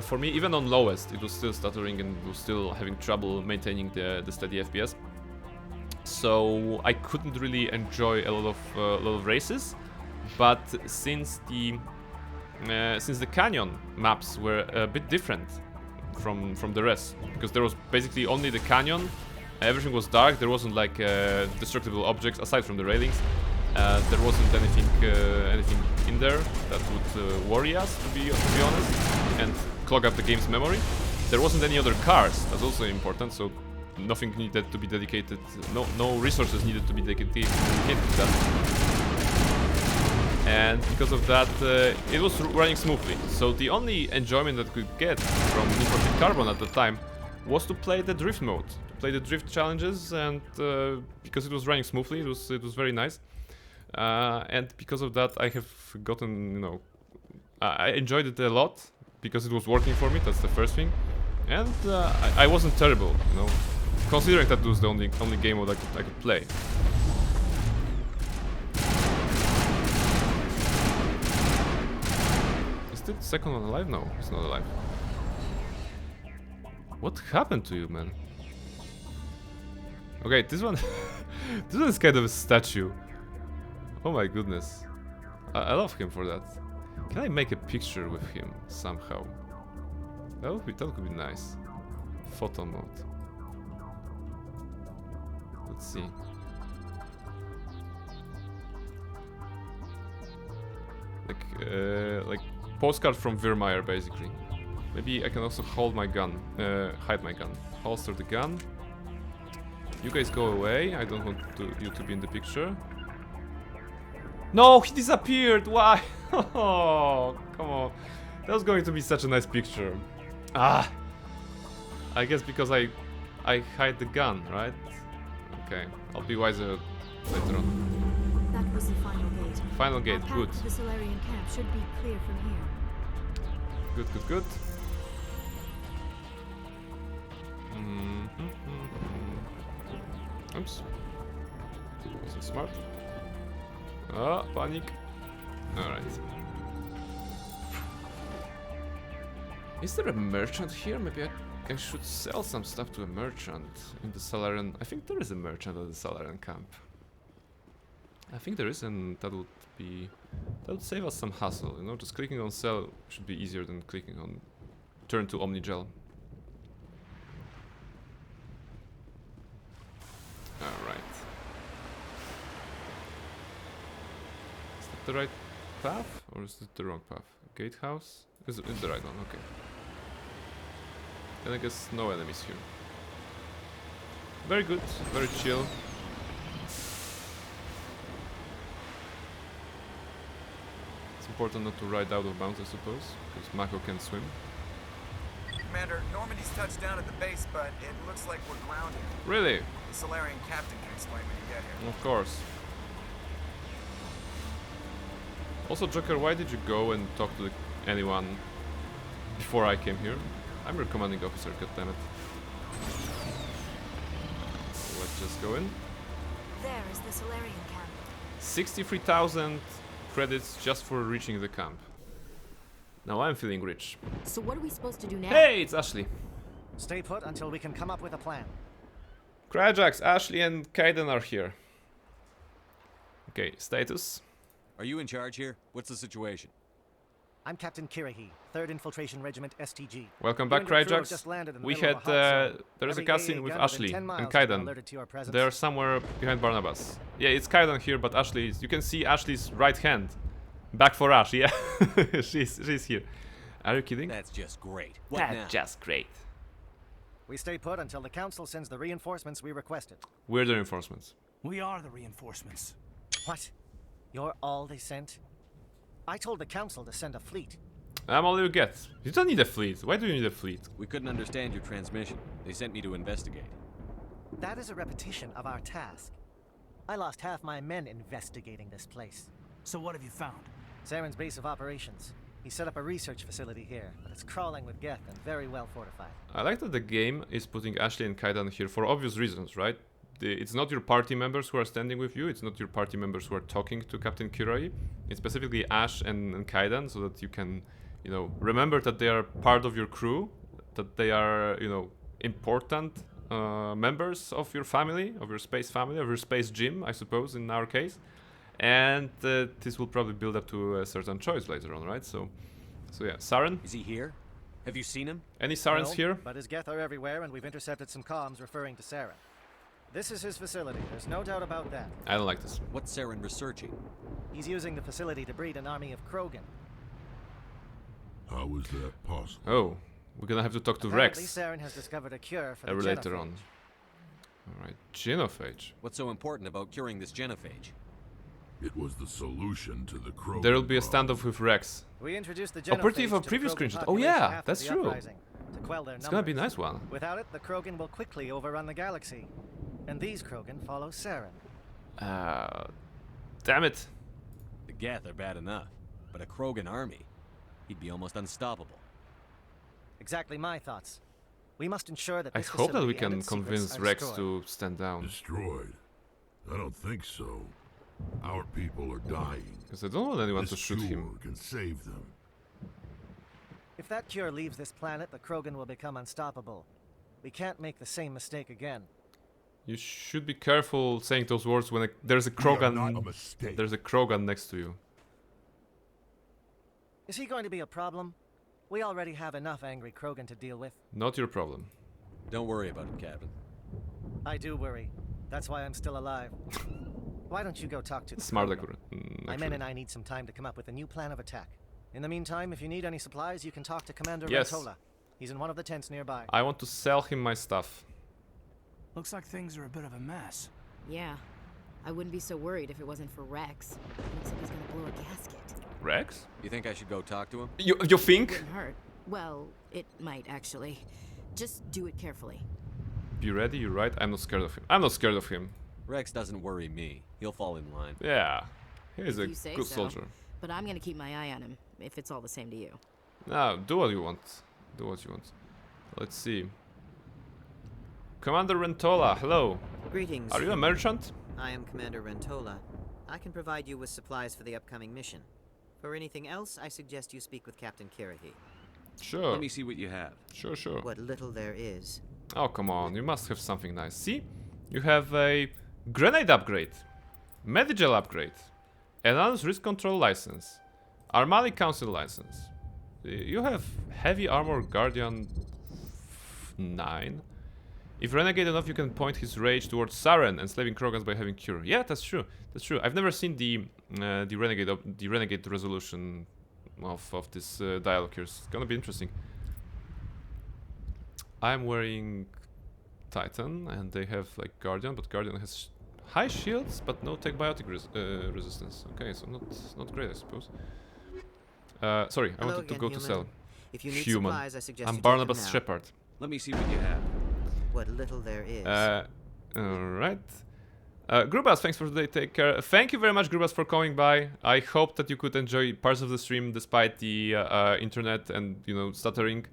For me, even on lowest, it was still stuttering and was still having trouble maintaining the steady FPS. So I couldn't really enjoy a lot of races. But since the canyon maps were a bit different from the rest, because there was basically only the canyon, everything was dark. There wasn't like destructible objects aside from the railings. There wasn't anything in there that would worry us, to be honest, and clog up the game's memory. There wasn't any other cars. That's also important. So nothing needed to be dedicated. No resources needed to be dedicated to that. And because of that, it was running smoothly. So the only enjoyment that I could get from Need for Speed Carbon at the time was to play the drift mode, to play the drift challenges, and because it was running smoothly, it was very nice. And because of that, I have gotten, you know, I enjoyed it a lot because it was working for me. That's the first thing, and I wasn't terrible, you know, considering that it was the only game mode I could play. Is the second one alive? No, it's not alive. What happened to you, man? Okay, this one, this one is kind of a statue. Oh my goodness. I love him for that. Can I make a picture with him somehow? That could be nice. Photo mode. Let's see. like postcard from Virmire, basically. Maybe I can also hold my gun, hide my gun, holster the gun. You guys go away. I don't want you to be in the picture. No, he disappeared. Why? Oh, come on. That was going to be such a nice picture. Ah. I guess because I hide the gun, right? Okay, I'll be wiser later on. That was the final gate. Final gate, good. The Solarian camp should be clear from here. Good, good, good. Oops. Wasn't smart. Ah, panic. Alright. Is there a merchant here? Maybe I should sell some stuff to a merchant in the Solarian. I think there is a merchant at the Solarian camp. I think there is, and that would save us some hassle, you know, just clicking on sell should be easier than clicking on turn to Omnigel. Alright. Is that the right path, or is it the wrong path? Gatehouse? Is it the right one? Okay. And I guess no enemies here. Very good, very chill. It's important not to ride out of bounds, I suppose, because Mako can swim. Commander, Normandy's touched down at the base, but it looks like we're grounded. Really? The Solarian captain can explain when you get here. Of course. Also, Joker, why did you go and talk to anyone before I came here? I'm your commanding officer, goddammit. Let's just go in. There is the Solarian camp. 63,000 credits just for reaching the camp. Now I'm feeling rich. So what are we supposed to do now? Hey, it's Ashley. Stay put until we can come up with a plan. Cryjax, Ashley and Kaiden are here. Okay, status. Are you in charge here? What's the situation? I'm Captain Kirahi, 3rd Infiltration Regiment STG. Welcome back, Cryjax. We had, there is a cutscene with Ashley and Kaiden. They're somewhere behind Barnabas. Yeah, it's Kaiden here, but Ashley is, you can see Ashley's right hand. Back for Ash, yeah. she's here. Are you kidding? That's just great. What That's now? Just great. We stay put until the Council sends the reinforcements we requested. We're the reinforcements. We are the reinforcements. What? You're all they sent? I told the Council to send a fleet. I'm all you get. You don't need a fleet. Why do you need a fleet? We couldn't understand your transmission. They sent me to investigate. That is a repetition of our task. I lost half my men investigating this place. So what have you found? Saren's base of operations. He set up a research facility here, but it's crawling with Geth and very well fortified. I like that the game is putting Ashley and Kaiden here for obvious reasons, right? It's not your party members who are standing with you, it's not your party members who are talking to Captain Kirahi. It's specifically Ash and Kaiden, so that you can, you know, remember that they are part of your crew, that they are, you know, important members of your family, of your space family, of your space gym, I suppose, in our case. And this will probably build up to a certain choice later on, right? So yeah, Saren? Is he here? Have you seen him? Any Sarens here? But his Geth are everywhere, and we've intercepted some comms referring to Saren. This is his facility, there's no doubt about that. I don't like this. What's Saren researching? He's using the facility to breed an army of Krogan. How is that possible? Oh, we're gonna have to talk to Apparently, Rex. Saren has discovered a cure for the later genophage. on. Alright, genophage. What's so important about curing this genophage? It was the solution to the Krogan. There will be a standoff with Rex. We introduced the genophage Operative to of the previous Krogan screenshot. Oh population yeah, after that's the true. uprising, to quell their It's gonna be a numbers. nice one. Without it, the Krogan will quickly overrun the galaxy. And these Krogan follow Saren. Damn it. The Geth are bad enough, but a Krogan army, he'd be almost unstoppable. Exactly my thoughts. We must ensure that I this hope that we facility can and its convince secrets are Rex destroyed. to stand down. Destroyed? I don't think so. Our people are dying. Because I don't want anyone to This shoot cure him. can save them. If that cure leaves this planet, the Krogan will become unstoppable. We can't make the same mistake again. You should be careful saying those words when there's a We are not a Krogan. mistake. There's a Krogan next to you. Is he going to be a problem? We already have enough angry Krogan to deal with. Not your problem. Don't worry about it, Captain. I do worry. That's why I'm still alive. Why don't you go talk to the Smart Krogan? My men and I need some time to come up with a new plan of attack. In the meantime, if you need any supplies, you can talk to Commander Rentola. He's in one of the tents nearby. I want to sell him my stuff. Looks like things are a bit of a mess. Yeah. I wouldn't be so worried if it wasn't for Rex. Looks like he's gonna blow a gasket. Rex? You think I should go talk to him? You think? It wouldn't hurt. Well, it might actually. Just do it carefully. Be ready, you're right. I'm not scared of him. I'm not scared of him. Rex doesn't worry me. He'll fall in line. Yeah. He's a good soldier. But I'm gonna keep my eye on him, if it's all the same to you. No, do what you want. Do what you want. Let's see. Commander Rentola, hello. Greetings. Are you a merchant? I am Commander Rentola. I can provide you with supplies for the upcoming mission. For anything else, I suggest you speak with Captain Kirrahe. Sure. Let me see what you have. Sure, sure. What little there is. Oh, come on. You must have something nice. See? You have a grenade upgrade, Medigel upgrade, Enhanced Risk Control license, Armali Council license. You have Heavy Armor Guardian 9. If renegade enough, you can point his rage towards Saren, enslaving Krogans by having cure. Yeah, that's true. That's true. I've never seen the renegade resolution of this dialogue here. It's gonna be interesting. I'm wearing Titan, and they have like Guardian, but Guardian has high shields, but no tech biotic resistance. Okay, so not great, I suppose. Sorry, I wanted to go to sell. If you need supplies, I suggest I'm you Barnabas Shepard. Let me see what you have. What little there is. Alright. Grubas, thanks for today, take care. Thank you very much, Grubas, for coming by. I hope that you could enjoy parts of the stream despite the internet and, you know, stuttering.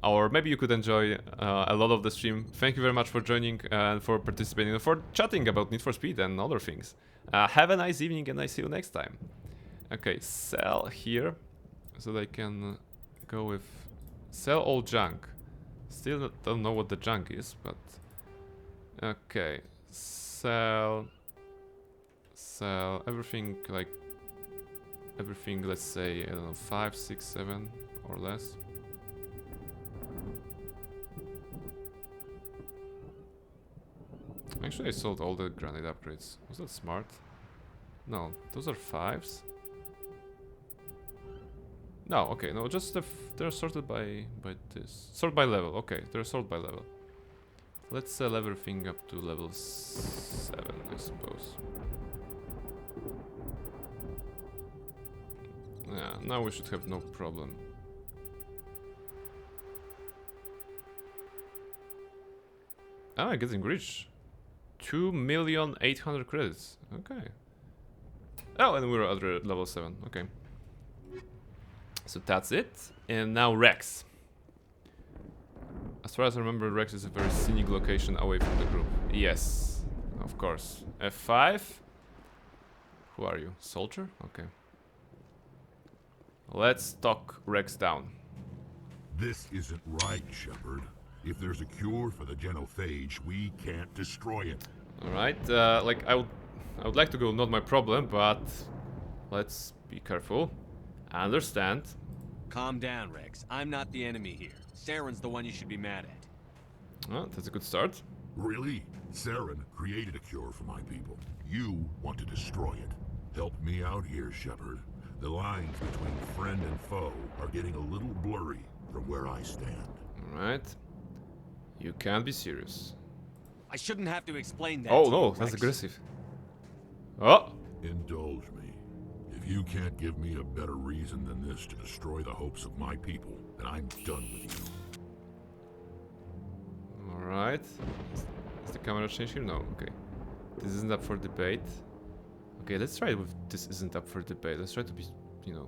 Or maybe you could enjoy a lot of the stream. Thank you very much for joining and for participating and for chatting about Need for Speed and other things. Have a nice evening and I see you next time. Okay, sell here. So they can go with sell all junk. Still don't know what the junk is, but okay. Sell everything, like everything, let's say, I don't know, 5, 6, 7 or less. Actually, I sold all the grenade upgrades. Was that smart? No, those are 5s. No, okay, no, just they're sorted by this. Sort by level, okay, they're sorted by level. Let's sell everything up to level 7, I suppose. Yeah, now we should have no problem. Ah, I'm getting rich. 2,800,000 credits. Okay. Oh, and we're at level 7. Okay. So that's it. And now Rex. As far as I remember, Rex is a very scenic location away from the group. Yes, of course. F5. Who are you? Soldier? Okay. Let's talk Rex down. This isn't right, Shepard. If there's a cure for the genophage, we can't destroy it. Alright, like I would like to go, not my problem, but let's be careful. I understand. Calm down, Rex. I'm not the enemy here. Saren's the one you should be mad at. Well, that's a good start. Really? Saren created a cure for my people. You want to destroy it. Help me out here, Shepard. The lines between friend and foe are getting a little blurry from where I stand. Alright. You can't be serious. I shouldn't have to explain that. Oh no, that's aggressive. Oh! Indulge me. If you can't give me a better reason than this to destroy the hopes of my people, then I'm done with you. Alright. Is the camera change here? No, okay. This isn't up for debate. Okay, let's try it with this isn't up for debate. Let's try to be, you know,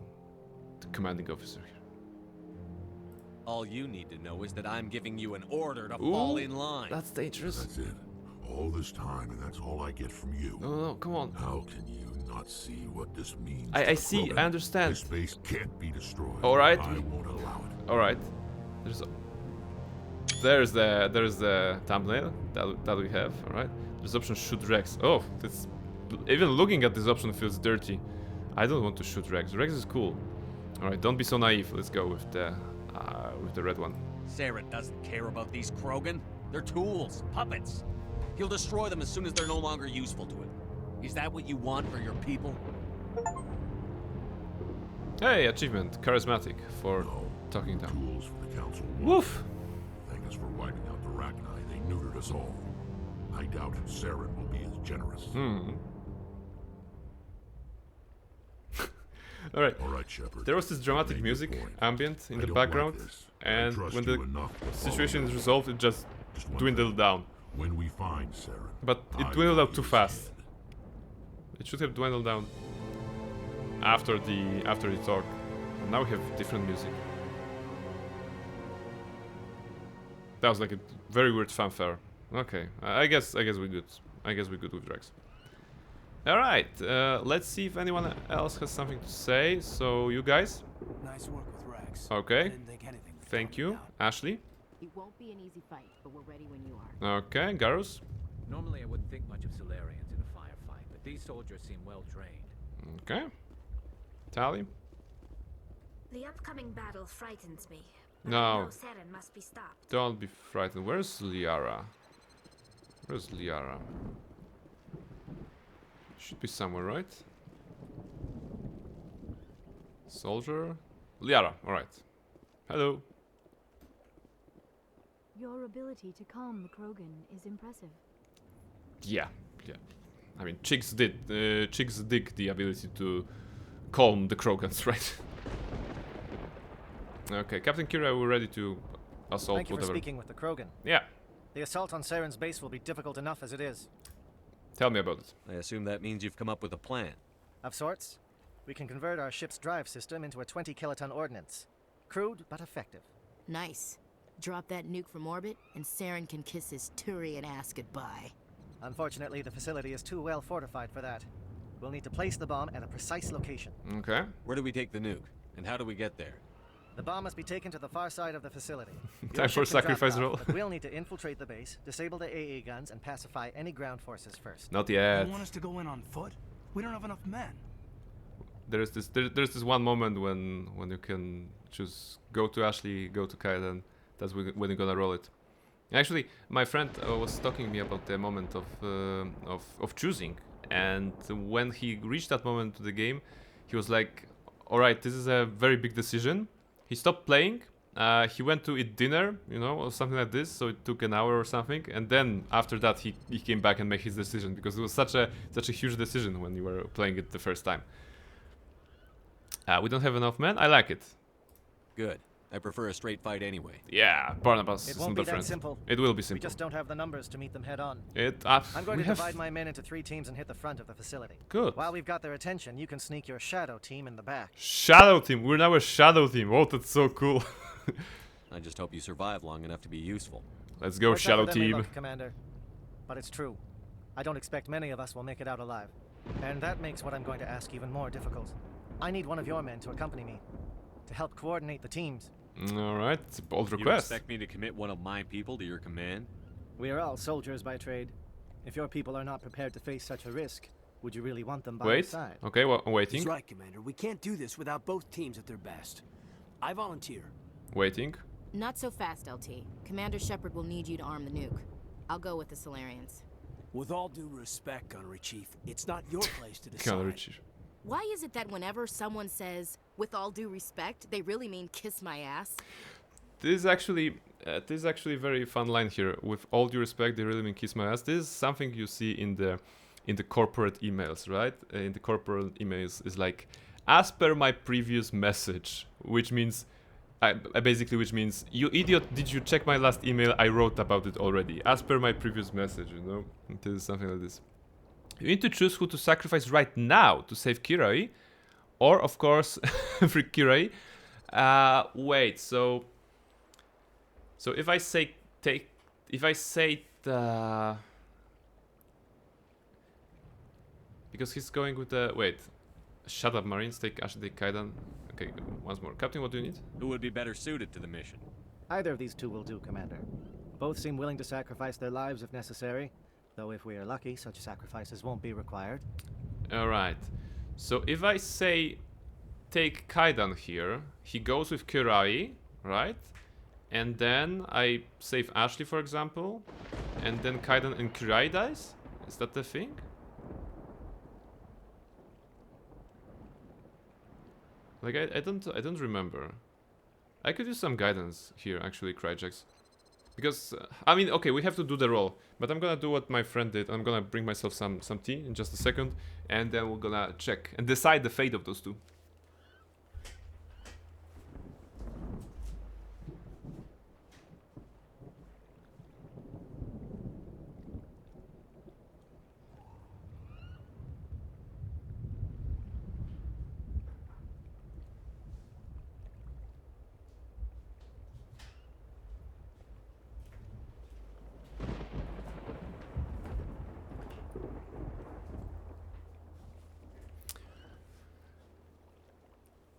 the commanding officer here. All you need to know is that I'm giving you an order to fall in line. That's dangerous. That's it. All this time, and that's all I get from you. No, come on. How can you not see what this means? I see, I understand. This base can't be destroyed. Alright. I won't allow it. Alright. There's the thumbnail that we have, alright? This option shoot Rex. Oh, that's even looking at this option feels dirty. I don't want to shoot Rex. Rex is cool. Alright, don't be so naive. Let's go with the red one. Saren doesn't care about these Krogan. They're tools, puppets. He'll destroy them as soon as they're no longer useful to him. Is that what you want for your people? Hey, achievement. Charismatic for talking down. Tools for the council. Woof! Thank us for wiping out the Rachni. They neutered us all. I doubt Saren will be as generous. Alright. Alright, Shepard. There was this dramatic music ambient in the background, and when the situation is resolved, it just dwindled down. When we find Saren, but it dwindled out too fast. It should have dwindled down after the talk. And now we have different music. That was like a very weird fanfare. Okay, I guess we're good. I guess we're good with Drax. All right, let's see if anyone else has something to say. So you guys. Nice work with Rex. Okay. Thank you, Ashley. It won't be an easy fight, but we're ready when you are. Okay, Garrus. Normally I wouldn't think much of Solarians in a firefight, but these soldiers seem well trained. Okay. Tali. The upcoming battle frightens me. No. Saren must be stopped. Don't be frightened. Where's Liara? Where's Liara? Should be somewhere, right? Soldier. Liara. All right. Hello. Your ability to calm the Krogan is impressive. Yeah. I mean, chicks dig the ability to calm the Krogans, right? Okay, Captain Kira, we're ready to assault. Thank you whatever. for speaking with the Krogan. Yeah. The assault on Saren's base will be difficult enough as it is. Tell me about it. I assume that means you've come up with a plan. Of sorts. We can convert our ship's drive system into a 20-kiloton ordnance. Crude, but effective. Nice. Drop that nuke from orbit, and Saren can kiss his Turian ass goodbye. Unfortunately, the facility is too well fortified for that. We'll need to place the bomb at a precise location. Okay. Where do we take the nuke? And how do we get there? The bomb must be taken to the far side of the facility. Time for sacrifice roll. But we'll need to infiltrate the base, disable the AA guns, and pacify any ground forces first. Not yet. You want us to go in on foot? We don't have enough men. There's this one moment when you can choose go to Ashley, go to Kaiden. That's when you're gonna roll it. Actually, my friend was talking to me about the moment of choosing, and when he reached that moment of the game, he was like, "All right, this is a very big decision." He stopped playing. He went to eat dinner, you know, or something like this. So it took an hour or something, and then after that, he came back and made his decision because it was such a huge decision when you were playing it the first time. We don't have enough men. I like it. Good. I prefer a straight fight anyway. Yeah, Barnabas It is won't not be a friend. that simple. It will be simple. We just don't have the numbers to meet them head on. I'm going to divide my men into 3 teams and hit the front of the facility. Good. While we've got their attention, you can sneak your shadow team in the back. Shadow team. We're now a shadow team. Oh, that's so cool. I just hope you survive long enough to be useful. Let's go, shadow team. Look, Commander. But it's true. I don't expect many of us will make it out alive. And that makes what I'm going to ask even more difficult. I need one of your men to accompany me, to help coordinate the teams. All right, it's a bold You request. expect me to commit one of my people to your command? We are all soldiers by trade. If your people are not prepared to face such a risk, would you really want them by your side? Okay, well, I'm waiting. He's right, Commander. We can't do this without both teams at their best. I volunteer. Waiting. Not so fast, LT. Commander Shepard will need you to arm the nuke. I'll go with the Solarians. With all due respect, Gunnery Chief, it's not your place to decide. Gunnery Chief. Why is it that whenever someone says, with all due respect, they really mean kiss my ass? This is actually a very fun line here. With all due respect, they really mean kiss my ass. This is something you see in the corporate emails, right? In the corporate emails is like, as per my previous message, which means, which means, you idiot, did you check my last email? I wrote about it already. As per my previous message, you know? This is something like this. You need to choose who to sacrifice right now to save Kirai, or of course, free Kirai. Wait, so if I say because he's going with the shut up, Marines, take Ashley, Kaidan. Okay, once more, Captain, what do you need? Who would be better suited to the mission? Either of these two will do, Commander. Both seem willing to sacrifice their lives if necessary. Though if we are lucky, such sacrifices won't be required. Alright. So if I say take Kaidan here, he goes with Kirai, right? And then I save Ashley, for example. And then Kaidan and Kirai dies? Is that the thing? Like I don't remember. I could use some guidance here, actually, Cryjax. Because, I mean, okay, we have to do the roll. But I'm gonna do what my friend did. I'm gonna bring myself some tea in just a second. And then we're gonna check and decide the fate of those two.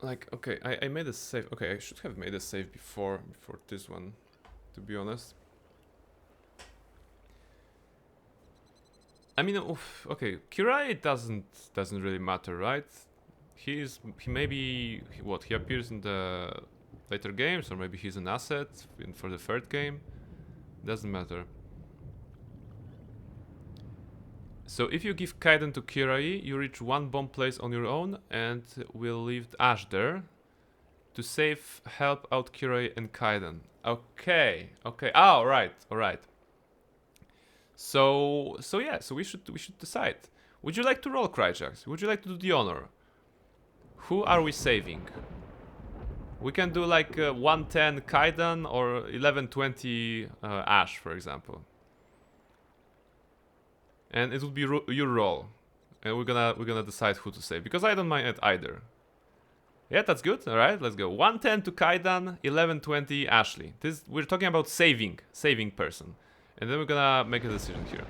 Like, okay, I made a save. Okay, I should have made a save before this one, to be honest. I mean, okay, Kirai doesn't really matter, right? He maybe what, he appears in the later games, or maybe he's an asset for the third game. Doesn't matter. So if you give Kaiden to Kirai, you reach one bomb place on your own, and we'll leave Ash there to save, help out Kirai and Kaiden. Okay, okay. Ah, all right. So yeah. So we should decide. Would you like to roll, Cryjax? Would you like to do the honor? Who are we saving? We can do like 110 Kaiden or 1120 Ash, for example. And it will be your roll, and we're gonna decide who to save, because I don't mind it either. Yeah, that's good. All right, let's go. 110 to Kaidan, 1120 Ashley. This, we're talking about saving person, and then we're gonna make a decision here.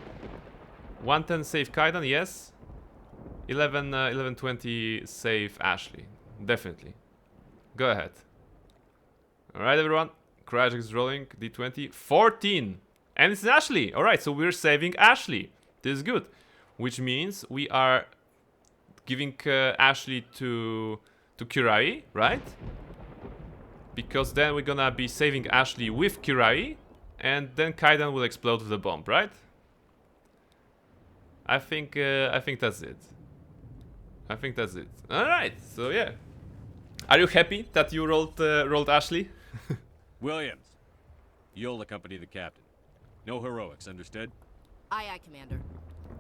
110 save Kaidan, yes. 1120 save Ashley, definitely. Go ahead. All right, everyone. Cryjax is rolling d20, 14, and it's Ashley. All right, so we're saving Ashley. This is good, which means we are giving Ashley to Kirai, right? Because then we're gonna be saving Ashley with Kirai, and then Kaidan will explode with the bomb, right? I think that's it. I think that's it. All right, so yeah. Are you happy that you rolled Ashley? Williams, you'll accompany the captain. No heroics, understood? Aye, Commander.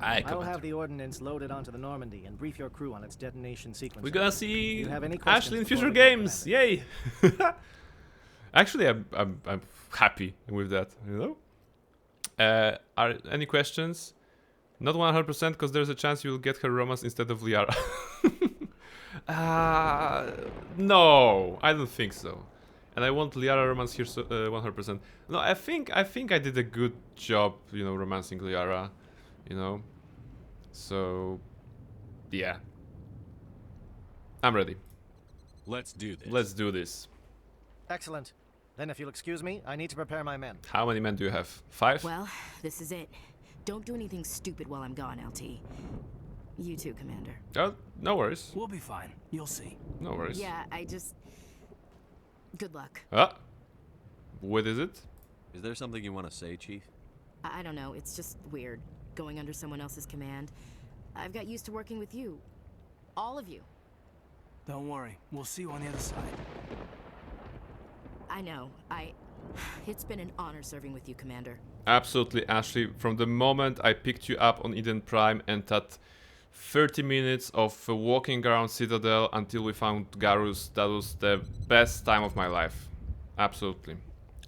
I will have the ordnance loaded onto the Normandy and brief your crew on its detonation sequence. We're gonna see Ashley in future games. Yay! Actually, I'm happy with that. You know. Are any questions? Not 100% because there's a chance you'll get her romance instead of Liara. No, I don't think so. And I want Liara romance here 100%. No, I think I did a good job, you know, romancing Liara, you know. So, yeah. I'm ready. Let's do this. Let's do this. Excellent. Then if you'll excuse me, I need to prepare my men. How many men do you have? 5? Well, this is it. Don't do anything stupid while I'm gone, LT. You too, Commander. Oh, no worries. We'll be fine. You'll see. No worries. Yeah, good luck. What is it? Is there something you want to say, Chief? I don't know. It's just weird, going under someone else's command. I've got used to working with you. All of you. Don't worry. We'll see you on the other side. I know. It's been an honor serving with you, Commander. Absolutely, Ashley. From the moment I picked you up on Eden Prime and that 30 minutes of walking around Citadel until we found Garrus, that was the best time of my life. Absolutely.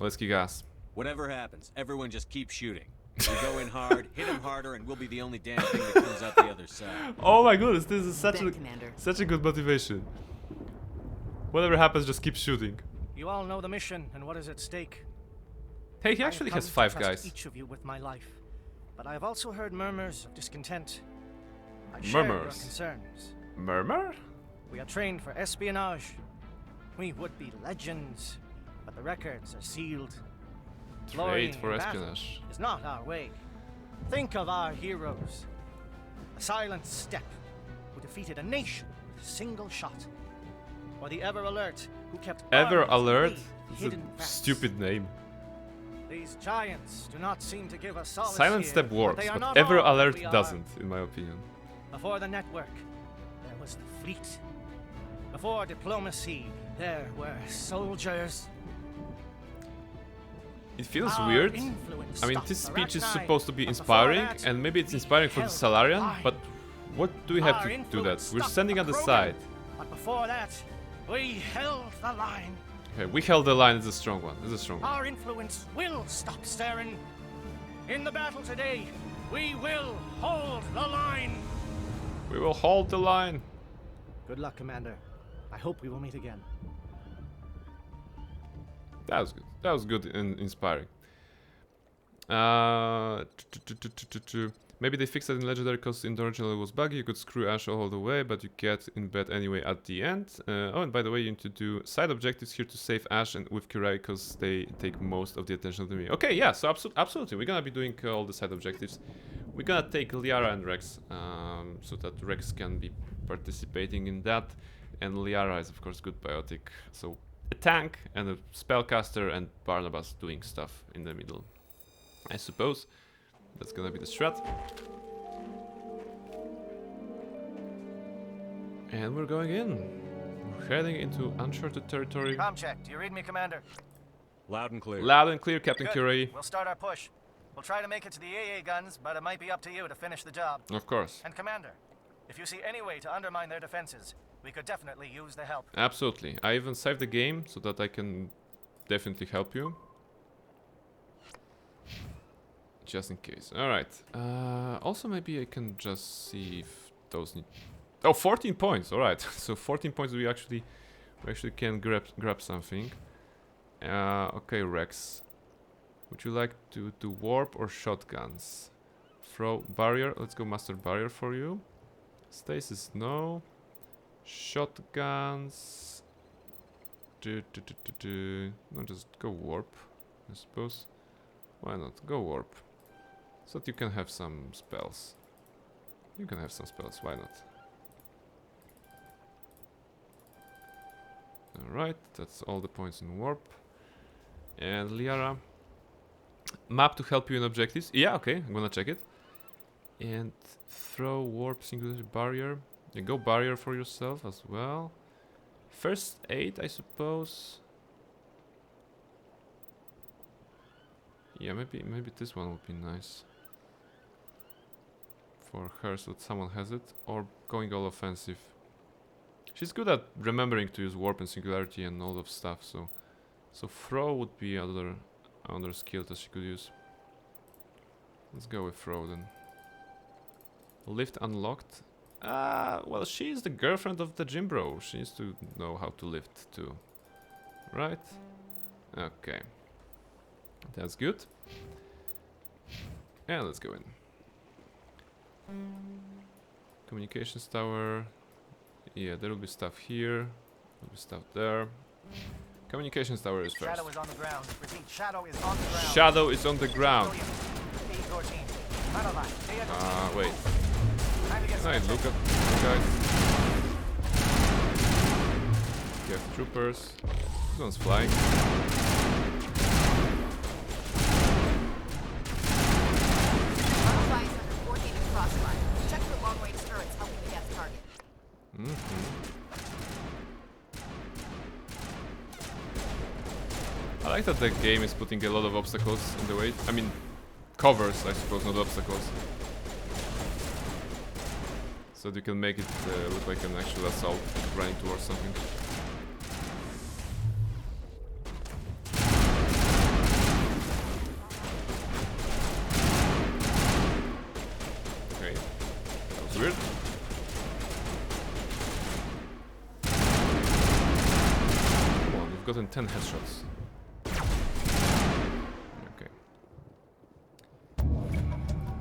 Let's kick ass. Whatever happens, everyone just keep shooting. We go in hard, hit him harder, and we'll be the only damn thing that comes out the other side. Oh my goodness, this is such a good motivation. Whatever happens, just keep shooting. You all know the mission and what is at stake. Hey, he actually has 5 to guys. Each of you with my life, but I have also heard murmurs of discontent. I share your concerns. Murmur? We are trained for espionage. We would be legends, but the records are sealed. Trade for espionage is not our way. Think of our heroes. A silent step who defeated a nation with a single shot. Or the Ever Alert who kept Ever Alert? It's a stupid name. These giants do not seem to give us solace Silent here, Step works, but Ever Alert doesn't, in my opinion. Before the network, there was the fleet. Before diplomacy, there were soldiers. It feels weird. I mean, this speech is supposed to be inspiring, and maybe it's inspiring for the Salarian, but what do we have to do that? We're standing on the side. But before that, we held the line. Okay, we held the line. It's a strong one. It's a strong one. Our influence will stop Saren. In the battle today, we will hold the line. We will hold the line. Good luck, Commander. I hope we will meet again. That was good. That was good and inspiring. Maybe they fixed it in Legendary because in the original it was buggy. You could screw Ash all the way, but you get in bed anyway at the end. Oh, and by the way, you need to do side objectives here to save Ash and with Kirei because they take most of the attention of the me. Okay, yeah, so absolutely. We're gonna be doing all the side objectives. We're gonna take Liara and Rex so that Rex can be participating in that. And Liara is, of course, good biotic. So a tank and a spellcaster and Barnabas doing stuff in the middle. I suppose that's gonna be the strat. And we're going in. We're heading into uncharted territory. Com check. Do you read me, Commander? Loud and clear. Loud and clear, Captain Good. Kirei. We'll start our push. We'll try to make it to the AA guns, but it might be up to you to finish the job. Of course. And Commander, if you see any way to undermine their defenses, we could definitely use the help. Absolutely. I even saved the game so that I can definitely help you. Just in case. Alright. Also, maybe I can just see if those need... Oh, 14 points. Alright. So 14 points we actually can grab something. Okay, Rex. Would you like to do warp or shotguns? Throw barrier. Let's go master barrier for you. Stasis, no. Shotguns. No, just go warp, I suppose. Why not? Go warp. So that you can have some spells. You can have some spells, why not? Alright, that's all the points in warp. And Liara. Map to help you in objectives. Yeah, okay, I'm gonna check it. And throw warp singular barrier. You go barrier for yourself as well. First aid, I suppose. Yeah, maybe this one would be nice for her, so that someone has it. Or going all offensive. She's good at remembering to use warp and singularity and all of stuff. So throw would be another skill that she could use. Let's go with throw then. Lift unlocked. Well, she's the girlfriend of the gym bro. She needs to know how to lift too. Right? Okay. That's good. And let's go in. Communications tower. Yeah, there will be stuff here. There will be stuff there. Communications tower is first. Shadow is on the ground. Repeat, Shadow is on the ground. Shadow is on the ground. Wait. Can I look at you guys? You have troopers. This one's flying. Check for long-range turrets helping against target. I like that the game is putting a lot of obstacles in the way. I mean, covers, I suppose, not obstacles. So that you can make it look like an actual assault running towards something. Okay, that was weird. Come on, we've gotten 10 headshots.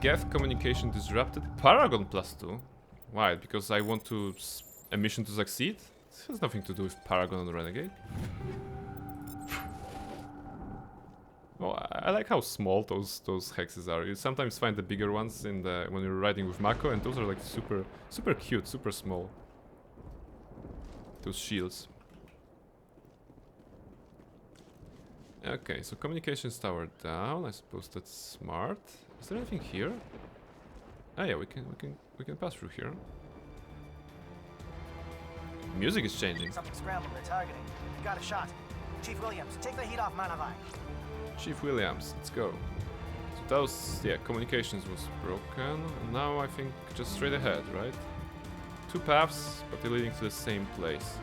Geth communication disrupted. Paragon +2. Why? Because I want a mission to succeed? This has nothing to do with Paragon and Renegade. Oh, I like how small those hexes are. You sometimes find the bigger ones in when you're riding with Mako, and those are like super cute, super small. Those shields. Okay, so communications tower down. I suppose that's smart. Is there anything here? Ah, yeah, we can pass through here. Music is changing. Something scrambled. They're targeting. Got a shot. Chief Williams, take the heat off Manavai. Chief Williams, let's go. So that was, yeah, communications was broken. And now I think just straight ahead, right? 2 paths, but they're leading to the same place.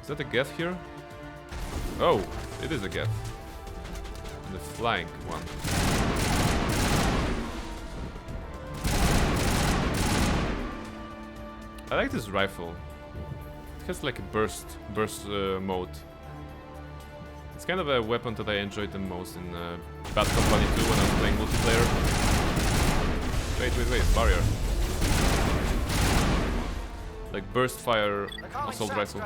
Is that a Geth here? Oh, it is a Geth. And the flank one. I like this rifle. It has like a burst mode. It's kind of a weapon that I enjoyed the most in Bad Company 2 when I was playing multiplayer. Wait, barrier. Like burst fire assault rifle.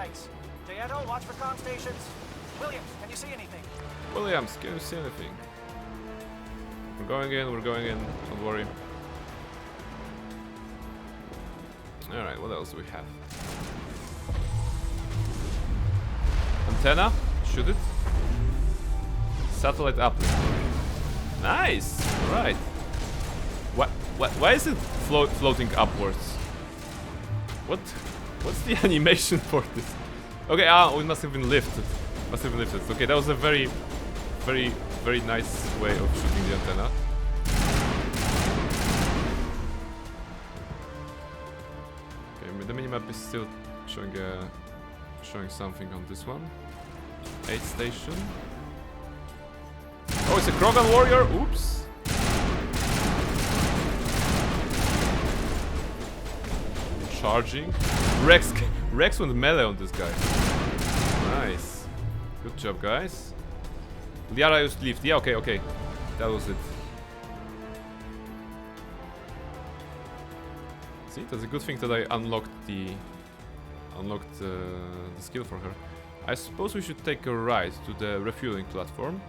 Dieto, watch for comm stations. Williams, can you see anything? Williams, can you see anything? We're going in, don't worry. Alright, what else do we have? Antenna, shoot it. Satellite uplink. Nice! Alright. Why is it floating upwards? What's the animation for this? Okay, it must have been lifted. Okay, that was a very nice way of shooting the antenna. Okay, the minimap is still showing something on this one. 8th station. Oh, it's a Krogan warrior. Oops. Charging. Rex went melee on this guy. Nice. Good job, guys. Liara used lift. Yeah, okay. That was it. See, that's a good thing that I unlocked the skill for her. I suppose we should take a ride to the refueling platform.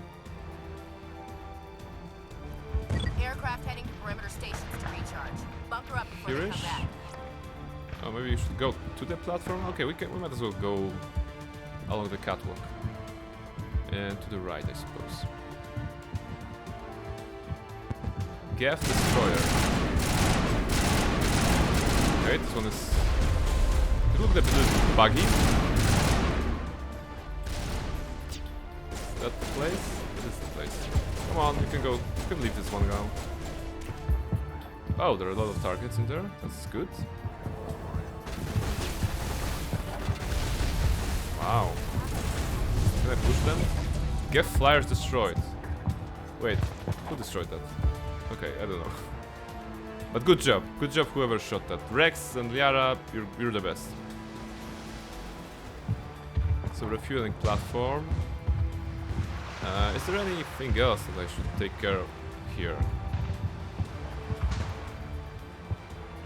Aircraft heading to perimeter stations to recharge. Bunker up before they come back. Oh, maybe you should go to the platform. Okay, we might as well go along the catwalk and to the right, I suppose. Geth destroyer. Okay, this one is. It looks a bit buggy. Is that the place? It is the place. Come on, you can go. You can leave this one now. Oh, there are a lot of targets in there. That's good. Wow. Can I push them? Geth flyers destroyed. Wait, who destroyed that? Okay, I don't know. But good job whoever shot that. Rex and Liara, you're the best. So refueling platform. Is there anything else that I should take care of here?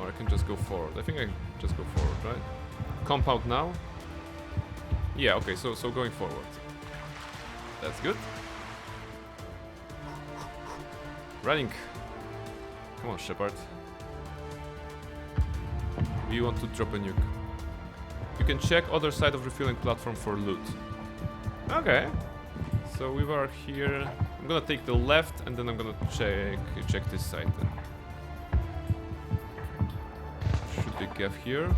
Or I can just go forward. I think I can just go forward, right? Compound now? Yeah, okay, so going forward. That's good. Running. Come on, Shepard. We want to drop a nuke. You can check other side of refueling platform for loot. Okay. So we are here. I'm gonna take the left and then I'm gonna check this side then. Should be Geth here.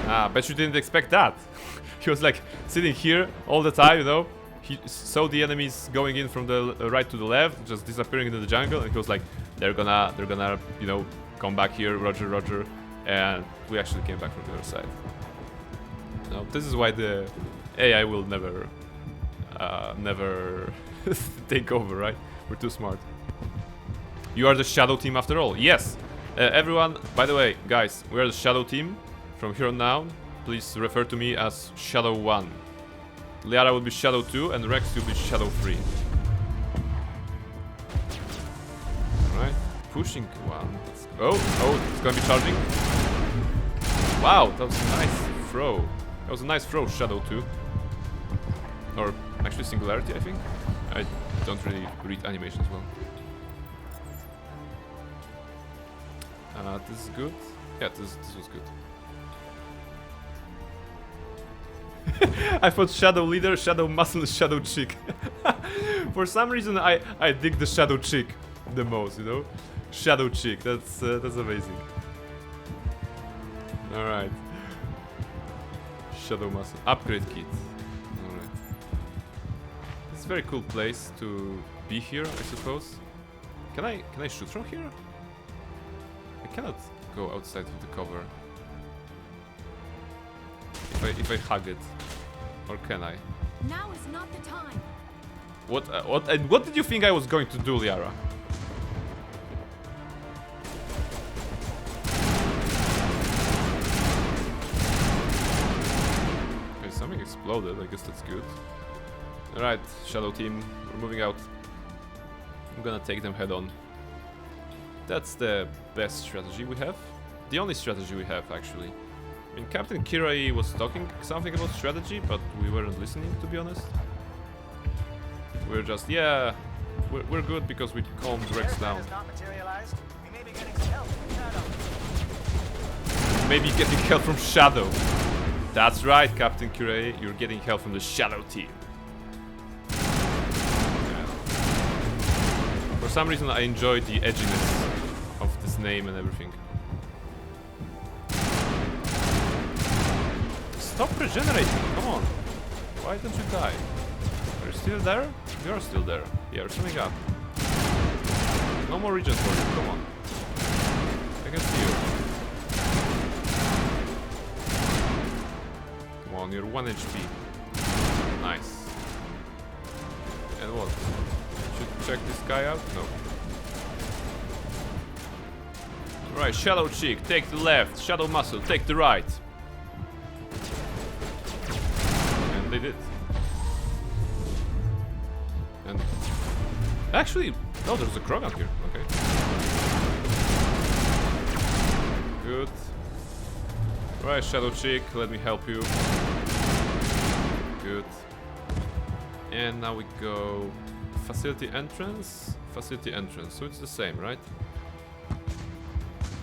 Ah, bet you didn't expect that. He was like sitting here all the time, you know. He saw the enemies going in from the right to the left, just disappearing into the jungle, and he was like, they're gonna, you know, come back here, roger. And we actually came back from the other side. Now, this is why the AI will never take over, right? We're too smart. You are the Shadow Team after all. Yes! Everyone, by the way, guys, we are the Shadow Team. From here on now, please refer to me as Shadow 1. Liara will be Shadow 2 and Rex will be Shadow 3. Alright, pushing one. Oh, it's gonna be charging. Wow, that was a nice throw. That was a nice throw, Shadow 2. Or actually Singularity, I think. I don't really read animations well. This is good. Yeah, this was good. I thought Shadow Leader, Shadow Muscle, Shadow Chick. For some reason, I dig the Shadow Chick the most, you know? Shadow Chick, that's amazing. Alright. Shadow Muscle. Upgrade kit. Alright. It's a very cool place to be here, I suppose. Can I shoot from here? I cannot go outside of the cover. If I hug it. Or can I? Now is not the time. What did you think I was going to do, Liara? Okay, something exploded. I guess that's good. Alright, Shadow Team, we're moving out. I'm gonna take them head on. That's the best strategy we have. The only strategy we have, actually. I mean, Captain Kirai was talking something about strategy, but we weren't listening, to be honest. We're just, yeah, we're good because we calmed Rex down. Maybe getting help from Shadow. That's right, Captain Kirai, you're getting help from the Shadow Team. Yeah. For some reason, I enjoy the edginess of this name and everything. Stop regenerating, come on. Why don't you die? Are you still there? You're still there. Yeah, you're swimming up. No more regen for you, come on. I can see you. Come on, you're 1 HP. Nice. And what? Should check this guy out? No. Right, Shadow Cheek, take the left. Shadow Muscle, take the right. They did. And actually, oh, there's a Krogan here. Okay. Good. Right, Shadow Chick, let me help you. Good. And now we go facility entrance. Facility entrance. So it's the same, right?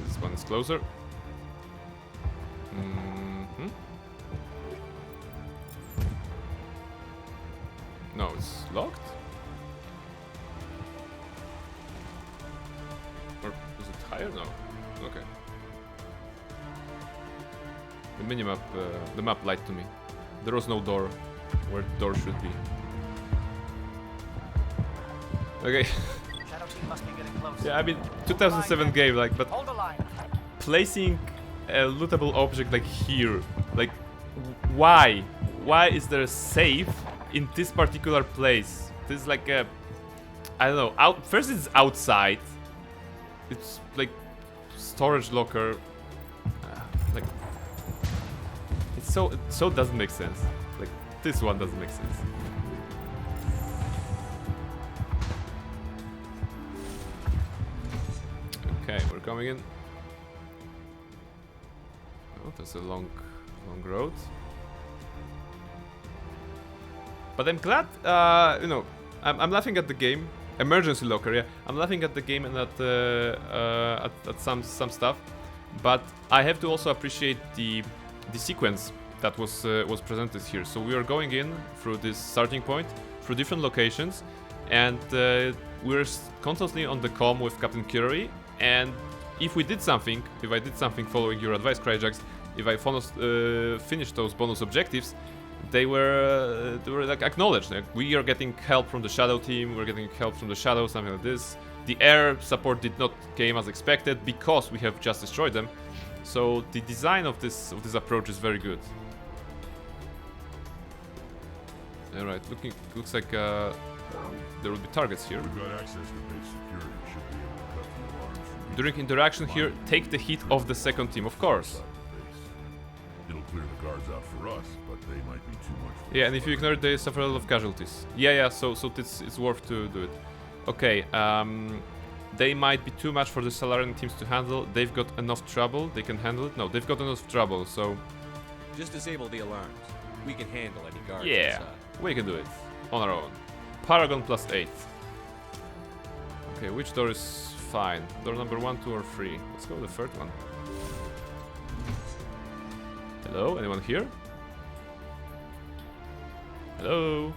This one is closer. No, it's locked? Or is it higher? No. Okay. The minimap, the map lied to me. There was no door where the door should be. Okay. Shadow Team must be getting close. Yeah, I mean, 2007 game, like, but placing a lootable object like here, like, why? Why is there a safe in this particular place? This is like a, I don't know, first it's outside, it's like storage locker, like it so doesn't make sense. Like this one doesn't make sense. Okay, we're coming in. Oh, that's a long road. But I'm glad, you know, I'm laughing at the game. Emergency locker, yeah. I'm laughing at the game and at some stuff. But I have to also appreciate the sequence that was presented here. So we are going in through this starting point, through different locations, and we're constantly on the comm with Captain Kirai. And if I did something following your advice, Cryjax, if I finished those bonus objectives, they were like acknowledged. Like, we are getting help from the Shadow Team. We're getting help from the Shadow, something like this. The air support did not came as expected because we have just destroyed them. So the design of this approach is very good. All right, looks like there will be targets here. We've got access to base security. Should be able to cut the alarms. During interaction here, take the hit of the second team, of course. It'll clear the guards out for us, but they might be too much for yeah, and if you ignore it, they suffer a lot of casualties. Yeah, so it's worth to do it. Okay, they might be too much for the Salarian teams to handle. They've got enough trouble. They can handle it. No, they've got enough trouble, so... Just disable the alarms. We can handle any guards yeah, inside. We can do it. On our own. Paragon +8. Okay, which door is fine? Door number 1, 2, or 3? Let's go with the third one. Hello? Anyone here? Hello?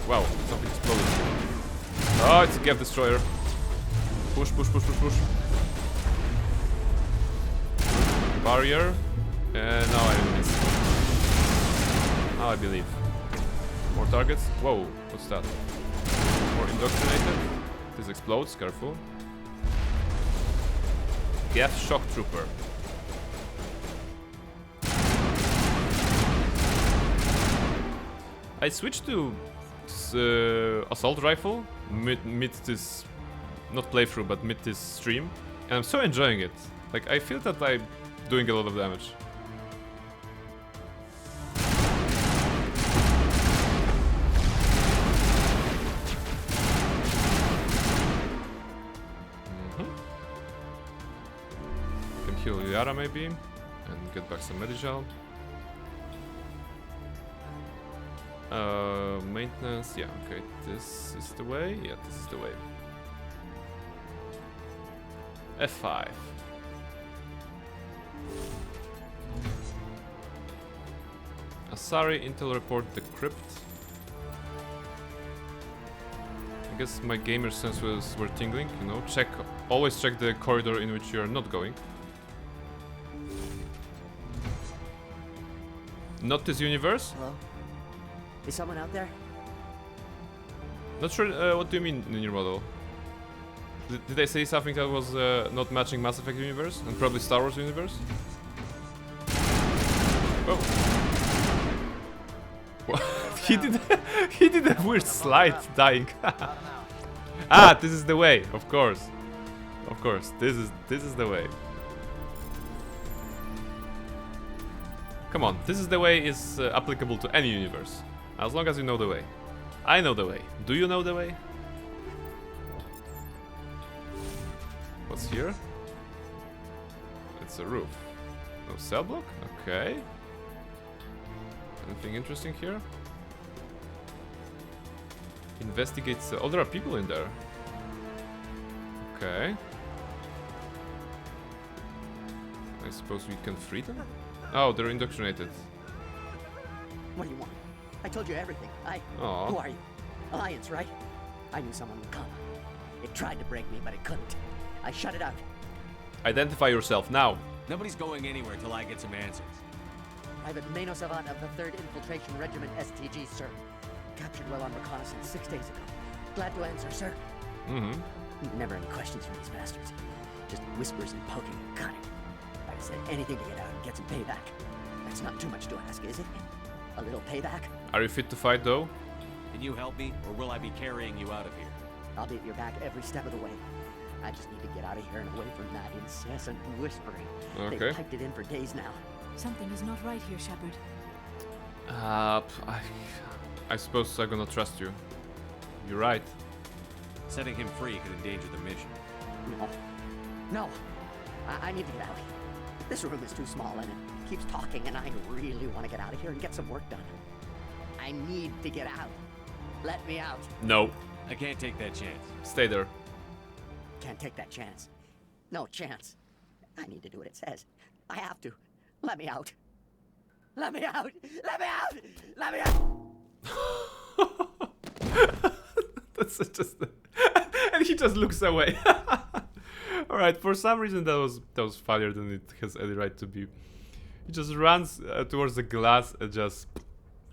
Wow, something exploded. Oh, it's a Gap Destroyer. Push. barrier. And now I missed. Now I believe. More targets. Whoa, what's that? More indoctrinated. This explodes, careful. Gas shock trooper. I switched to assault rifle mid this, not playthrough, but mid this stream, and I'm so enjoying it. Like, I feel that I'm doing a lot of damage. Can heal Yara maybe, and get back some Medigel. Maintenance, yeah, okay, this is the way, yeah, this is the way. F5. Asari intel report the crypt. I guess my gamer sense were tingling, you know, always check the corridor in which you are not going. Not this universe? Hello? Is someone out there? Not sure, what do you mean, Nier model? Did they say something that was not matching Mass Effect universe? And probably Star Wars universe? Oh. What? he did a weird slide dying. Ah, this is the way, of course. Of course, this is the way. Come on, this is the way is applicable to any universe. As long as you know the way. I know the way. Do you know the way? What's here? It's a roof. No cell block? Okay. Anything interesting here? Investigate cell. Oh, there are people in there. Okay. I suppose we can free them? Oh, they're indoctrinated. What do you want? I told you everything. Aww. Who are you? Alliance, right? I knew someone would come. It tried to break me, but it couldn't. I shut it out. Identify yourself now. Nobody's going anywhere till I get some answers. Private Mano Savant of the 3rd Infiltration Regiment STG, sir. Captured while on reconnaissance 6 days ago. Glad to answer, sir. Mm-hmm. Never any questions from these bastards. Just whispers and poking and cutting. I said anything to get out and get some payback. That's not too much to ask, is it? A little payback? Are you fit to fight, though? Can you help me, or will I be carrying you out of here? I'll be at your back every step of the way. I just need to get out of here and away from that incessant whispering. Okay. They've piped it in for days now. Something is not right here, Shepard. I suppose I'm gonna trust you. You're right. Setting him free could endanger the mission. No. I need to get out. This room is too small and it keeps talking, and I really want to get out of here and get some work done. I need to get out. Let me out. No. I can't take that chance. Stay there. Can't take that chance. No chance. I need to do what it says. I have to. Let me out. Let me out. Let me out. Let me out. That's just and he just looks away. All right, for some reason that was funnier than it has any right to be. He just runs towards the glass and just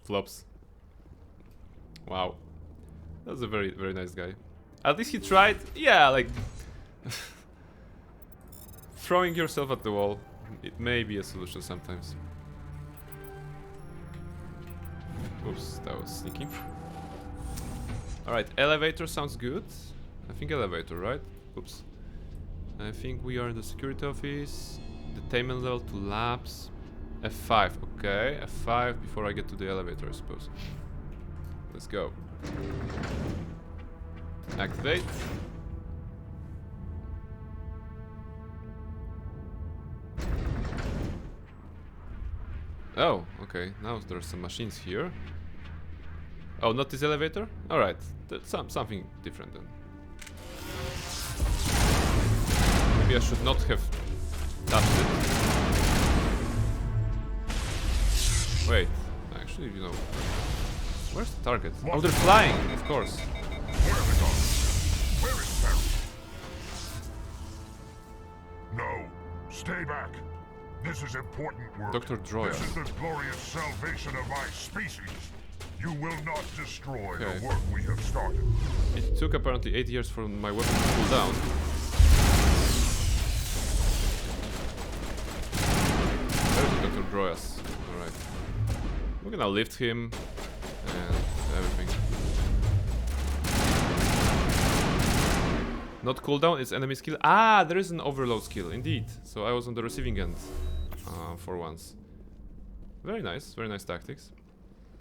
flops. Wow, that was a very, very nice guy. At least he tried. Yeah, like throwing yourself at the wall. It may be a solution sometimes. Oops, that was sneaky. Alright, elevator sounds good. I think elevator, right? Oops. I think we are in the security office. Detainment level to labs. F5, okay. F5 before I get to the elevator, I suppose. Let's go. Activate. Oh, okay. Now there's some machines here. Oh, not this elevator? Alright. That's something different then. Maybe I should not have touched it. Wait. Actually, you know... Where's the target? Oh, they're flying! Of course. Where are they going? Where is Barry? No. Stay back. This is important work. Dr. Droya. This is the glorious salvation of my species. You will not destroy Okay. the work we have started. It took apparently 8 years for my weapon to cool down. There's Dr. Droyas. Alright. We're gonna lift him and everything. Not cooldown, it's enemy skill. Ah, there is an overload skill, indeed. So I was on the receiving end for once. Very nice tactics.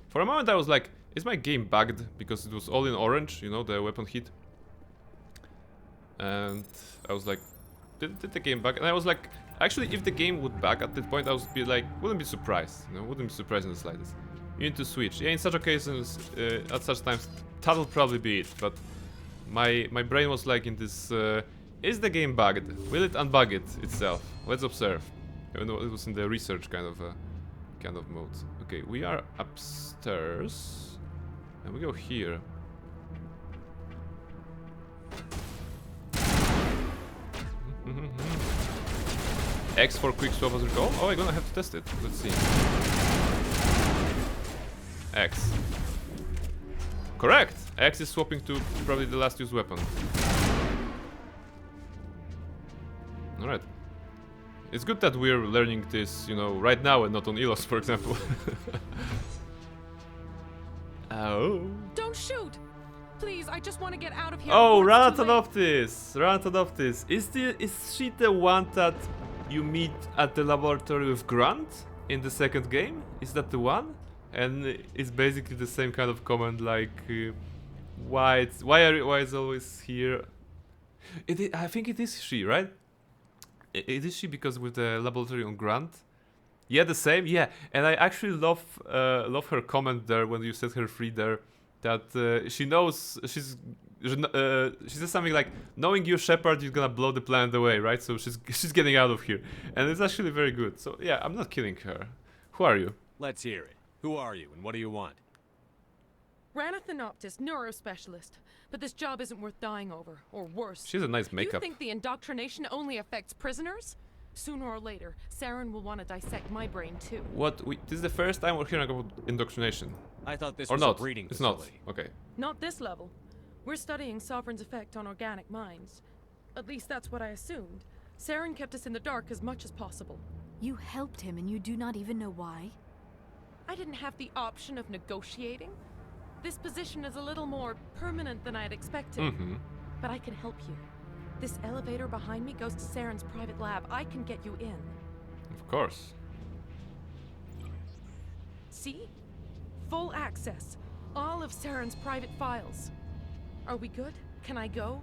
For a moment I was like, is my game bugged? Because it was all in orange, you know, the weapon hit. And I was like, did the game bug? And I was like, actually, if the game would bug at that point, I would be like, wouldn't be surprised, you know, wouldn't be surprised in the slightest. You need to switch. Yeah, in such occasions, at such times, that'll probably be it. But my brain was like in this, is the game bugged? Will it unbug it itself? Let's observe. Even though it was in the research kind of mode. Okay, we are upstairs, and we go here. X for quick swap as recall. Oh, I'm gonna have to test it. Let's see. X. Correct! X is swapping to probably the last used weapon. Alright. It's good that we're learning this, you know, right now and not on Ilos, for example. Oh. Don't shoot! Please, I just want to get out of here. Oh, Ranatanoptis! Ranatanoptis. Is she the one that you meet at the laboratory with Grant in the second game? Is that the one? And it's basically the same kind of comment like, why is always here? I think it is she, right? It is she because with the laboratory on Grant. Yeah, the same. Yeah, and I actually love her comment there when you set her free there, that she knows she says something like, knowing you, Shepard, you're gonna blow the planet away, right? So she's getting out of here, and it's actually very good. So yeah, I'm not killing her. Who are you? Let's hear it. Who are you, and what do you want? Ranathanoptis, neurospecialist. But this job isn't worth dying over, or worse. She has a nice makeup. You think the indoctrination only affects prisoners? Sooner or later, Saren will want to dissect my brain too. What? This is the first time we're hearing about indoctrination. I thought this or was not. a breeding It's facility. not. Okay. Not this level. We're studying Sovereign's effect on organic minds. At least that's what I assumed. Saren kept us in the dark as much as possible. You helped him and you do not even know why? I didn't have the option of negotiating. This position is a little more permanent than I had expected. But I can help you. This elevator behind me goes to Saren's private lab. I can get you in. Of course. See? Full access. All of Saren's private files. Are we good? Can I go?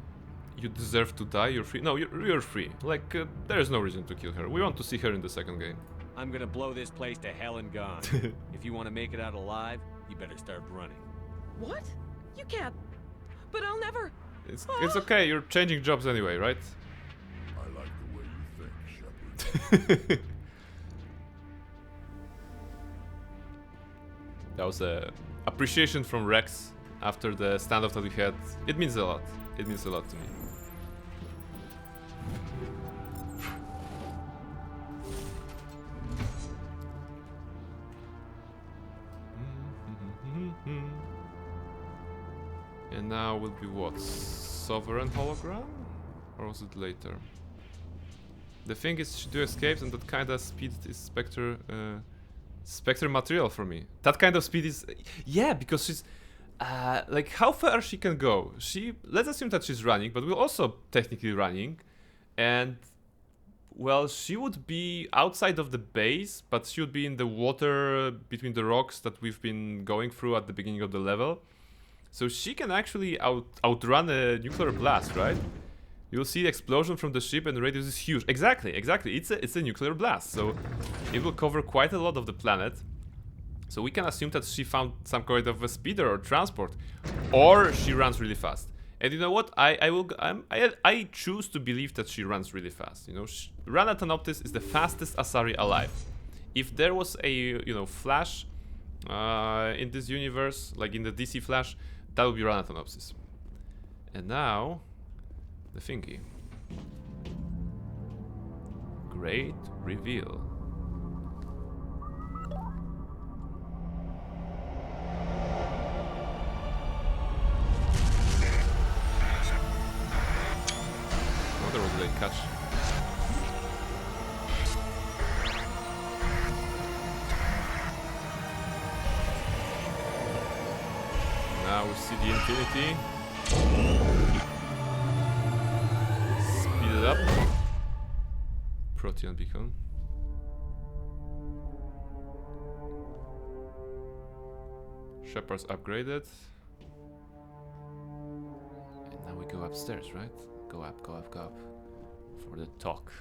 You deserve to die, you're free. No, you're free. Like, there is no reason to kill her. We want to see her in the second game. I'm gonna blow this place to hell and gone. If you want to make it out alive, you better start running. What? You can't. But I'll never. It's okay, you're changing jobs anyway, right? I like the way you think, Shepard. That was a appreciation from Rex after the standoff that we had. It means a lot. It means a lot to me. And now will be what? Sovereign hologram? Or was it later? The thing is, she do escapes, and that kind of speed is Spectre material for me. That kind of speed is... Yeah, because she's... like, how far she can go? Let's assume that she's running, but we're also technically running. And... Well, she would be outside of the base, but she would be in the water between the rocks that we've been going through at the beginning of the level. So she can actually outrun a nuclear blast, right? You'll see the explosion from the ship and the radius is huge. Exactly. It's a nuclear blast, so it will cover quite a lot of the planet. So we can assume that she found some kind of a speeder or transport, or she runs really fast. And you know what? I choose to believe that she runs really fast. You know, Ranatanoptis is the fastest Asari alive. If there was a Flash in this universe, like in the DC Flash, that would be Ranatanopsis. And now, the thingy. Great reveal. catch. Now we see the Infinity. Speed it up. Protean beacon. Shepard's upgraded. And now we go upstairs, right? Go up, go up, go up. For the talk.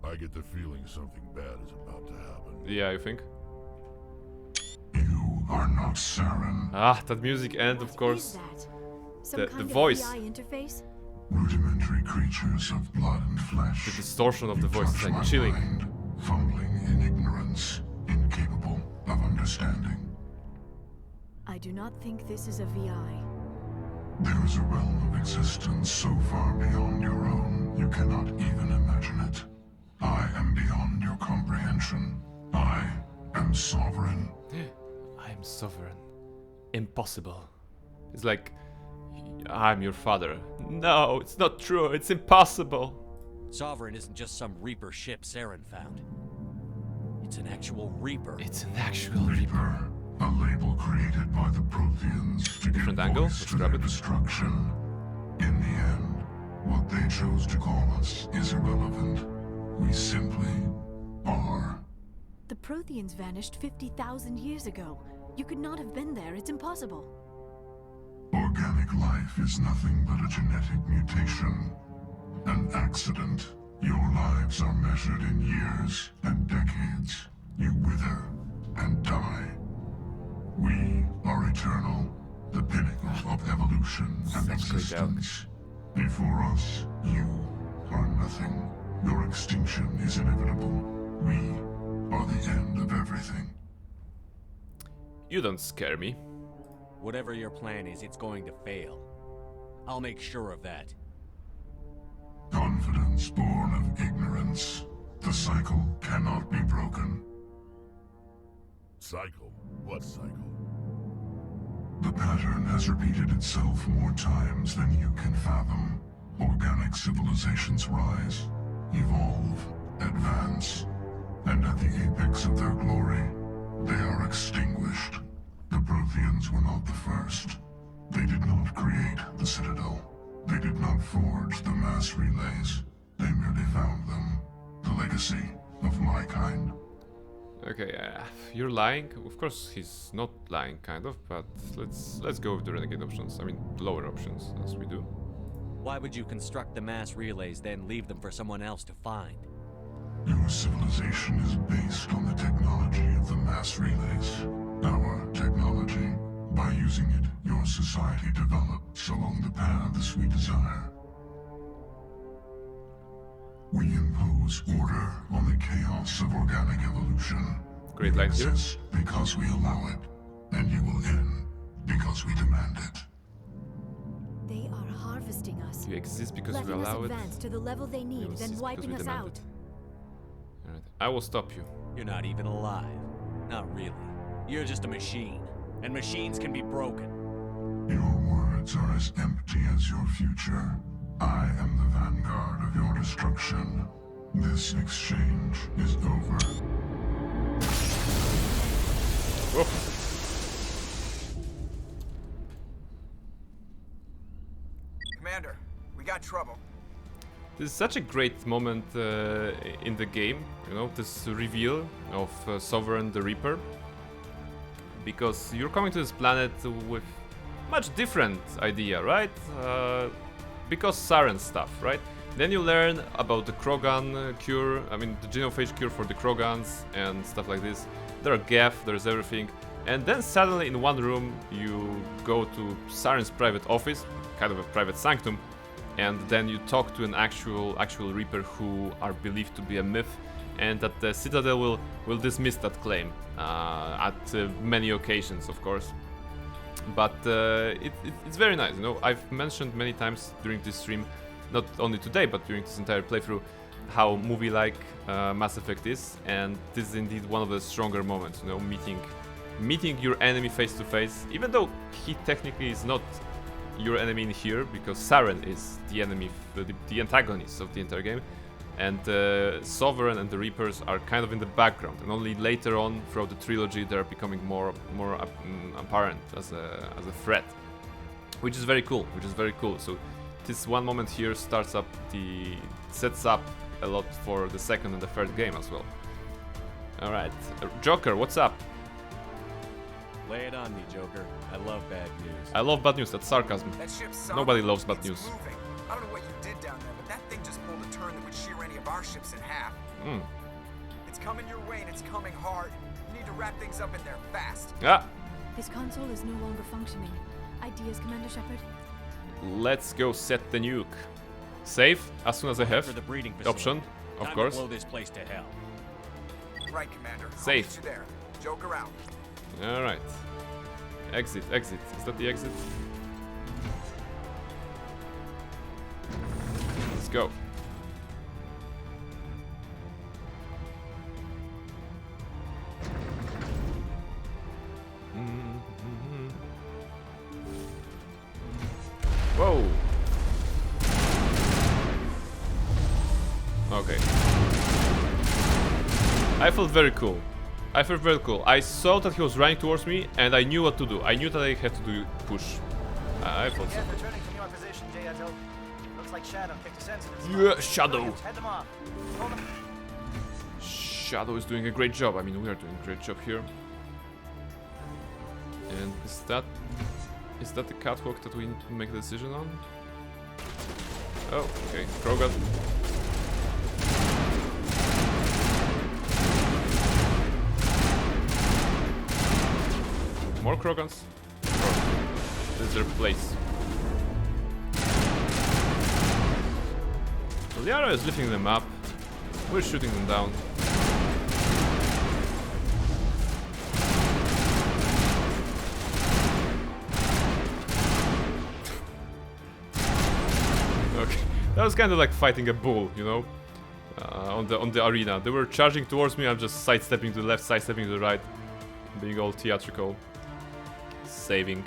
I get the feeling something bad is about to happen. Yeah, you think? You are not Saren. Ah, that music and of course the voice. AI interface? Rudimentary creatures of blood and flesh. The distortion of the voice is like chilling. Mind, fumbling in ignorance, incapable of understanding. I do not think this is a VI. There is a realm of existence so far beyond your own, you cannot even imagine it. I am beyond your comprehension. I am sovereign. I am sovereign. Impossible. It's like, I'm your father. No, it's not true. It's impossible. Sovereign isn't just some Reaper ship Saren found. It's an actual Reaper. It's an actual Reaper. A label created by the Protheans to Different give angle. voice Let's to grab their it. destruction. In the end, what they chose to call us is irrelevant. We simply are. The Protheans vanished 50,000 years ago. You could not have been there. It's impossible. Organic life is nothing but a genetic mutation. An accident. Your lives are measured in years and decades. You wither and die. We are eternal, the pinnacle of evolution and existence. Before us, you are nothing. Your extinction is inevitable. We are the end of everything. You don't scare me. Whatever your plan is, it's going to fail. I'll make sure of that. Confidence born of ignorance. The cycle cannot be broken. Cycle? What cycle? The pattern has repeated itself more times than you can fathom. Organic civilizations rise, evolve, advance, and at the apex of their glory, they are extinguished. The Protheans were not the first. They did not create the Citadel. They did not forge the mass relays. They merely found them. The legacy of my kind. Okay, you're lying. Of course, he's not lying, kind of. But let's go with the renegade options. I mean, lower options, as we do. Why would you construct the mass relays, then leave them for someone else to find? Your civilization is based on the technology of the mass relays. Our technology. By using it, your society develops along the paths we desire. We impose order on the chaos of organic evolution. Great line here. Exist because we allow it, and you will end because we demand it. They are harvesting us. You exist because we letting allow us it. advance to the level they need, then wiping us out. Alright, I will stop you. You're not even alive. Not really. You're just a machine. And machines can be broken. Your words are as empty as your future. I am the vanguard of your destruction. This exchange is over. Whoa. Commander, we got trouble. This is such a great moment in the game, you know, this reveal of Sovereign the Reaper. Because you're coming to this planet with much different idea, right? Because Saren stuff, right? Then you learn about the Krogan cure, I mean the genophage cure for the Krogans and stuff like this. There are Geth, there's everything. And then suddenly in one room you go to Saren's private office, kind of a private sanctum, and then you talk to an actual Reaper who are believed to be a myth, and that the Citadel will dismiss that claim at many occasions, of course. But it's very nice, you know. I've mentioned many times during this stream, not only today, but during this entire playthrough, how movie-like Mass Effect is, and this is indeed one of the stronger moments, you know, meeting your enemy face to face, even though he technically is not your enemy in here, because Saren is the enemy, the antagonist of the entire game, and Sovereign and the Reapers are kind of in the background, and only later on throughout the trilogy they're becoming more apparent as a threat, which is very cool. So this one moment here sets up a lot for the second and the third game as well. All right, Joker, what's up? Lay it on me, Joker. I love bad news. I love bad news. That's sarcasm. That ship's Nobody loves bad news. Moving. I don't know what you did down there, but that thing just pulled a turn that would shear any of our ships in half. It's coming your way, and it's coming hard. You need to wrap things up in there fast. Yeah. This console is no longer functioning. Ideas, Commander Shepard? Let's go set the nuke. Save as soon as I have for the breeding the option, of Time course. To blow this place to hell. Right, Commander. Save. I'll meet you there. Joker out. All right. Exit. Is that the exit? Let's go. Whoa. Okay. I felt very cool. I saw that he was running towards me, and I knew what to do. I knew that I had to do push. I felt so. Returning from your position, Jayato. Looks like Shadow picked a sensitive spot. Yeah, Shadow. Head them off. Hold them. Shadow is doing a great job. I mean, we are doing a great job here. And is that the catwalk that we need to make a decision on? Oh, okay. Krogan. More Krogans? This is their place. Liara is lifting them up. We're shooting them down. Okay, that was kind of like fighting a bull, you know, on the arena. They were charging towards me. I'm just sidestepping to the left, sidestepping to the right, being all theatrical. Saving.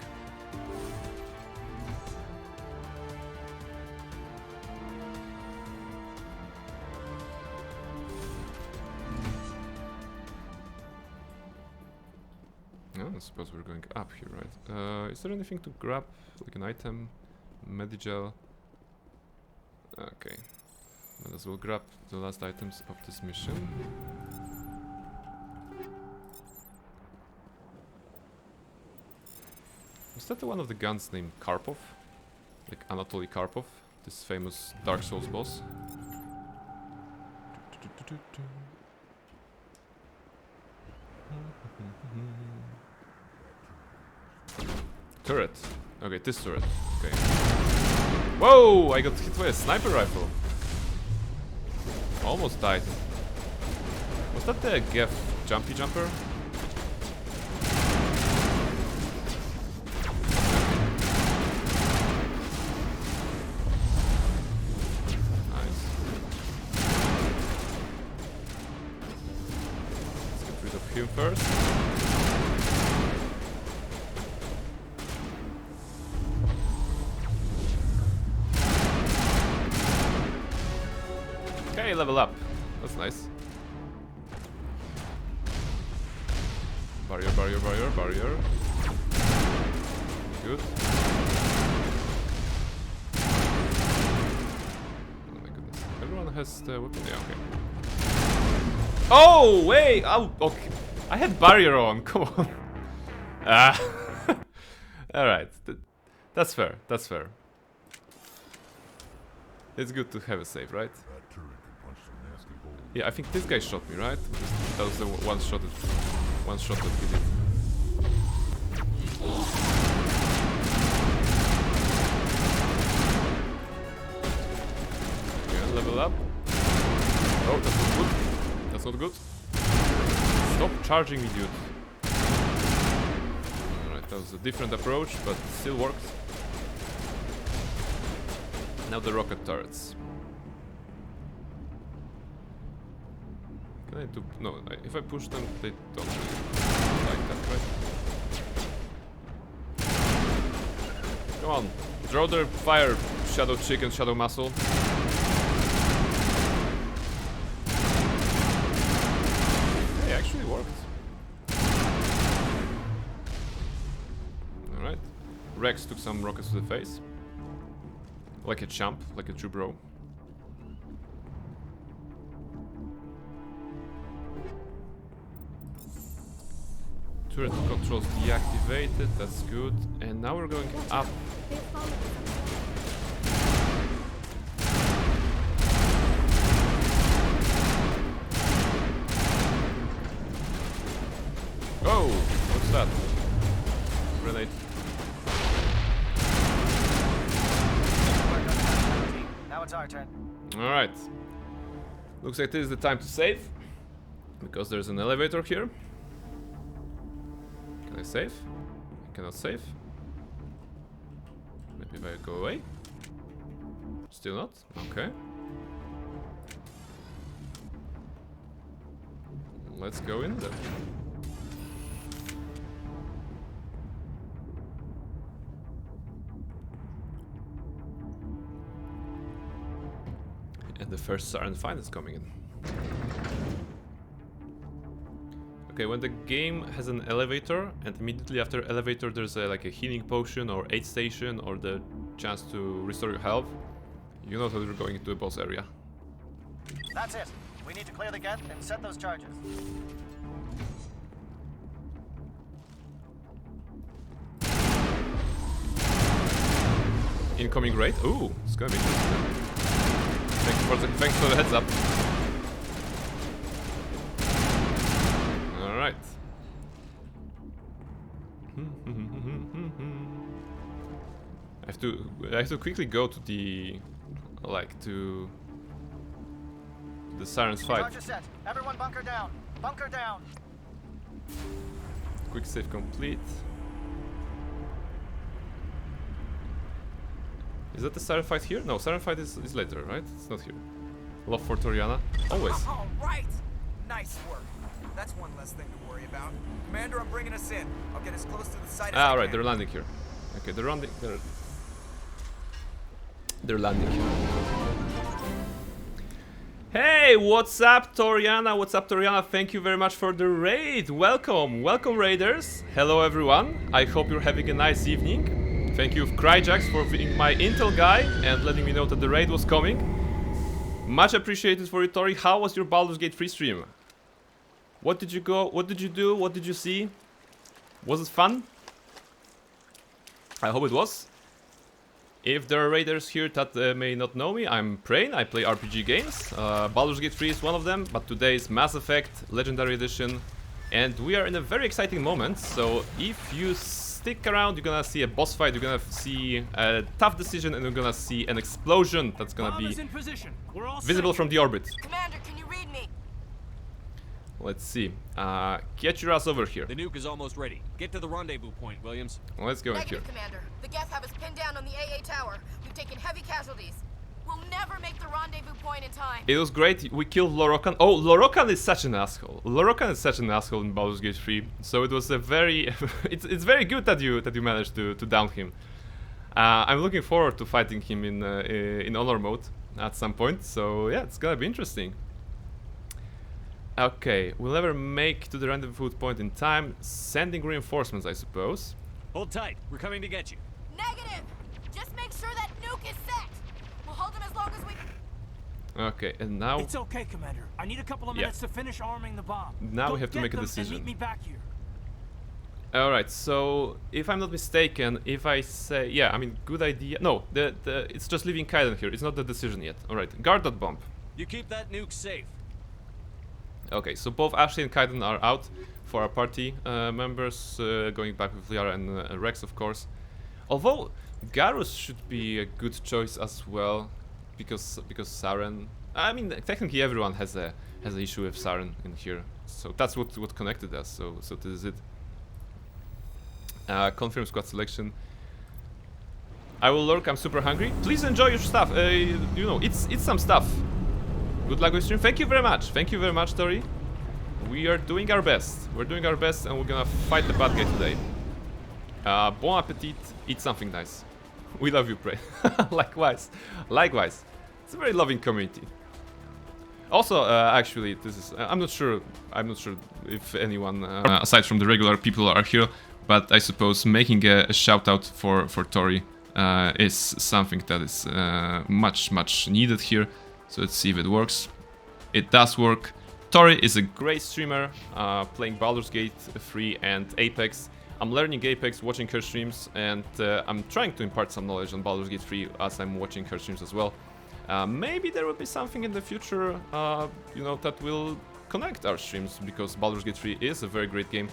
I suppose we're going up here, right? Is there anything to grab? Like an item? Medigel? Okay. Might as well grab the last items of this mission. Was that one of the guns named Karpov? Like Anatoly Karpov? This famous Dark Souls boss? Turret. Okay, this turret. Okay. Whoa! I got hit by a sniper rifle. Almost died. Was that the Geth jumpy jumper? Nice. Let's get rid of him first. Okay, level up. That's nice. Barrier, barrier, barrier, barrier. Good. Oh my goodness. Everyone has the weapon. Yeah, okay. Oh, wait! Oh, okay. I had barrier on. Come on. Ah. Alright. That's fair. That's fair. It's good to have a save, right? Yeah, I think this guy shot me, right? That was the one shot that he did. Okay, level up. Oh, that's not good. That's not good. Stop charging me, dude. Alright, that was a different approach, but it still worked. Now the rocket turrets. Can I do... No, if I push them, they don't really like that, right? Come on. Throw the fire, Shadow Chicken, Shadow Muscle. Hey, actually worked. Alright. Rex took some rockets to the face. Like a champ, like a true bro. Turret controls deactivated, that's good. And now we're going up. Oh, what's that? Grenade. Now it's our turn. Alright. Looks like this is the time to save. Because there's an elevator here. Can I save? I cannot save. Maybe if I go away. Still not? Okay. Let's go in then. And the first Siren find is coming in. Okay, when the game has an elevator, and immediately after elevator there's like a healing potion or aid station or the chance to restore your health, you know that we're going into a boss area. That's it. We need to clear the gate and set those charges. Incoming raid? Ooh, it's gonna be interesting. Thanks for the heads up. Alright. I have to quickly go to the to the Sirens fight. Charges set. Everyone bunker down. Bunker down. Quick save complete. Is that the Siren fight here? No, Siren fight is later, right? It's not here. Love for Toriana. Always. All right. Nice work. That's one less thing to worry about. Commander, I'm bringing us in. I'll get as close to the site as I can. Right, they're landing here. Okay, they're landing here. Hey, what's up, Toriana? What's up, Toriana? Thank you very much for the raid. Welcome, welcome, raiders. Hello, everyone. I hope you're having a nice evening. Thank you, Cryjax, for being my intel guy and letting me know that the raid was coming. Much appreciated for you, Tori. How was your Baldur's Gate 3 stream? What did you go? What did you do? What did you see? Was it fun? I hope it was. If there are raiders here that may not know me, I'm Prain. I play RPG games. Baldur's Gate 3 is one of them, but today is Mass Effect Legendary Edition. And we are in a very exciting moment, so if you stick around, you're gonna see a boss fight, you're gonna see a tough decision, and you're gonna see an explosion that's gonna be visible from the orbit. Commander, can you read me? Let's see. Get your ass over here. The nuke is almost ready. Get to the rendezvous point, Williams. Let's go in here. Commander. The Geth have us pinned down on the AA tower. We've taken heavy casualties. We'll never make the rendezvous point in time. It was great. We killed Lorokan. Oh, Lorokan is such an asshole. Lorokan is such an asshole in Baldur's Gate 3. So it was a very... it's very good that you managed to down him. I'm looking forward to fighting him in honor mode at some point. So yeah, it's gonna be interesting. Okay, we'll never make to the rendezvous point in time. Sending reinforcements, I suppose. Hold tight. We're coming to get you. Negative! Just make sure that nuke is set! We'll hold them as long as we... Okay, and now... It's okay, Commander. I need a couple of minutes to finish arming the bomb. Now we have to make a decision. Meet me back here. Alright, so if I'm not mistaken, if I say... Yeah, I mean, good idea. No, it's just leaving Kaiden here. It's not the decision yet. Alright, guard that bomb. You keep that nuke safe. Okay, so both Ashley and Kaiden are out for our party members, going back with Liara and Rex, of course. Although Garrus should be a good choice as well, because Saren. I mean, technically everyone has an issue with Saren in here, so that's what connected us. So this is it. Confirm squad selection. I will lurk. I'm super hungry. Please enjoy your stuff. You know, it's some stuff. Good luck with stream. Thank you very much. Thank you very much, Tori. We are doing our best. We're doing our best, and we're gonna fight the bad guy today. Bon appetit. Eat something nice. We love you, Prey. Likewise. Likewise. It's a very loving community. Also, actually, this is... I'm not sure if anyone, aside from the regular people, are here, but I suppose making a shout-out for Tori is something that is much needed here. So let's see if it works. It does work. Tori is a great streamer, playing Baldur's Gate 3 and Apex. I'm learning Apex, watching her streams, and I'm trying to impart some knowledge on Baldur's Gate 3 as I'm watching her streams as well. Maybe there will be something in the future, you know, that will connect our streams, because Baldur's Gate 3 is a very great game,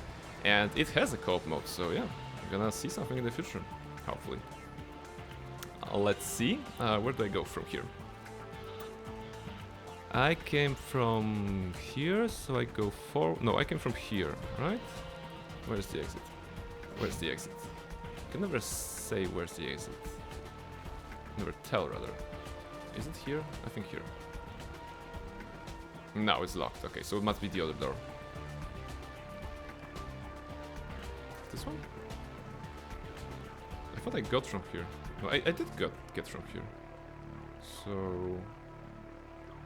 and it has a co-op mode, so yeah, we're gonna see something in the future, hopefully. Let's see, where do I go from here? I came from here, so I go forward. No, I came from here, right? Where's the exit? Where's the exit? I can never say where's the exit. Never tell, rather. Is it here? I think here. No, it's locked. Okay, so it must be the other door. This one? I thought I got from here. No, I did get from here.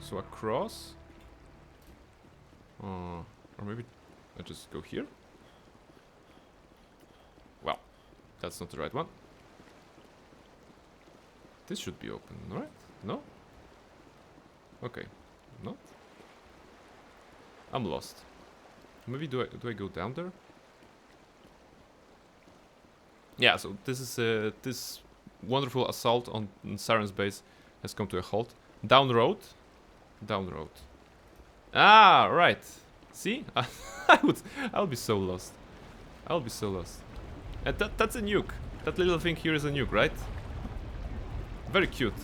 So across? Or maybe I just go here? Well, that's not the right one. This should be open, right? No? Okay. Not? I'm lost. Maybe do I go down there? Yeah, so this is this wonderful assault on Saren's base has come to a halt. Down road. Down road. Ah, right. See? I would be so lost. I would be so lost. And that's a nuke. That little thing here is a nuke, right? Very cute.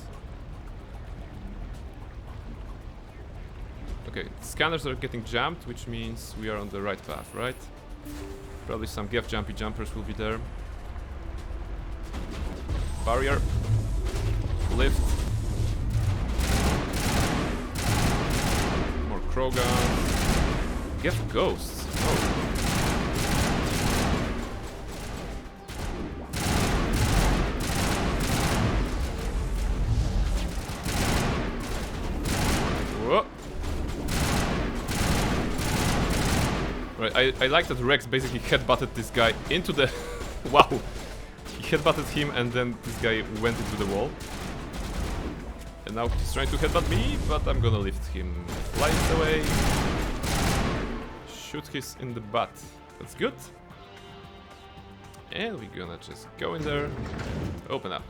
Okay, scanners are getting jammed, which means we are on the right path, right? Probably some Geth jumpy jumpers will be there. Barrier. Lift. More Krogan. Geth ghosts. Oh. Right, I like that Rex basically headbutted this guy into the... Wow! He headbutted him and then this guy went into the wall. And now he's trying to headbutt me, but I'm gonna lift him. Flies away. Shoot his in the butt. That's good. And we're gonna just go in there. Open up.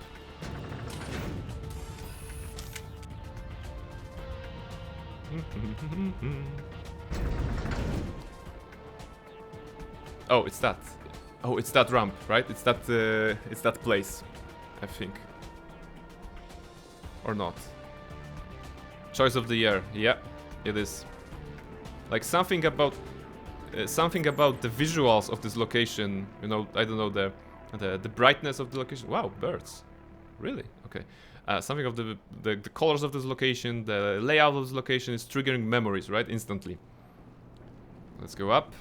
Oh, it's that. Oh, it's that ramp, right? It's that place, I think. Or not. Choice of the year. Yeah, it is. Like something about the visuals of this location. You know, I don't know, the brightness of the location. Wow, birds. Really? Okay. Something of the colors of this location, the layout of this location is triggering memories, right? Instantly. Let's go up.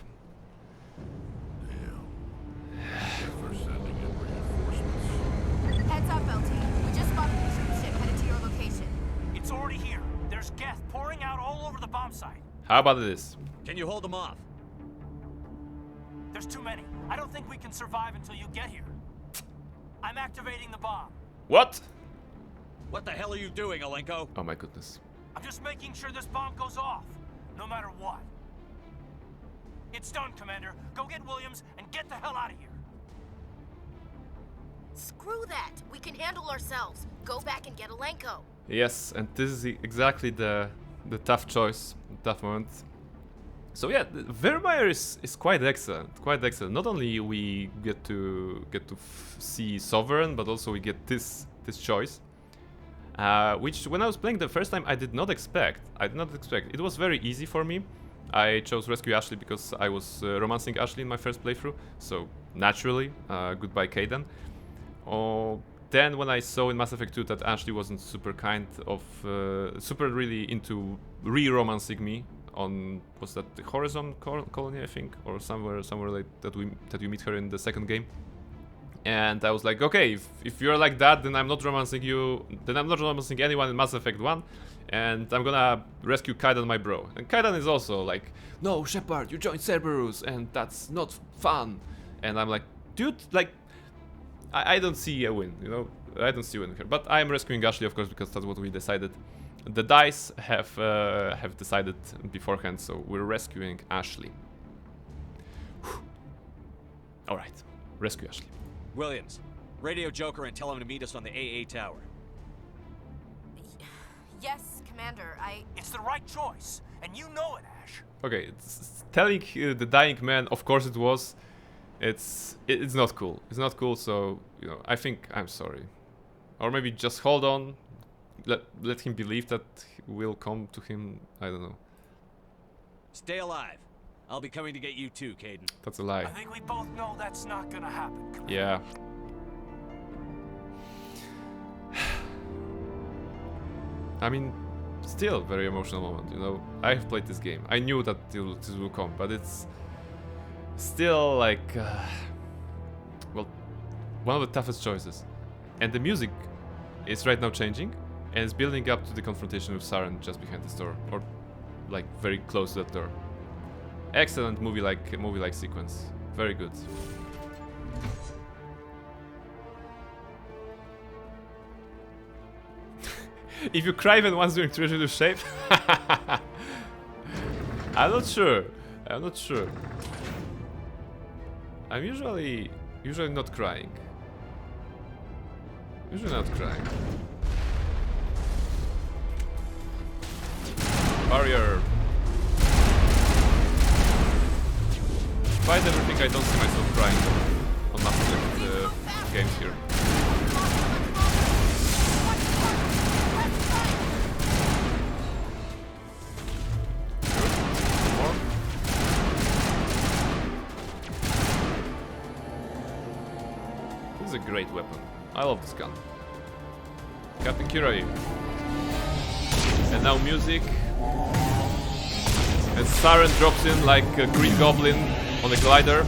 Heads up, LT. We just spotted a cruise ship headed to your location. It's already here. There's Geth pouring out all over the bomb site. How about this? Can you hold them off? There's too many. I don't think we can survive until you get here. I'm activating the bomb. What? What the hell are you doing, Alenko? Oh my goodness. I'm just making sure this bomb goes off, no matter what. It's done, Commander. Go get Williams and get the hell out of here. Screw that. We can handle ourselves. Go back and get Alenko. Yes, and this is exactly the tough choice, the tough moment. So yeah, Vermeer is quite excellent, quite excellent. Not only we get to see Sovereign, but also we get this choice, which when I was playing the first time I did not expect. It was very easy for me. I chose Rescue Ashley because I was romancing Ashley in my first playthrough, so naturally, goodbye Kaidan. Then when I saw in Mass Effect 2 that Ashley wasn't super kind of, super really into re-romancing me on, was that the Horizon colony, I think, or somewhere like that you meet her in the second game. And I was like, okay, if you're like that, then I'm not romancing you. Then I'm not romancing anyone in Mass Effect 1. And I'm gonna rescue Kaidan, my bro. And Kaidan is also like, no, Shepard, you joined Cerberus, and that's not fun. And I'm like, dude, like, I don't see a win, you know? I don't see a win here. But I'm rescuing Ashley, of course, because that's what we decided. The dice have decided beforehand, so we're rescuing Ashley. Alright, rescue Ashley. Williams, radio Joker and tell him to meet us on the AA tower. Yes, Commander, It's the right choice, and you know it, Ash. Okay, telling the dying man, of course it was. It's not cool. It's not cool, so, you know, I think I'm sorry. Or maybe just hold on. Let him believe that we'll come to him. I don't know. Stay alive. I'll be coming to get you too, Kaidan. That's a lie. I think we both know that's not gonna happen, Commander. Yeah. I mean, still very emotional moment, you know. I've played this game. I knew that this will come, but it's still like, well, one of the toughest choices. And the music is right now changing, and it's building up to the confrontation with Saren just behind this door, or like very close to that door. Excellent movie-like sequence. Very good. If you cry even once during Treasure to Shape, I'm not sure. I'm not sure. I'm usually not crying. Usually not crying. Barrier. Despite everything, I don't see myself crying on Mass Effect games here. More. This is a great weapon. I love this gun. Captain Kiroi. And now music. And Saren drops in like a Green Goblin on a glider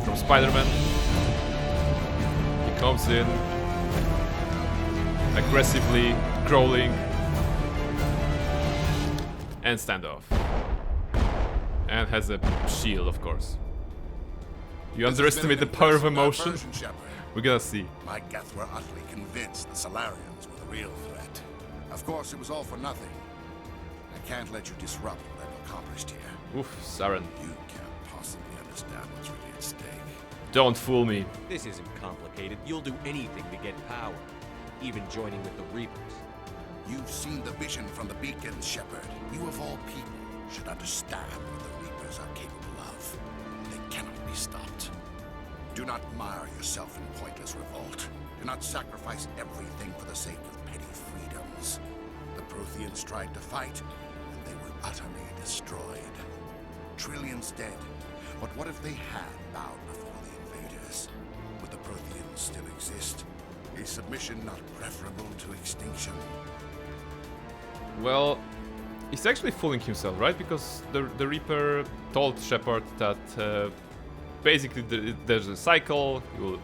from Spider-Man. He comes in aggressively, crawling, and standoff. And has a shield, of course. You underestimate the power of emotion? We're gonna see. My Geth were utterly convinced the Solarians were the real threat. Of course, it was all for nothing. I can't let you disrupt what I've accomplished here. Oof, Saren. You can't possibly understand what's really at stake. Don't fool me. This isn't complicated. You'll do anything to get power, even joining with the Reapers. You've seen the vision from the beacons, Shepard. You of all people should understand what the Reapers are capable of. They cannot be stopped. Do not mire yourself in pointless revolt. Do not sacrifice everything for the sake of petty freedoms. The Protheans tried to fight, and they were utterly destroyed. Trillions dead. But what if they had bowed before the invaders? Would the Protheans still exist? Is submission not preferable to extinction? Well, he's actually fooling himself, right? Because the Reaper told Shepard that basically there's a cycle,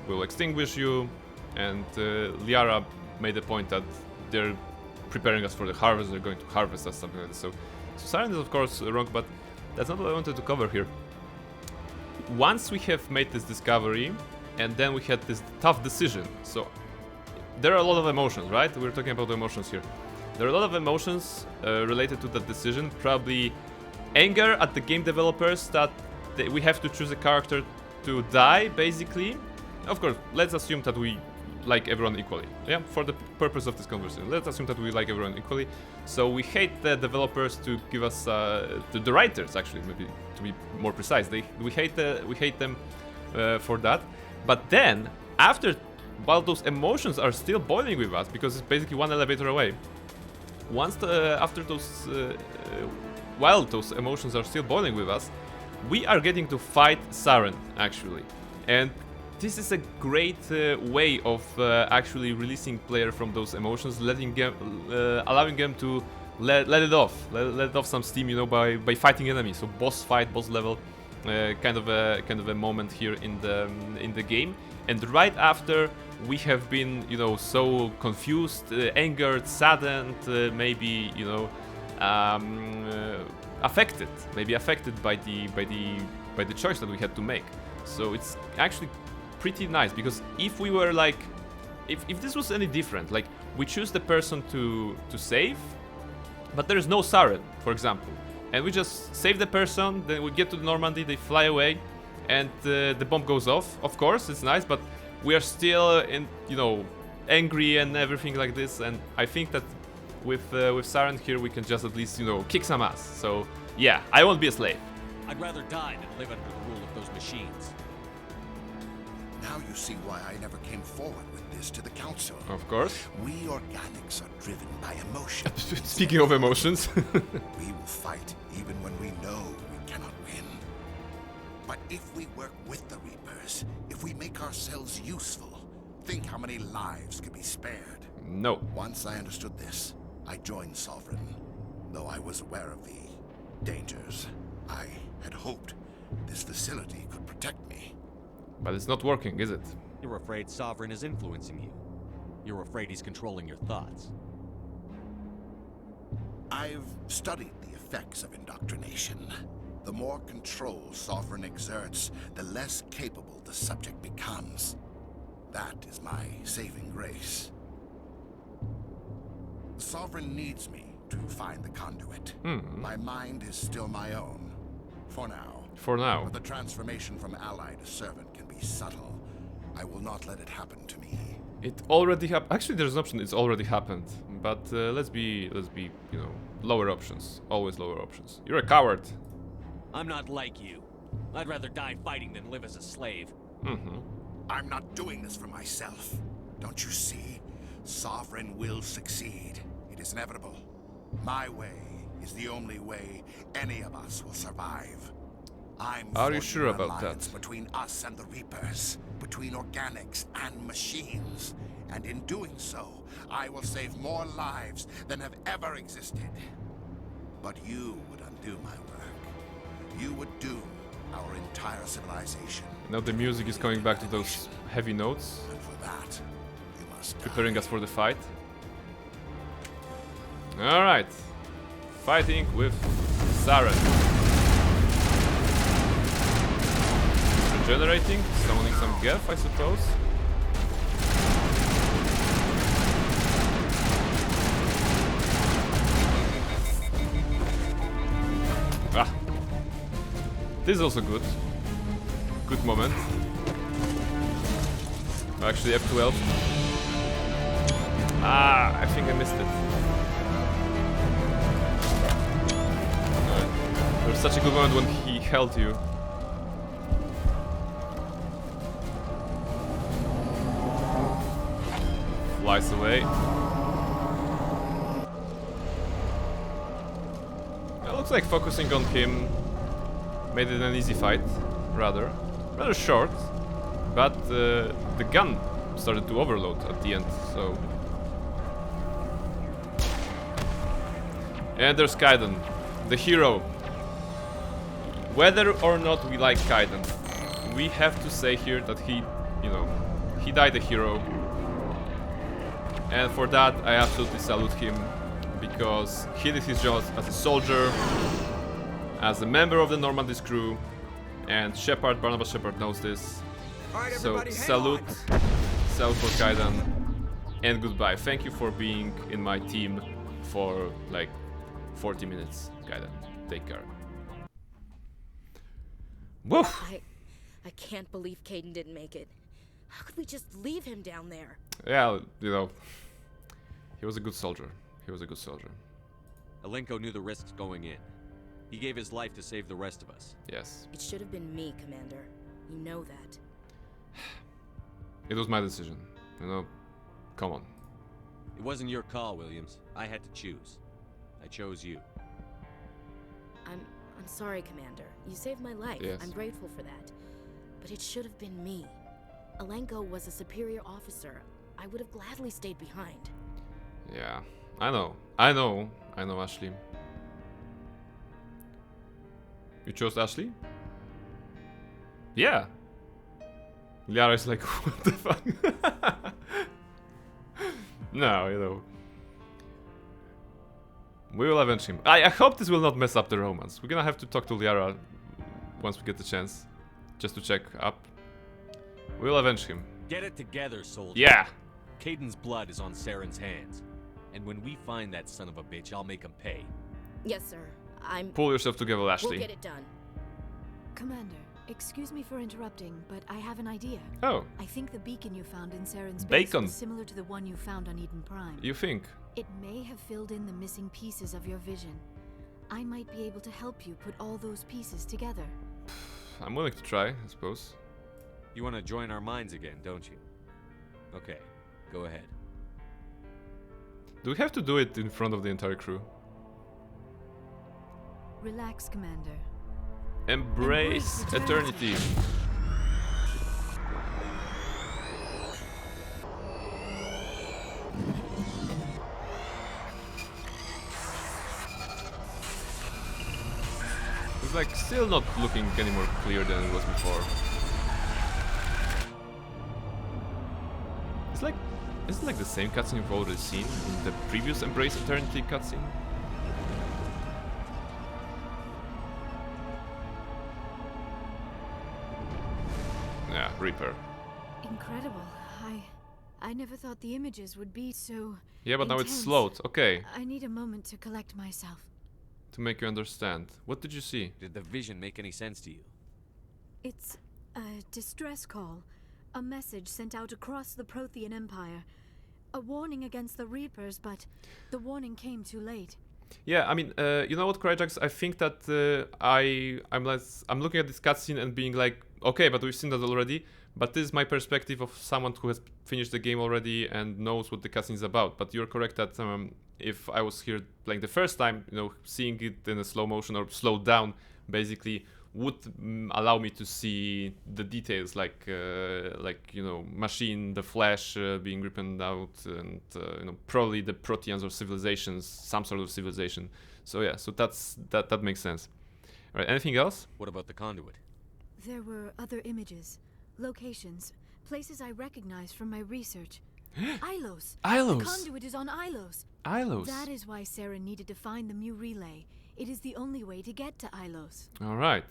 will extinguish you, and Liara made the point that they're preparing us for the harvest, they're going to harvest us, something like this. So Saren is of course wrong, but that's not what I wanted to cover here. Once we have made this discovery, and then we had this tough decision, so there are a lot of emotions, right? We're talking about the emotions here. There are a lot of emotions related to that decision, probably anger at the game developers that we have to choose a character to die, basically. Of course, let's assume that we like everyone equally. Yeah, for the purpose of this conversation, let's assume that we like everyone equally. So we hate the developers to give us the writers, actually, maybe to be more precise. We hate them for that. But then, while those emotions are still boiling with us, because it's basically one elevator away. While those emotions are still boiling with us, we are getting to fight Saren, actually. And this is a great way of actually releasing player from those emotions, allowing them to let it off some steam, you know, by fighting enemies. So boss fight, boss level, kind of a moment here in the game. and right after we have been, you know, so confused, angered, saddened, maybe, you know, affected by the choice that we had to make. So it's actually pretty nice, because if we were like, if this was any different, like we choose the person to save, but there is no Saren, for example, and we just save the person, then we get to Normandy, they fly away, and the bomb goes off. Of course, it's nice, but we are still you know, angry and everything like this. And I think that with Saren here, we can just at least, you know, kick some ass. So yeah, I won't be a slave. I'd rather die than live under the rule of those machines. Now you see why I never came forward with this to the council. Of course. We organics are driven by emotion. Speaking of emotions. We will fight even when we know we cannot win. But if we work with the Reapers, if we make ourselves useful, think how many lives could be spared. No. Once I understood this, I joined Sovereign. Though I was aware of the dangers, I had hoped this facility could protect me. But it's not working, is it? You're afraid Sovereign is influencing you. You're afraid he's controlling your thoughts. I've studied the effects of indoctrination. The more control Sovereign exerts, the less capable the subject becomes. That is my saving grace. Sovereign needs me to find the conduit. My mind is still my own. For now. For now. But the transformation from ally to servant can be subtle. I will not let it happen to me. It already happened. Actually, there's an option. It's already happened. But let's be, you know, lower options. Always lower options. You're a coward. I'm not like you. I'd rather die fighting than live as a slave. I'm not doing this for myself. Don't you see? Sovereign will succeed. It is inevitable. My way is the only way any of us will survive. Are you sure about that? Between us and the Reapers, between organics and machines. And in doing so, I will save more lives than have ever existed. But you would undo my work. You would doom our entire civilization. Now the music is coming back to those heavy notes. And for that, you must preparing us for the fight. Alright. Fighting with Saren. Regenerating, summoning some Geth, I suppose. Ah. This is also good. Good moment. Actually, F12. Ah, I think I missed it. There was such a good moment when he held you. Flies away. It looks like focusing on him made it an easy fight, rather short, but the gun started to overload at the end, so... And there's Kaiden, the hero. Whether or not we like Kaiden, we have to say here that he, you know, he died a hero. And for that, I absolutely salute him, because he did his job as a soldier, as a member of the Normandy's crew, and Shepard, Barnabas Shepard knows this. Right, so salute for Kaiden, and goodbye. Thank you for being in my team for like 40 minutes, Kaiden. Take care. Woof! I can't believe Kaidan didn't make it. How could we just leave him down there? Yeah, you know, he was a good soldier. He was a good soldier. Alenko knew the risks going in. He gave his life to save the rest of us. Yes. It should have been me, Commander. You know that. It was my decision. You know, come on. It wasn't your call, Williams. I had to choose. I chose you. I'm sorry, Commander. You saved my life. Yes. I'm grateful for that. But it should have been me. Alenko was a superior officer. I would have gladly stayed behind. Yeah, I know, Ashley. You chose Ashley? Yeah. Liara is like, what the fuck? No, you know. We will avenge him. I hope this will not mess up the romance. We're gonna have to talk to Liara once we get the chance. Just to check up. We'll avenge him. Get it together, soldier. Yeah! Kaiden's blood is on Saren's hands. And when we find that son of a bitch, I'll make him pay. Yes, sir. Pull yourself together, Ashley. We'll get it done. Commander, excuse me for interrupting, but I have an idea. Oh. I think the beacon you found in Saren's base Bacon. was similar to the one you found on Eden Prime. You think? It may have filled in the missing pieces of your vision. I might be able to help you put all those pieces together. I'm willing to try, I suppose. You want to join our minds again, don't you? Okay, go ahead. Do we have to do it in front of the entire crew? Relax, Commander. Embrace eternity. It's like still not looking any more clear than it was before. Isn't it like the same cutscene we've already seen in the previous Embrace Eternity cutscene? Yeah, Reaper. Incredible. I never thought the images would be so Yeah, but now it's intense. slowed. Okay. I need a moment to collect myself. To make you understand. What did you see? Did the vision make any sense to you? It's a distress call. A message sent out across the Prothean Empire. A warning against the Reapers, but the warning came too late. Yeah, I mean, you know what, Cryjax? I think that I'm looking at this cutscene and being like, okay, but we've seen that already. But this is my perspective of someone who has finished the game already and knows what the cutscene is about. But you're correct that if I was here playing the first time, you know, seeing it in a slow motion or slowed down, basically would allow me to see the details, like you know, machine, the flesh being ripped out, and you know, probably the Proteans or civilizations, some sort of civilization. So yeah, so that makes sense. All right, anything else? What about the conduit? There were other images, locations, places I recognized from my research. Ilos! Ilos! The conduit is on Ilos! Ilos! That is why Saren needed to find the Mu relay. It is the only way to get to Ilos. Alright.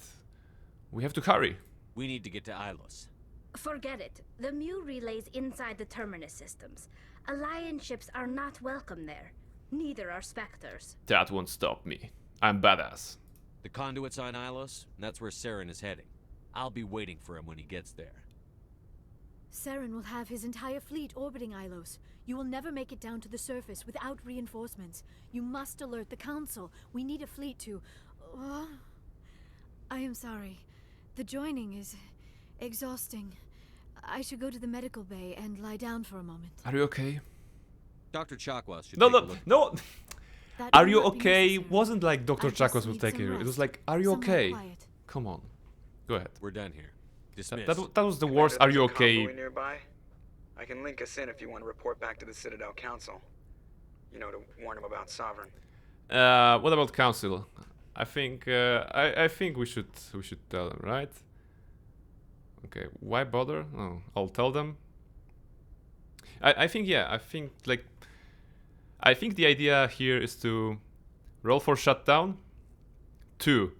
We have to hurry. We need to get to Ilos. Forget it. The Mu relay's inside the Terminus systems. Alliance ships are not welcome there. Neither are Spectres. That won't stop me. I'm badass. The conduit's on Ilos, and that's where Saren is heading. I'll be waiting for him when he gets there. Saren will have his entire fleet orbiting Ilos. You will never make it down to the surface without reinforcements. You must alert the Council. We need a fleet to... I am sorry. The joining is exhausting. I should go to the medical bay and lie down for a moment. Are you okay? Dr. Chakwas should No, take a no, look. no! That Are will you not be okay? necessary. Wasn't like Dr. I just Chakwas will need take some you. It was rest. like, are you Somewhere okay? quiet. Come on. Go ahead. We're done here. Dismissed. That was the worst. Are you okay? Convoy nearby? I can link us in if you want to report back to the Citadel Council. You know, to warn them about Sovereign. What about Council? I think I think we should tell them, right? Okay, why bother? No, I'll tell them. I think I think the idea here is to roll for shutdown. 2.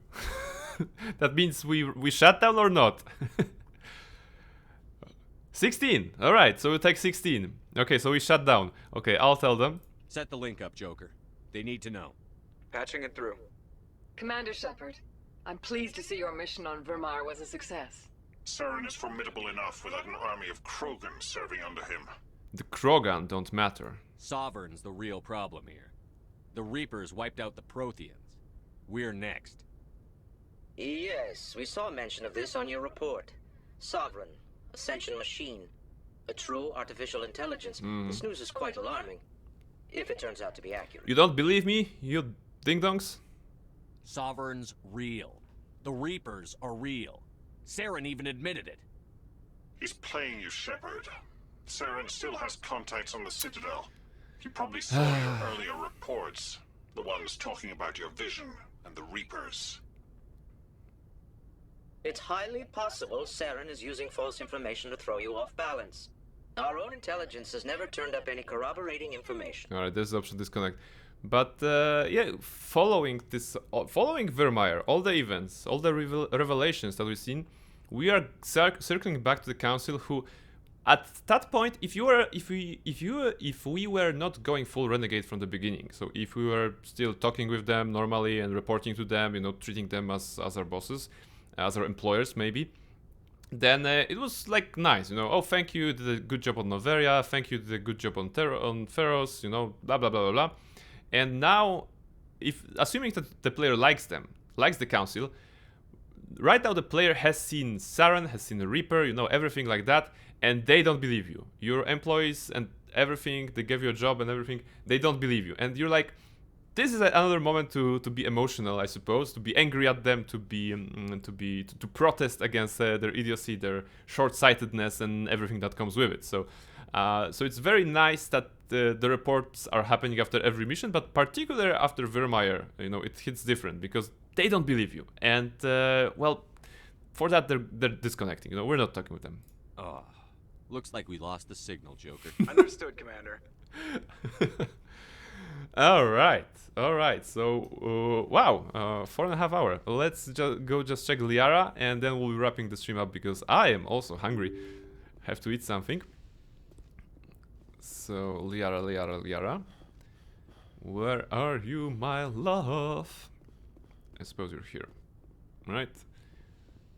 That means we shut down or not? 16. All right, so we take 16. Okay, so we shut down. Okay, I'll tell them. Set the link up, Joker. They need to know. Patching it through. Commander Shepard, I'm pleased to see your mission on Vermar was a success. Saren is formidable enough without an army of Krogan serving under him. The Krogan don't matter. Sovereign's the real problem here. The Reapers wiped out the Protheans. We're next. Yes, we saw mention of this on your report. Sovereign, Ascension machine, a true artificial intelligence. This news is quite alarming, if it turns out to be accurate. You don't believe me, you ding-dongs? Sovereign's real. The Reapers are real. Saren even admitted it. He's playing you, Shepard. Saren still has contacts on the Citadel. He probably saw your earlier reports. The ones talking about your vision and the Reapers. It's highly possible Saren is using false information to throw you off balance. Our own intelligence has never turned up any corroborating information. Alright, there's the option disconnect. But yeah, following Virmire, all the events, all the revelations that we've seen, we are circling back to the council, who, at that point, if we were not going full renegade from the beginning, so if we were still talking with them normally and reporting to them, you know, treating them as our bosses, as our employers maybe, then it was like nice, you know. Oh, thank you, did a good job on Noveria. Thank you, did a good job on Theros, you know, blah blah blah blah blah. And now, if assuming that the player likes them, likes the council, right now the player has seen Saren, has seen the Reaper, you know, everything like that, and they don't believe you. Your employees and everything, they gave you a job and everything, they don't believe you. And you're like, this is another moment to be emotional, I suppose, to be angry at them, to protest against their idiocy, their short-sightedness, and everything that comes with it. So it's very nice that the reports are happening after every mission, but particularly after Virmire, you know, it hits different because they don't believe you, and well, for that they're disconnecting. You know, we're not talking with them. Oh, looks like we lost the signal, Joker. Understood, Commander. All right. So, wow, 4.5 hours. Let's just check Liara, and then we'll be wrapping the stream up because I am also hungry. Have to eat something. So, Liara. Where are you, my love? I suppose you're here. Right.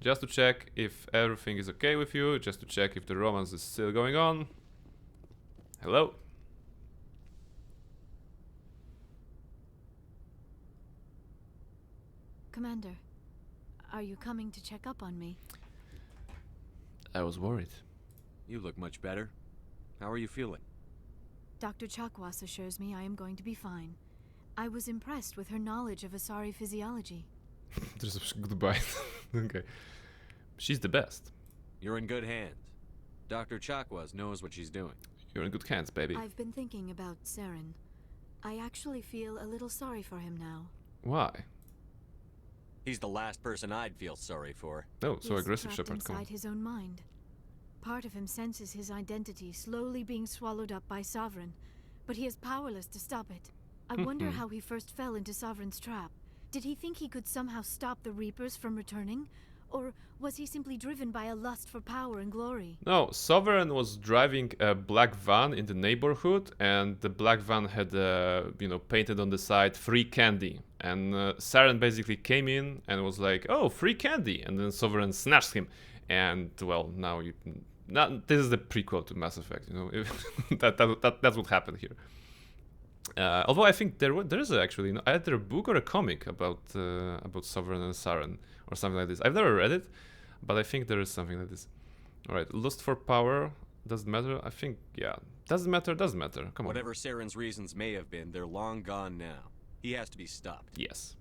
Just to check if everything is okay with you. Just to check if the romance is still going on. Hello? Commander, are you coming to check up on me? I was worried. You look much better. How are you feeling? Dr. Chakwas assures me I am going to be fine. I was impressed with her knowledge of Asari physiology. There's a goodbye. Okay. She's the best. You're in good hands. Dr. Chakwas knows what she's doing. You're in good hands, baby. I've been thinking about Saren. I actually feel a little sorry for him now. Why? He's the last person I'd feel sorry for. Oh, so He's aggressive, trapped Shepard. Come on. inside his own mind. Part of him senses his identity slowly being swallowed up by Sovereign, but he is powerless to stop it. I wonder how he first fell into Sovereign's trap. Did he think he could somehow stop the Reapers from returning? Or was he simply driven by a lust for power and glory? No, Sovereign was driving a black van in the neighborhood, and the black van had, you know, painted on the side "free candy." And Saren basically came in and was like, "Oh, free candy!" And then Sovereign snatched him. And well, now this is the prequel to Mass Effect. You know, that's what happened here. Although I think there is actually either a book or a comic about Sovereign and Saren or something like this. I've never read it, but I think there is something like this. All right, lust for power doesn't matter. I think doesn't matter. Come on. Whatever Saren's reasons may have been, they're long gone now. He has to be stopped. Yes.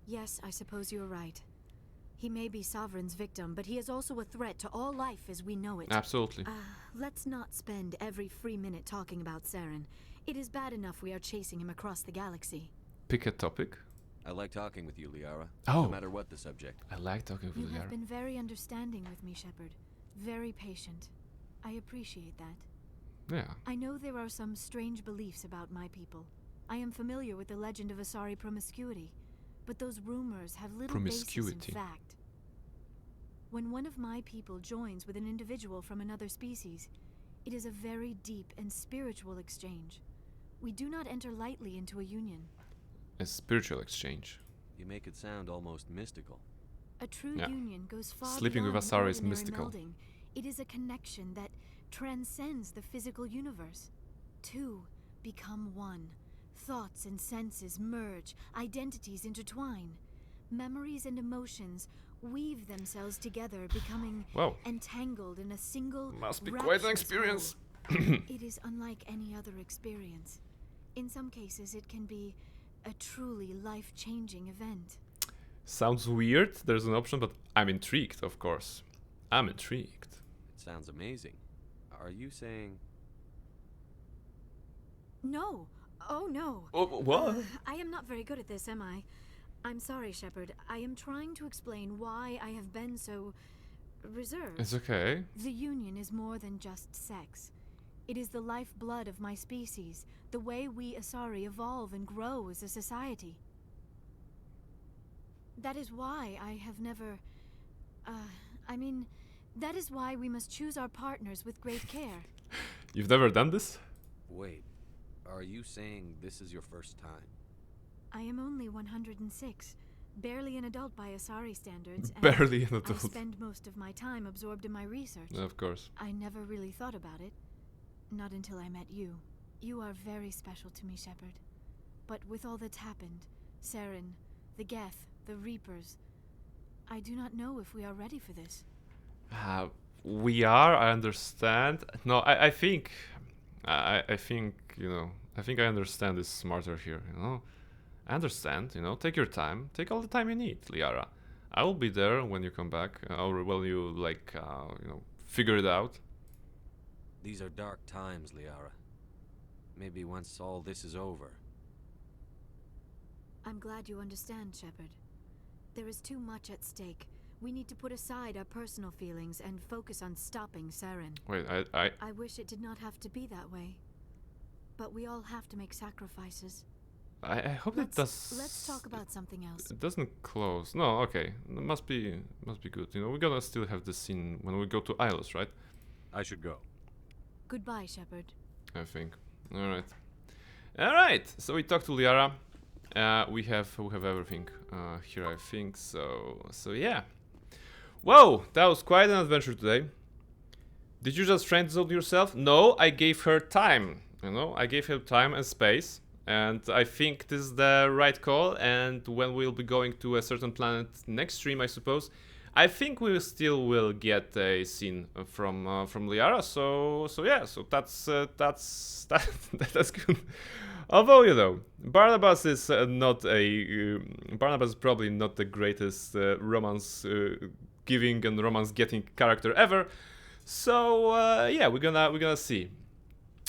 Yes, I suppose you're right. He may be Sovereign's victim, but he is also a threat to all life as we know it. Absolutely. Let's not spend every free minute talking about Saren. It is bad enough we are chasing him across the galaxy. Pick a topic. I like talking with you, Liara. Oh. No matter what the subject. I like talking with You Liara. have been very understanding with me, Shepard. Very patient. I appreciate that. Yeah. I know there are some strange beliefs about my people. I am familiar with the legend of Asari promiscuity, but those rumors have little basis in fact. When one of my people joins with an individual from another species, it is a very deep and spiritual exchange. We do not enter lightly into a union. A spiritual exchange. You make it sound almost mystical. A true union goes far Sleeping with beyond Asari is ordinary mystical. melding. It is a connection that transcends the physical universe. Two become one. Thoughts and senses merge, identities intertwine. Memories and emotions weave themselves together, becoming entangled in a single Must be quite an experience. It is unlike any other experience. In some cases, it can be a truly life-changing event. Sounds weird, there's an option, but I'm intrigued, of course. I'm intrigued. It sounds amazing. Are you saying... No. Oh, no. Oh, what? I am not very good at this, am I? I'm sorry, Shepard. I am trying to explain why I have been so reserved. It's okay. The Union is more than just sex. It is the lifeblood of my species, the way we Asari evolve and grow as a society. That is why I have never... that is why we must choose our partners with great care. You've never done this? Wait, are you saying this is your first time? I am only 106, barely an adult by Asari standards. And barely an adult. I spend most of my time absorbed in my research. Of course. I never really thought about it. Not until I met you. You are very special to me, Shepard. But with all that's happened, Saren, the Geth, the Reapers, I do not know if we are ready for this. We are, I understand. No, I think, you know, I think I understand this smarter here, you know. I understand, you know, take your time. Take all the time you need, Liara. I will be there when you come back, or when you, like, you know, figure it out. These are dark times, Liara. Maybe once all this is over. I'm glad you understand, Shepard. There is too much at stake. We need to put aside our personal feelings and focus on stopping Saren. Wait, I wish it did not have to be that way. But we all have to make sacrifices. I hope it does... Let's talk about something else. It doesn't close. No, okay. It must be good. You know, we're gonna still have the scene when we go to Ilos, right? I should go. Goodbye, Shepard. I think. Alright. Alright, so we talked to Liara. We have everything here, I think. So yeah. Whoa, that was quite an adventure today. Did you just friend zone yourself? No, I gave her time. You know, I gave her time and space. And I think this is the right call. And when we'll be going to a certain planet next stream, I suppose, I think we still will get a scene from Liara. So yeah, so that's good. Although, you know, Barnabas is Barnabas is probably not the greatest romance giving and romance getting character ever. So yeah, we're gonna see.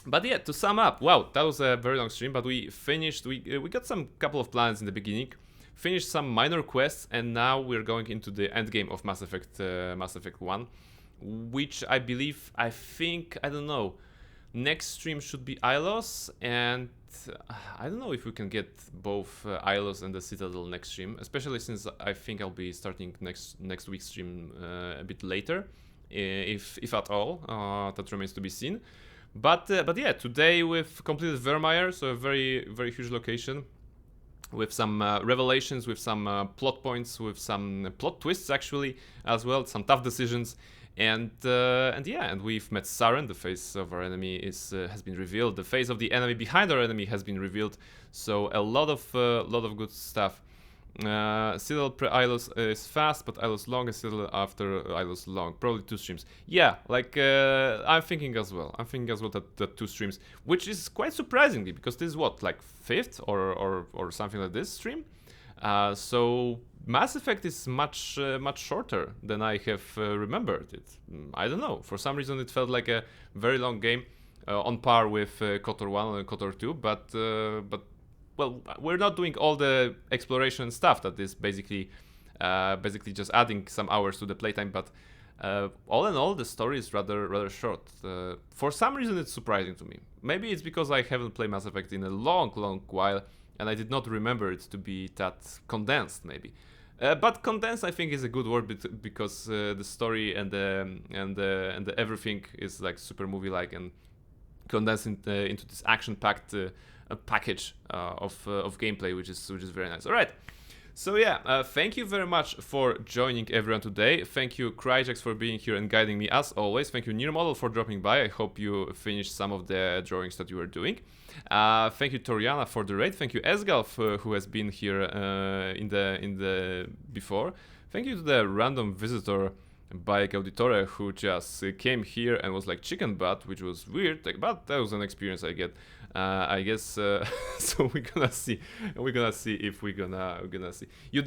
But yeah, to sum up, wow, that was a very long stream, but we finished, we got some couple of plans in the beginning, finished some minor quests, and now we're going into the end game of Mass Effect 1, which I think, I don't know, next stream should be Ilos, and I don't know if we can get both Ilos and the Citadel next stream, especially since I think I'll be starting next week's stream a bit later, if at all, that remains to be seen. But yeah, today we've completed Vermeer, so a very, very huge location, with some revelations, with some plot points, with some plot twists actually as well, some tough decisions, and yeah, and we've met Saren. The face of our enemy has been revealed. The face of the enemy behind our enemy has been revealed. So a lot of good stuff. Citadel pre-Ilos is fast, but Ilos long is Citadel after Ilos long. Probably 2 streams. Yeah, like I'm thinking as well. That 2 streams, which is quite surprisingly because this is what, like 5th or something like this stream. So Mass Effect is much shorter than I have remembered it. I don't know. For some reason, it felt like a very long game, on par with KOTOR 1 and KOTOR 2, but well, we're not doing all the exploration stuff that is basically just adding some hours to the playtime, but all in all, the story is rather short. For some reason, it's surprising to me. Maybe it's because I haven't played Mass Effect in a long while, and I did not remember it to be that condensed, maybe. But condensed, I think, is a good word because the story and the everything is like super movie-like and condensed into this action-packed package of gameplay, which is very nice. All right. So yeah, thank you very much for joining everyone today. Thank you, Cryjax, for being here and guiding me as always. Thank you, Nirmodel, for dropping by. I hope you finished some of the drawings that you were doing. Thank you, Toriana, for the raid. Thank you, Esgalf, who has been here in the before. Thank you to the random visitor, Bayek Auditore, who just came here and was like chicken butt, which was weird, but that was an experience I get. I guess so. We're gonna see if we're gonna see. You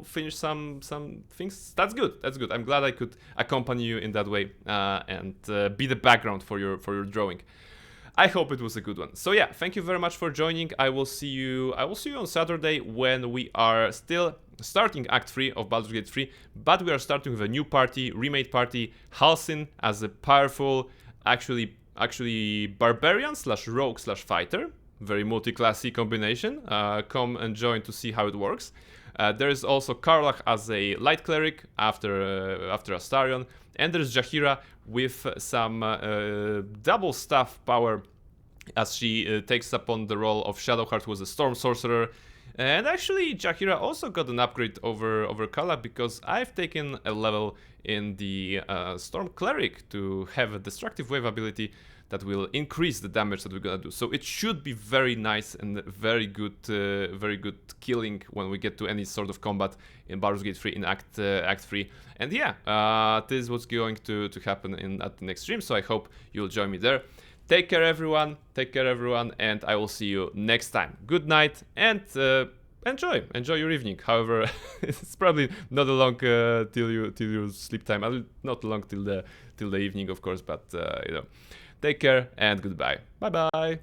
finished some things. That's good. I'm glad I could accompany you in that way and be the background for your drawing. I hope it was a good one. So yeah, thank you very much for joining. I will see you on Saturday when we are still starting Act 3 of Baldur's Gate 3, but we are starting with a new party, remade party, Halsin as a powerful, actually barbarian / rogue / fighter. Very multi-classy combination. Come and join to see how it works. There is also Karlach as a light cleric after Astarion, and there's Jaheira with some double staff power as she takes upon the role of Shadowheart, who was a storm sorcerer. And actually, Jaheira also got an upgrade over Kala, because I've taken a level in the Storm Cleric to have a Destructive Wave ability that will increase the damage that we're gonna do. So it should be very nice and very good killing when we get to any sort of combat in Baldur's Gate 3 in Act 3. And yeah, this is what's going to happen at the next stream. So I hope you'll join me there. Take care, everyone, and I will see you next time. Good night, and enjoy your evening. However, it's probably not long till your sleep time. Not long till the evening, of course, but you know. Take care and goodbye. Bye bye.